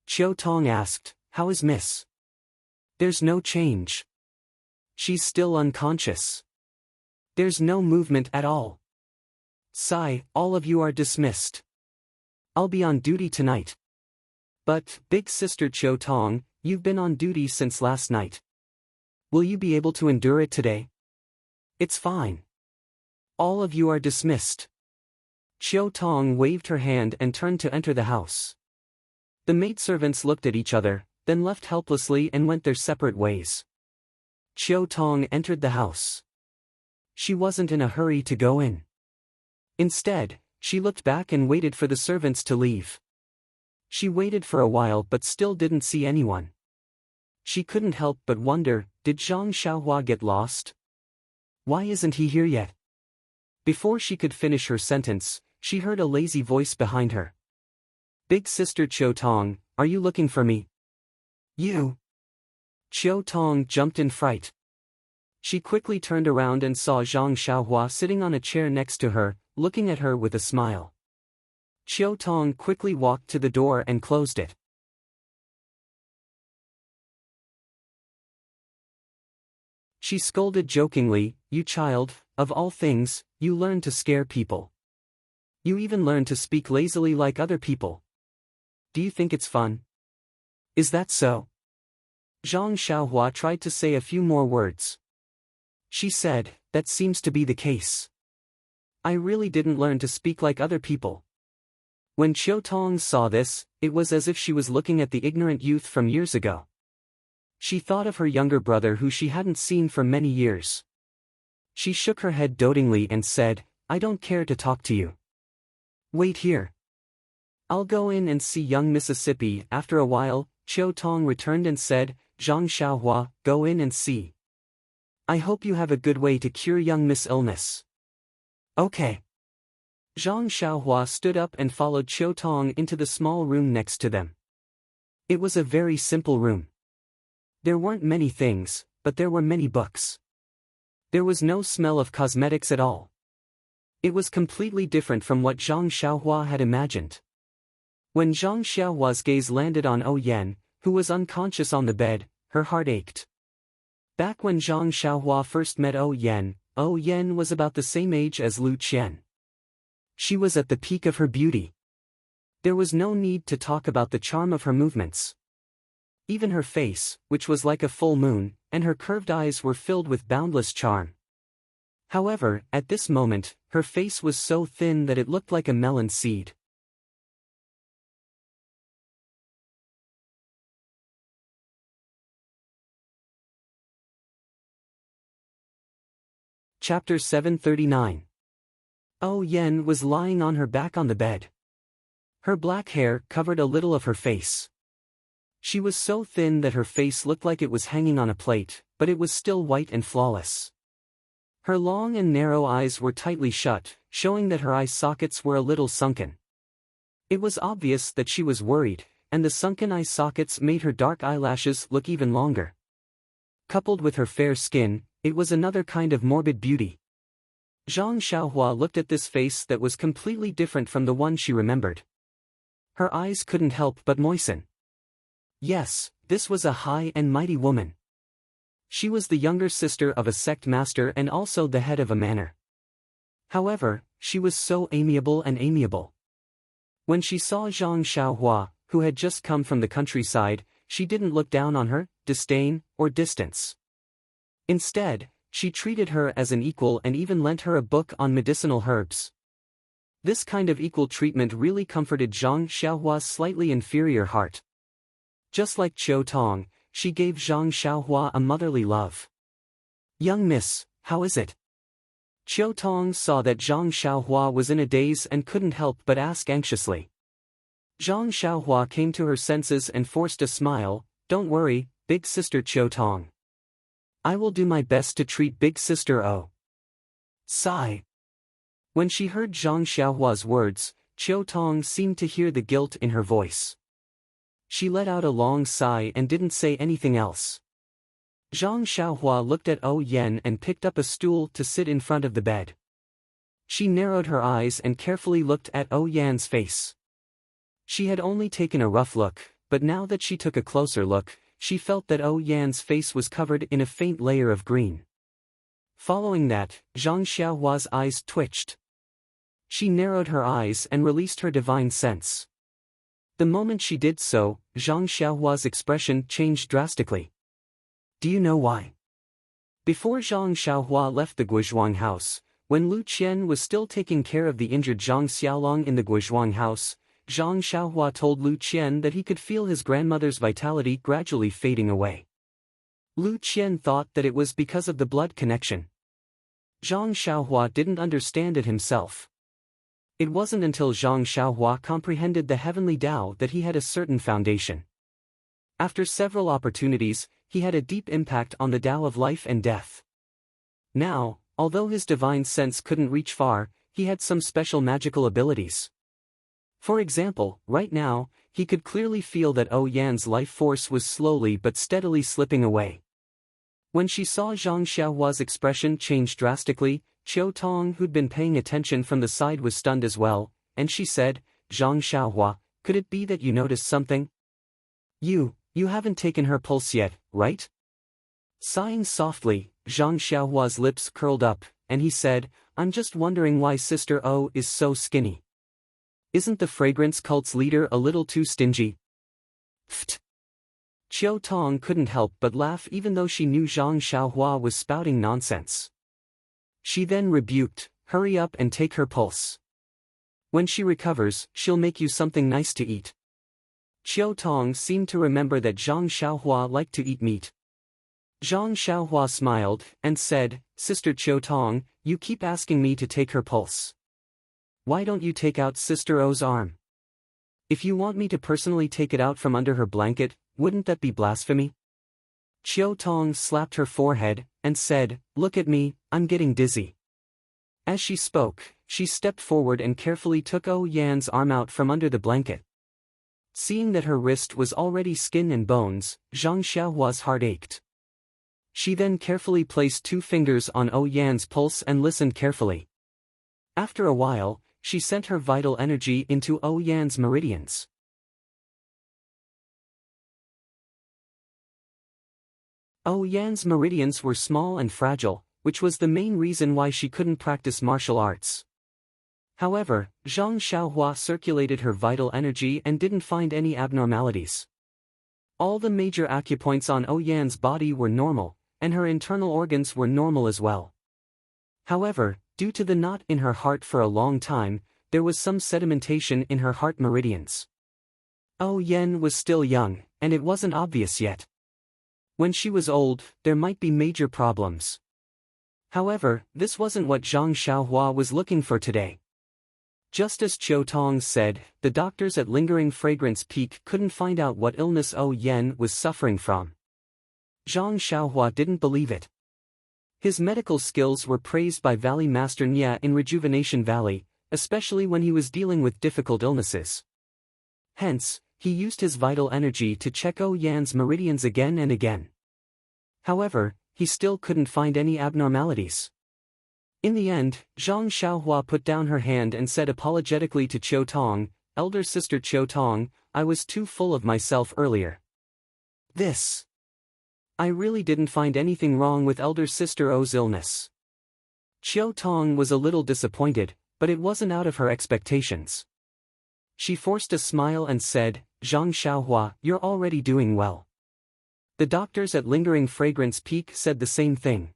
Chiu Tong asked, how is Miss? There's no change. She's still unconscious. There's no movement at all. Sigh, all of you are dismissed. I'll be on duty tonight. But, Big Sister Chiu Tong, you've been on duty since last night. Will you be able to endure it today? It's fine. All of you are dismissed. Chiu Tong waved her hand and turned to enter the house. The maidservants looked at each other, then left helplessly and went their separate ways. Chiu Tong entered the house. She wasn't in a hurry to go in. Instead, she looked back and waited for the servants to leave. She waited for a while but still didn't see anyone. She couldn't help but wonder, did Zhang Xiaohua get lost? Why isn't he here yet? Before she could finish her sentence, she heard a lazy voice behind her. Big sister Qiu Tong, are you looking for me? You? Qiu Tong jumped in fright. She quickly turned around and saw Zhang Xiaohua sitting on a chair next to her, looking at her with a smile. Qiu Tong quickly walked to the door and closed it. She scolded jokingly, "You child, of all things, you learn to scare people. You even learn to speak lazily like other people. Do you think it's fun? Is that so?" Zhang Xiaohua tried to say a few more words. She said, "That seems to be the case. I really didn't learn to speak like other people." When Qiu Tong saw this, it was as if she was looking at the ignorant youth from years ago. She thought of her younger brother who she hadn't seen for many years. She shook her head dotingly and said, "I don't care to talk to you. Wait here. I'll go in and see young Mississippi." After a while, Qiu Tong returned and said, "Zhang Xiaohua, go in and see. I hope you have a good way to cure young Miss' illness." "Okay." Zhang Xiaohua stood up and followed Qiu Tong into the small room next to them. It was a very simple room. There weren't many things, but there were many books. There was no smell of cosmetics at all. It was completely different from what Zhang Xiaohua had imagined. When Zhang Xiaohua's gaze landed on Yan, who was unconscious on the bed, her heart ached. Back when Zhang Xiaohua first met Yan was about the same age as Lu Qian. She was at the peak of her beauty. There was no need to talk about the charm of her movements. Even her face, which was like a full moon, and her curved eyes were filled with boundless charm. However, at this moment, her face was so thin that it looked like a melon seed. Chapter 739. Yan was lying on her back on the bed. Her black hair covered a little of her face. She was so thin that her face looked like it was hanging on a plate, but it was still white and flawless. Her long and narrow eyes were tightly shut, showing that her eye sockets were a little sunken. It was obvious that she was worried, and the sunken eye sockets made her dark eyelashes look even longer. Coupled with her fair skin, it was another kind of morbid beauty. Zhang Xiaohua looked at this face that was completely different from the one she remembered. Her eyes couldn't help but moisten. Yes, this was a high and mighty woman. She was the younger sister of a sect master and also the head of a manor. However, she was so amiable and amiable. When she saw Zhang Xiaohua, who had just come from the countryside, she didn't look down on her, disdain, or distance. Instead, she treated her as an equal and even lent her a book on medicinal herbs. This kind of equal treatment really comforted Zhang Xiaohua's slightly inferior heart. Just like Qiu Tong, she gave Zhang Xiaohua a motherly love. "Young miss, how is it?" Qiu Tong saw that Zhang Xiaohua was in a daze and couldn't help but ask anxiously. Zhang Xiaohua came to her senses and forced a smile. "Don't worry, big sister Qiu Tong. I will do my best to treat big sister O." Sigh. When she heard Zhang Xiaohua's words, Qiu Tong seemed to hear the guilt in her voice. She let out a long sigh and didn't say anything else. Zhang Xiaohua looked at Yan and picked up a stool to sit in front of the bed. She narrowed her eyes and carefully looked at Yan's face. She had only taken a rough look, but now that she took a closer look, she felt that Yan's face was covered in a faint layer of green. Following that, Zhang Xiaohua's eyes twitched. She narrowed her eyes and released her divine sense. The moment she did so, Zhang Xiaohua's expression changed drastically. Do you know why? Before Zhang Xiaohua left the Guizhuang house, when Lu Qian was still taking care of the injured Zhang Xiaolong in the Guizhuang house, Zhang Xiaohua told Lu Qian that he could feel his grandmother's vitality gradually fading away. Lu Qian thought that it was because of the blood connection. Zhang Xiaohua didn't understand it himself. It wasn't until Zhang Xiaohua comprehended the heavenly Tao that he had a certain foundation. After several opportunities, he had a deep impact on the Tao of life and death. Now, although his divine sense couldn't reach far, he had some special magical abilities. For example, right now, he could clearly feel that Yan's life force was slowly but steadily slipping away. When she saw Zhang Xiaohua's expression change drastically, Qiu Tong, who'd been paying attention from the side, was stunned as well, and she said, "Zhang Xiaohua, could it be that you noticed something? You haven't taken her pulse yet, right?" Sighing softly, Zhang Xiaohua's lips curled up, and he said, "I'm just wondering why Sister O is so skinny. Isn't the fragrance cult's leader a little too stingy?" Pfft. Qiu Tong couldn't help but laugh even though she knew Zhang Xiaohua was spouting nonsense. She then rebuked, "Hurry up and take her pulse. When she recovers, she'll make you something nice to eat." Qiu Tong seemed to remember that Zhang Xiaohua liked to eat meat. Zhang Xiaohua smiled, and said, "Sister Qiu Tong, you keep asking me to take her pulse. Why don't you take out Sister O's arm? If you want me to personally take it out from under her blanket, wouldn't that be blasphemy?" Qiu Tong slapped her forehead, and said, "Look at me, I'm getting dizzy." As she spoke, she stepped forward and carefully took Yan's arm out from under the blanket. Seeing that her wrist was already skin and bones, Zhang Xiaohua's heart ached. She then carefully placed 2 fingers on Yan's pulse and listened carefully. After a while, she sent her vital energy into Yan's meridians. Yan's meridians were small and fragile, which was the main reason why she couldn't practice martial arts. However, Zhang Xiaohua circulated her vital energy and didn't find any abnormalities. All the major acupoints on Yan's body were normal, and her internal organs were normal as well. However, due to the knot in her heart for a long time, there was some sedimentation in her heart meridians. Yan was still young, and it wasn't obvious yet. When she was old, there might be major problems. However, this wasn't what Zhang Xiaohua was looking for today. Just as Qiu Tong said, the doctors at Lingering Fragrance Peak couldn't find out what illness Yan was suffering from. Zhang Xiaohua didn't believe it. His medical skills were praised by Valley Master Nia in Rejuvenation Valley, especially when he was dealing with difficult illnesses. Hence, he used his vital energy to check Yan's meridians again and again. However, he still couldn't find any abnormalities. In the end, Zhang Xiaohua put down her hand and said apologetically to Qiu Tong, "Elder Sister Qiu Tong, I was too full of myself earlier. I really didn't find anything wrong with Elder Sister O's illness." Qiu Tong was a little disappointed, but it wasn't out of her expectations. She forced a smile and said, "Zhang Xiaohua, you're already doing well." The doctors at Lingering Fragrance Peak said the same thing.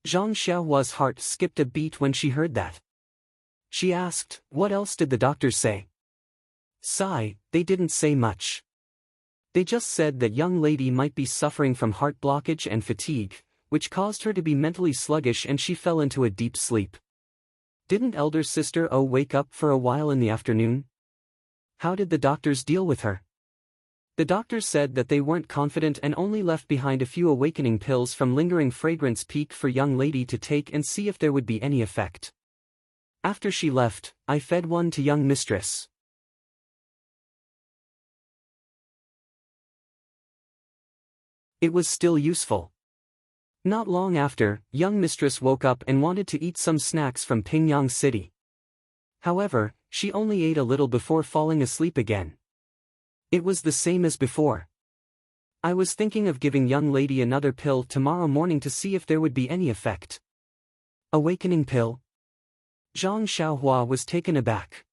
Zhang Xiaohua's heart skipped a beat when she heard that. She asked, "What else did the doctors say?" Sigh, they didn't say much. They just said that young lady might be suffering from heart blockage and fatigue, which caused her to be mentally sluggish and she fell into a deep sleep. Didn't Elder Sister O wake up for a while in the afternoon? How did the doctors deal with her? The doctors said that they weren't confident and only left behind a few awakening pills from Lingering Fragrance Peak for young lady to take and see if there would be any effect. After she left, I fed one to young mistress. It was still useful. Not long after, young mistress woke up and wanted to eat some snacks from Pingyang City. However, she only ate a little before falling asleep again. It was the same as before. I was thinking of giving young lady another pill tomorrow morning to see if there would be any effect. Awakening pill? Zhang Xiaohua was taken aback.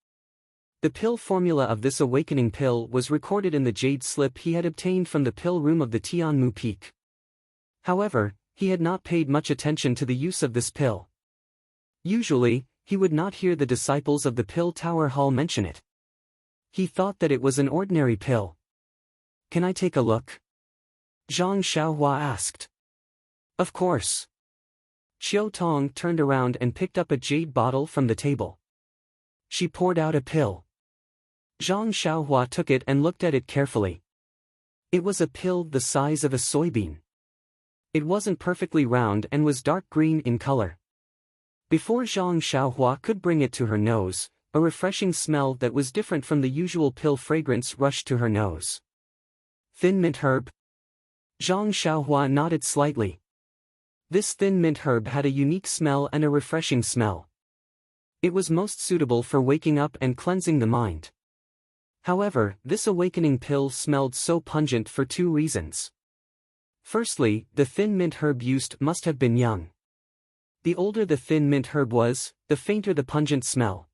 The pill formula of this awakening pill was recorded in the jade slip he had obtained from the pill room of the Tianmu Peak. However, he had not paid much attention to the use of this pill. Usually, he would not hear the disciples of the Pill Tower Hall mention it. He thought that it was an ordinary pill. "Can I take a look?" Zhang Xiaohua asked. "Of course." Qiu Tong turned around and picked up a jade bottle from the table. She poured out a pill. Zhang Xiaohua took it and looked at it carefully. It was a pill the size of a soybean. It wasn't perfectly round and was dark green in color. Before Zhang Xiaohua could bring it to her nose, a refreshing smell that was different from the usual pill fragrance rushed to her nose. Thin mint herb? Zhang Xiaohua nodded slightly. This thin mint herb had a unique smell and a refreshing smell. It was most suitable for waking up and cleansing the mind. However, this awakening pill smelled so pungent for two reasons. Firstly, the thin mint herb used must have been young. The older the thin mint herb was, the fainter the pungent smell.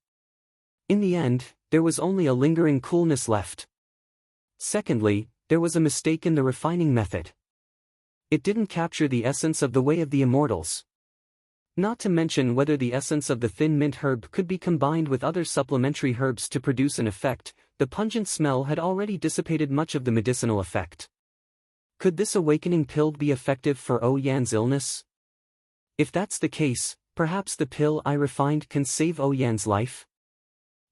In the end, there was only a lingering coolness left. Secondly, there was a mistake in the refining method. It didn't capture the essence of the way of the immortals. Not to mention whether the essence of the thin mint herb could be combined with other supplementary herbs to produce an effect, the pungent smell had already dissipated much of the medicinal effect. Could this awakening pill be effective for O Yan's illness? If that's the case, perhaps the pill I refined can save O Yan's life?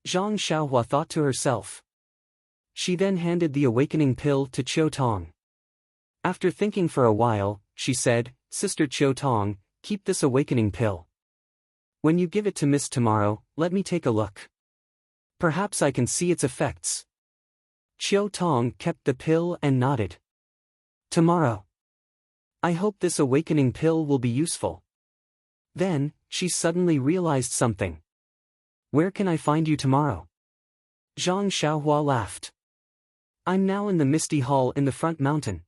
Zhang Xiaohua thought to herself. She then handed the awakening pill to Qiu Tong. After thinking for a while, she said, "Sister Qiu Tong, keep this awakening pill. When you give it to Miss tomorrow, let me take a look. Perhaps I can see its effects." Qiu Tong kept the pill and nodded. "Tomorrow. I hope this awakening pill will be useful." Then, she suddenly realized something. "Where can I find you tomorrow?" Zhang Xiaohua laughed. "I'm now in the Misty Hall in the front mountain.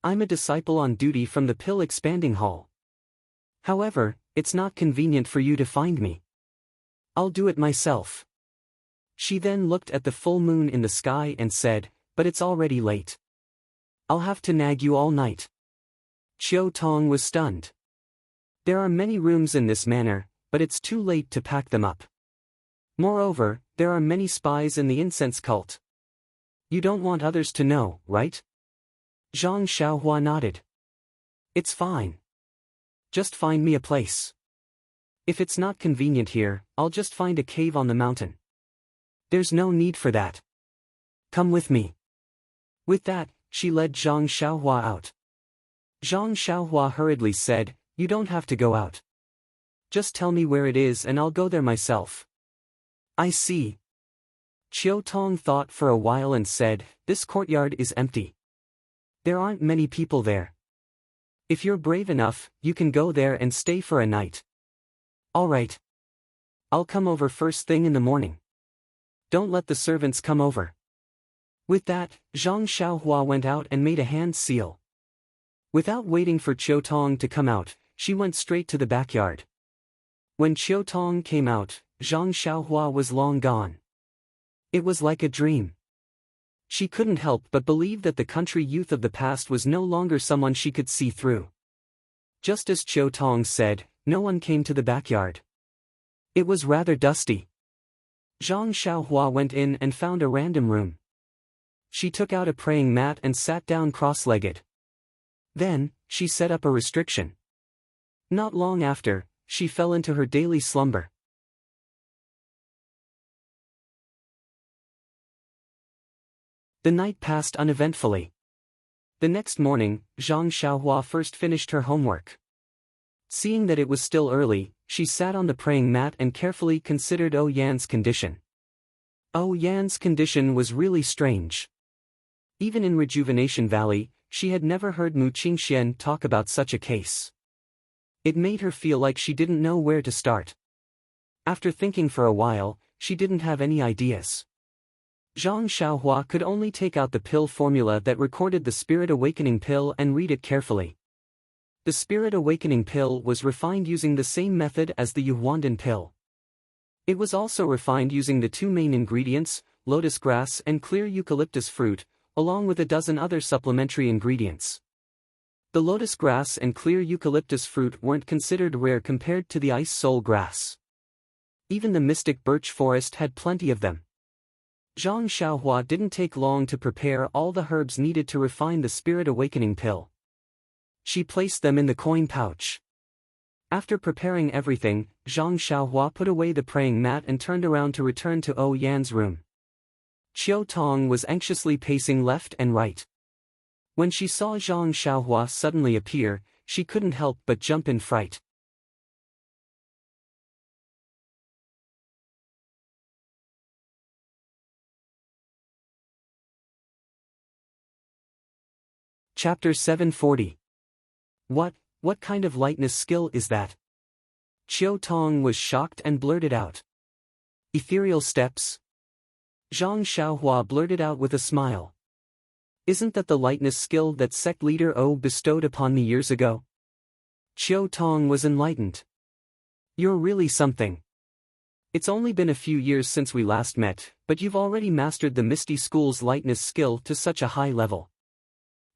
I'm a disciple on duty from the Pill Expanding Hall. However, it's not convenient for you to find me. I'll do it myself." She then looked at the full moon in the sky and said, "But it's already late. I'll have to nag you all night." Qiu Tong was stunned. There are many rooms in this manor, but it's too late to pack them up. Moreover, there are many spies in the incense cult. You don't want others to know, right? Zhang Xiaohua nodded. "It's fine. Just find me a place. If it's not convenient here, I'll just find a cave on the mountain. There's no need for that. Come with me." With that, she led Zhang Xiaohua out. Zhang Xiaohua hurriedly said, "You don't have to go out. Just tell me where it is and I'll go there myself." "I see." Qiu Tong thought for a while and said, "This courtyard is empty. There aren't many people there. If you're brave enough, you can go there and stay for a night." "All right. I'll come over first thing in the morning. Don't let the servants come over." With that, Zhang Xiaohua went out and made a hand seal. Without waiting for Qiu Tong to come out, she went straight to the backyard. When Qiu Tong came out, Zhang Xiaohua was long gone. It was like a dream. She couldn't help but believe that the country youth of the past was no longer someone she could see through. Just as Qiu Tong said, no one came to the backyard. It was rather dusty. Zhang Xiaohua went in and found a random room. She took out a praying mat and sat down cross-legged. Then, she set up a restriction. Not long after, she fell into her daily slumber. The night passed uneventfully. The next morning, Zhang Xiaohua first finished her homework. Seeing that it was still early, she sat on the praying mat and carefully considered O Yan's condition. O Yan's condition was really strange. Even in Rejuvenation Valley, she had never heard Mu Qingxian talk about such a case. It made her feel like she didn't know where to start. After thinking for a while, she didn't have any ideas. Zhang Xiaohua could only take out the pill formula that recorded the Spirit Awakening pill and read it carefully. The Spirit Awakening pill was refined using the same method as the Yuhuandan pill. It was also refined using the two main ingredients, lotus grass and clear eucalyptus fruit, along with a dozen other supplementary ingredients. The lotus grass and clear eucalyptus fruit weren't considered rare compared to the ice soul grass. Even the mystic birch forest had plenty of them. Zhang Xiaohua didn't take long to prepare all the herbs needed to refine the Spirit Awakening pill. She placed them in the coin pouch. After preparing everything, Zhang Xiaohua put away the praying mat and turned around to return to Ou Yan's room. Qiu Tong was anxiously pacing left and right. When she saw Zhang Xiaohua suddenly appear, she couldn't help but jump in fright. Chapter 740. What kind of lightness skill is that? Qiu Tong was shocked and blurted out. Ethereal steps? Zhang Xiaohua blurted out with a smile. Isn't that the lightness skill that sect leader O bestowed upon me years ago? Qiu Tong was enlightened. You're really something. It's only been a few years since we last met, but you've already mastered the Misty School's lightness skill to such a high level.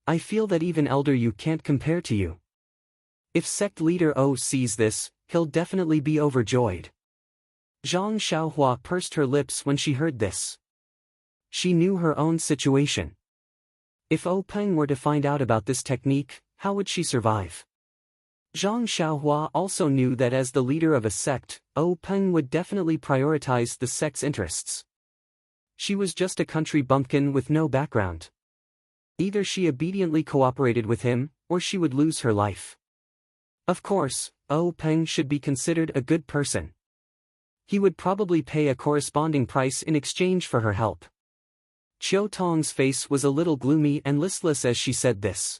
I feel that even Elder you can't compare to you. If sect leader O sees this, he'll definitely be overjoyed. Zhang Xiaohua pursed her lips when she heard this. She knew her own situation. If O Peng were to find out about this technique, how would she survive? Zhang Xiaohua also knew that as the leader of a sect, O Peng would definitely prioritize the sect's interests. She was just a country bumpkin with no background. Either she obediently cooperated with him, or she would lose her life. Of course, O Peng should be considered a good person. He would probably pay a corresponding price in exchange for her help. Qiu Tong's face was a little gloomy and listless as she said this.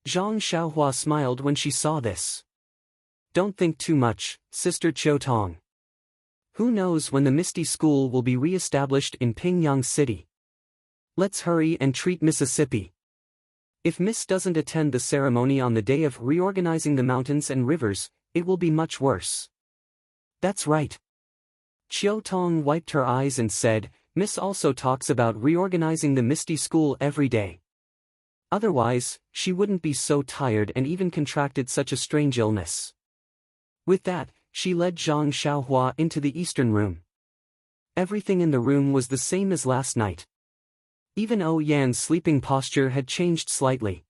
Zhang Xiaohua smiled when she saw this. Don't think too much, Sister Qiu Tong. Who knows when the Misty School will be re-established in Pingyang City? Let's hurry and treat Mississippi. If Miss doesn't attend the ceremony on the day of reorganizing the mountains and rivers, it will be much worse. That's right. Qiu Tong wiped her eyes and said, Miss also talks about reorganizing the Misty School every day. Otherwise, she wouldn't be so tired and even contracted such a strange illness. With that, she led Zhang Xiaohua into the eastern room. Everything in the room was the same as last night. Even Ou Yan's sleeping posture had changed slightly.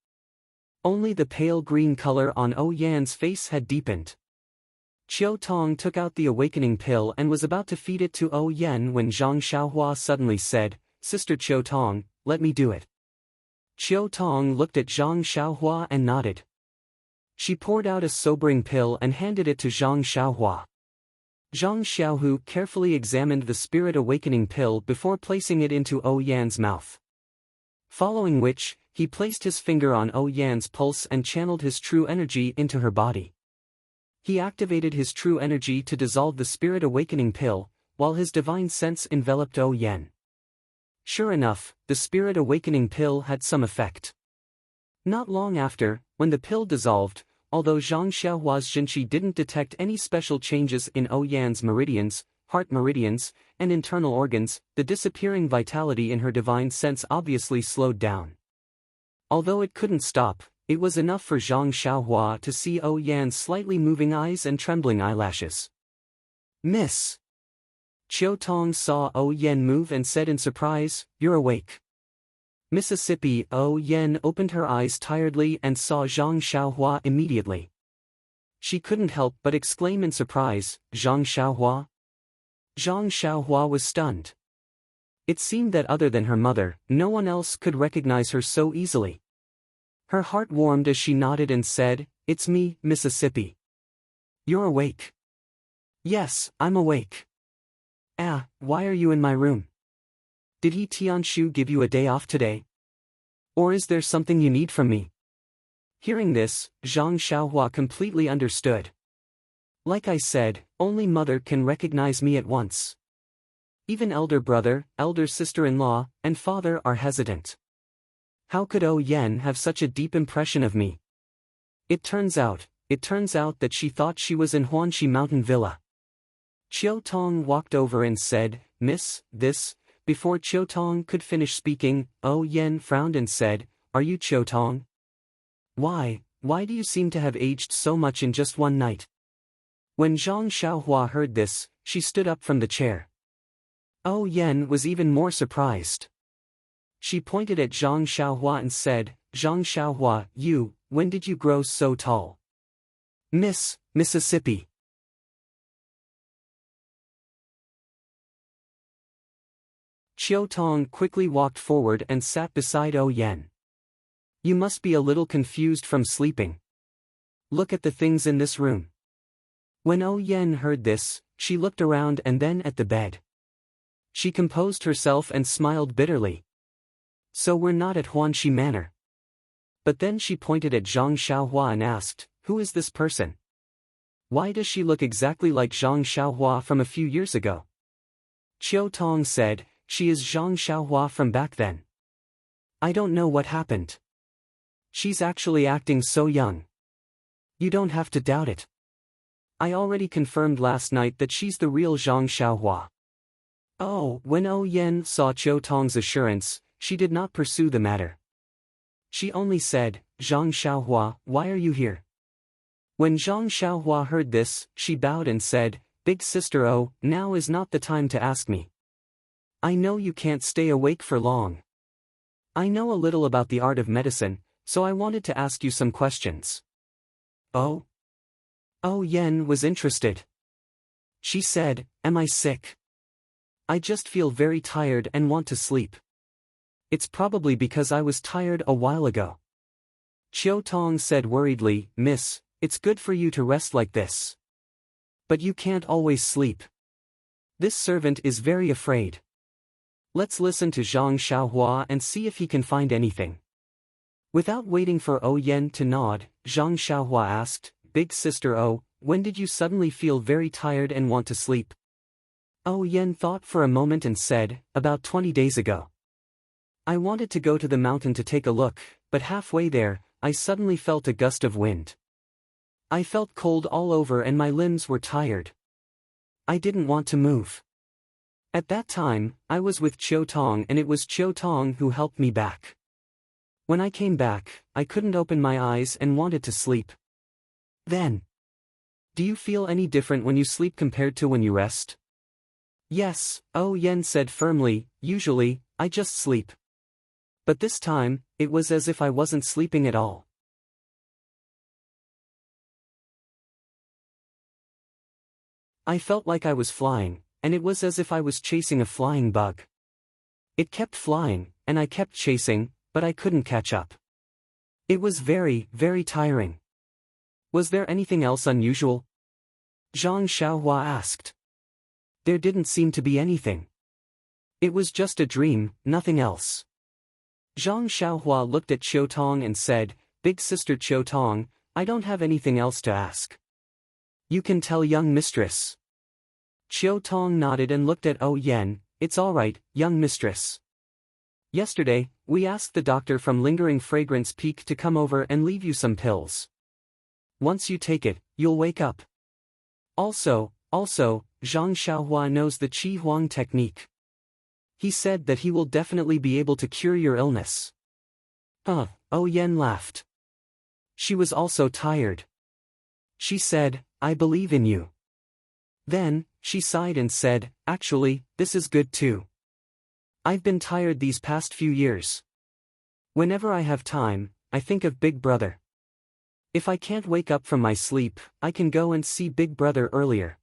Only the pale green color on Ou Yan's face had deepened. Qiu Tong took out the awakening pill and was about to feed it to Ou Yan when Zhang Xiaohua suddenly said, Sister Qiu Tong, let me do it. Qiu Tong looked at Zhang Xiaohua and nodded. She poured out a sobering pill and handed it to Zhang Xiaohua. Zhang Xiaohu carefully examined the spirit awakening pill before placing it into Ou Yan's mouth. Following which, he placed his finger on Ou Yan's pulse and channeled his true energy into her body. He activated his true energy to dissolve the spirit awakening pill, while his divine sense enveloped Ou Yan. Sure enough, the spirit awakening pill had some effect. Not long after, when the pill dissolved, although Zhang Xiaohua's Jinqi didn't detect any special changes in Ou Yan's meridians, heart meridians, and internal organs, the disappearing vitality in her divine sense obviously slowed down. Although it couldn't stop, it was enough for Zhang Xiaohua to see Ou Yan's slightly moving eyes and trembling eyelashes. Miss! Qiu Tong saw Ou Yan move and said in surprise, You're awake. Mississippi. Ou Yan opened her eyes tiredly and saw Zhang Xiaohua immediately. She couldn't help but exclaim in surprise, Zhang Xiaohua? Zhang Xiaohua was stunned. It seemed that other than her mother, no one else could recognize her so easily. Her heart warmed as she nodded and said, It's me, Mississippi. You're awake. Yes, I'm awake. Why are you in my room? Did He Tianshu give you a day off today? Or is there something you need from me? Hearing this, Zhang Xiaohua completely understood. Like I said, only mother can recognize me at once. Even elder brother, elder sister-in-law, and father are hesitant. How could Ou Yan have such a deep impression of me? It turns out that she thought she was in Huanxi Mountain Villa. Qiu Tong walked over and said, Miss, this. Before Qiu Tong could finish speaking, Ou Yan frowned and said, Are you Qiu Tong? Why do you seem to have aged so much in just one night? When Zhang Xiaohua heard this, she stood up from the chair. Ou Yan was even more surprised. She pointed at Zhang Xiaohua and said, Zhang Xiaohua, when did you grow so tall? Miss, Mississippi. Chiu Tong quickly walked forward and sat beside Oh Yen. You must be a little confused from sleeping. Look at the things in this room. When Oh Yen heard this, she looked around and then at the bed. She composed herself and smiled bitterly. So we're not at Huanxi Manor. But then she pointed at Zhang Xiaohua and asked, who is this person? Why does she look exactly like Zhang Xiaohua from a few years ago? Chiu Tong said, she is Zhang Xiaohua from back then. I don't know what happened. She's actually acting so young. You don't have to doubt it. I already confirmed last night that she's the real Zhang Xiaohua. Oh, when Oh Yen saw Chiu Tong's assurance, she did not pursue the matter. She only said, Zhang Xiaohua, why are you here? When Zhang Xiaohua heard this, she bowed and said, Big sister Oh, now is not the time to ask me. I know you can't stay awake for long. I know a little about the art of medicine, so I wanted to ask you some questions. Oh? Oh Yen was interested. She said, am I sick? I just feel very tired and want to sleep. It's probably because I was tired a while ago. Chiu Tong said worriedly, Miss, it's good for you to rest like this. But you can't always sleep. This servant is very afraid. Let's listen to Zhang Xiaohua and see if he can find anything. Without waiting for Oh Yen to nod, Zhang Xiaohua asked, Big sister Oh, when did you suddenly feel very tired and want to sleep? Oh Yen thought for a moment and said, about 20 days ago. I wanted to go to the mountain to take a look, but halfway there, I suddenly felt a gust of wind. I felt cold all over and my limbs were tired. I didn't want to move. At that time, I was with Chiu Tong and it was Chiu Tong who helped me back. When I came back, I couldn't open my eyes and wanted to sleep. Then. Do you feel any different when you sleep compared to when you rest? Yes, Oh Yen said firmly, usually, I just sleep. But this time, it was as if I wasn't sleeping at all. I felt like I was flying, and it was as if I was chasing a flying bug. It kept flying, and I kept chasing, but I couldn't catch up. It was very, very tiring. Was there anything else unusual? Zhang Xiaohua asked. There didn't seem to be anything. It was just a dream, nothing else. Zhang Xiaohua looked at Chiu Tong and said, Big sister Chiu Tong, I don't have anything else to ask. You can tell young mistress. Chiu Tong nodded and looked at Oh Yen, it's all right, young mistress. Yesterday, we asked the doctor from Lingering Fragrance Peak to come over and leave you some pills. Once you take it, you'll wake up. Also, Zhang Xiaohua knows the Qi Huang technique. He said that he will definitely be able to cure your illness. Oh Yen laughed. She was also tired. She said, I believe in you. Then, she sighed and said, actually, this is good too. I've been tired these past few years. Whenever I have time, I think of Big Brother. If I can't wake up from my sleep, I can go and see Big Brother earlier.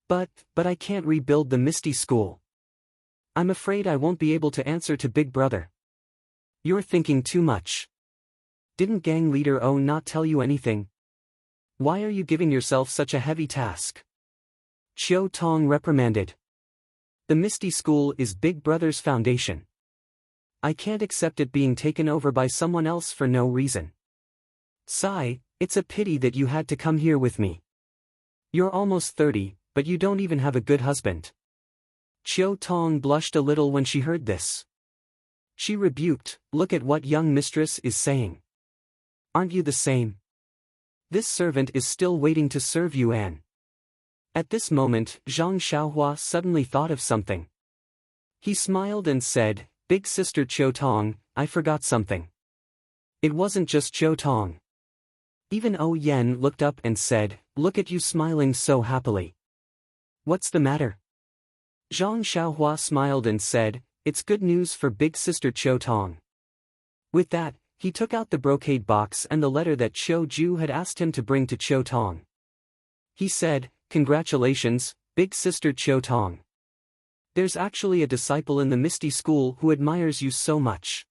But I can't rebuild the Misty School. I'm afraid I won't be able to answer to Big Brother. You're thinking too much. Didn't Gang Leader O not tell you anything? Why are you giving yourself such a heavy task? Chiu Tong reprimanded. The Misty School is Big Brother's foundation. I can't accept it being taken over by someone else for no reason. Sigh, it's a pity that you had to come here with me. You're almost 30, but you don't even have a good husband. Chiu Tong blushed a little when she heard this. She rebuked, look at what young mistress is saying. Aren't you the same? This servant is still waiting to serve you, Anne. At this moment, Zhang Xiaohua suddenly thought of something. He smiled and said, Big sister Chiu Tong, I forgot something. It wasn't just Chiu Tong. Even Oh Yen looked up and said, look at you smiling so happily. What's the matter? Zhang Xiaohua smiled and said, it's good news for Big sister Chiu Tong. With that, He took out the brocade box and the letter that Cho Ju had asked him to bring to Cho Tong. He said, "Congratulations, big sister Cho Tong. There's actually a disciple in the Misty School who admires you so much.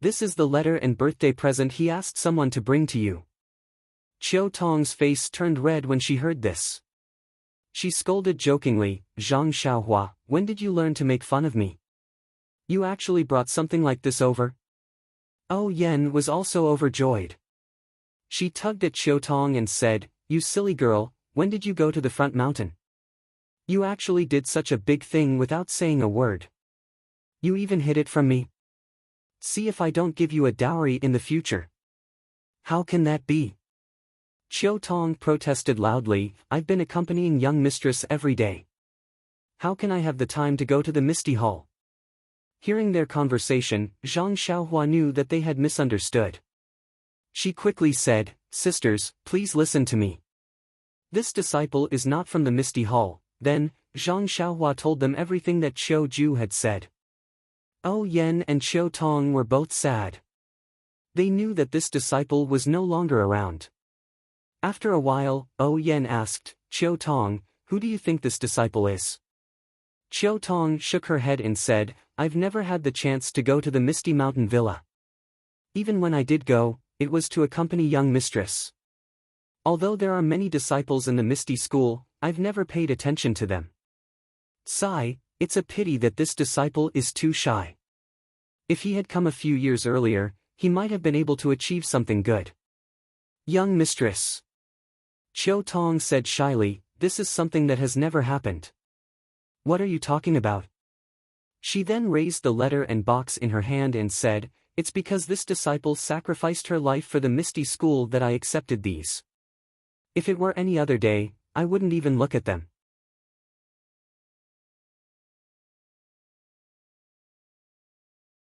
This is the letter and birthday present he asked someone to bring to you." Cho Tong's face turned red when she heard this. She scolded jokingly, "Zhang Xiaohua, when did you learn to make fun of me? You actually brought something like this over?" Oh Yen was also overjoyed. She tugged at Cho Tong and said, "You silly girl, when did you go to the front mountain? You actually did such a big thing without saying a word. You even hid it from me. See if I don't give you a dowry in the future." "How can that be?" Cho Tong protested loudly, "I've been accompanying young mistress every day. How can I have the time to go to the Misty Hall?" Hearing their conversation, Zhang Xiaohua knew that they had misunderstood. She quickly said, "Sisters, please listen to me. This disciple is not from the Misty Hall." Then, Zhang Xiaohua told them everything that Cho Ju had said. Oh Yen and Cho Tong were both sad. They knew that this disciple was no longer around. After a while, Oh Yen asked, "Cho Tong, who do you think this disciple is?" Cho Tong shook her head and said, "I've never had the chance to go to the Misty Mountain Villa. Even when I did go, it was to accompany young mistress. Although there are many disciples in the Misty School, I've never paid attention to them. Sigh, it's a pity that this disciple is too shy. If he had come a few years earlier, he might have been able to achieve something good." "Young mistress," Cho Tong said shyly, "this is something that has never happened." "What are you talking about?" She then raised the letter and box in her hand and said, "It's because this disciple sacrificed her life for the Misty School that I accepted these. If it were any other day, I wouldn't even look at them."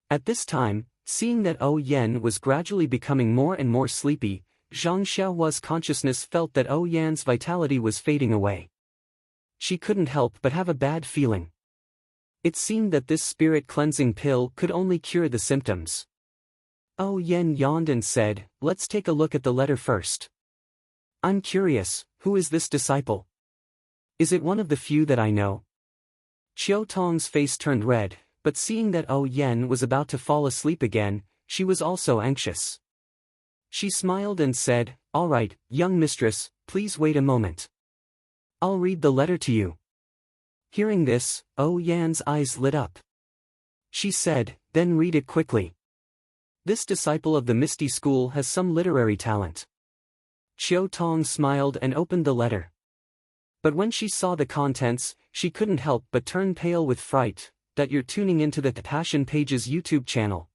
At this time, seeing that Oh Yen was gradually becoming more and more sleepy, Zhang Xiaohua's consciousness felt that Oh Yan's vitality was fading away. She couldn't help but have a bad feeling. It seemed that this spirit cleansing pill could only cure the symptoms. Oh Yen yawned and said, "Let's take a look at the letter first. I'm curious, who is this disciple? Is it one of the few that I know?" Cho Tong's face turned red, but seeing that Oh Yen was about to fall asleep again, she was also anxious. She smiled and said, "All right, young mistress, please wait a moment. I'll read the letter to you." Hearing this, Oh Yan's eyes lit up. She said, "Then read it quickly. This disciple of the Misty School has some literary talent." Cho Tong smiled and opened the letter. But when she saw the contents, she couldn't help but turn pale with fright. That you're tuning into the Passion Pages YouTube channel.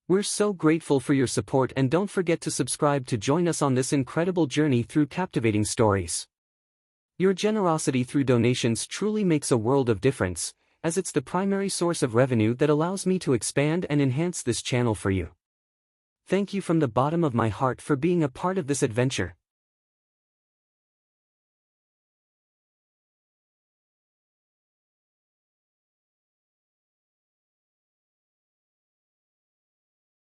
We're so grateful for your support, and don't forget to subscribe to join us on this incredible journey through captivating stories. Your generosity through donations truly makes a world of difference, as it's the primary source of revenue that allows me to expand and enhance this channel for you. Thank you from the bottom of my heart for being a part of this adventure.